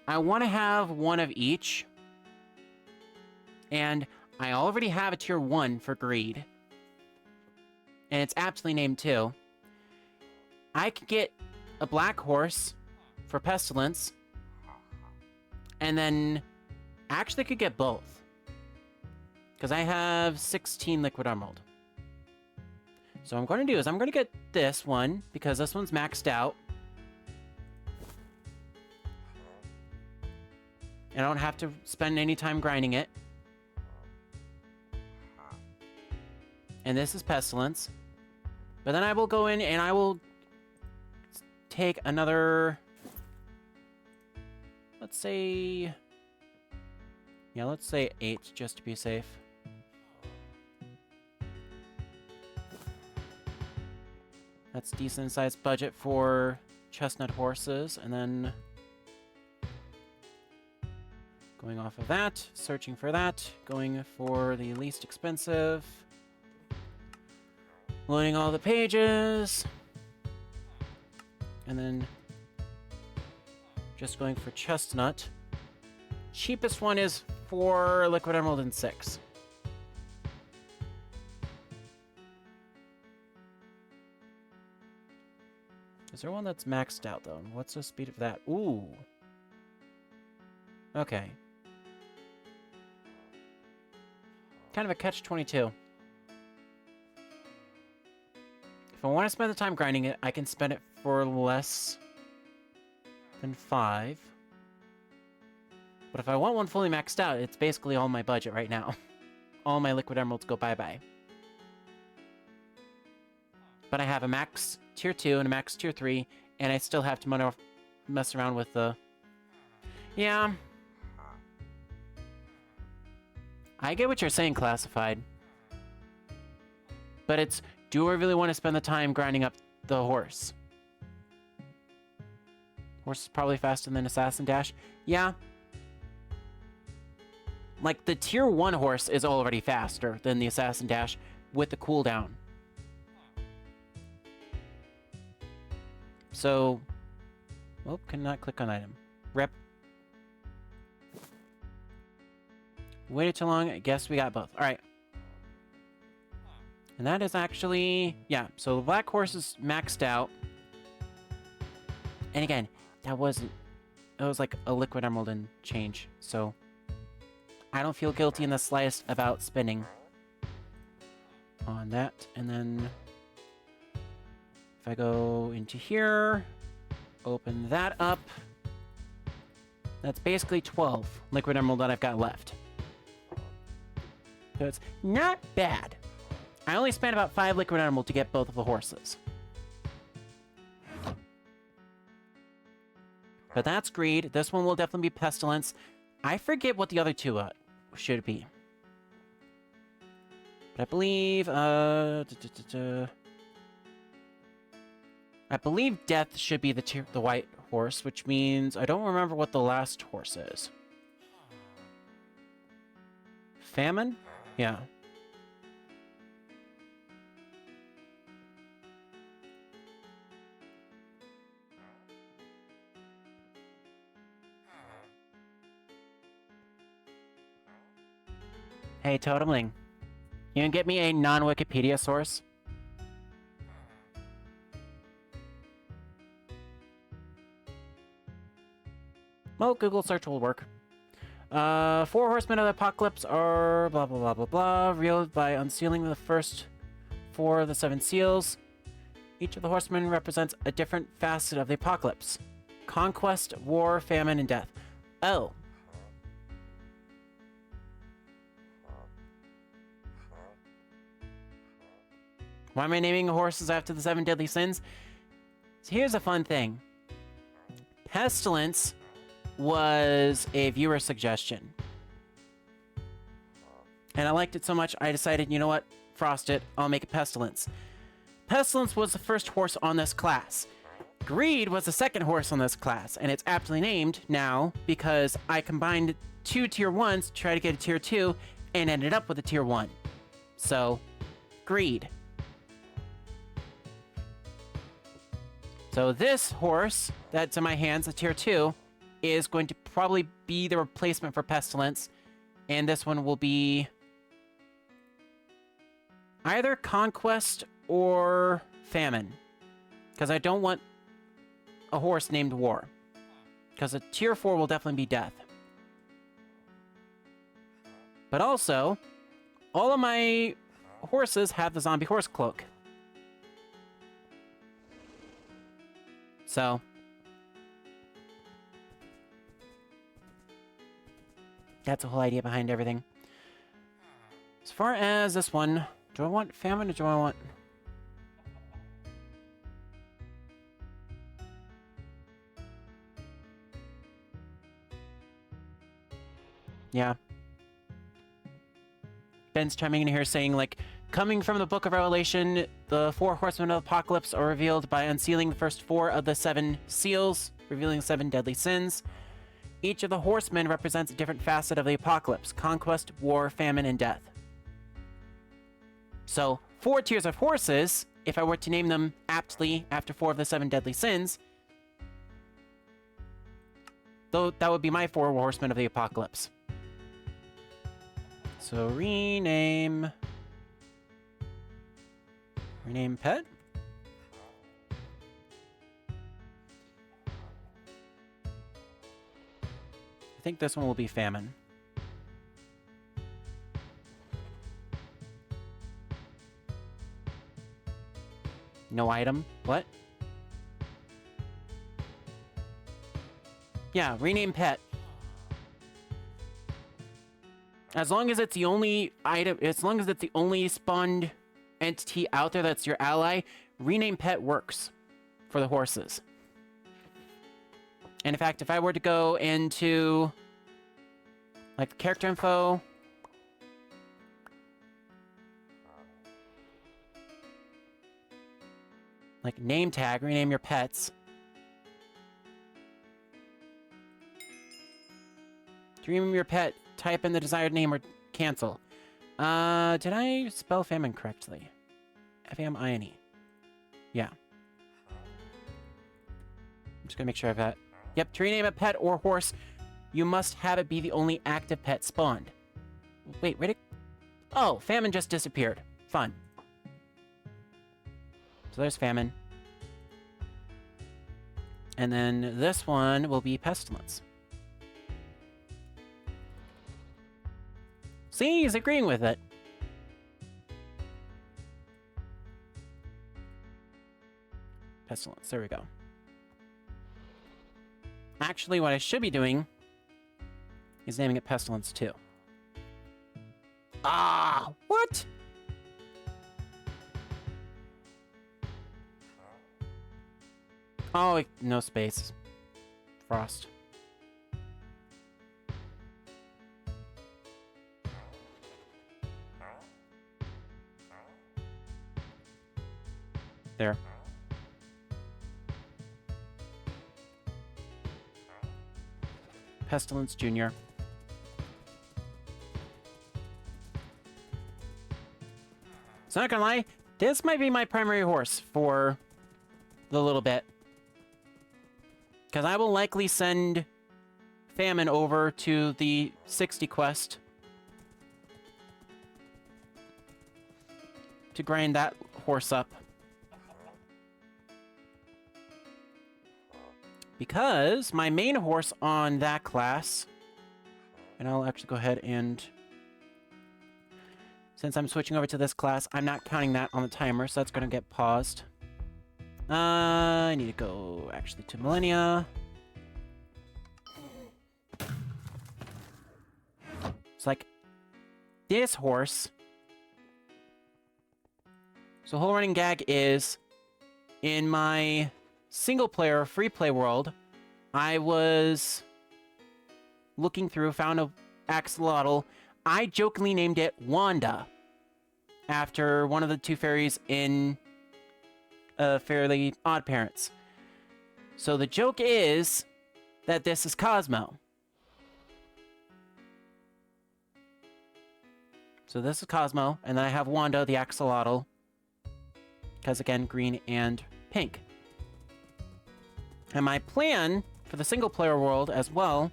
I want to have one of each. And I already have a tier 1 for Greed. And it's aptly named, too. I could get a black horse for Pestilence. And then actually could get both. Because I have 16 Liquid Emerald. So what I'm going to do is I'm going to get this one, because this one's maxed out. And I don't have to spend any time grinding it. And this is Pestilence. But then I will go in and I will take another... Let's say... Yeah, let's say 8, just to be safe. That's decent sized budget for chestnut horses, and then going off of that, searching for that, going for the least expensive, loading all the pages, and then just going for chestnut. Cheapest one is 4 liquid emerald and 6. Is there one that's maxed out, though? What's the speed of that? Ooh. Okay. Kind of a catch-22. If I want to spend the time grinding it, I can spend it for less than 5. But if I want one fully maxed out, it's basically all my budget right now. All my liquid emeralds go bye-bye. But I have a max tier 2 and a max tier 3, and I still have to mess around with the... Yeah. I get what you're saying, Classified. But it's, do I really want to spend the time grinding up the horse? Horse is probably faster than Assassin Dash. Yeah. Like, the tier 1 horse is already faster than the Assassin Dash with the cooldown. So, oh, cannot click on item. Rep. Waited too long. I guess we got both. All right. And that is actually, yeah. So the black horse is maxed out. And again, that wasn't. It was like a liquid emerald and change. So I don't feel guilty in the slightest about spending on that. And then if I go into here, open that up, that's basically 12 liquid emerald that I've got left. So it's not bad. I only spent about 5 liquid emerald to get both of the horses. But that's Greed. This one will definitely be Pestilence. I forget what the other two should be. But I believe, I believe Death should be the white horse, which means I don't remember what the last horse is. Famine? Yeah. Hey, Totemling. You can get me a non-Wikipedia source? Well, Google search will work. 4 horsemen of the apocalypse are blah blah blah blah blah, revealed by unsealing the first 4 of the 7 seals. Each of the horsemen represents a different facet of the apocalypse. Conquest, war, famine, and death. Oh. Why am I naming horses after the 7 deadly sins? So here's a fun thing. Pestilence was a viewer suggestion. And I liked it so much, I decided, you know what? Frost it, I'll make it Pestilence. Pestilence was the first horse on this class. Greed was the second horse on this class, and it's aptly named now because I combined 2 tier 1s to try to get a tier 2 and ended up with a tier 1. So, Greed. So this horse that's in my hands, a tier 2, is going to probably be the replacement for Pestilence, and this one will be either Conquest or Famine, because I don't want a horse named War, because a tier 4 will definitely be Death. But also, all of my horses have the zombie horse cloak. So, that's the whole idea behind everything. As far as this one, do I want Famine or do I want... Yeah. Ben's chiming in here saying, like, coming from the Book of Revelation, the 4 horsemen of the apocalypse are revealed by unsealing the first 4 of the 7 seals, revealing 7 deadly sins. Each of the horsemen represents a different facet of the apocalypse: conquest, war, famine, and death. So, 4 tiers of horses, if I were to name them aptly after 4 of the 7 deadly sins, though that would be my 4 horsemen of the apocalypse. So, rename pet. I think this one will be Famine. No item? What? Yeah, rename pet. As long as it's the only item, as long as it's the only spawned entity out there that's your ally, rename pet works for the horses. And in fact, if I were to go into like the character info, like name tag, rename your pets. To rename your pet, type in the desired name or cancel. Did I spell Famine correctly? F-A-M-I-N-E. Yeah. I'm just gonna make sure I've got... Yep, to rename a pet or horse, you must have it be the only active pet spawned. Wait, where'd it... Oh, Famine just disappeared. Fun. So there's Famine. And then this one will be Pestilence. See, he's agreeing with it. Pestilence, there we go. Actually, what I should be doing is naming it Pestilence too. Ah, what? Oh, no space. Frost. There. Pestilence Jr. So not gonna lie, this might be my primary horse for the little bit. Because I will likely send Famine over to the 60 quest to grind that horse up. Because my main horse on that class, and I'll actually go ahead and, since I'm switching over to this class, I'm not counting that on the timer, so that's going to get paused. I need to go actually to Millennia. It's like this horse. So the whole running gag is in my single player free play world, I was looking through, found a axolotl. I jokingly named it Wanda after one of the two fairies in Fairly Odd Parents. So the joke is that this is Cosmo. So this is Cosmo, and then I have Wanda, the axolotl, because again, green and pink. And my plan for the single player world, as well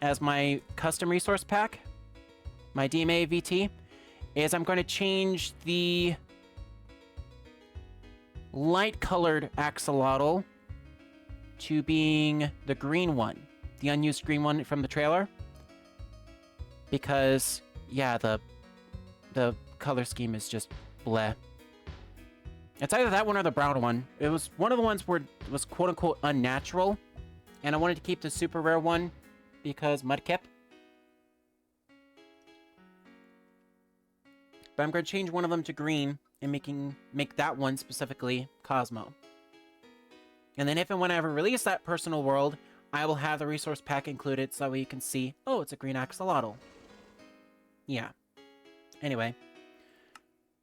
as my custom resource pack, my DMA VT, is I'm going to change the light colored axolotl to being the green one, the unused green one from the trailer, because yeah, the color scheme is just bleh. It's either that one or the brown one. It was one of the ones where it was quote-unquote unnatural, and I wanted to keep the super rare one because Mudkip. But I'm going to change one of them to green and make that one specifically Cosmo. And then if and when I ever release that personal world, I will have the resource pack included so that way you can see, oh, it's a green axolotl. Yeah. Anyway.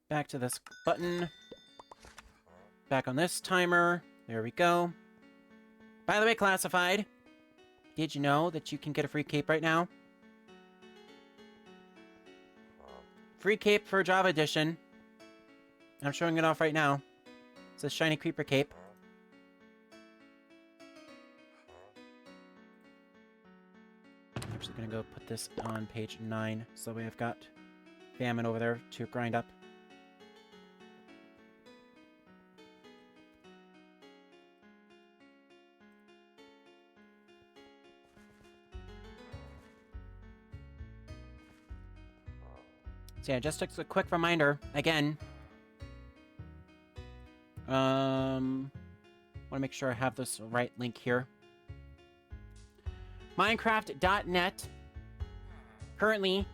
Back to this button. Back on this timer. There we go. By the way, Classified, did you know that you can get a free cape right now? Free cape for Java Edition. I'm showing it off right now. It's a shiny creeper cape. I'm actually gonna go put this on page 9, so we have got Famine over there to grind up. So yeah, just a quick reminder, again, want to make sure I have this right link here. Minecraft.net. Currently,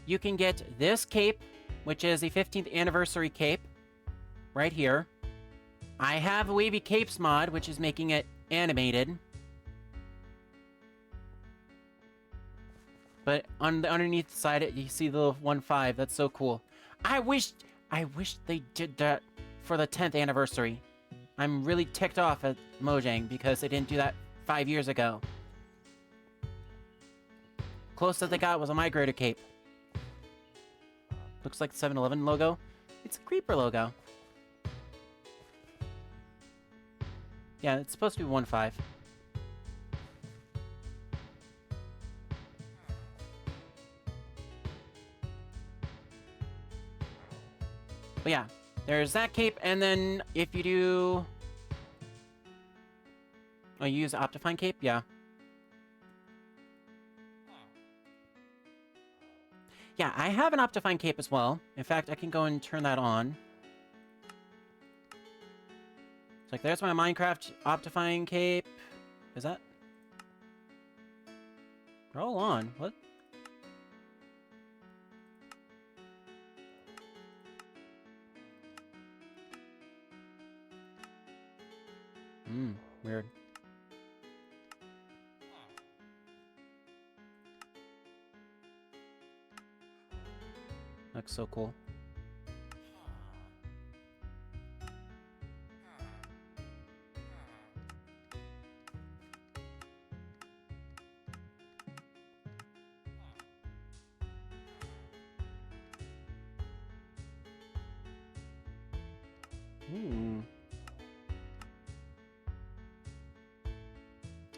you can get this cape, which is a 15th anniversary cape, right here. I have a Wavy Capes mod, which is making it animated. But on the underneath the side, you see the little 1.5. That's so cool. I wish they did that for the 10th anniversary. I'm really ticked off at Mojang because they didn't do that 5 years ago. Closest they got was a migrator cape. Looks like the 7-Eleven logo. It's a creeper logo. Yeah, it's supposed to be 1.5. But yeah, there's that cape, and then if you do... Oh, you use the Optifine cape? Yeah. Yeah, I have an Optifine cape as well. In fact, I can go and turn that on. It's like, there's my Minecraft Optifine cape. Is that... Roll on. What? Weird. Looks so cool.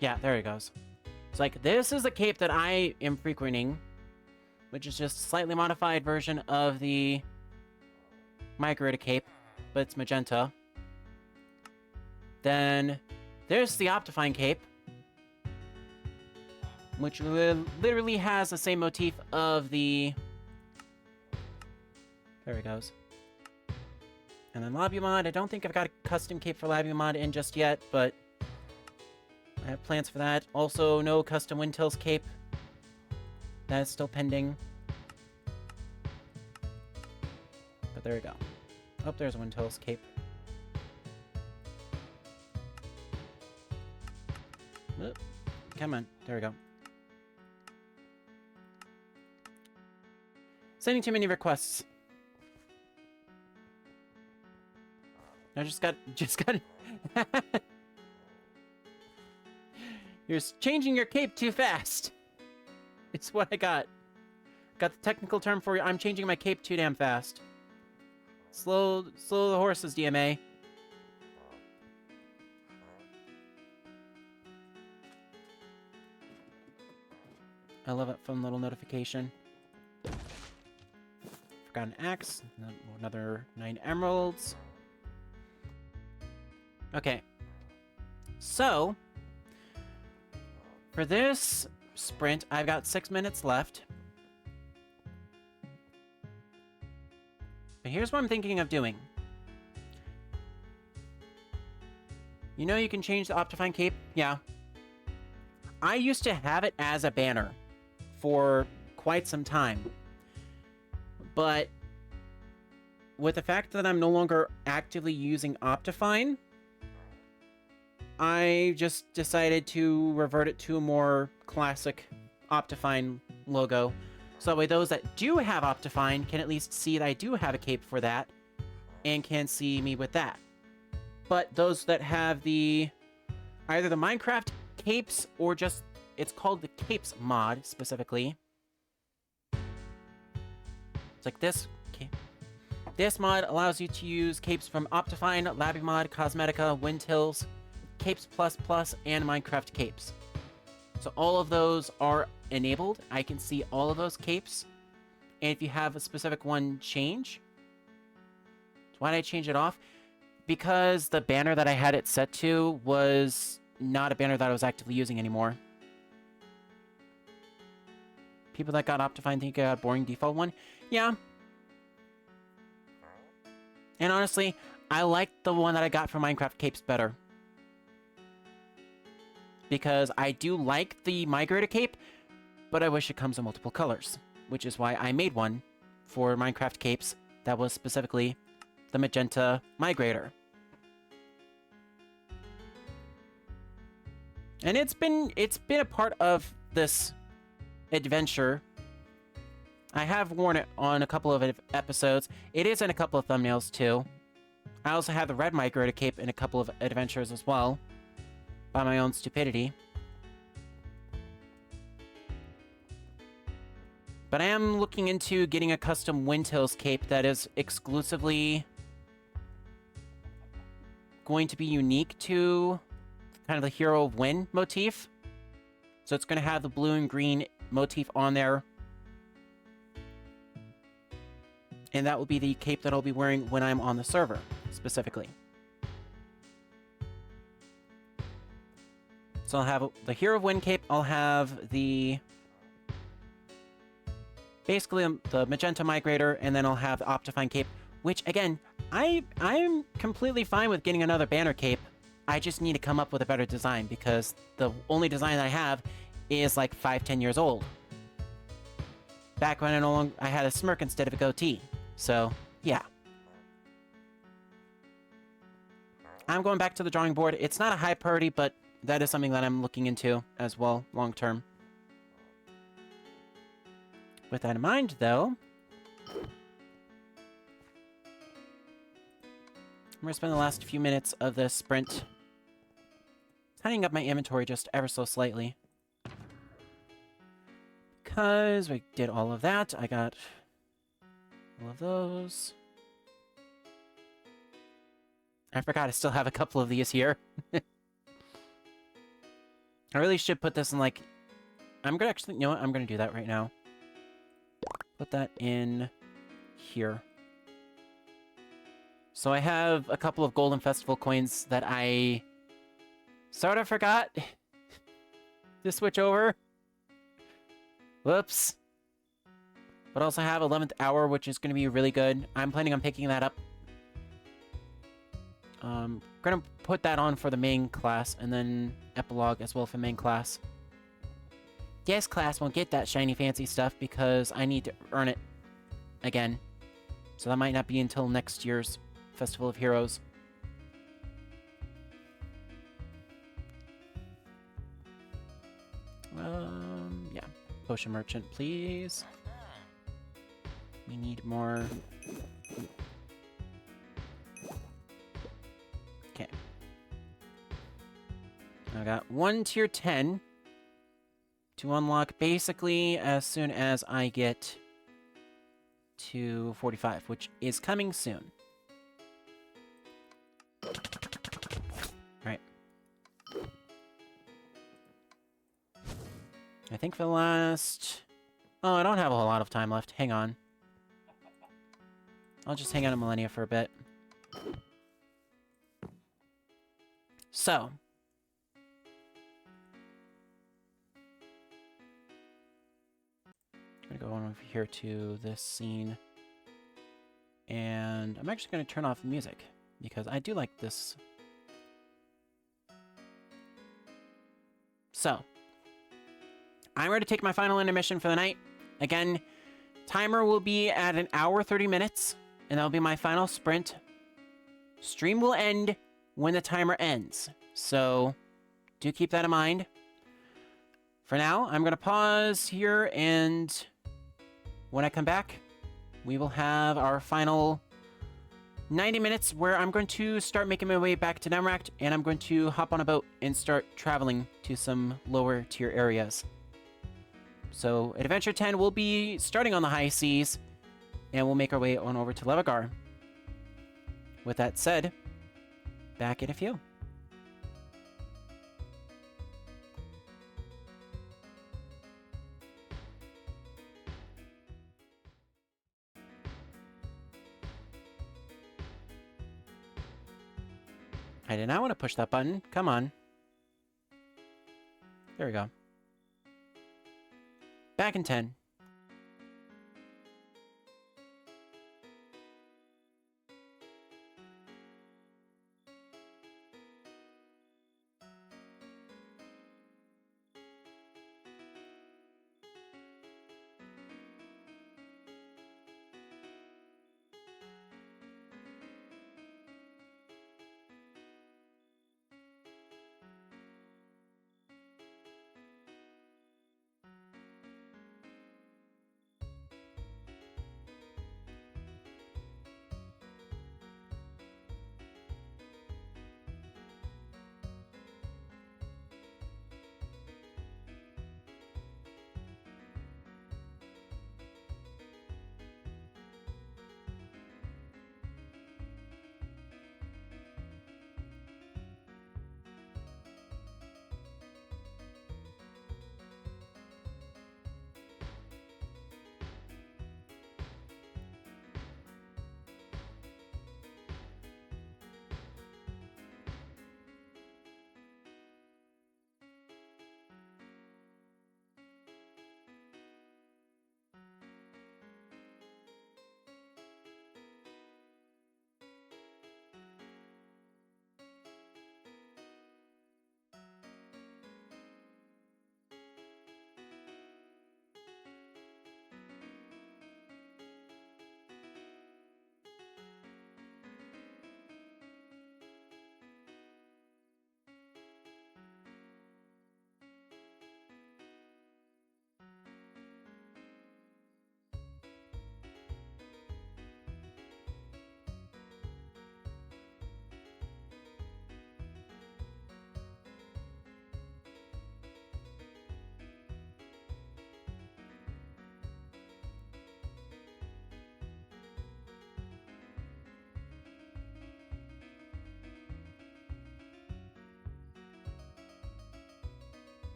Yeah, there it goes. It's like, this is the cape that I am frequenting, which is just a slightly modified version of the migrator cape, but it's magenta. Then There's the Optifine cape, which literally has the same motif of the... There it goes. And then Labumod, I don't think I've got a custom cape for Labumod in just yet, but I have plans for that. Also, no custom Windtails cape. That is still pending. But there we go. Oh, there's a Windtails cape. Oop. Come on. There we go. Sending too many requests. I just got... You're changing your cape too fast. It's what I got. Got the technical term for you. I'm changing my cape too damn fast. Slow the horses, DMA. I love that fun little notification. Forgotten axe. Another 9 emeralds. Okay. So, for this sprint, I've got 6 minutes left. But here's what I'm thinking of doing. You know you can change the Optifine cape? Yeah. I used to have it as a banner for quite some time. But with the fact that I'm no longer actively using Optifine, I just decided to revert it to a more classic Optifine logo. So that way those that do have Optifine can at least see that I do have a cape for that and can see me with that. But those that have the either the Minecraft capes or just it's called the capes mod specifically. It's like this. Okay. This mod allows you to use capes from Optifine, Labumod, Cosmetica, Windtails, Capes++, and Minecraft capes. So all of those are enabled. I can see all of those capes. And if you have a specific one change, why did I change it off? Because the banner that I had it set to was not a banner that I was actively using anymore. People that got Optifine think I got a boring default one. Yeah. And honestly, I like the one that I got for Minecraft capes better. Because I do like the Migrator cape, but I wish it comes in multiple colors. Which is why I made one for Minecraft capes that was specifically the Magenta Migrator. And it's been a part of this adventure. I have worn it on a couple of episodes. It is in a couple of thumbnails too. I also have the red Migrator cape in a couple of adventures as well. By my own stupidity. But I am looking into getting a custom Windtails cape that is exclusively going to be unique to kind of the Hero of Wind motif. So it's going to have the blue and green motif on there. And that will be the cape that I'll be wearing when I'm on the server, specifically. So I'll have the Hero of Wind cape, I'll have the... basically the Magenta Migrator, and then I'll have the Optifine cape, which, again, I'm completely fine with getting another banner cape. I just need to come up with a better design, because the only design I have is like 5-10 years old. Back when I had a smirk instead of a goatee. So, yeah. I'm going back to the drawing board. It's not a high priority, but that is something that I'm looking into as well, long term. With that in mind, though, I'm going to spend the last few minutes of this sprint tidying up my inventory just ever so slightly. Because we did all of that. I got all of those. I forgot I still have a couple of these here. I really should put this in, like... I'm gonna actually... You know what? I'm gonna do that right now. Put that in here. So I have a couple of Golden Festival coins that I Sort of forgot to switch over. Whoops. But also have 11th Hour, which is going to be really good. I'm planning on picking that up. Gonna put that on for the main class, and then Epilogue as well for main class. This class won't get that shiny fancy stuff because I need to earn it again. So that might not be until next year's Festival of Heroes. Yeah. Potion Merchant, please. We need more. Okay. I got one tier 10 to unlock basically as soon as I get to 45, which is coming soon. Alright. I think for the last... Oh, I don't have a whole lot of time left. Hang on. I'll just hang out in Millennia for a bit. So. I'm gonna go on over here to this scene. And I'm actually gonna turn off the music, because I do like this. So. I'm ready to take my final intermission for the night. Again, timer will be at 1 hour 30 minutes, and that'll be my final sprint. Stream will end when the timer ends, so do keep that in mind. For now, I'm going to pause here, and when I come back, we will have our final 90 minutes where I'm going to start making my way back to Nemract, and I'm going to hop on a boat and start traveling to some lower tier areas. So, Adventure 10 will be starting on the high seas, and we'll make our way on over to Levagar. With that said, back in a few. I did not want to push that button. Come on. There we go. Back in 10.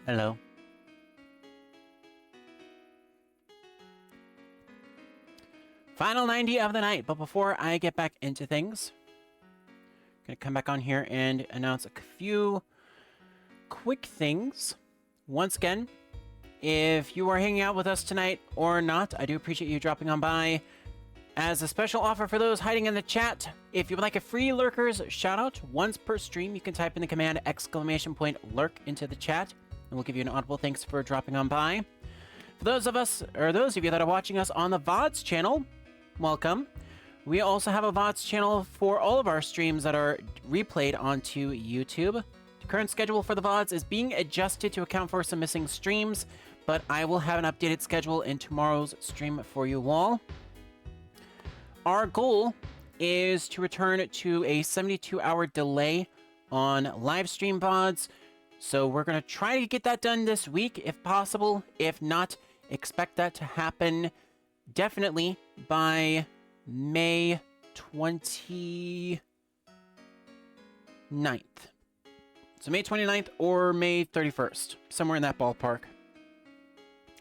Hello. Final 90 of the night, but before I get back into things, I'm going to come back on here and announce a few quick things. Once again, if you are hanging out with us tonight or not, I do appreciate you dropping on by. As a special offer for those hiding in the chat, if you would like a free Lurkers shoutout once per stream, you can type in the command !lurk into the chat, and we'll give you an audible thanks for dropping on by. For those of you that are watching us on the VODs channel, welcome. We also have a VODs channel for all of our streams that are replayed onto YouTube. The current schedule for the VODs is being adjusted to account for some missing streams, but I will have an updated schedule in tomorrow's stream for you all. Our goal is to return to a 72-hour delay on live stream VODs, so we're going to try to get that done this week if possible. If not, expect that to happen definitely by May 29th. So May 29th or May 31st, somewhere in that ballpark.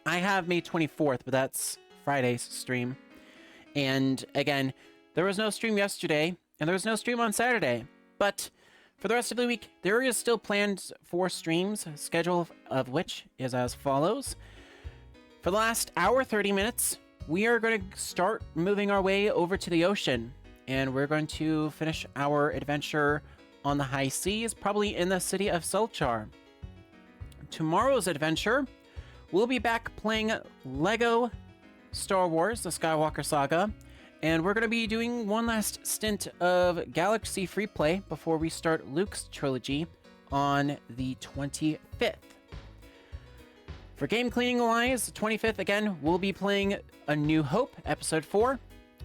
I have May 24th, but that's Friday's stream. And again, there was no stream yesterday, and there was no stream on Saturday. But for the rest of the week, there is still planned for streams, schedule of which is as follows. For the last hour, 30 minutes, we are going to start moving our way over to the ocean. And we're going to finish our adventure on the high seas, probably in the city of Solchar. Tomorrow's adventure, we'll be back playing Lego Star Wars, the Skywalker Saga, and we're going to be doing one last stint of Galaxy Free Play before we start Luke's trilogy on the 25th. For game cleaning wise, the 25th, again, we'll be playing A New Hope, Episode 4.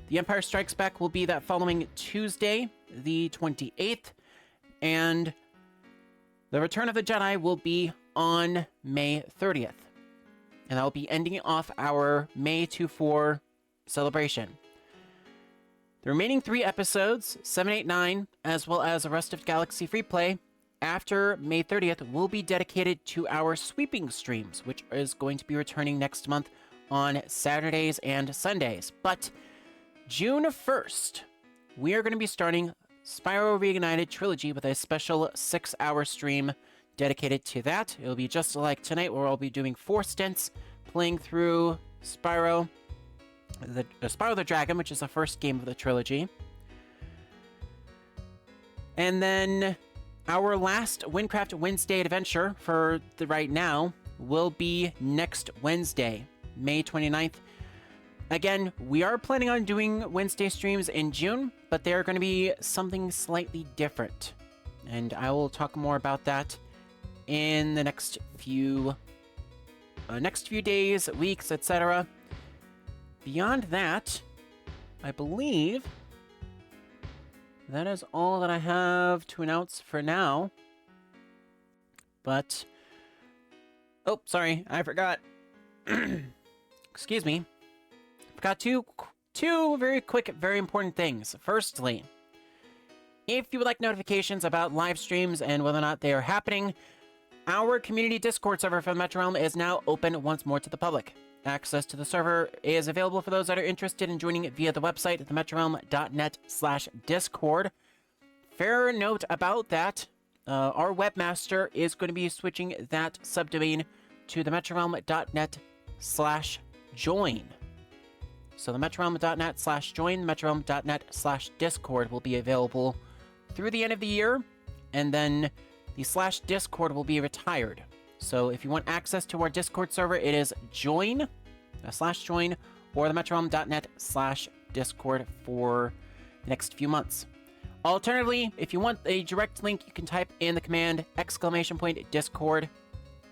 The Empire Strikes Back will be that following Tuesday, the 28th, and The Return of the Jedi will be on May 30th. And I'll be ending off our May 2-4 celebration. The remaining 3 episodes, 7, 8, 9, as well as the rest of Galaxy Free Play, after May 30th, will be dedicated to our sweeping streams, which is going to be returning next month on Saturdays and Sundays. But June 1st, we are going to be starting Spyro Reignited Trilogy with a special 6-hour stream dedicated to that. It'll be just like tonight, where I'll be doing 4 stints playing through Spyro the Dragon, which is the first game of the trilogy. And then our last Wynncraft Wednesday adventure for the right now will be next Wednesday, May 29th. Again, we are planning on doing Wednesday streams in June, but they're going to be something slightly different. And I will talk more about that in the next few days, weeks, etc. Beyond that, I believe that is all that I have to announce for now. But oh, sorry, I forgot. Excuse me. Forgot two very quick, very important things. Firstly, if you would like notifications about live streams and whether or not they are happening, our community Discord server for the Metro Realm is now open once more to the public. Access to the server is available for those that are interested in joining it via the website, themetrorealm.net/discord. Fair note about that, our webmaster is going to be switching that subdomain to themetrorealm.net/join. So themetrorealm.net/join, themetrorealm.net/discord will be available through the end of the year, and then the /discord will be retired. So if you want access to our Discord server, it is join, /join, or themetrorealm.net/discord for the next few months. Alternatively, if you want a direct link, you can type in the command !discord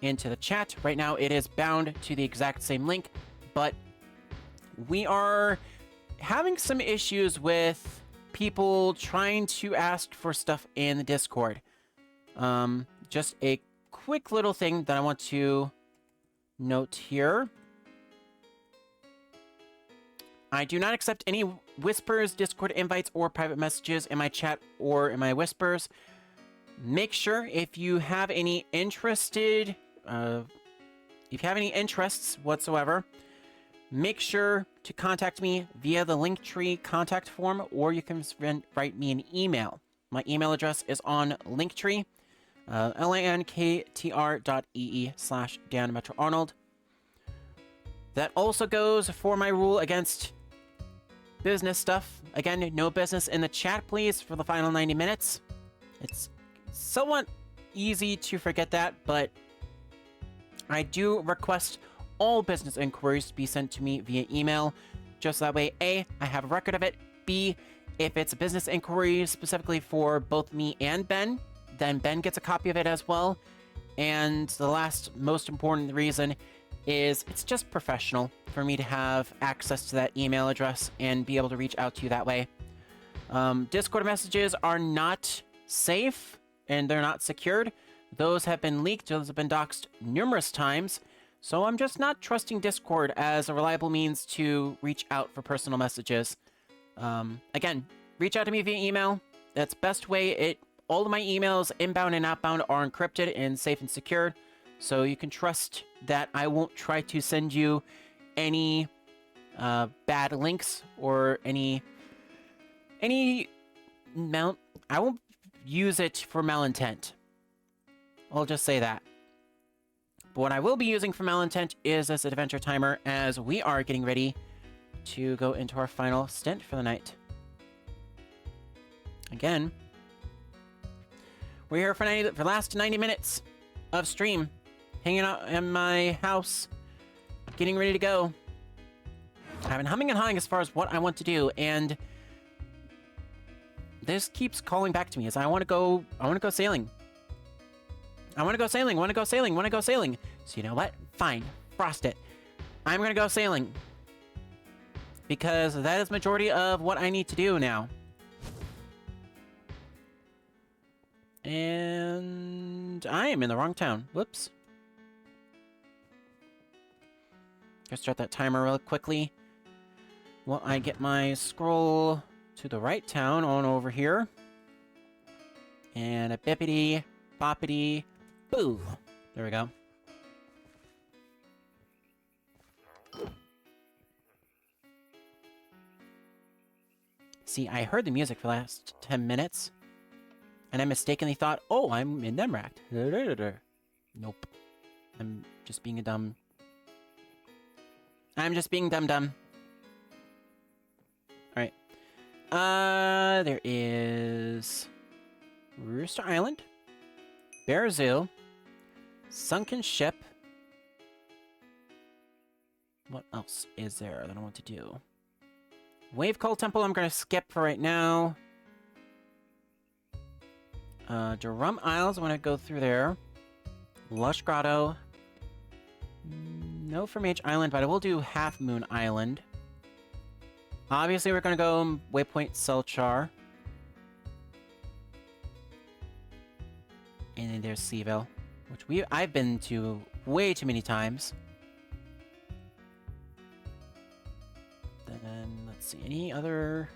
into the chat. Right now, it is bound to the exact same link, but we are having some issues with people trying to ask for stuff in the Discord. Just a quick little thing that I want to note here. I do not accept any Whispers, Discord invites, or private messages in my chat or in my Whispers. Make sure if you have any interested if you have any interests whatsoever, make sure to contact me via the Linktree contact form, or you can write me an email. My email address is on Linktree, linktr.ee/DanMetroArnold. That also goes for my rule against business stuff. Again, no business in the chat, please, for the final 90 minutes. It's somewhat easy to forget that, but I do request all business inquiries to be sent to me via email. Just that way, A, I have a record of it. B, if it's a business inquiry specifically for both me and Ben, then Ben gets a copy of it as well. And the last most important reason is it's just professional for me to have access to that email address and be able to reach out to you that way. Discord messages are not safe and they're not secured. Those have been leaked, those have been doxed numerous times, so I'm just not trusting Discord as a reliable means to reach out for personal messages. Again, reach out to me via email. That's best way. All of my emails, inbound and outbound, are encrypted and safe and secured, so you can trust that I won't try to send you any bad links or I won't use it for malintent. I'll just say that. But what I will be using for malintent is this adventure timer, as we are getting ready to go into our final stint for the night. Again, we're here for the last 90 minutes of stream, hanging out in my house, getting ready to go. I've been humming and hawing as far as what I want to do, and this keeps calling back to me as I want to go sailing. I want to go sailing, want to go sailing, want to go sailing. So you know what? Fine. Frost it. I'm going to go sailing. Because that is majority of what I need to do now. And I am in the wrong town. Whoops. Gotta start that timer real quickly. Well, I get my scroll to the right town on over here. And a bippity, boppity, boo. There we go. See, I heard the music for the last 10 minutes. And I mistakenly thought, oh, I'm in Nemract. Nope. I'm just being dumb. Alright. There is Rooster Island, Bear Zoo, Sunken Ship. What else is there that I want to do? Wave Cult Temple I'm going to skip for right now. Drum Isles, I want to go through there. Lush Grotto. No for Mage Island, but I will do Half Moon Island. Obviously, we're going to go Waypoint Selchar. And then there's Seaville, which I've been to way too many times. Then, let's see, any other...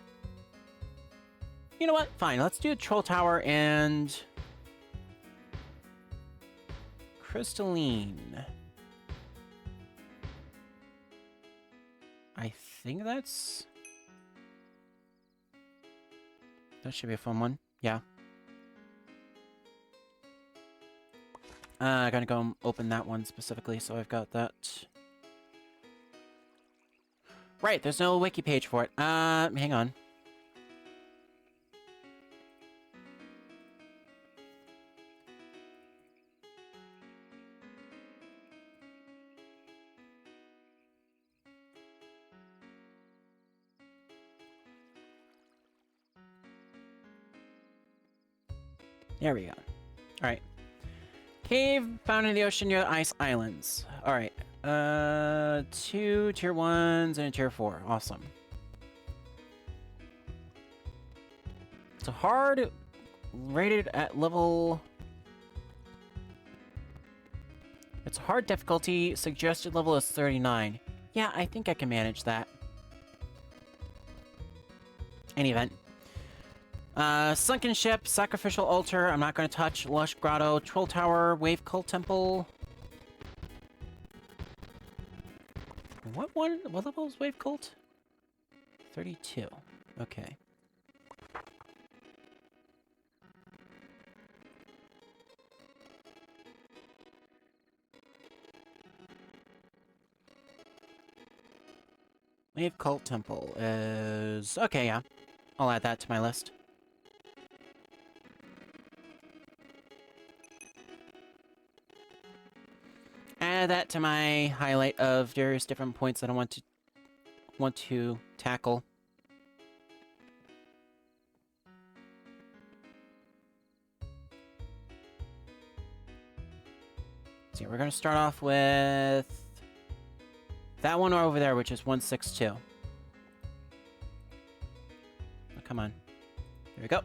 You know what? Fine, let's do Troll Tower and... Crystalline. I think that's... That should be a fun one. Yeah. I gotta go open that one specifically, so I've got that. Right, there's no wiki page for it. Hang on. There we go. Alright. Cave found in the ocean near the ice islands. Alright. 2 tier 1s and a tier 4. Awesome. It's a hard rated at level... It's a hard difficulty. Suggested level is 39. Yeah, I think I can manage that. Any event. Sunken Ship, Sacrificial Altar, I'm not going to touch. Lush Grotto, Troll Tower, Wave Cult Temple. What level is Wave Cult? 32. Okay. Wave Cult Temple is... Okay, yeah. I'll add that to my list. Add that to my highlight of various different points that I want to tackle. So yeah, we're going to start off with that one over there, which is 162. Oh, come on. Here we go.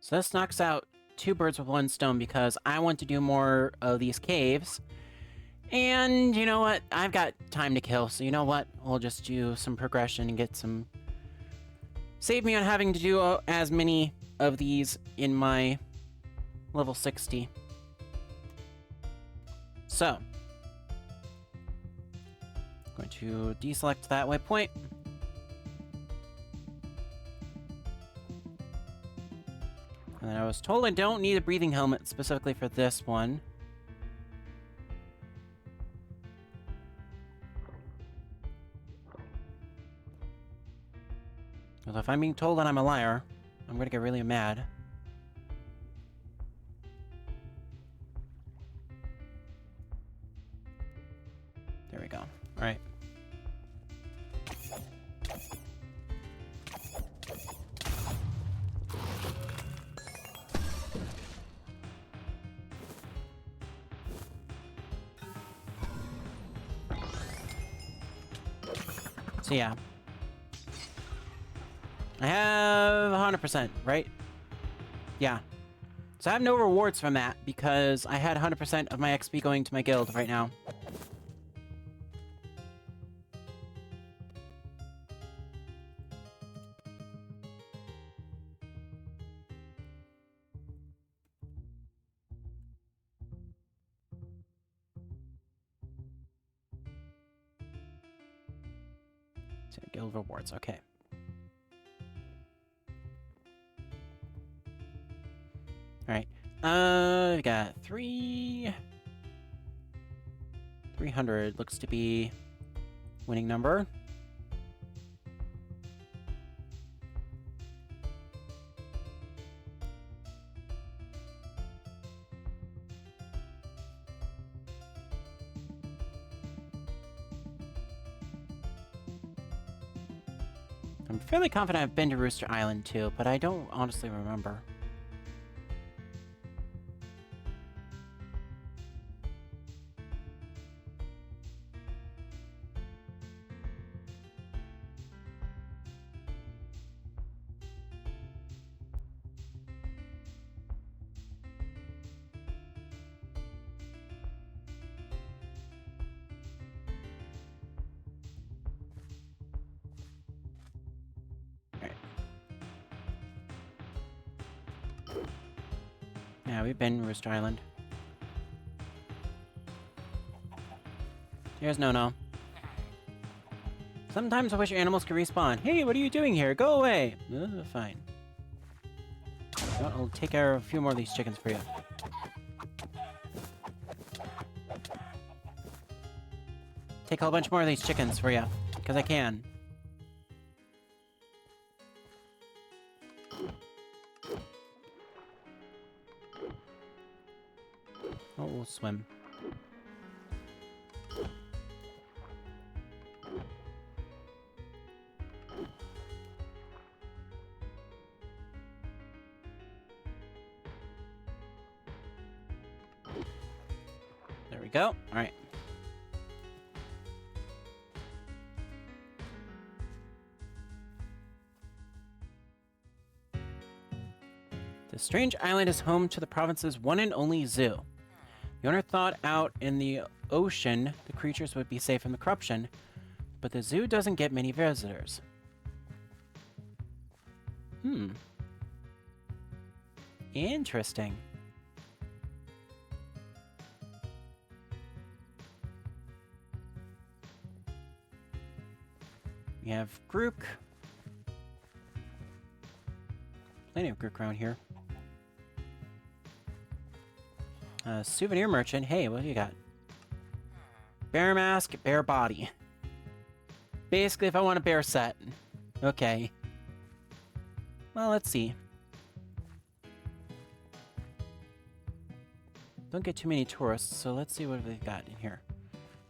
So this knocks out 2 birds with 1 stone because I want to do more of these caves. And you know what? I've got time to kill, so you know what? We'll just do some progression and get some... Save me on having to do as many of these in my level 60. So. I'm going to deselect that waypoint. And I was told I don't need a breathing helmet specifically for this one. Because if I'm being told that I'm a liar, I'm gonna get really mad. There we go. Alright. So yeah. I have 100%, right? Yeah. So I have no rewards from that because I had 100% of my XP going to my guild right now. So guild rewards, okay. Alright. We got 300 looks to be winning number. I'm fairly confident I've been to Rooster Island too, but I don't honestly remember. Yeah, we've been Rooster Island. Here's No-No. Sometimes I wish animals could respawn. Hey, what are you doing here? Go away! Fine. I'll take care of a few more of these chickens for you. Take a whole bunch more of these chickens for you. Because I can. Oh, we'll swim. There we go. All right. The strange island is home to the province's one and only zoo. The owner thought out in the ocean the creatures would be safe from the corruption, but the zoo doesn't get many visitors. Interesting. We have Grook. Plenty of Grook around here. Souvenir merchant. Hey, what do you got? Bear mask, bear body. Basically, if I want a bear set. Okay. Well, let's see. Don't get too many tourists, so let's see what they've got in here.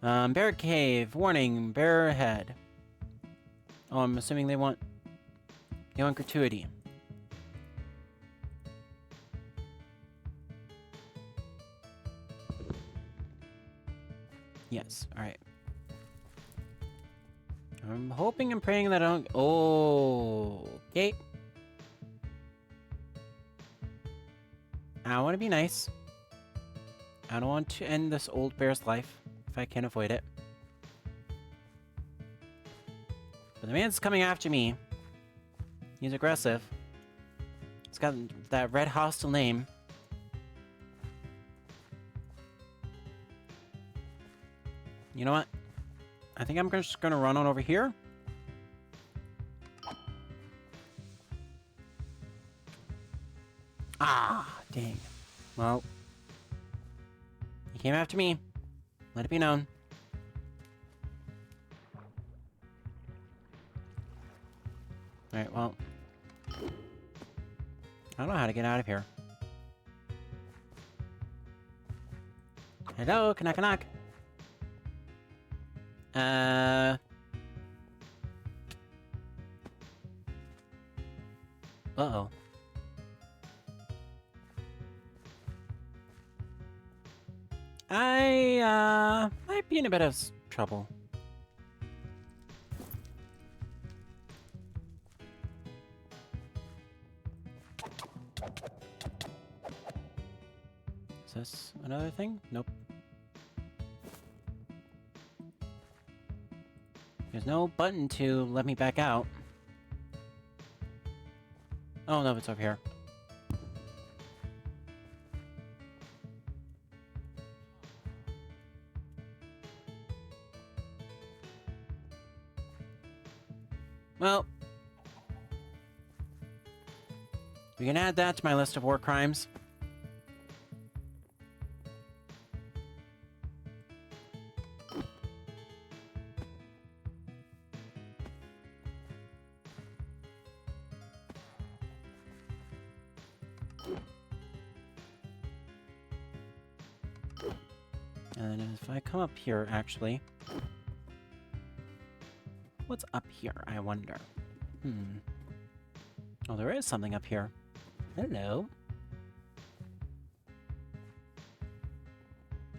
Bear cave. Warning, bear head. Oh, I'm assuming they want gratuity. Yes, alright. I'm hoping and praying that I don't... Oh, okay. I want to be nice. I don't want to end this old bear's life, if I can avoid it. But the man's coming after me. He's aggressive. He's got that red hostile name. You know what? I think I'm just gonna run on over here. Ah, dang. Well, he came after me. Let it be known. Alright, well. I don't know how to get out of here. Hello, knock knock. Uh-oh. I, might be in a bit of trouble. Is this another thing? Nope. There's no button to let me back out. Oh no, it's over here. Well, we can add that to my list of war crimes. And if I come up here, actually... What's up here, I wonder? Oh, there is something up here. Hello.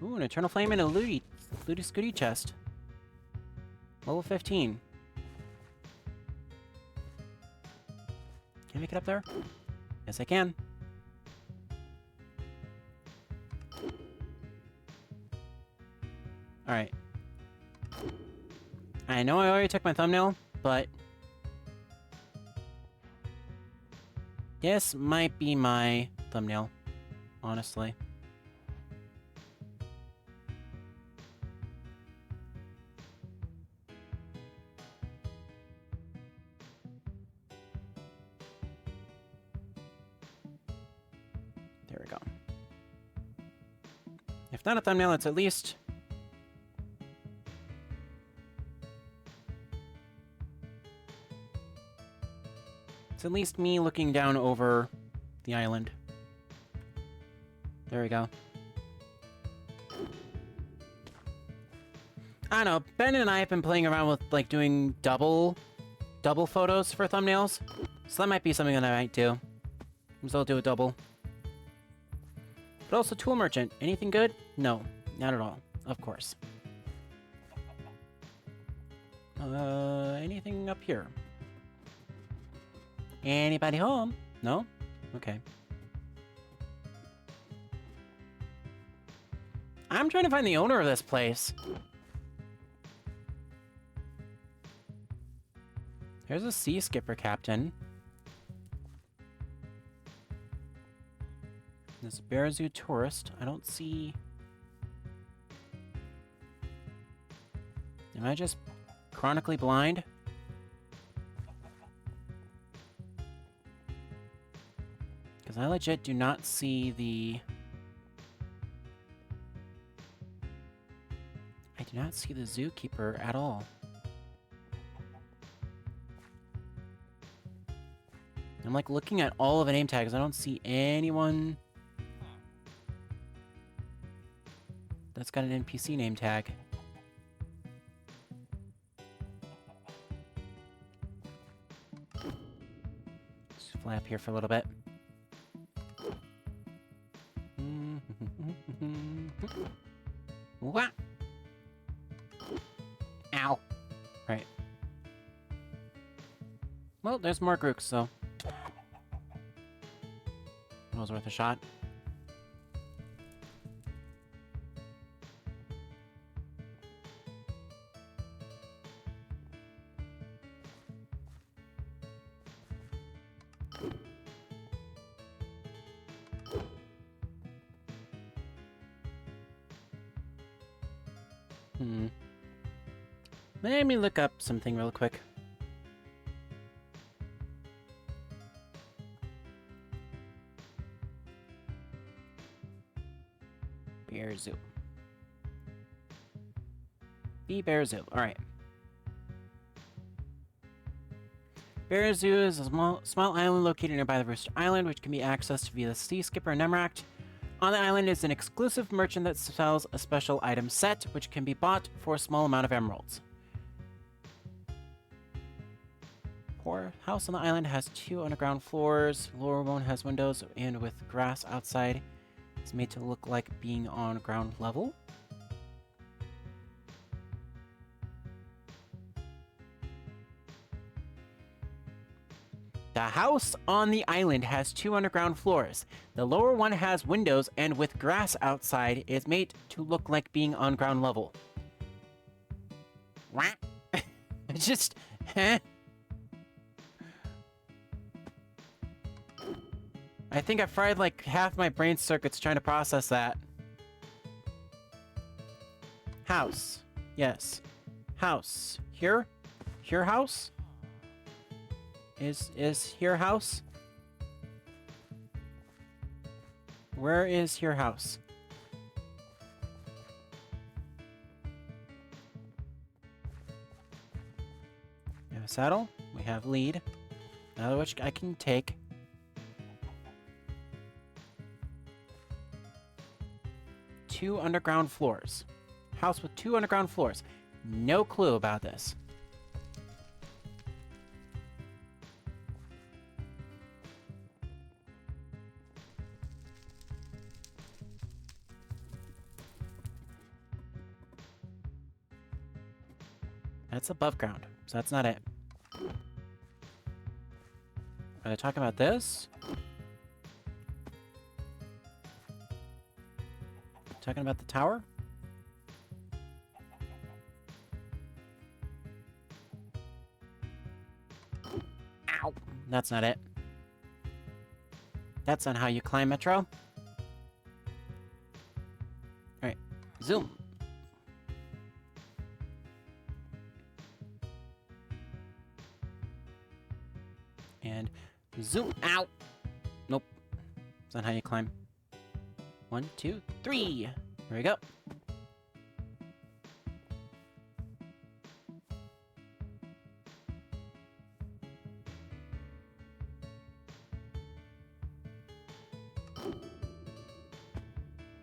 Ooh, an Eternal Flame and a Looty Scooty chest. Level 15. Can I make it up there? Yes, I can. Alright. I know I already took my thumbnail, but... this might be my thumbnail, honestly. There we go. If not a thumbnail, it's at least... it's at least me looking down over the island. There we go. I don't know, Ben and I have been playing around with, like, doing double photos for thumbnails. So that might be something that I might do. So I'll do a double. But also Tool Merchant. Anything good? No, not at all. Of course. Anything up here? Anybody home? No? Okay. I'm trying to find the owner of this place. Here's a sea skipper captain. This Bear Zoo tourist. I don't see... Am I just chronically blind? Because I legit do not see the... I do not see the zookeeper at all. I'm like looking at all of the name tags. I don't see anyone that's got an NPC name tag. Just fly up here for a little bit. What? Ow. Right. Well, there's more Grooks, so... That was worth a shot. Let me look up something real quick. Bear Zoo. The Bear Zoo. Alright. Bear Zoo is a small island located nearby the Rooster Island, which can be accessed via the Sea Skipper Nemract. On the island is an exclusive merchant that sells a special item set, which can be bought for a small amount of emeralds. Poor house on the island has 2 underground floors. The lower one has windows and with grass outside. It's made to look like being on ground level. The house on the island has 2 underground floors. The lower one has windows and with grass outside is made to look like being on ground level. What? It's just... Huh? I think I fried like half my brain circuits trying to process that. House. Yes. House. Here? Here house? Is here house? Where is here house? We have a saddle. We have lead. Another which I can take. Two underground floors. House with 2 underground floors. No clue about this. That's above ground, so that's not it. Are they talking about this? Talking about the tower? Ow! That's not it. That's not how you climb Metro. Alright, zoom. And zoom. Ow! Nope. That's not how you climb. 1, 2, 3. Here we go.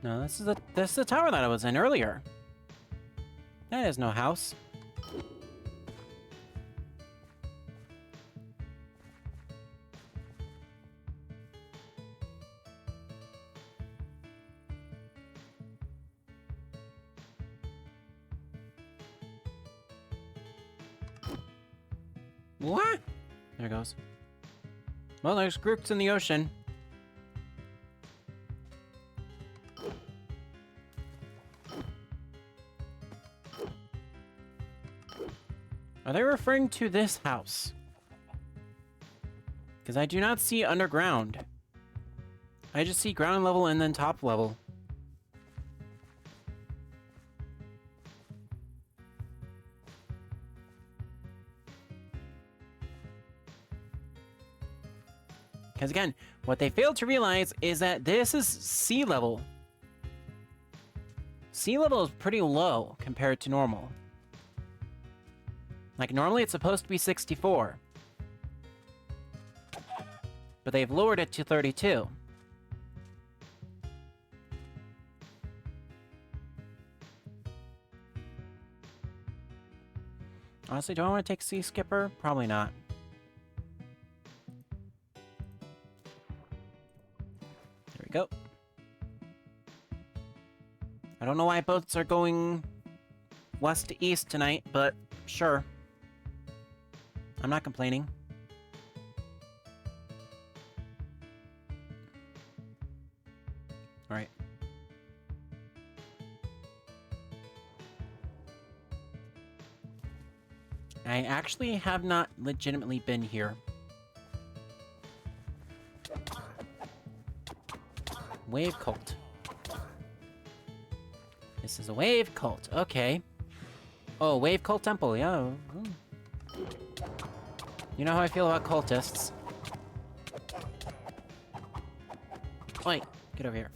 No, this is the tower that I was in earlier. That is no house. What? There it goes. Well, there's Grooks in the ocean. Are they referring to this house? Because I do not see underground. I just see ground level and then top level. Because again, what they failed to realize is that this is sea level. Sea level is pretty low compared to normal. Like, normally it's supposed to be 64. But they've lowered it to 32. Honestly, do I want to take Sea Skipper? Probably not. There we go. I don't know why boats are going west to east tonight, but sure. I'm not complaining. All right. I actually have not legitimately been here. Wave cult. This is a wave cult. Okay. Oh, wave cult temple. Yeah. You know how I feel about cultists. Oi, get over here.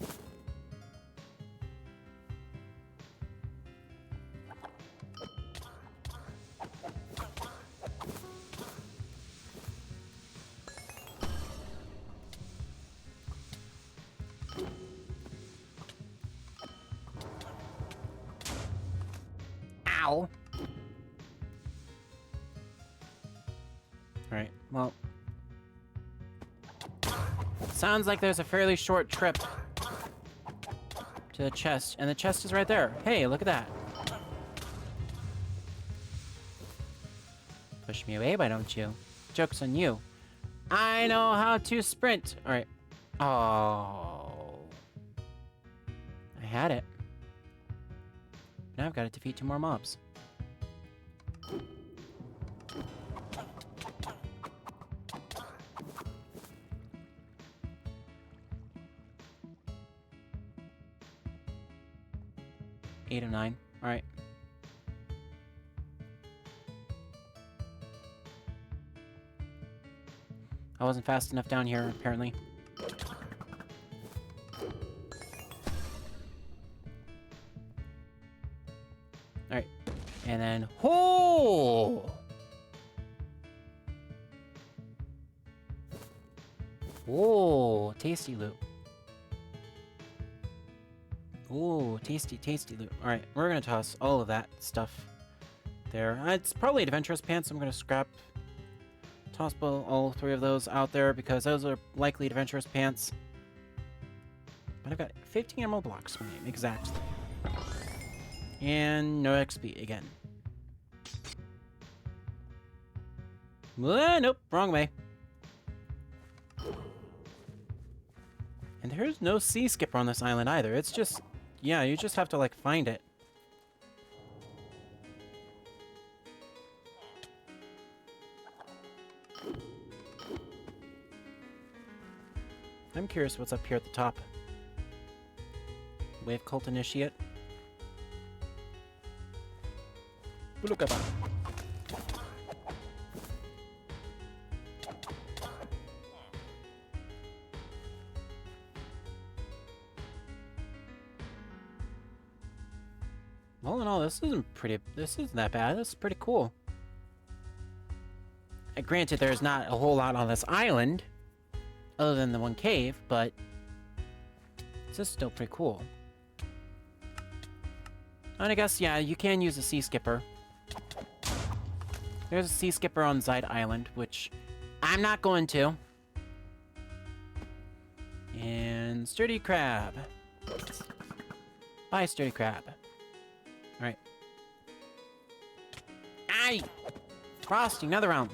Ow. Alright, well. Sounds like there's a fairly short trip to the chest, and the chest is right there. Hey, look at that. Push me away, why don't you? Joke's on you. I know how to sprint. Alright. Oh. I had it. Now I've got to defeat 2 more mobs. Eight of 9. All right. I wasn't fast enough down here, apparently. Alright. And then... Oh! Oh, tasty loot. Oh, tasty, tasty loot. Alright, we're gonna toss all of that stuff there. It's probably adventurous pants. I'm gonna scrap... Toss all 3 of those out there because those are likely adventurous pants. But I've got 15 emerald blocks for me, exactly. And no XP again. Nope, wrong way. And there's no sea skipper on this island either. It's just, yeah, you just have to like find it. I'm curious what's up here at the top. Wave Cult Initiate. Look at that. All in all, this isn't that bad. This is pretty cool. Granted, there's not a whole lot on this island, other than the one cave, but this is still pretty cool. And I guess, yeah, you can use a sea skipper. There's a sea skipper on Zide Island, which I'm not going to. And Sturdy Crab. Bye, Sturdy Crab. Alright. Aye! Frosty, another round.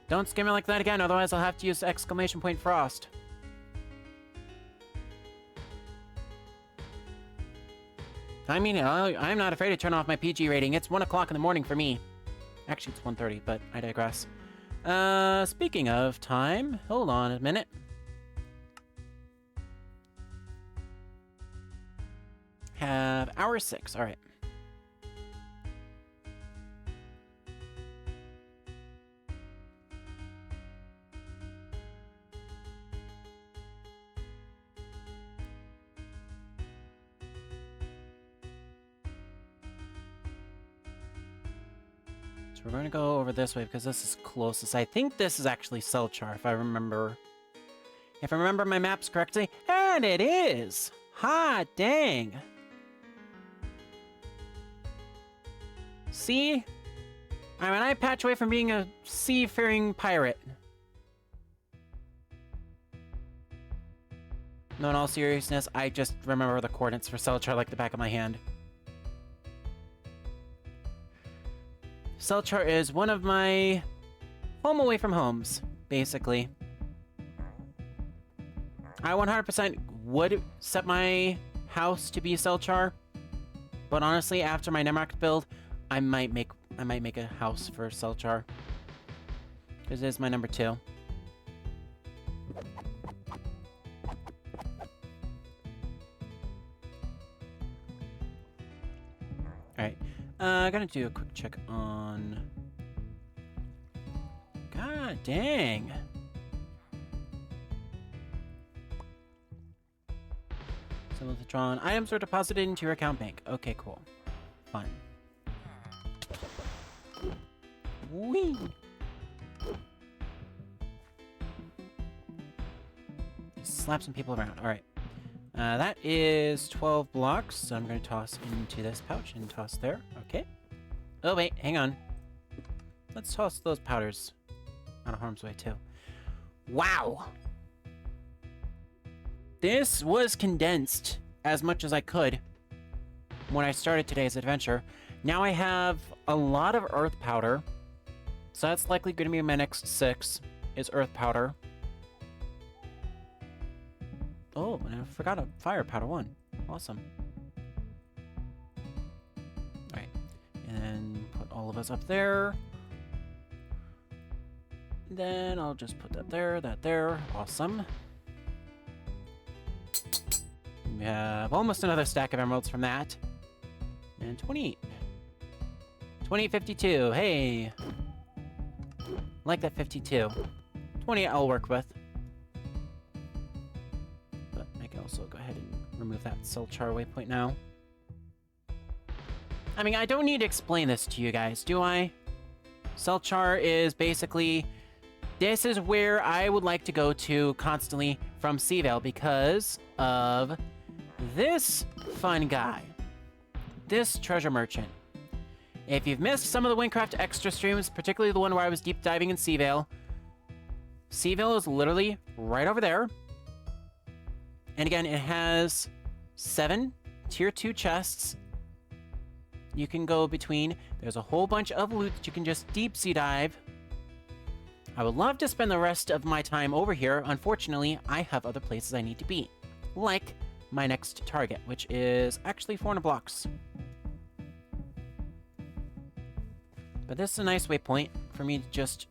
Don't scare me like that again, otherwise I'll have to use exclamation point frost. I mean, I'm not afraid to turn off my PG rating. It's 1 o'clock in the morning for me. Actually, it's 1:30, but I digress. Speaking of time, hold on a minute. Have hour 6, alright. So we're going to go over this way because this is closest. I think this is actually Selchar, if I remember my maps correctly. And it is! Hot dang! See? I'm an eye patch away from being a seafaring pirate. No, in all seriousness, I just remember the coordinates for Selchar like the back of my hand. Selchar is one of my home away from homes, basically. I 100% would set my house to be Selchar, but honestly, after my Nemrock build, I might make a house for Selchar, because it is my number 2. Alright, I'm gonna do a quick check on... God dang! Sylvatron. Items are deposited into your account bank. Okay, cool. Fun. Whee! Slap some people around. Alright. That is 12 blocks, so I'm going to toss into this pouch and toss there. Okay. Oh, wait, hang on. Let's toss those powders out of harm's way, too. Wow! This was condensed as much as I could when I started today's adventure. Now I have a lot of earth powder, so that's likely going to be my next 6, is earth powder. Oh, and I forgot a fire powder 1. Awesome. Alright, and then put all of us up there. Then I'll just put that there. Awesome. We have almost another stack of emeralds from that. And 28. 2852. Hey. Like that 52. 28 I'll work with. But I can also go ahead and remove that Selchar waypoint now. I mean, I don't need to explain this to you guys, do I? Selchar is basically... This is where I would like to go to constantly from Seavale because of this fun guy. This treasure merchant. If you've missed some of the Wynncraft extra streams, particularly the one where I was deep diving in Seavale, Seavale is literally right over there. And again, it has 7 tier 2 chests you can go between. There's a whole bunch of loot that you can just deep sea dive. I would love to spend the rest of my time over here. Unfortunately, I have other places I need to be. Like my next target, which is actually 400 blocks. But this is a nice waypoint for me to just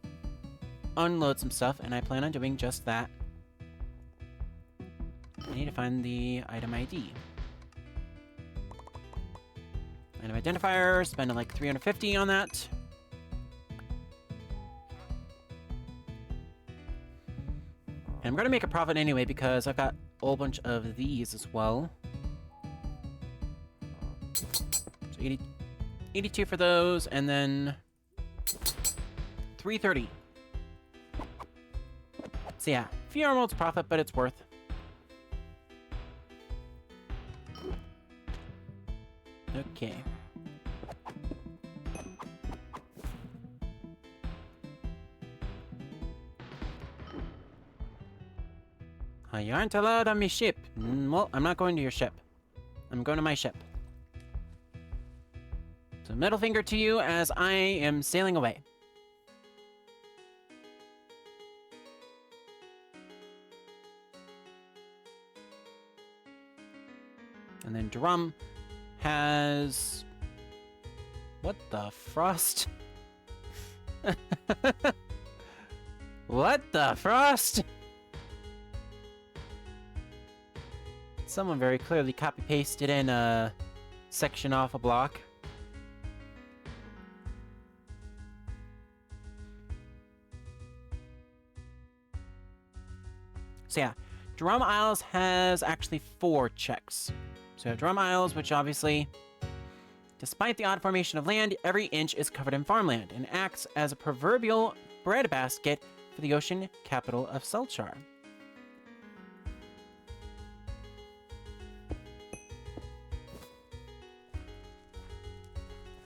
unload some stuff, and I plan on doing just that. I need to find the item ID. Item identifier, spend like 350 on that. And I'm going to make a profit anyway because I've got a whole bunch of these as well. So 82 for those, and then 330. So yeah, a few emeralds profit, but it's worth. Okay. You aren't allowed on my ship. Well, I'm not going to your ship. I'm going to my ship. So middle finger to you as I am sailing away. And then drum. has... What the frost? What the frost? Someone very clearly copy-pasted in a section off a block. So yeah, Drum Isles has actually 4 checks. So you have Drum Isles, which obviously, despite the odd formation of land, every inch is covered in farmland and acts as a proverbial breadbasket for the ocean capital of Selchar.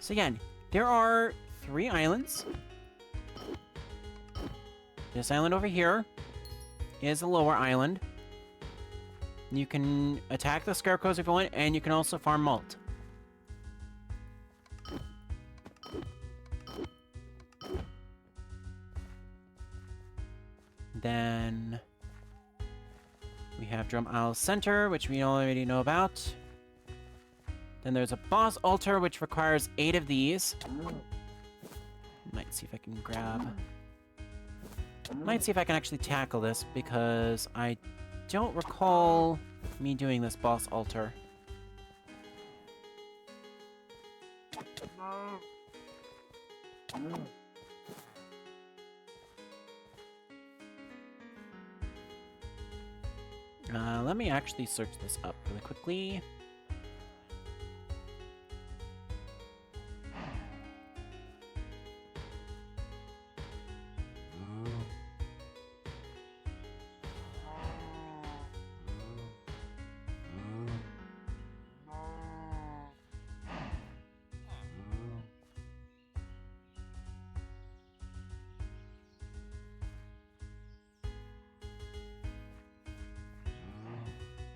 So again, there are 3 islands. This island over here is a lower island. You can attack the scarecrows if you want, and you can also farm malt. Then we have Drum Isle Center, which we already know about. Then there's a boss altar, which requires 8 of these. Might see if I can grab... Might see if I can actually tackle this, because I don't recall me doing this boss altar. Let me actually search this up really quickly.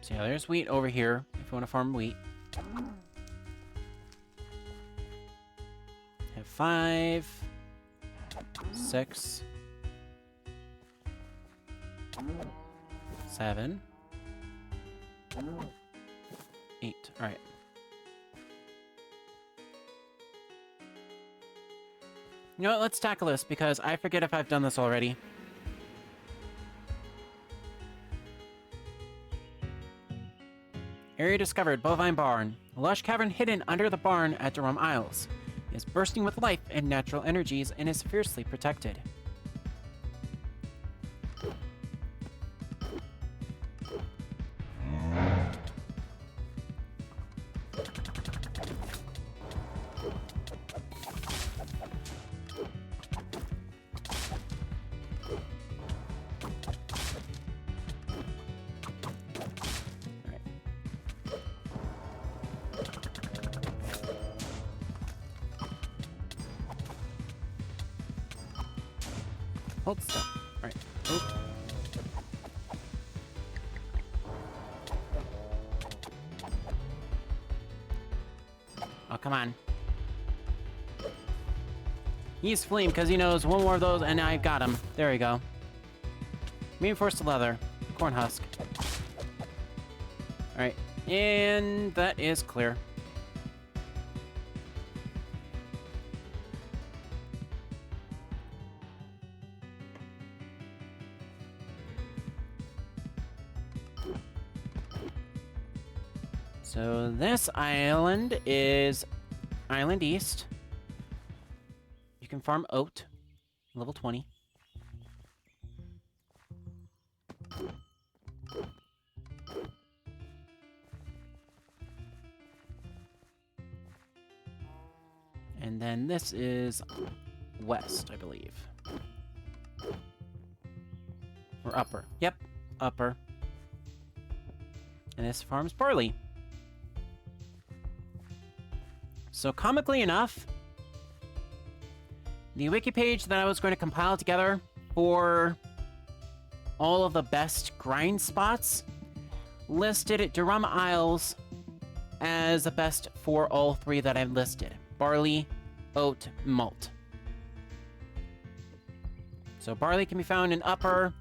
So yeah, there's wheat over here, if you want to farm wheat. Have 5, 6, 7, 8. Alright. You know what, let's tackle this, because I forget if I've done this already. Area discovered, Bovine Barn. A lush cavern hidden under the barn at Drum Isles. It is bursting with life and natural energies and is fiercely protected. Hold still. Alright. Oh, come on. He's fleeing because he knows one more of those and I got him. There we go. Reinforced leather. Corn husk. Alright. And that is clear. So this island is Island East. You can farm oat, level 20. And then this is west, I believe. Or upper. Yep, upper. And this farms barley. So comically enough, the wiki page that I was going to compile together for all of the best grind spots listed Drum Isles as the best for all 3 that I've listed. Barley, oat, malt. So barley can be found in upper.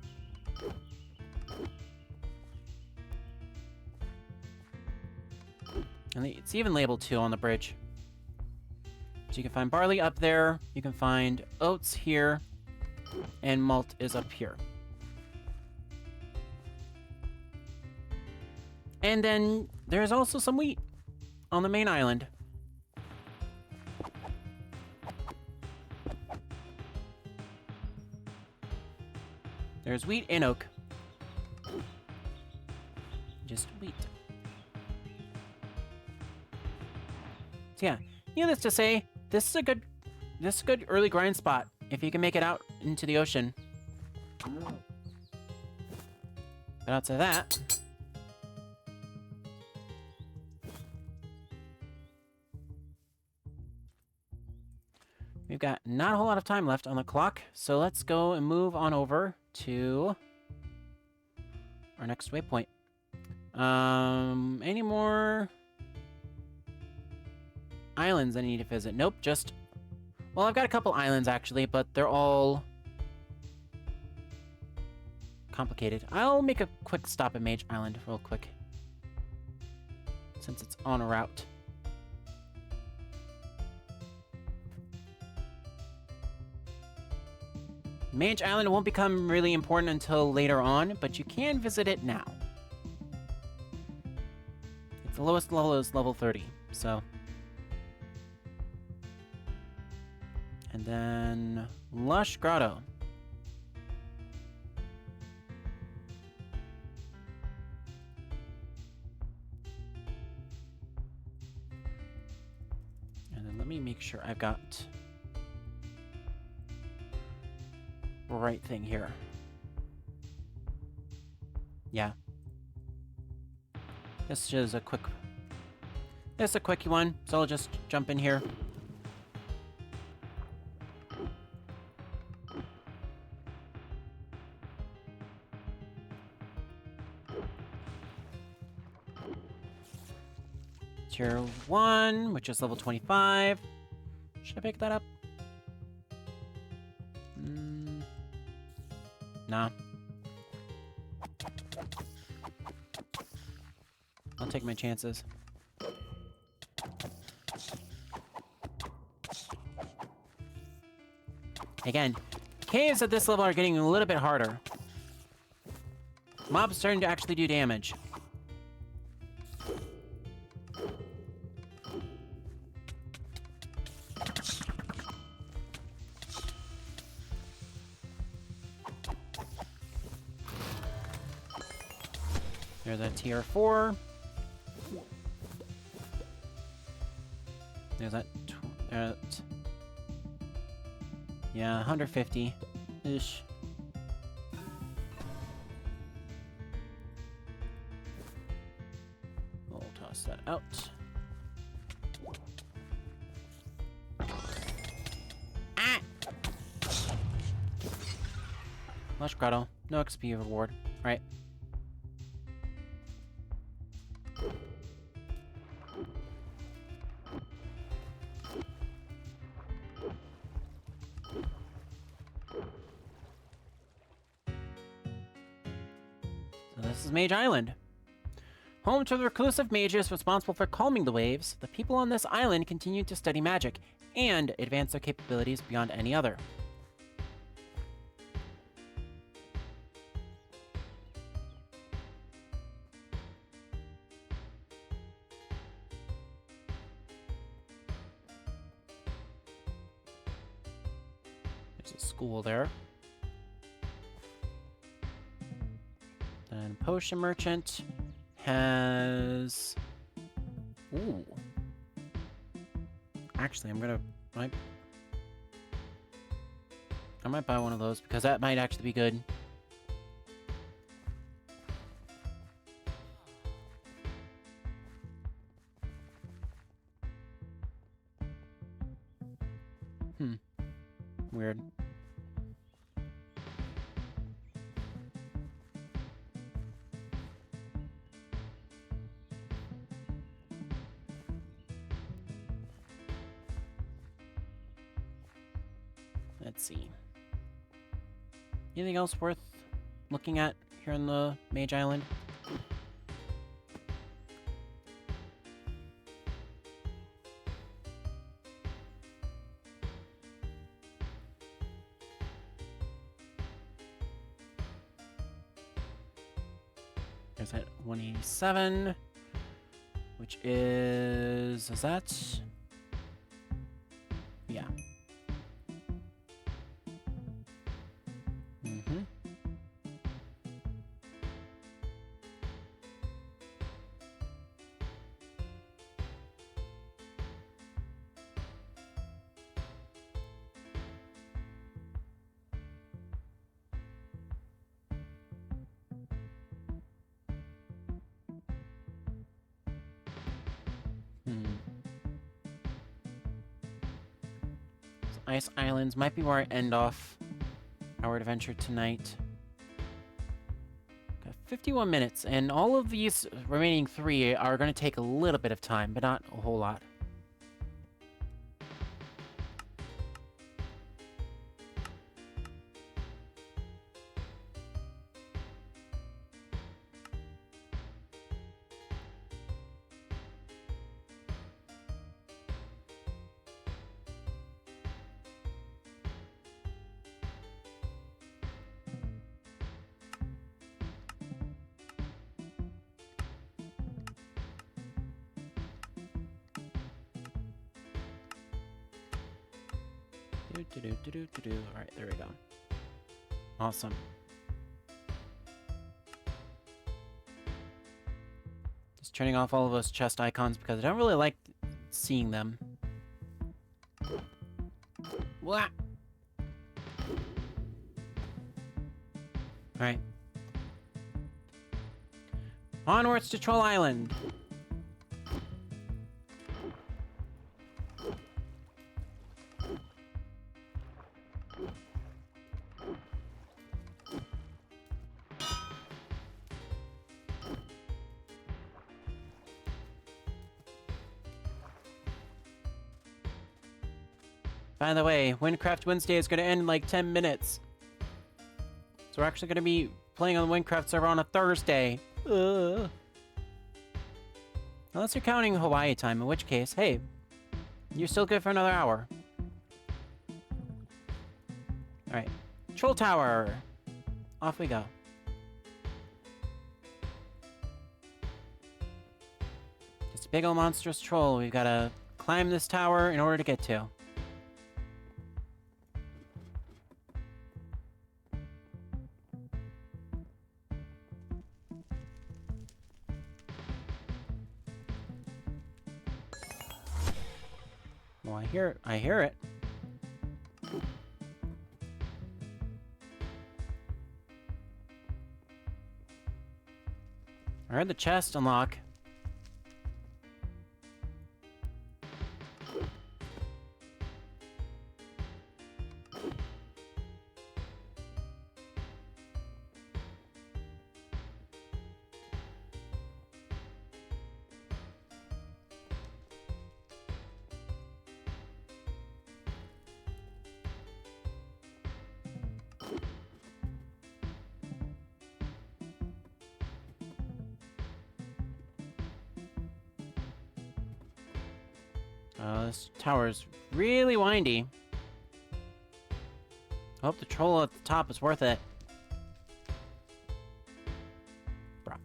And it's even labeled too on the bridge. So you can find barley up there, you can find oats here, and malt is up here. And then there's also some wheat on the main island. There's wheat and oak. Just wheat. So yeah, needless to say, this is a good early grind spot if you can make it out into the ocean. But outside of that, we've got not a whole lot of time left on the clock, so let's go and move on over to our next waypoint. Any more islands I need to visit? Nope, just... Well, I've got a couple islands, actually, but they're all complicated. I'll make a quick stop at Mage Island real quick, since it's on a route. Mage Island won't become really important until later on, but you can visit it now. It's the lowest level is level 30, so... And then... Lush Grotto. And then let me make sure I've got... right thing here. Yeah. This is a quick... This is a quick one, so I'll just jump in here. Tier 1, which is level 25. Should I pick that up? Nah. I'll take my chances. Again, caves at this level are getting a little bit harder. Mobs starting to actually do damage. There's a tier 4. There's that. Yeah, 150-ish. We'll toss that out. Ah! Lush Grotto. No XP reward. Right. This is Mage Island. Home to the reclusive mages responsible for calming the waves, the people on this island continue to study magic and advance their capabilities beyond any other. There's a school there. And Potion Merchant has... Ooh. Actually, I might buy one of those, because that might actually be good. Weird. Let's see. Anything else worth looking at here on the Mage Island? Is that 187? Which is that? Yeah. Mm-hmm. Ice Islands might be where I end off our adventure tonight. Got 51 minutes, and all of these remaining 3 are going to take a little bit of time, but not a whole lot. Alright, there we go. Awesome. Just turning off all of those chest icons because I don't really like seeing them. Wah! Alright. Onwards to Troll Island! By the way, Wynncraft Wednesday is going to end in like 10 minutes. So we're actually going to be playing on the Wynncraft server on a Thursday. Ugh. Unless you're counting Hawaii time, in which case, hey, you're still good for another hour. Alright. Troll Tower! Off we go. Just a big old monstrous troll we've got to climb this tower in order to get to. Well, I hear it. I heard the chest unlock. This tower is really windy. I hope the troll at the top is worth it. Bruh.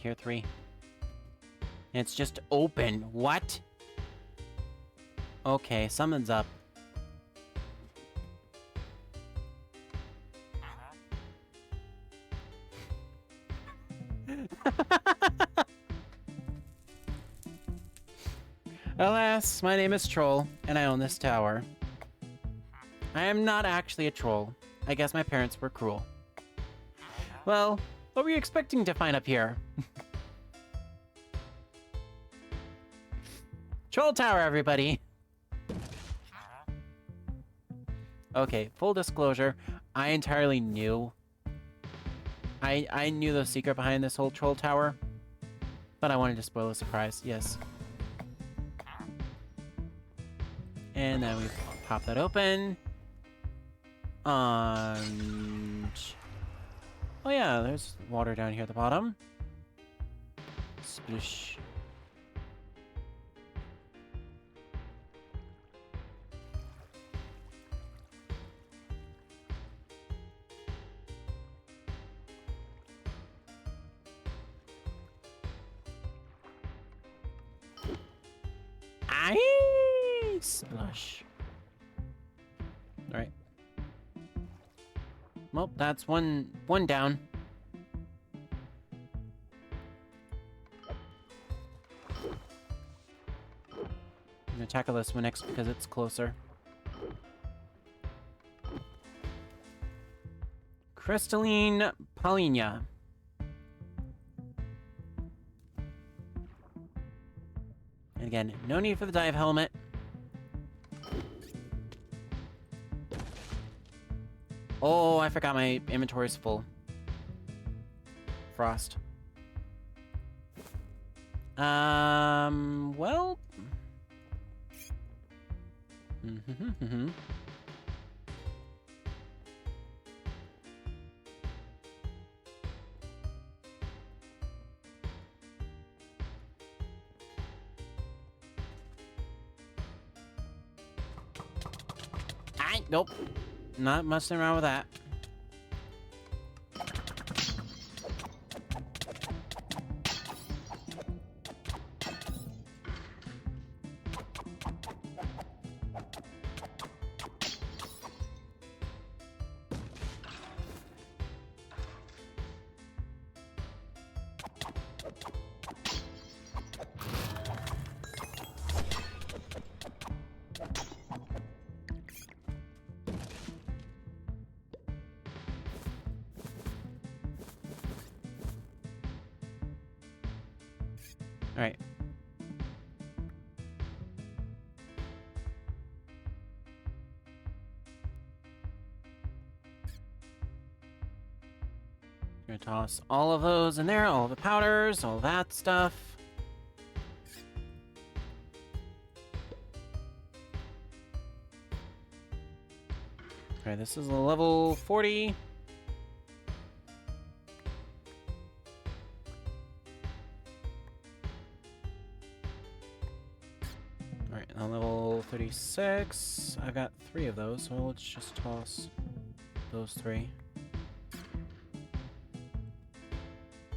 Tier 3. And it's just open. What? Okay, something's up. Alas, my name is Troll, and I own this tower. I am not actually a troll. I guess my parents were cruel. Well, what were you expecting to find up here? Troll Tower, everybody! Okay, full disclosure, I entirely knew I knew the secret behind this whole troll tower, but I wanted to spoil a surprise. Yes. And then we pop that open. And oh yeah, there's water down here at the bottom. Splish. Aye! Splash. Alright. Well, that's one down. I'm gonna tackle this one next because it's closer. Crystalline Paulina. And again, no need for the dive helmet. Oh, I forgot my inventory's full. Frost. Well. Nope. Not messing around with that. All right. Gonna toss all of those in there, all the powders, all that stuff. Okay, this is a level 40. Alright, on level 36, I've got 3 of those, so let's just toss those 3.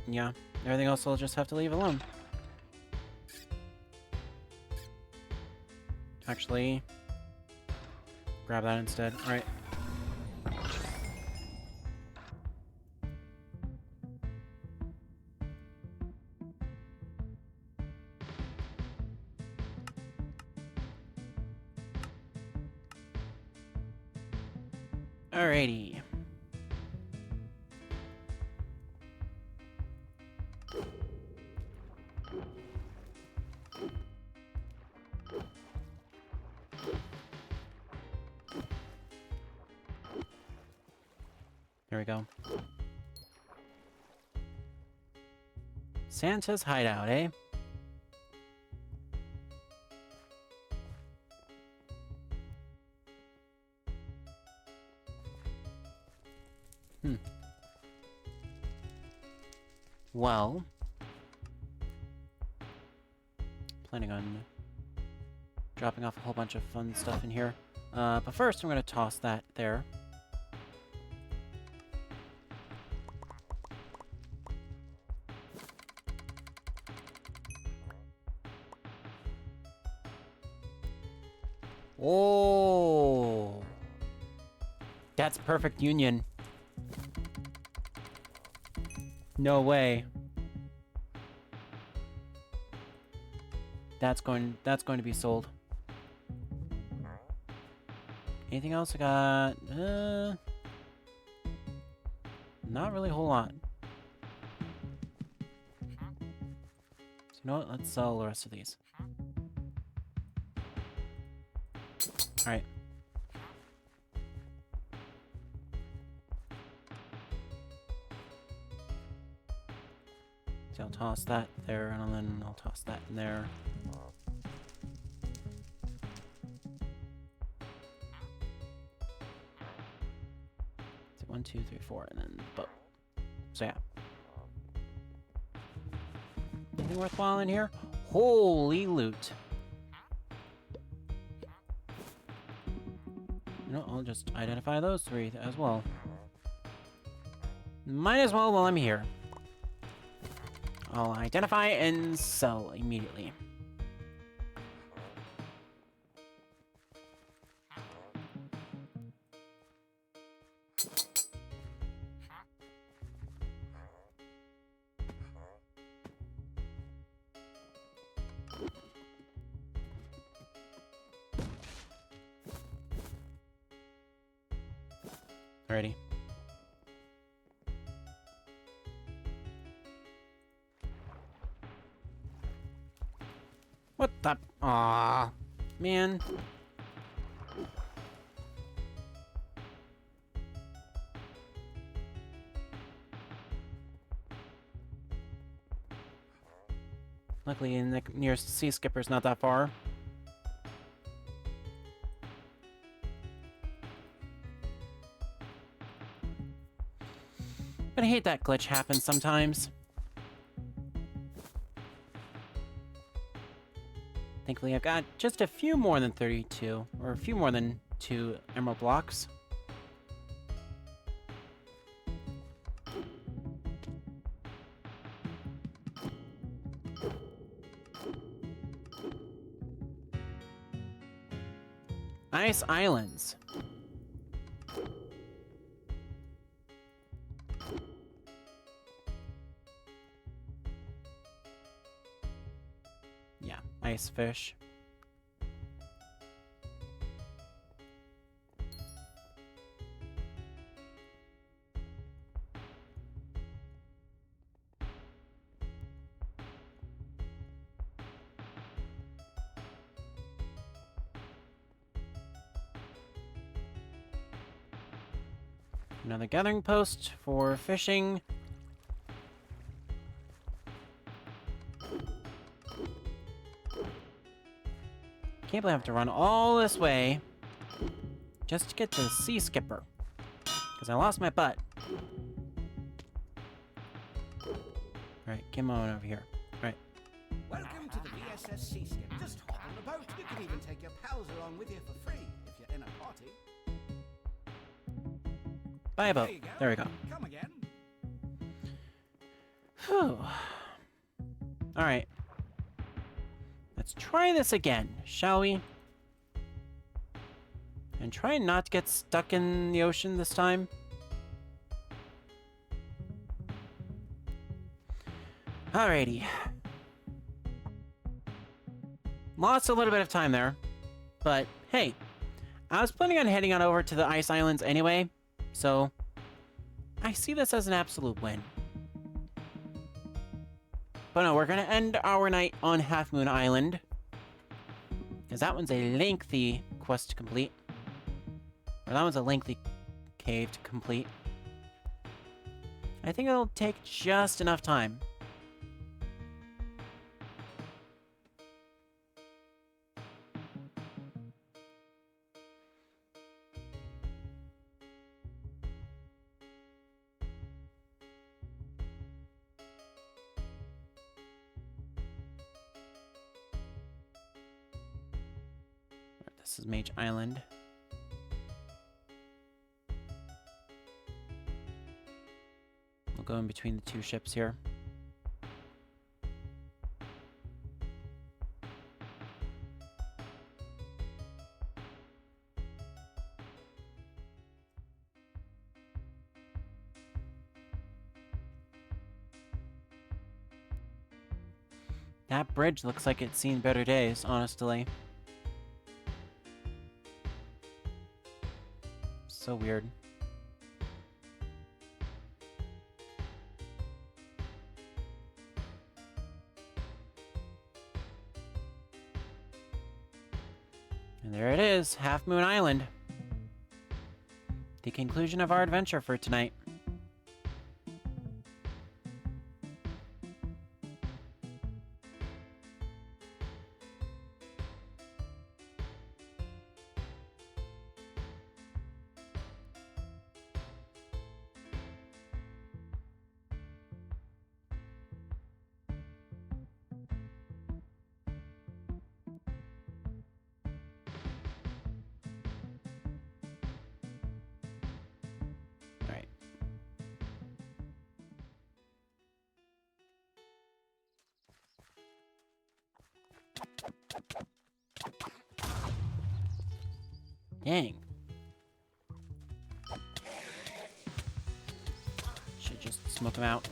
Yeah, everything else I'll just have to leave alone. Actually, grab that instead. Alright. Alrighty. Here we go. Santa's hideout, eh? Well, planning on dropping off a whole bunch of fun stuff in here. But first I'm going to toss that there. Oh, that's perfect union. No way. That's going to be sold. Anything else I got? Not really a whole lot. So you know what? Let's sell the rest of these. Alright. toss that there, and then I'll toss that in there. So 1, 2, 3, 4, and then boat. So yeah. Anything worthwhile in here? Holy loot. No, I'll just identify those 3 as well. Might as well while I'm here. I'll identify and sell immediately. Alrighty. What the? Aw, man. Luckily, the nearest sea skipper's not that far. But I hate that glitch happens sometimes. Thankfully, I've got just a few more than 32, or a few more than 2 emerald blocks. Ice Islands. Yeah, ice fish. Another gathering post for fishing. Can't believe I have to run all this way just to get to the sea skipper. Because I lost my butt. Alright, come on over here. Alright. Welcome to the VSS Sea Skip. Just hop on the boat. You can even take your pals along with you for free if you're in a party. Buy a boat. There we go. Come again. Whew. Alright. Let's try this again, shall we? And try not to get stuck in the ocean this time. Alrighty. Lost a little bit of time there. But, hey. I was planning on heading on over to the Ice Islands anyway. So, I see this as an absolute win. But no, we're going to end our night on Half Moon Island. Because that one's a lengthy quest to complete. Or that one's a lengthy cave to complete. I think it'll take just enough time. This is Mage Island. We'll go in between the 2 ships here. That bridge looks like it's seen better days, honestly. So weird. And there it is, Half Moon Island. The conclusion of our adventure for tonight. Dang. Should just smoke him out.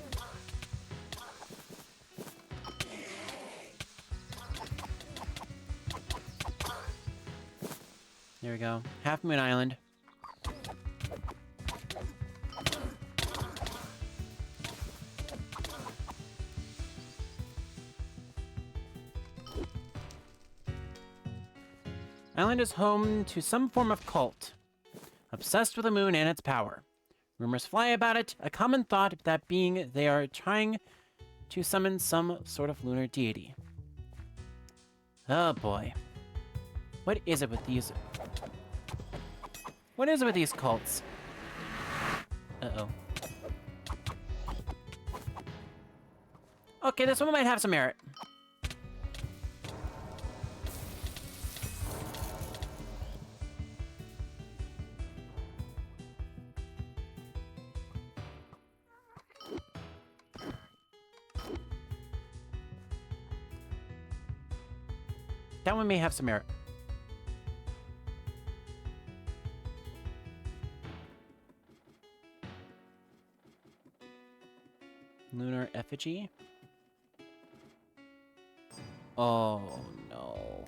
There we go. Half Moon Island. Island is home to some form of cult, obsessed with the moon and its power. Rumors fly about it, a common thought that being they are trying to summon some sort of lunar deity. Oh boy. What is it with these... What is it with these cults? Uh-oh. Okay, this one might have some merit. That one may have some merit. Lunar effigy? Oh, no.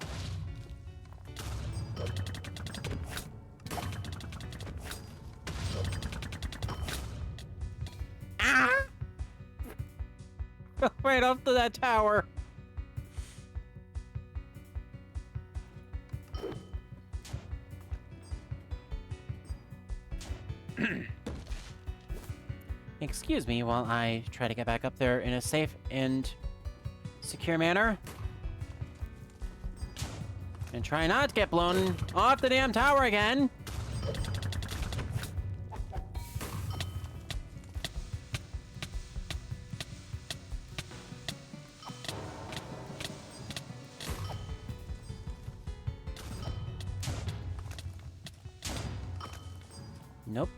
Ah! Right off to that tower. Excuse me while I try to get back up there in a safe and secure manner. And try not to get blown off the damn tower again. Nope.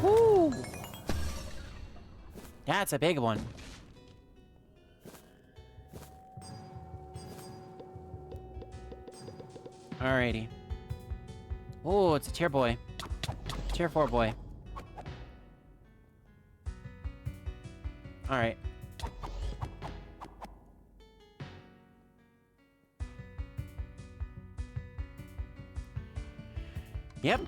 Woo! That's a big one. Alrighty. Oh, it's a tier boy. Tier 4 boy. Alright. Yep.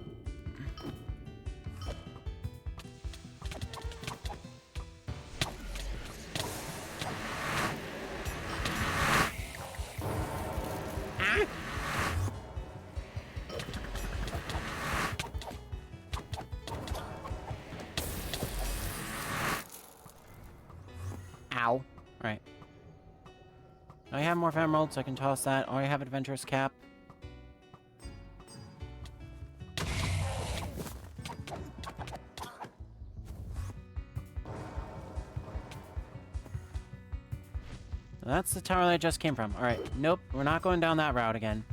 Ah. Ow. Right. I have more emeralds, so I can toss that. Oh, I have adventurous cap. That's the tower that I just came from. Alright, nope, we're not going down that route again.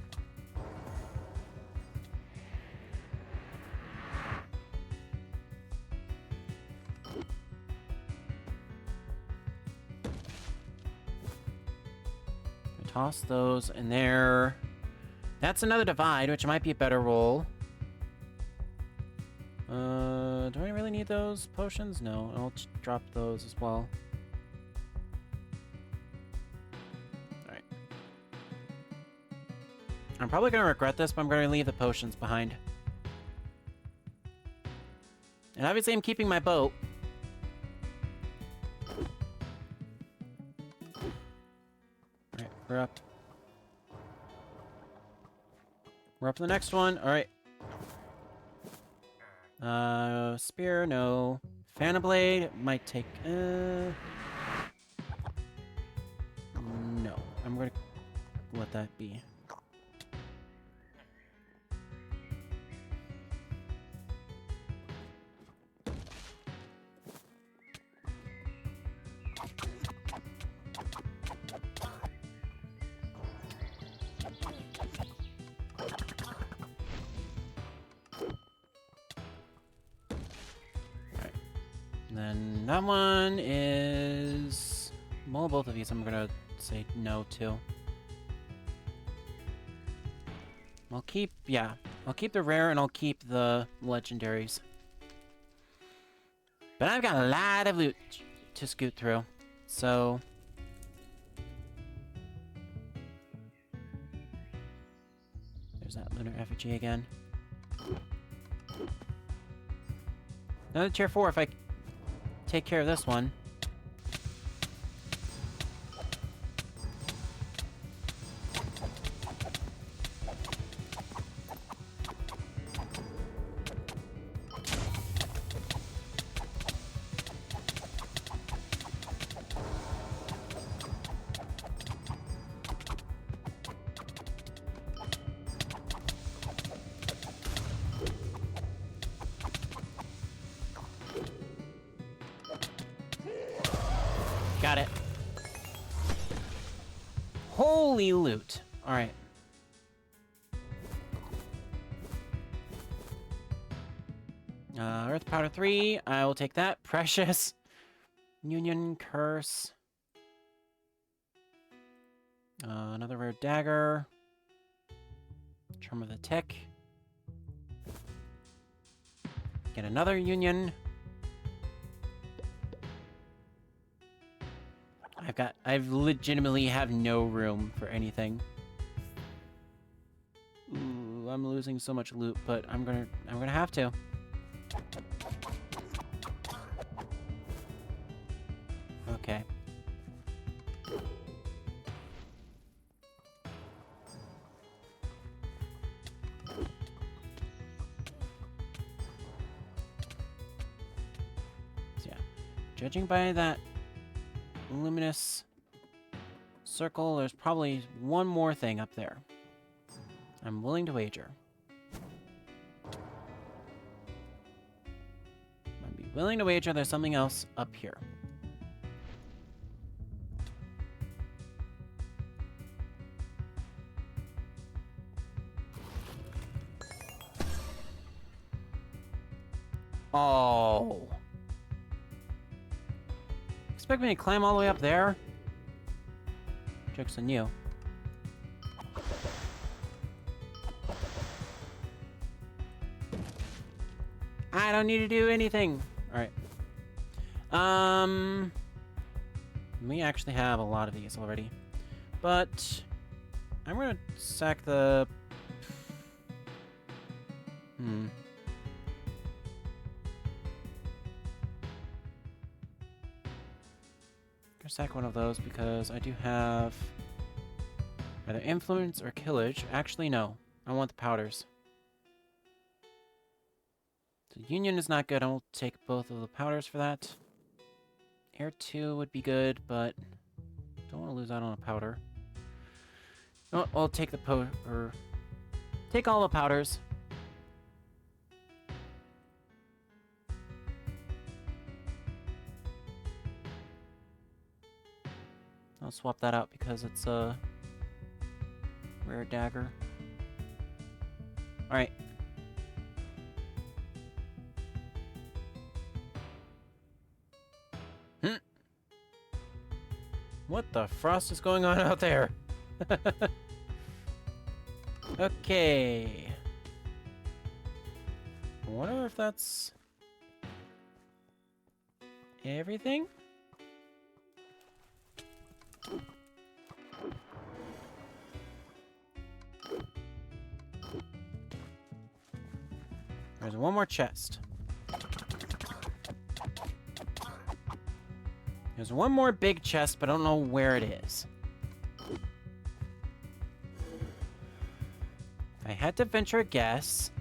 Toss those in there. That's another divide, which might be a better roll. Do I really need those potions? No, I'll drop those as well. I'm probably going to regret this, but I'm going to leave the potions behind. And obviously I'm keeping my boat. Alright, we're up. We're up to the next one. Alright. Spear, no. Phantom Blade might take... No. I'm going to let that be. Then that one is... Well, both of these I'm gonna say no to. I'll keep the rare and I'll keep the legendaries. But I've got a lot of loot to scoot through, so... There's that lunar effigy again. Another tier 4 if I take care of this one. Got it. Holy loot. Alright. Earth Powder 3. I will take that. Precious. Union Curse. Another rare dagger. Charm of the Tick. Get another Union. I've legitimately have no room for anything. Ooh, I'm losing so much loot, but I'm gonna have to. Okay. So yeah, judging by that luminous circle, there's probably one more thing up there. I'm willing to wager. I'd be willing to wager there's something else up here. Oh. Expect me to climb all the way up there? Joke's on you. I don't need to do anything. Alright. We actually have a lot of these already. But I'm gonna sack the... Sack one of those because I do have either influence or killage. Actually, no. I want the powders. So Union is not good. I will take both of the powders for that. Air 2 would be good, but don't want to lose out on a powder. No, I'll take the take all the powders. I'll swap that out because it's a rare dagger. Alright. What the frost is going on out there? Okay. I wonder if that's everything? There's one more chest. There's one more big chest, but I don't know where it is. If I had to venture a guess...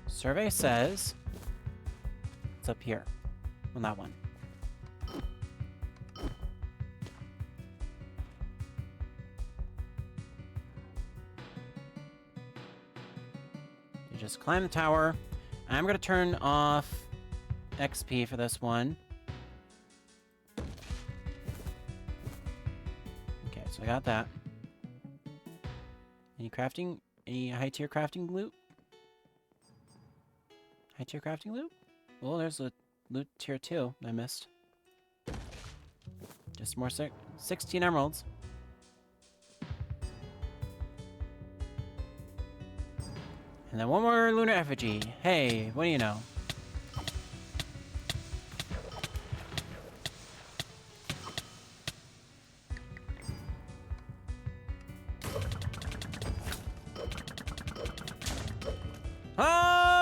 Survey says it's up here on that one. You just climb the tower. I'm going to turn off XP for this one. Okay, so So I got that. Any crafting? Any high-tier crafting loot? High-tier crafting loot? Oh, there's a loot tier 2 I missed. Just more 16 emeralds. And then one more lunar effigy. Hey, what do you know?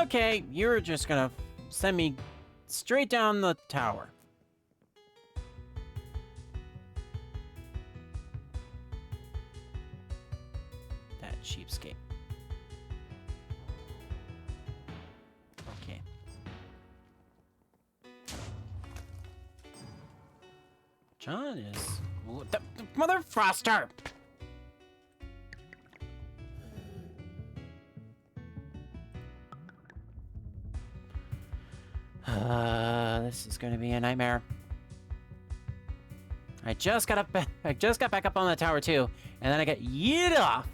Okay, you're just gonna send me straight down the tower. That cheapskate. Okay. John is... The Mother Froster! This is gonna be a nightmare. I just got back up on the tower too, and then I got yeeted off.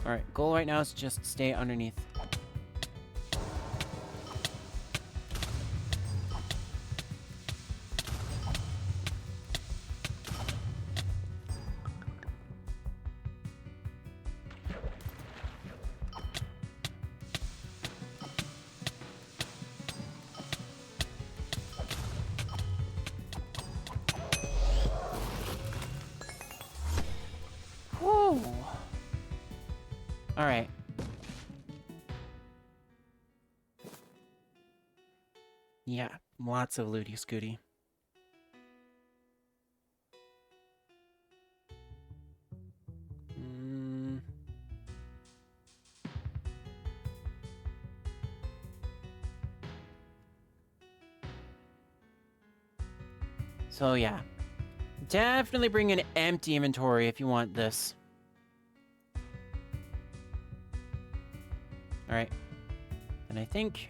All right, goal right now is just stay underneath. All right. Yeah, lots of looty scooty. So yeah, definitely bring an empty inventory if you want this. All right, and I think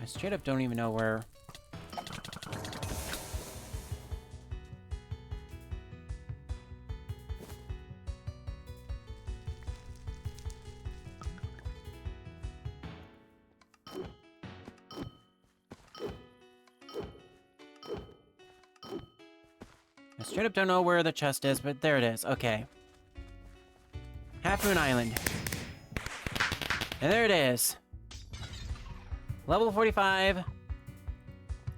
I straight up don't even know where. I straight up don't know where the chest is, but there it is. Okay. Half Moon Island. And there it is. Level 45.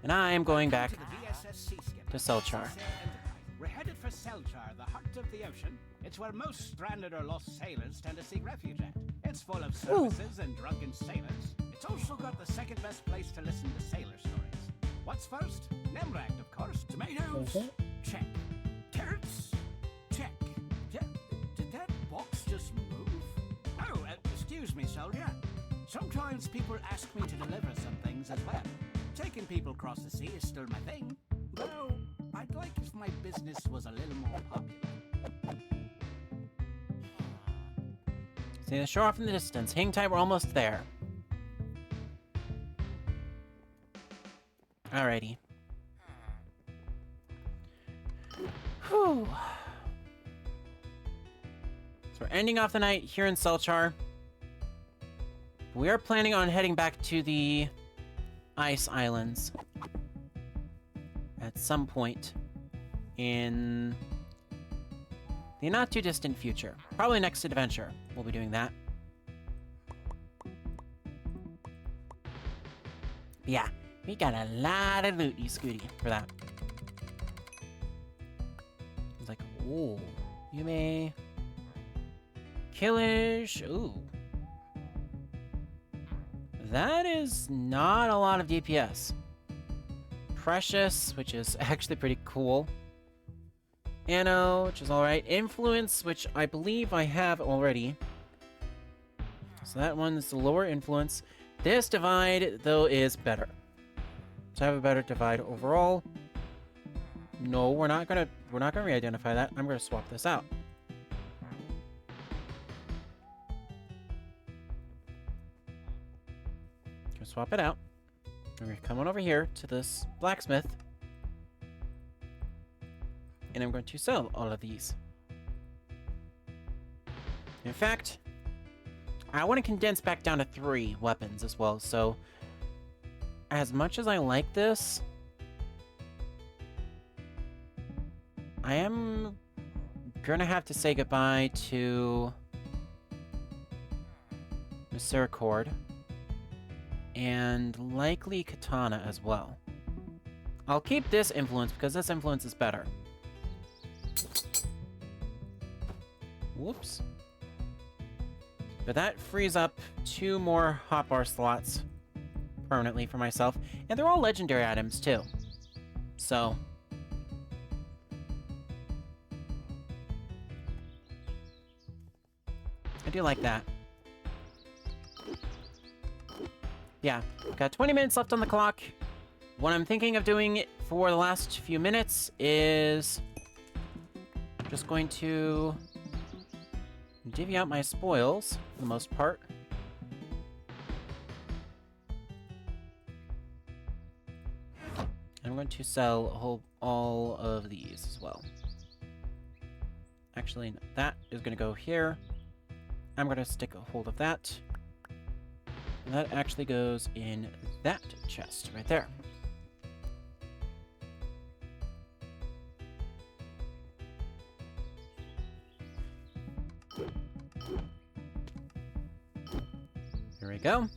And I am going back to Selchar. We're headed for Selchar, the heart of the ocean. It's where most stranded or lost sailors tend to seek refuge at. It's full of services and drunken sailors. It's also got the second best place to listen to sailor stories. What's first? Nemract, of course. Tomatoes? Check. Carrots? Check. Did that box just move? Oh, excuse me, soldier. Sometimes people ask me to deliver some things as well. Taking people across the sea is still my thing. Though, I'd like if my business was a little more popular. See the shore off in the distance. Hang tight, we're almost there. Alrighty. Whew. So we're ending off the night here in Selchar. We are planning on heading back to the Ice Islands at some point in the not too distant future. Probably next adventure we'll be doing that. But yeah, we got a lot of looty scooty for that. It's like, ooh, you may killish. Ooh. That is not a lot of DPS. Precious, which is actually pretty cool. Anno, which is alright. Influence, which I believe I have already. So that one's the lower influence. This divide, though, is better. So I have a better divide overall. No, we're not gonna re-identify that. I'm gonna swap this out. gonna swap it out. I'm gonna come on over here to this blacksmith. And I'm going to sell all of these. In fact, I want to condense back down to 3 weapons as well, so as much as I like this, I am gonna have to say goodbye to Misericord and likely Katana as well. I'll keep this influence because this influence is better. Whoops. But that frees up 2 more hotbar slots permanently for myself. And they're all legendary items, too. So... I do like that. Yeah, got 20 minutes left on the clock. What I'm thinking of doing for the last few minutes is... just going to... divvy out my spoils, for the most part. I'm going to sell all of these as well. Actually, no, that is going to go here. I'm going to stick a hold of that. And that actually goes in that chest right there. Here we go.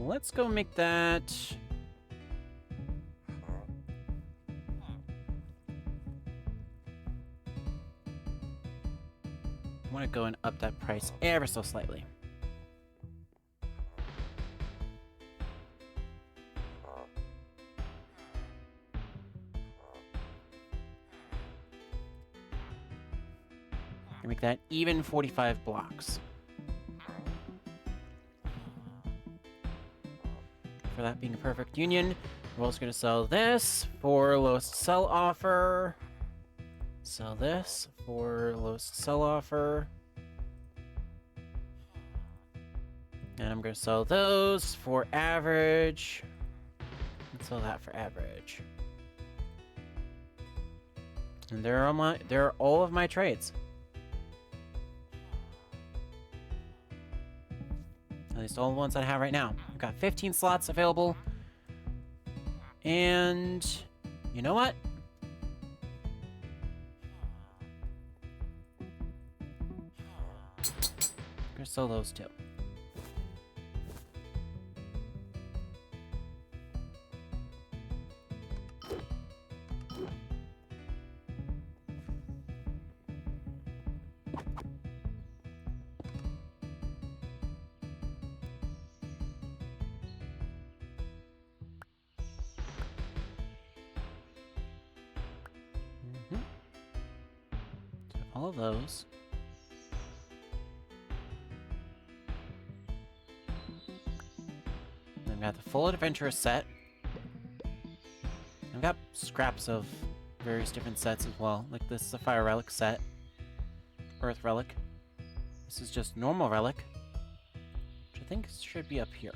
Let's go make that... I want to go and up that price ever so slightly. And make that even 45 blocks. For that being a perfect union, we're also going to sell this for lowest sell offer. Sell this for lowest sell offer. And I'm going to sell those for average. And sell that for average. And there are all of my trades. At least all the ones that I have right now. I've got 15 slots available. And you know what? I'm gonna sell those too. All of those. I've got the full adventure set. I've got scraps of various different sets as well. Like this is a fire relic set. Earth relic. This is just normal relic. Which I think should be up here.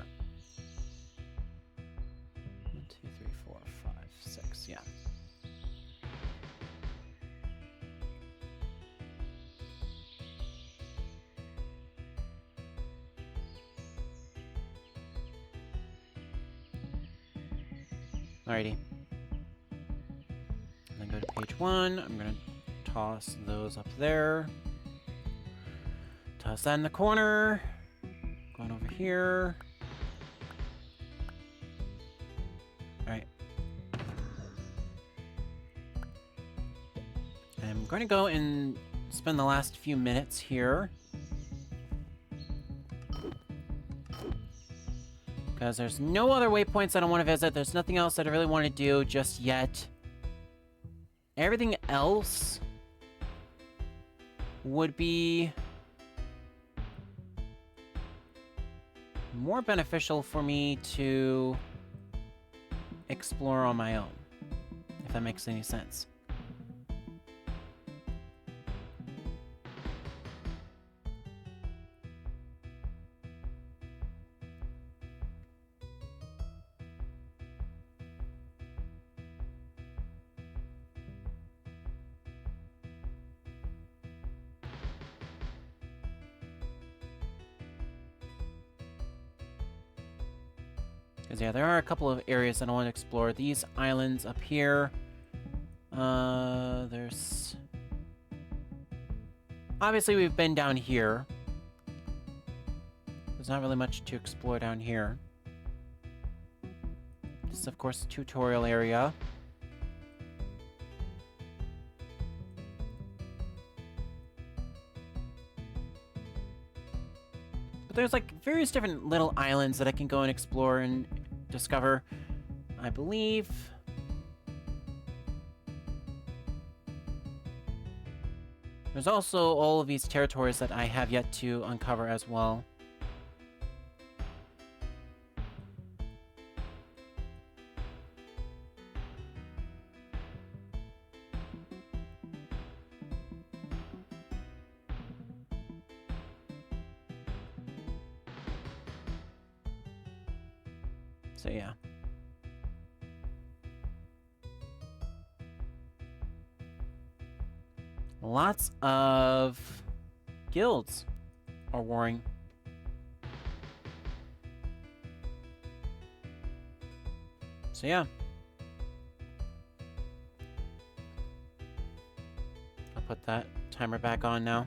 1, 2, 3, 4, 5, 6, yeah. Alrighty. And then go to page 1. I'm gonna toss those up there. Toss that in the corner. Going over here. Alright. I'm going to go and spend the last few minutes here. Because there's no other waypoints I don't want to visit. There's nothing else that I really want to do just yet. Everything else would be more beneficial for me to explore on my own, if that makes any sense. Because, yeah, there are a couple of areas that I want to explore. These islands up here. There's... Obviously, we've been down here. There's not really much to explore down here. This is, of course, a tutorial area. But there's, like, various different little islands that I can go and explore and discover, I believe. There's also all of these territories that I have yet to uncover as well. So yeah. Lots of guilds are warring. So yeah. I'll put that timer back on now.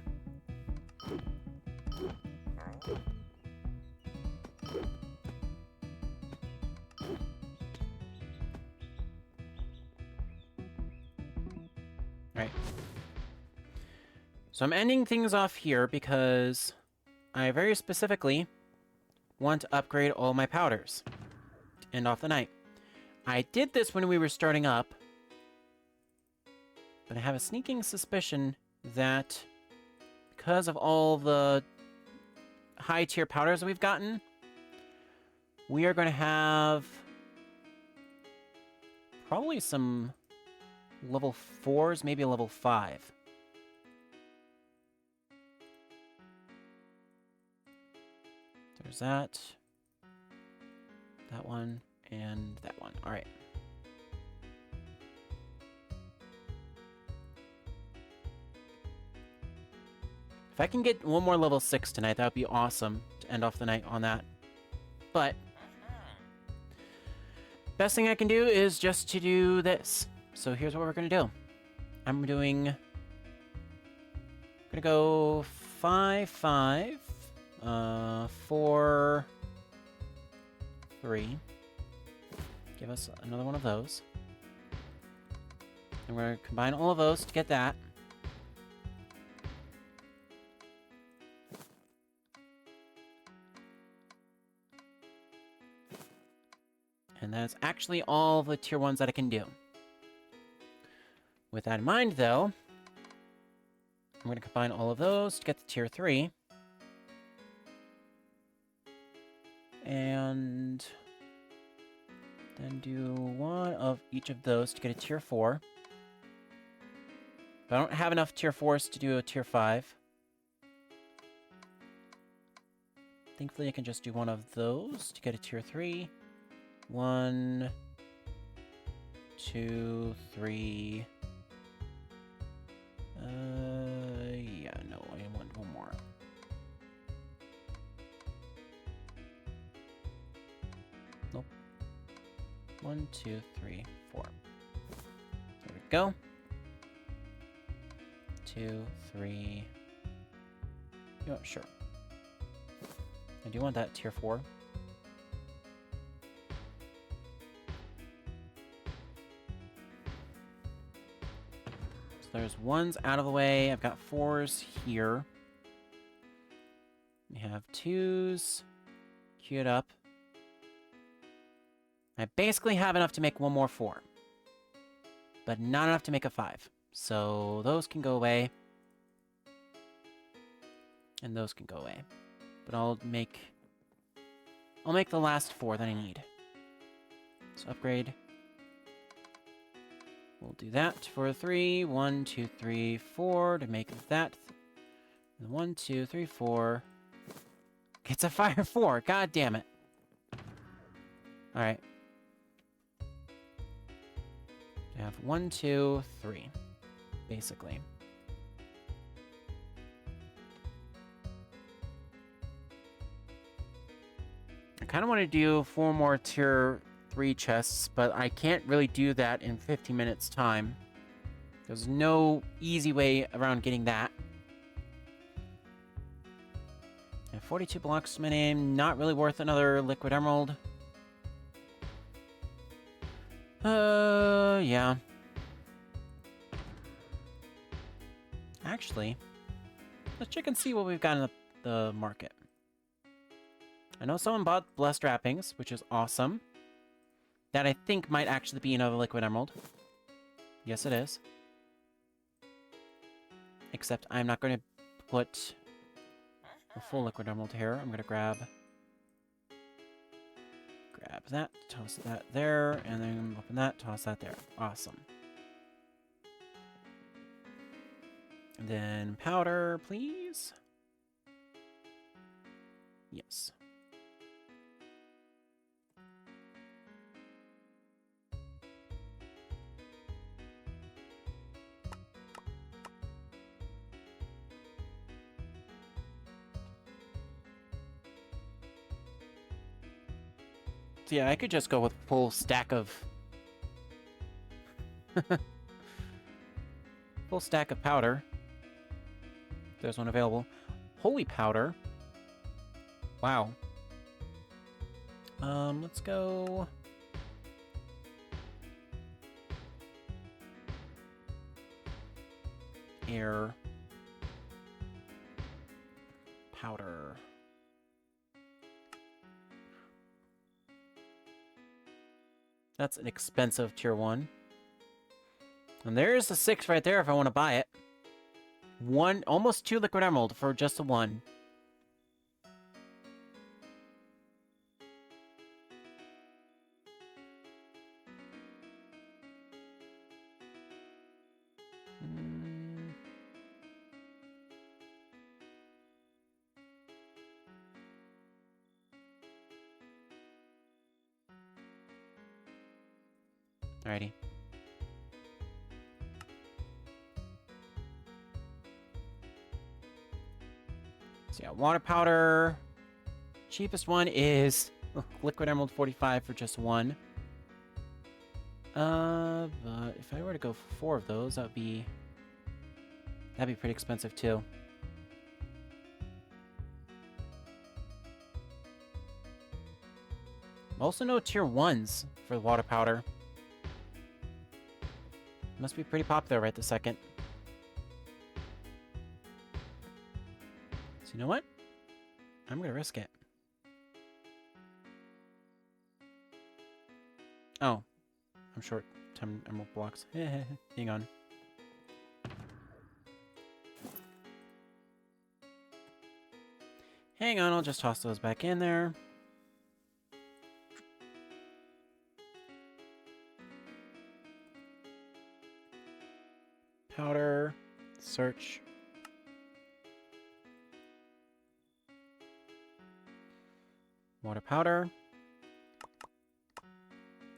Right. So I'm ending things off here because I very specifically want to upgrade all my powders to end off the night. I did this when we were starting up, but I have a sneaking suspicion that because of all the high tier powders that we've gotten, we are going to have probably some level 4s, maybe a level 5. There's that one, and that one. All right. If I can get one more level 6 tonight, that would be awesome to end off the night on that. But best thing I can do is just to do this. So here's what we're going to do. I'm going to go 5, 5, 4, 3. Give us another one of those. And we're going to combine all of those to get that. And that's actually all the tier 1s that I can do. With that in mind, though, I'm going to combine all of those to get the tier 3. And then do one of each of those to get a tier 4. But I don't have enough tier 4s to do a tier 5. Thankfully, I can just do one of those to get a tier 3. 1, 2, 3. Yeah, no, I want one more. Nope. 1, 2, 3, 4. There we go. 2, 3. You know what? Sure. I do want that tier 4. There's 1s out of the way. I've got 4s here. We have 2s queued up. I basically have enough to make one more 4. But not enough to make a 5. So those can go away. And those can go away. But I'll make I'll make the last 4 that I need. So upgrade. We'll do that for 3. 1, 2, 3, 4 to make that. 1, 2, 3, 4. It's a fire 4. God damn it. Alright. I have 1, 2, 3. Basically. I kind of want to do 4 more tier 3 chests, but I can't really do that in 15 minutes time. There's no easy way around getting that. I have 42 blocks to my name, not really worth another liquid emerald. Yeah. Actually, let's check and see what we've got in the market. I know someone bought Blessed Wrappings, which is awesome. That I think might actually be another liquid emerald. Yes, it is. Except I'm not going to put a full liquid emerald here. I'm going to grab that, toss that there, and then open that, toss that there. Awesome. And then powder, please. Yes. So yeah, I could just go with full stack of... full stack of powder. If there's one available. Holy powder. Wow. Let's go... air... powder... That's an expensive tier 1. And there's a 6 right there if I want to buy it. Almost 2 liquid emerald for just a 1. Alrighty. So yeah, water powder. Cheapest one is liquid emerald 45 for just 1. But if I were to go for 4 of those, that'd be pretty expensive too. Also no tier 1s for the water powder. Must be pretty popular right this second. So you know what? I'm gonna risk it. Oh. I'm short 10 emerald blocks. Hang on. Hang on, I'll just toss those back in there. Powder, search. Water powder.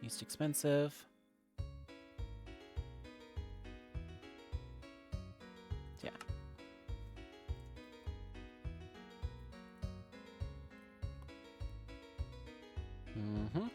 Least expensive. Yeah. Mm-hmm.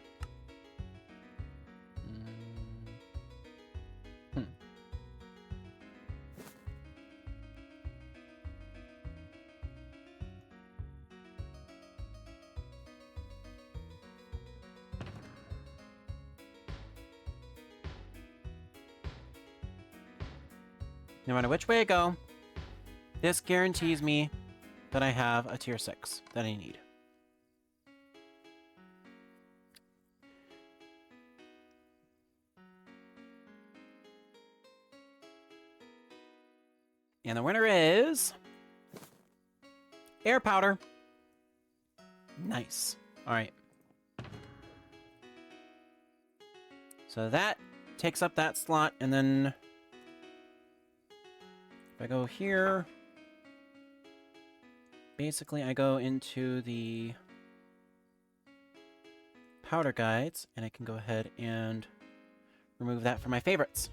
No matter which way I go, this guarantees me that I have a tier 6 that I need. And the winner is... air powder. Nice. Alright. So that takes up that slot, and then if I go here, basically I go into the powder guides, and I can go ahead and remove that from my favorites.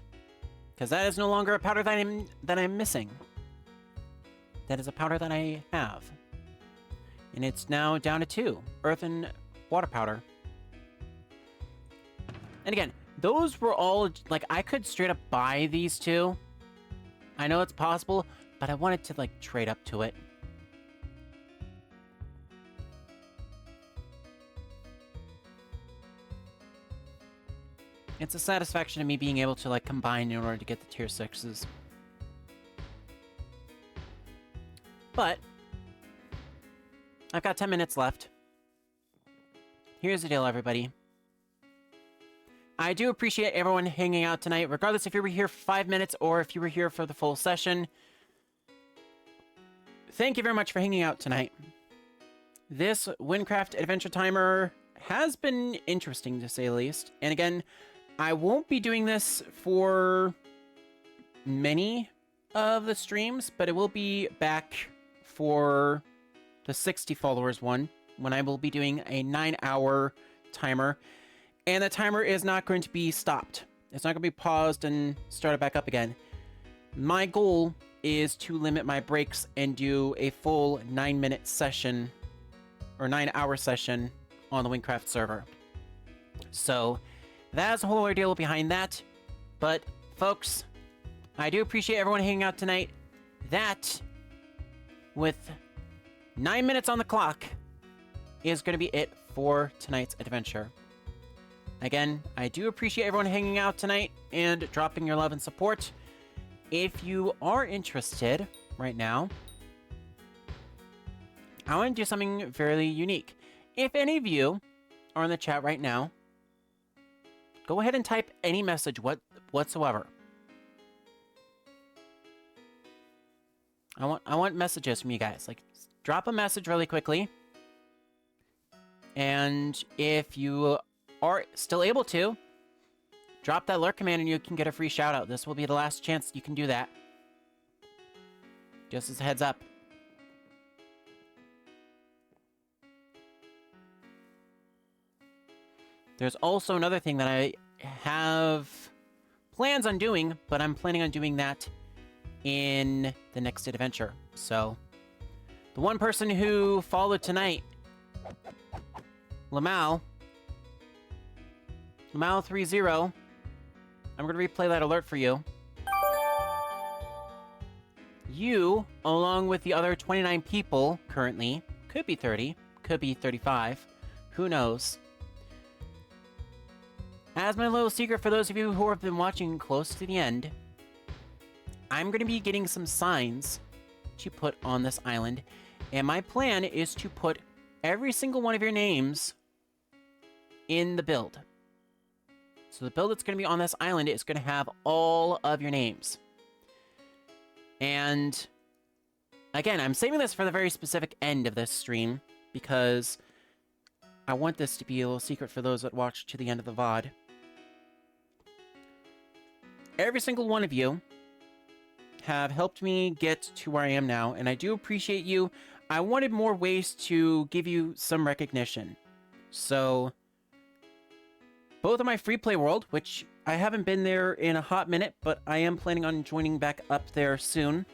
Because that is no longer a powder that I'm missing. That is a powder that I have. And it's now down to 2. Earth and water powder. And again, those were all, like, I could straight up buy these 2. I know it's possible, but I wanted to, like, trade up to it. It's a satisfaction of me being able to, like, combine in order to get the tier 6s. But I've got 10 minutes left. Here's the deal, everybody. I do appreciate everyone hanging out tonight, regardless if you were here for 5 minutes or if you were here for the full session. Thank you very much for hanging out tonight. This Wynncraft Adventure Timer has been interesting, to say the least. And again, I won't be doing this for many of the streams, but it will be back for the 60 followers one, when I will be doing a 9-hour timer. And the timer is not going to be stopped. It's not going to be paused and started back up again. My goal is to limit my breaks and do a full 9-minute session, or 9-hour session on the Wynncraft server. So that's the whole ordeal behind that. But folks, I do appreciate everyone hanging out tonight. That, with 9 minutes on the clock, is going to be it for tonight's adventure. Again, I do appreciate everyone hanging out tonight and dropping your love and support. If you are interested right now, I want to do something fairly unique. If any of you are in the chat right now, go ahead and type any message whatsoever. I want messages from you guys. Like, drop a message really quickly. And if you are still able to, drop that lurk command and you can get a free shout out. This will be the last chance you can do that. Just as a heads up. There's also another thing that I have plans on doing, but I'm planning on doing that in the next adventure. So, the one person who followed tonight, Lamal30, I'm going to replay that alert for you. You, along with the other 29 people currently, could be 30, could be 35, who knows. As my little secret for those of you who have been watching close to the end, I'm going to be getting some signs to put on this island, and my plan is to put every single one of your names in the build. So the build that's going to be on this island is going to have all of your names. And again, I'm saving this for the very specific end of this stream, because I want this to be a little secret for those that watch to the end of the VOD. Every single one of you have helped me get to where I am now, and I do appreciate you. I wanted more ways to give you some recognition. So, both of my free play world, which I haven't been there in a hot minute, but I am planning on joining back up there soon.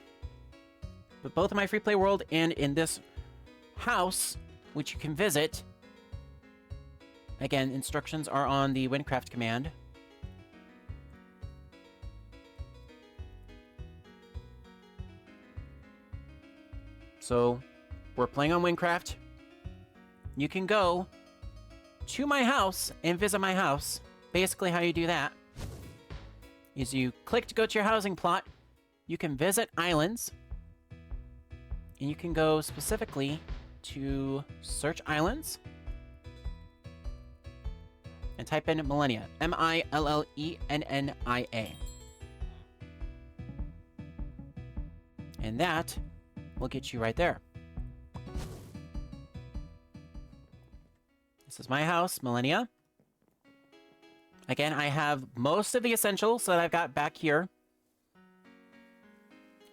But both of my free play world and in this house, which you can visit. Again, instructions are on the Wynncraft command. So, we're playing on Wynncraft. You can go to my house and visit my house. Basically, how you do that is you click to go to your housing plot. You can visit islands. And you can go specifically to search islands. And type in Millennia. M-I-L-L-E-N-N-I-A. And that will get you right there. This is my house, Millennia. Again, I have most of the essentials that I've got back here.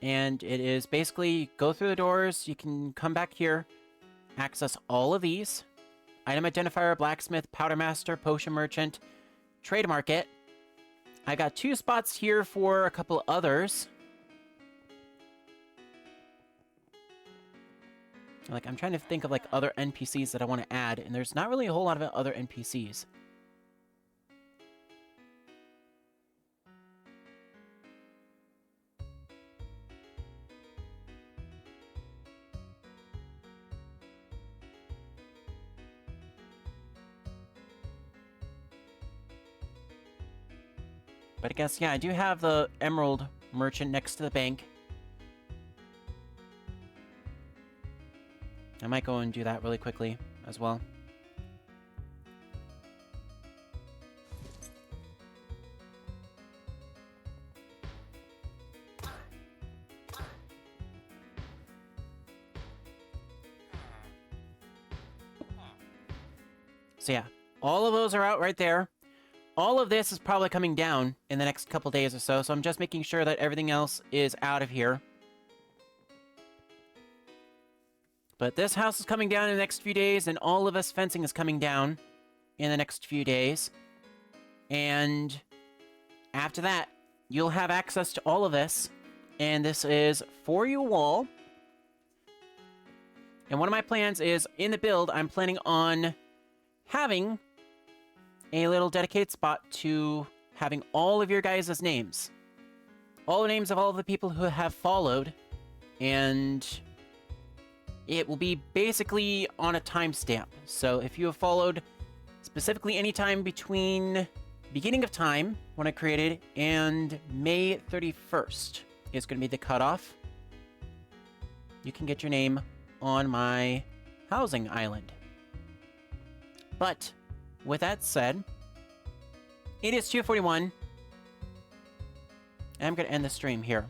And it is basically go through the doors, you can come back here, access all of these. Item identifier, blacksmith, powder master, potion merchant, trade market. I got 2 spots here for a couple others. Like, I'm trying to think of, like, other NPCs that I want to add, and there's not really a whole lot of other NPCs. But I guess, yeah, I do have the Emerald Merchant next to the bank. I might go and do that really quickly as well. So yeah, all of those are out right there. All of this is probably coming down in the next couple days or so, so I'm just making sure that everything else is out of here. But this house is coming down in the next few days, and all of this fencing is coming down in the next few days. And after that, you'll have access to all of this. And this is for you all. And one of my plans is, in the build, I'm planning on having a little dedicated spot to having all of your guys' names. All the names of all of the people who have followed. And it will be basically on a timestamp. So if you have followed specifically any time between beginning of time, when I created, and May 31st is going to be the cutoff, you can get your name on my housing island. But with that said, it is 2:41, and I'm going to end the stream here.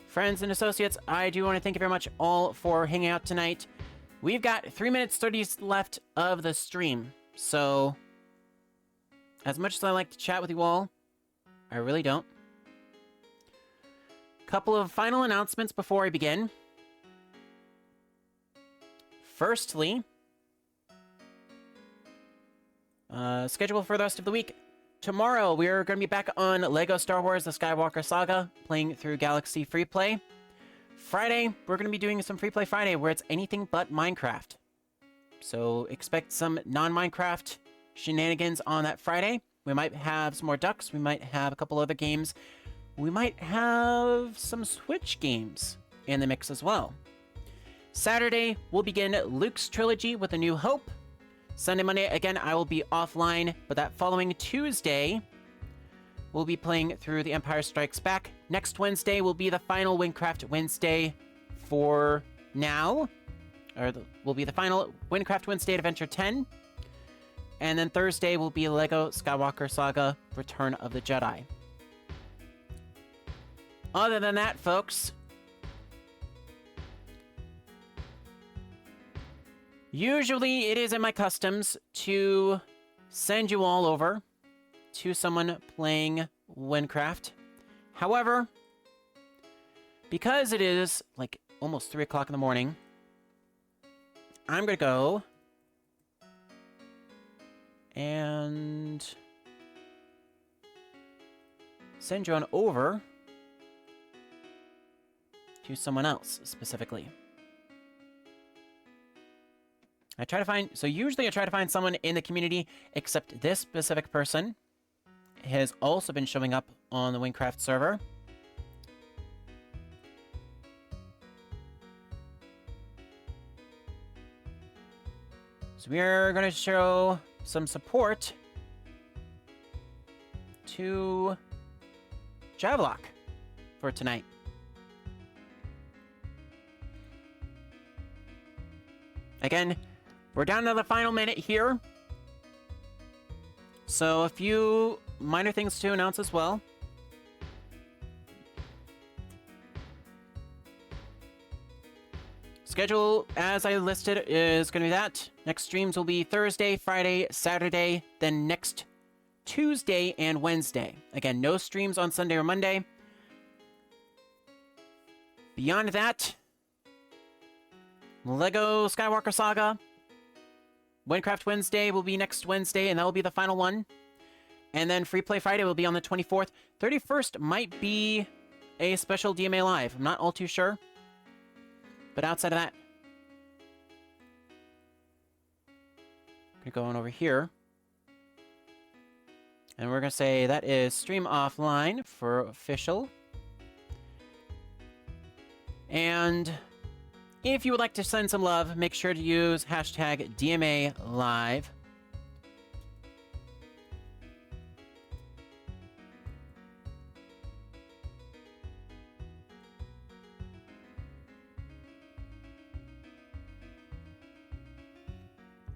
Friends and associates, I do want to thank you very much all for hanging out tonight. We've got 3 minutes 30 left of the stream, so as much as I like to chat with you all, I really don't. Couple of final announcements before I begin. Firstly, schedule for the rest of the week. Tomorrow, we are going to be back on LEGO Star Wars The Skywalker Saga, playing through Galaxy Free Play. Friday, we're going to be doing some Free Play Friday, where it's anything but Minecraft. So expect some non-Minecraft shenanigans on that Friday. We might have some more ducks. We might have a couple other games. We might have some Switch games in the mix as well. Saturday, we'll begin Luke's trilogy with A New Hope. Sunday, Monday, again, I will be offline, but that following Tuesday, we'll be playing through The Empire Strikes Back. Next Wednesday will be the final Wynncraft Wednesday for now. Will be the final Wynncraft Wednesday Adventure 10. And then Thursday will be LEGO Skywalker Saga Return of the Jedi. Other than that, folks, usually it is in my customs to send you all over to someone playing Wynncraft. However, because it is like almost 3 o'clock in the morning, I'm going to go and send you on over to someone else specifically. Usually I try to find someone in the community, except this specific person has also been showing up on the Wynncraft server. So we are going to show some support to Javelock for tonight. Again, we're down to the final minute here. So a few minor things to announce as well. schedule, as I listed, is going to be that. Next streams will be Thursday, Friday, Saturday, then next Tuesday and Wednesday. Again, no streams on Sunday or Monday. Beyond that, Lego Skywalker Saga. Wynncraft Wednesday will be next Wednesday, and that will be the final one. And then Free Play Friday will be on the 24th. 31st might be a special DMA Live. I'm not all too sure. But outside of that, I'm going to go on over here. And we're going to say that is stream offline for official. And if you would like to send some love, make sure to use hashtag DMA Live.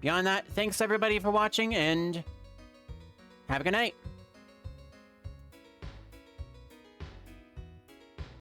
Beyond that, thanks everybody for watching, and have a good night.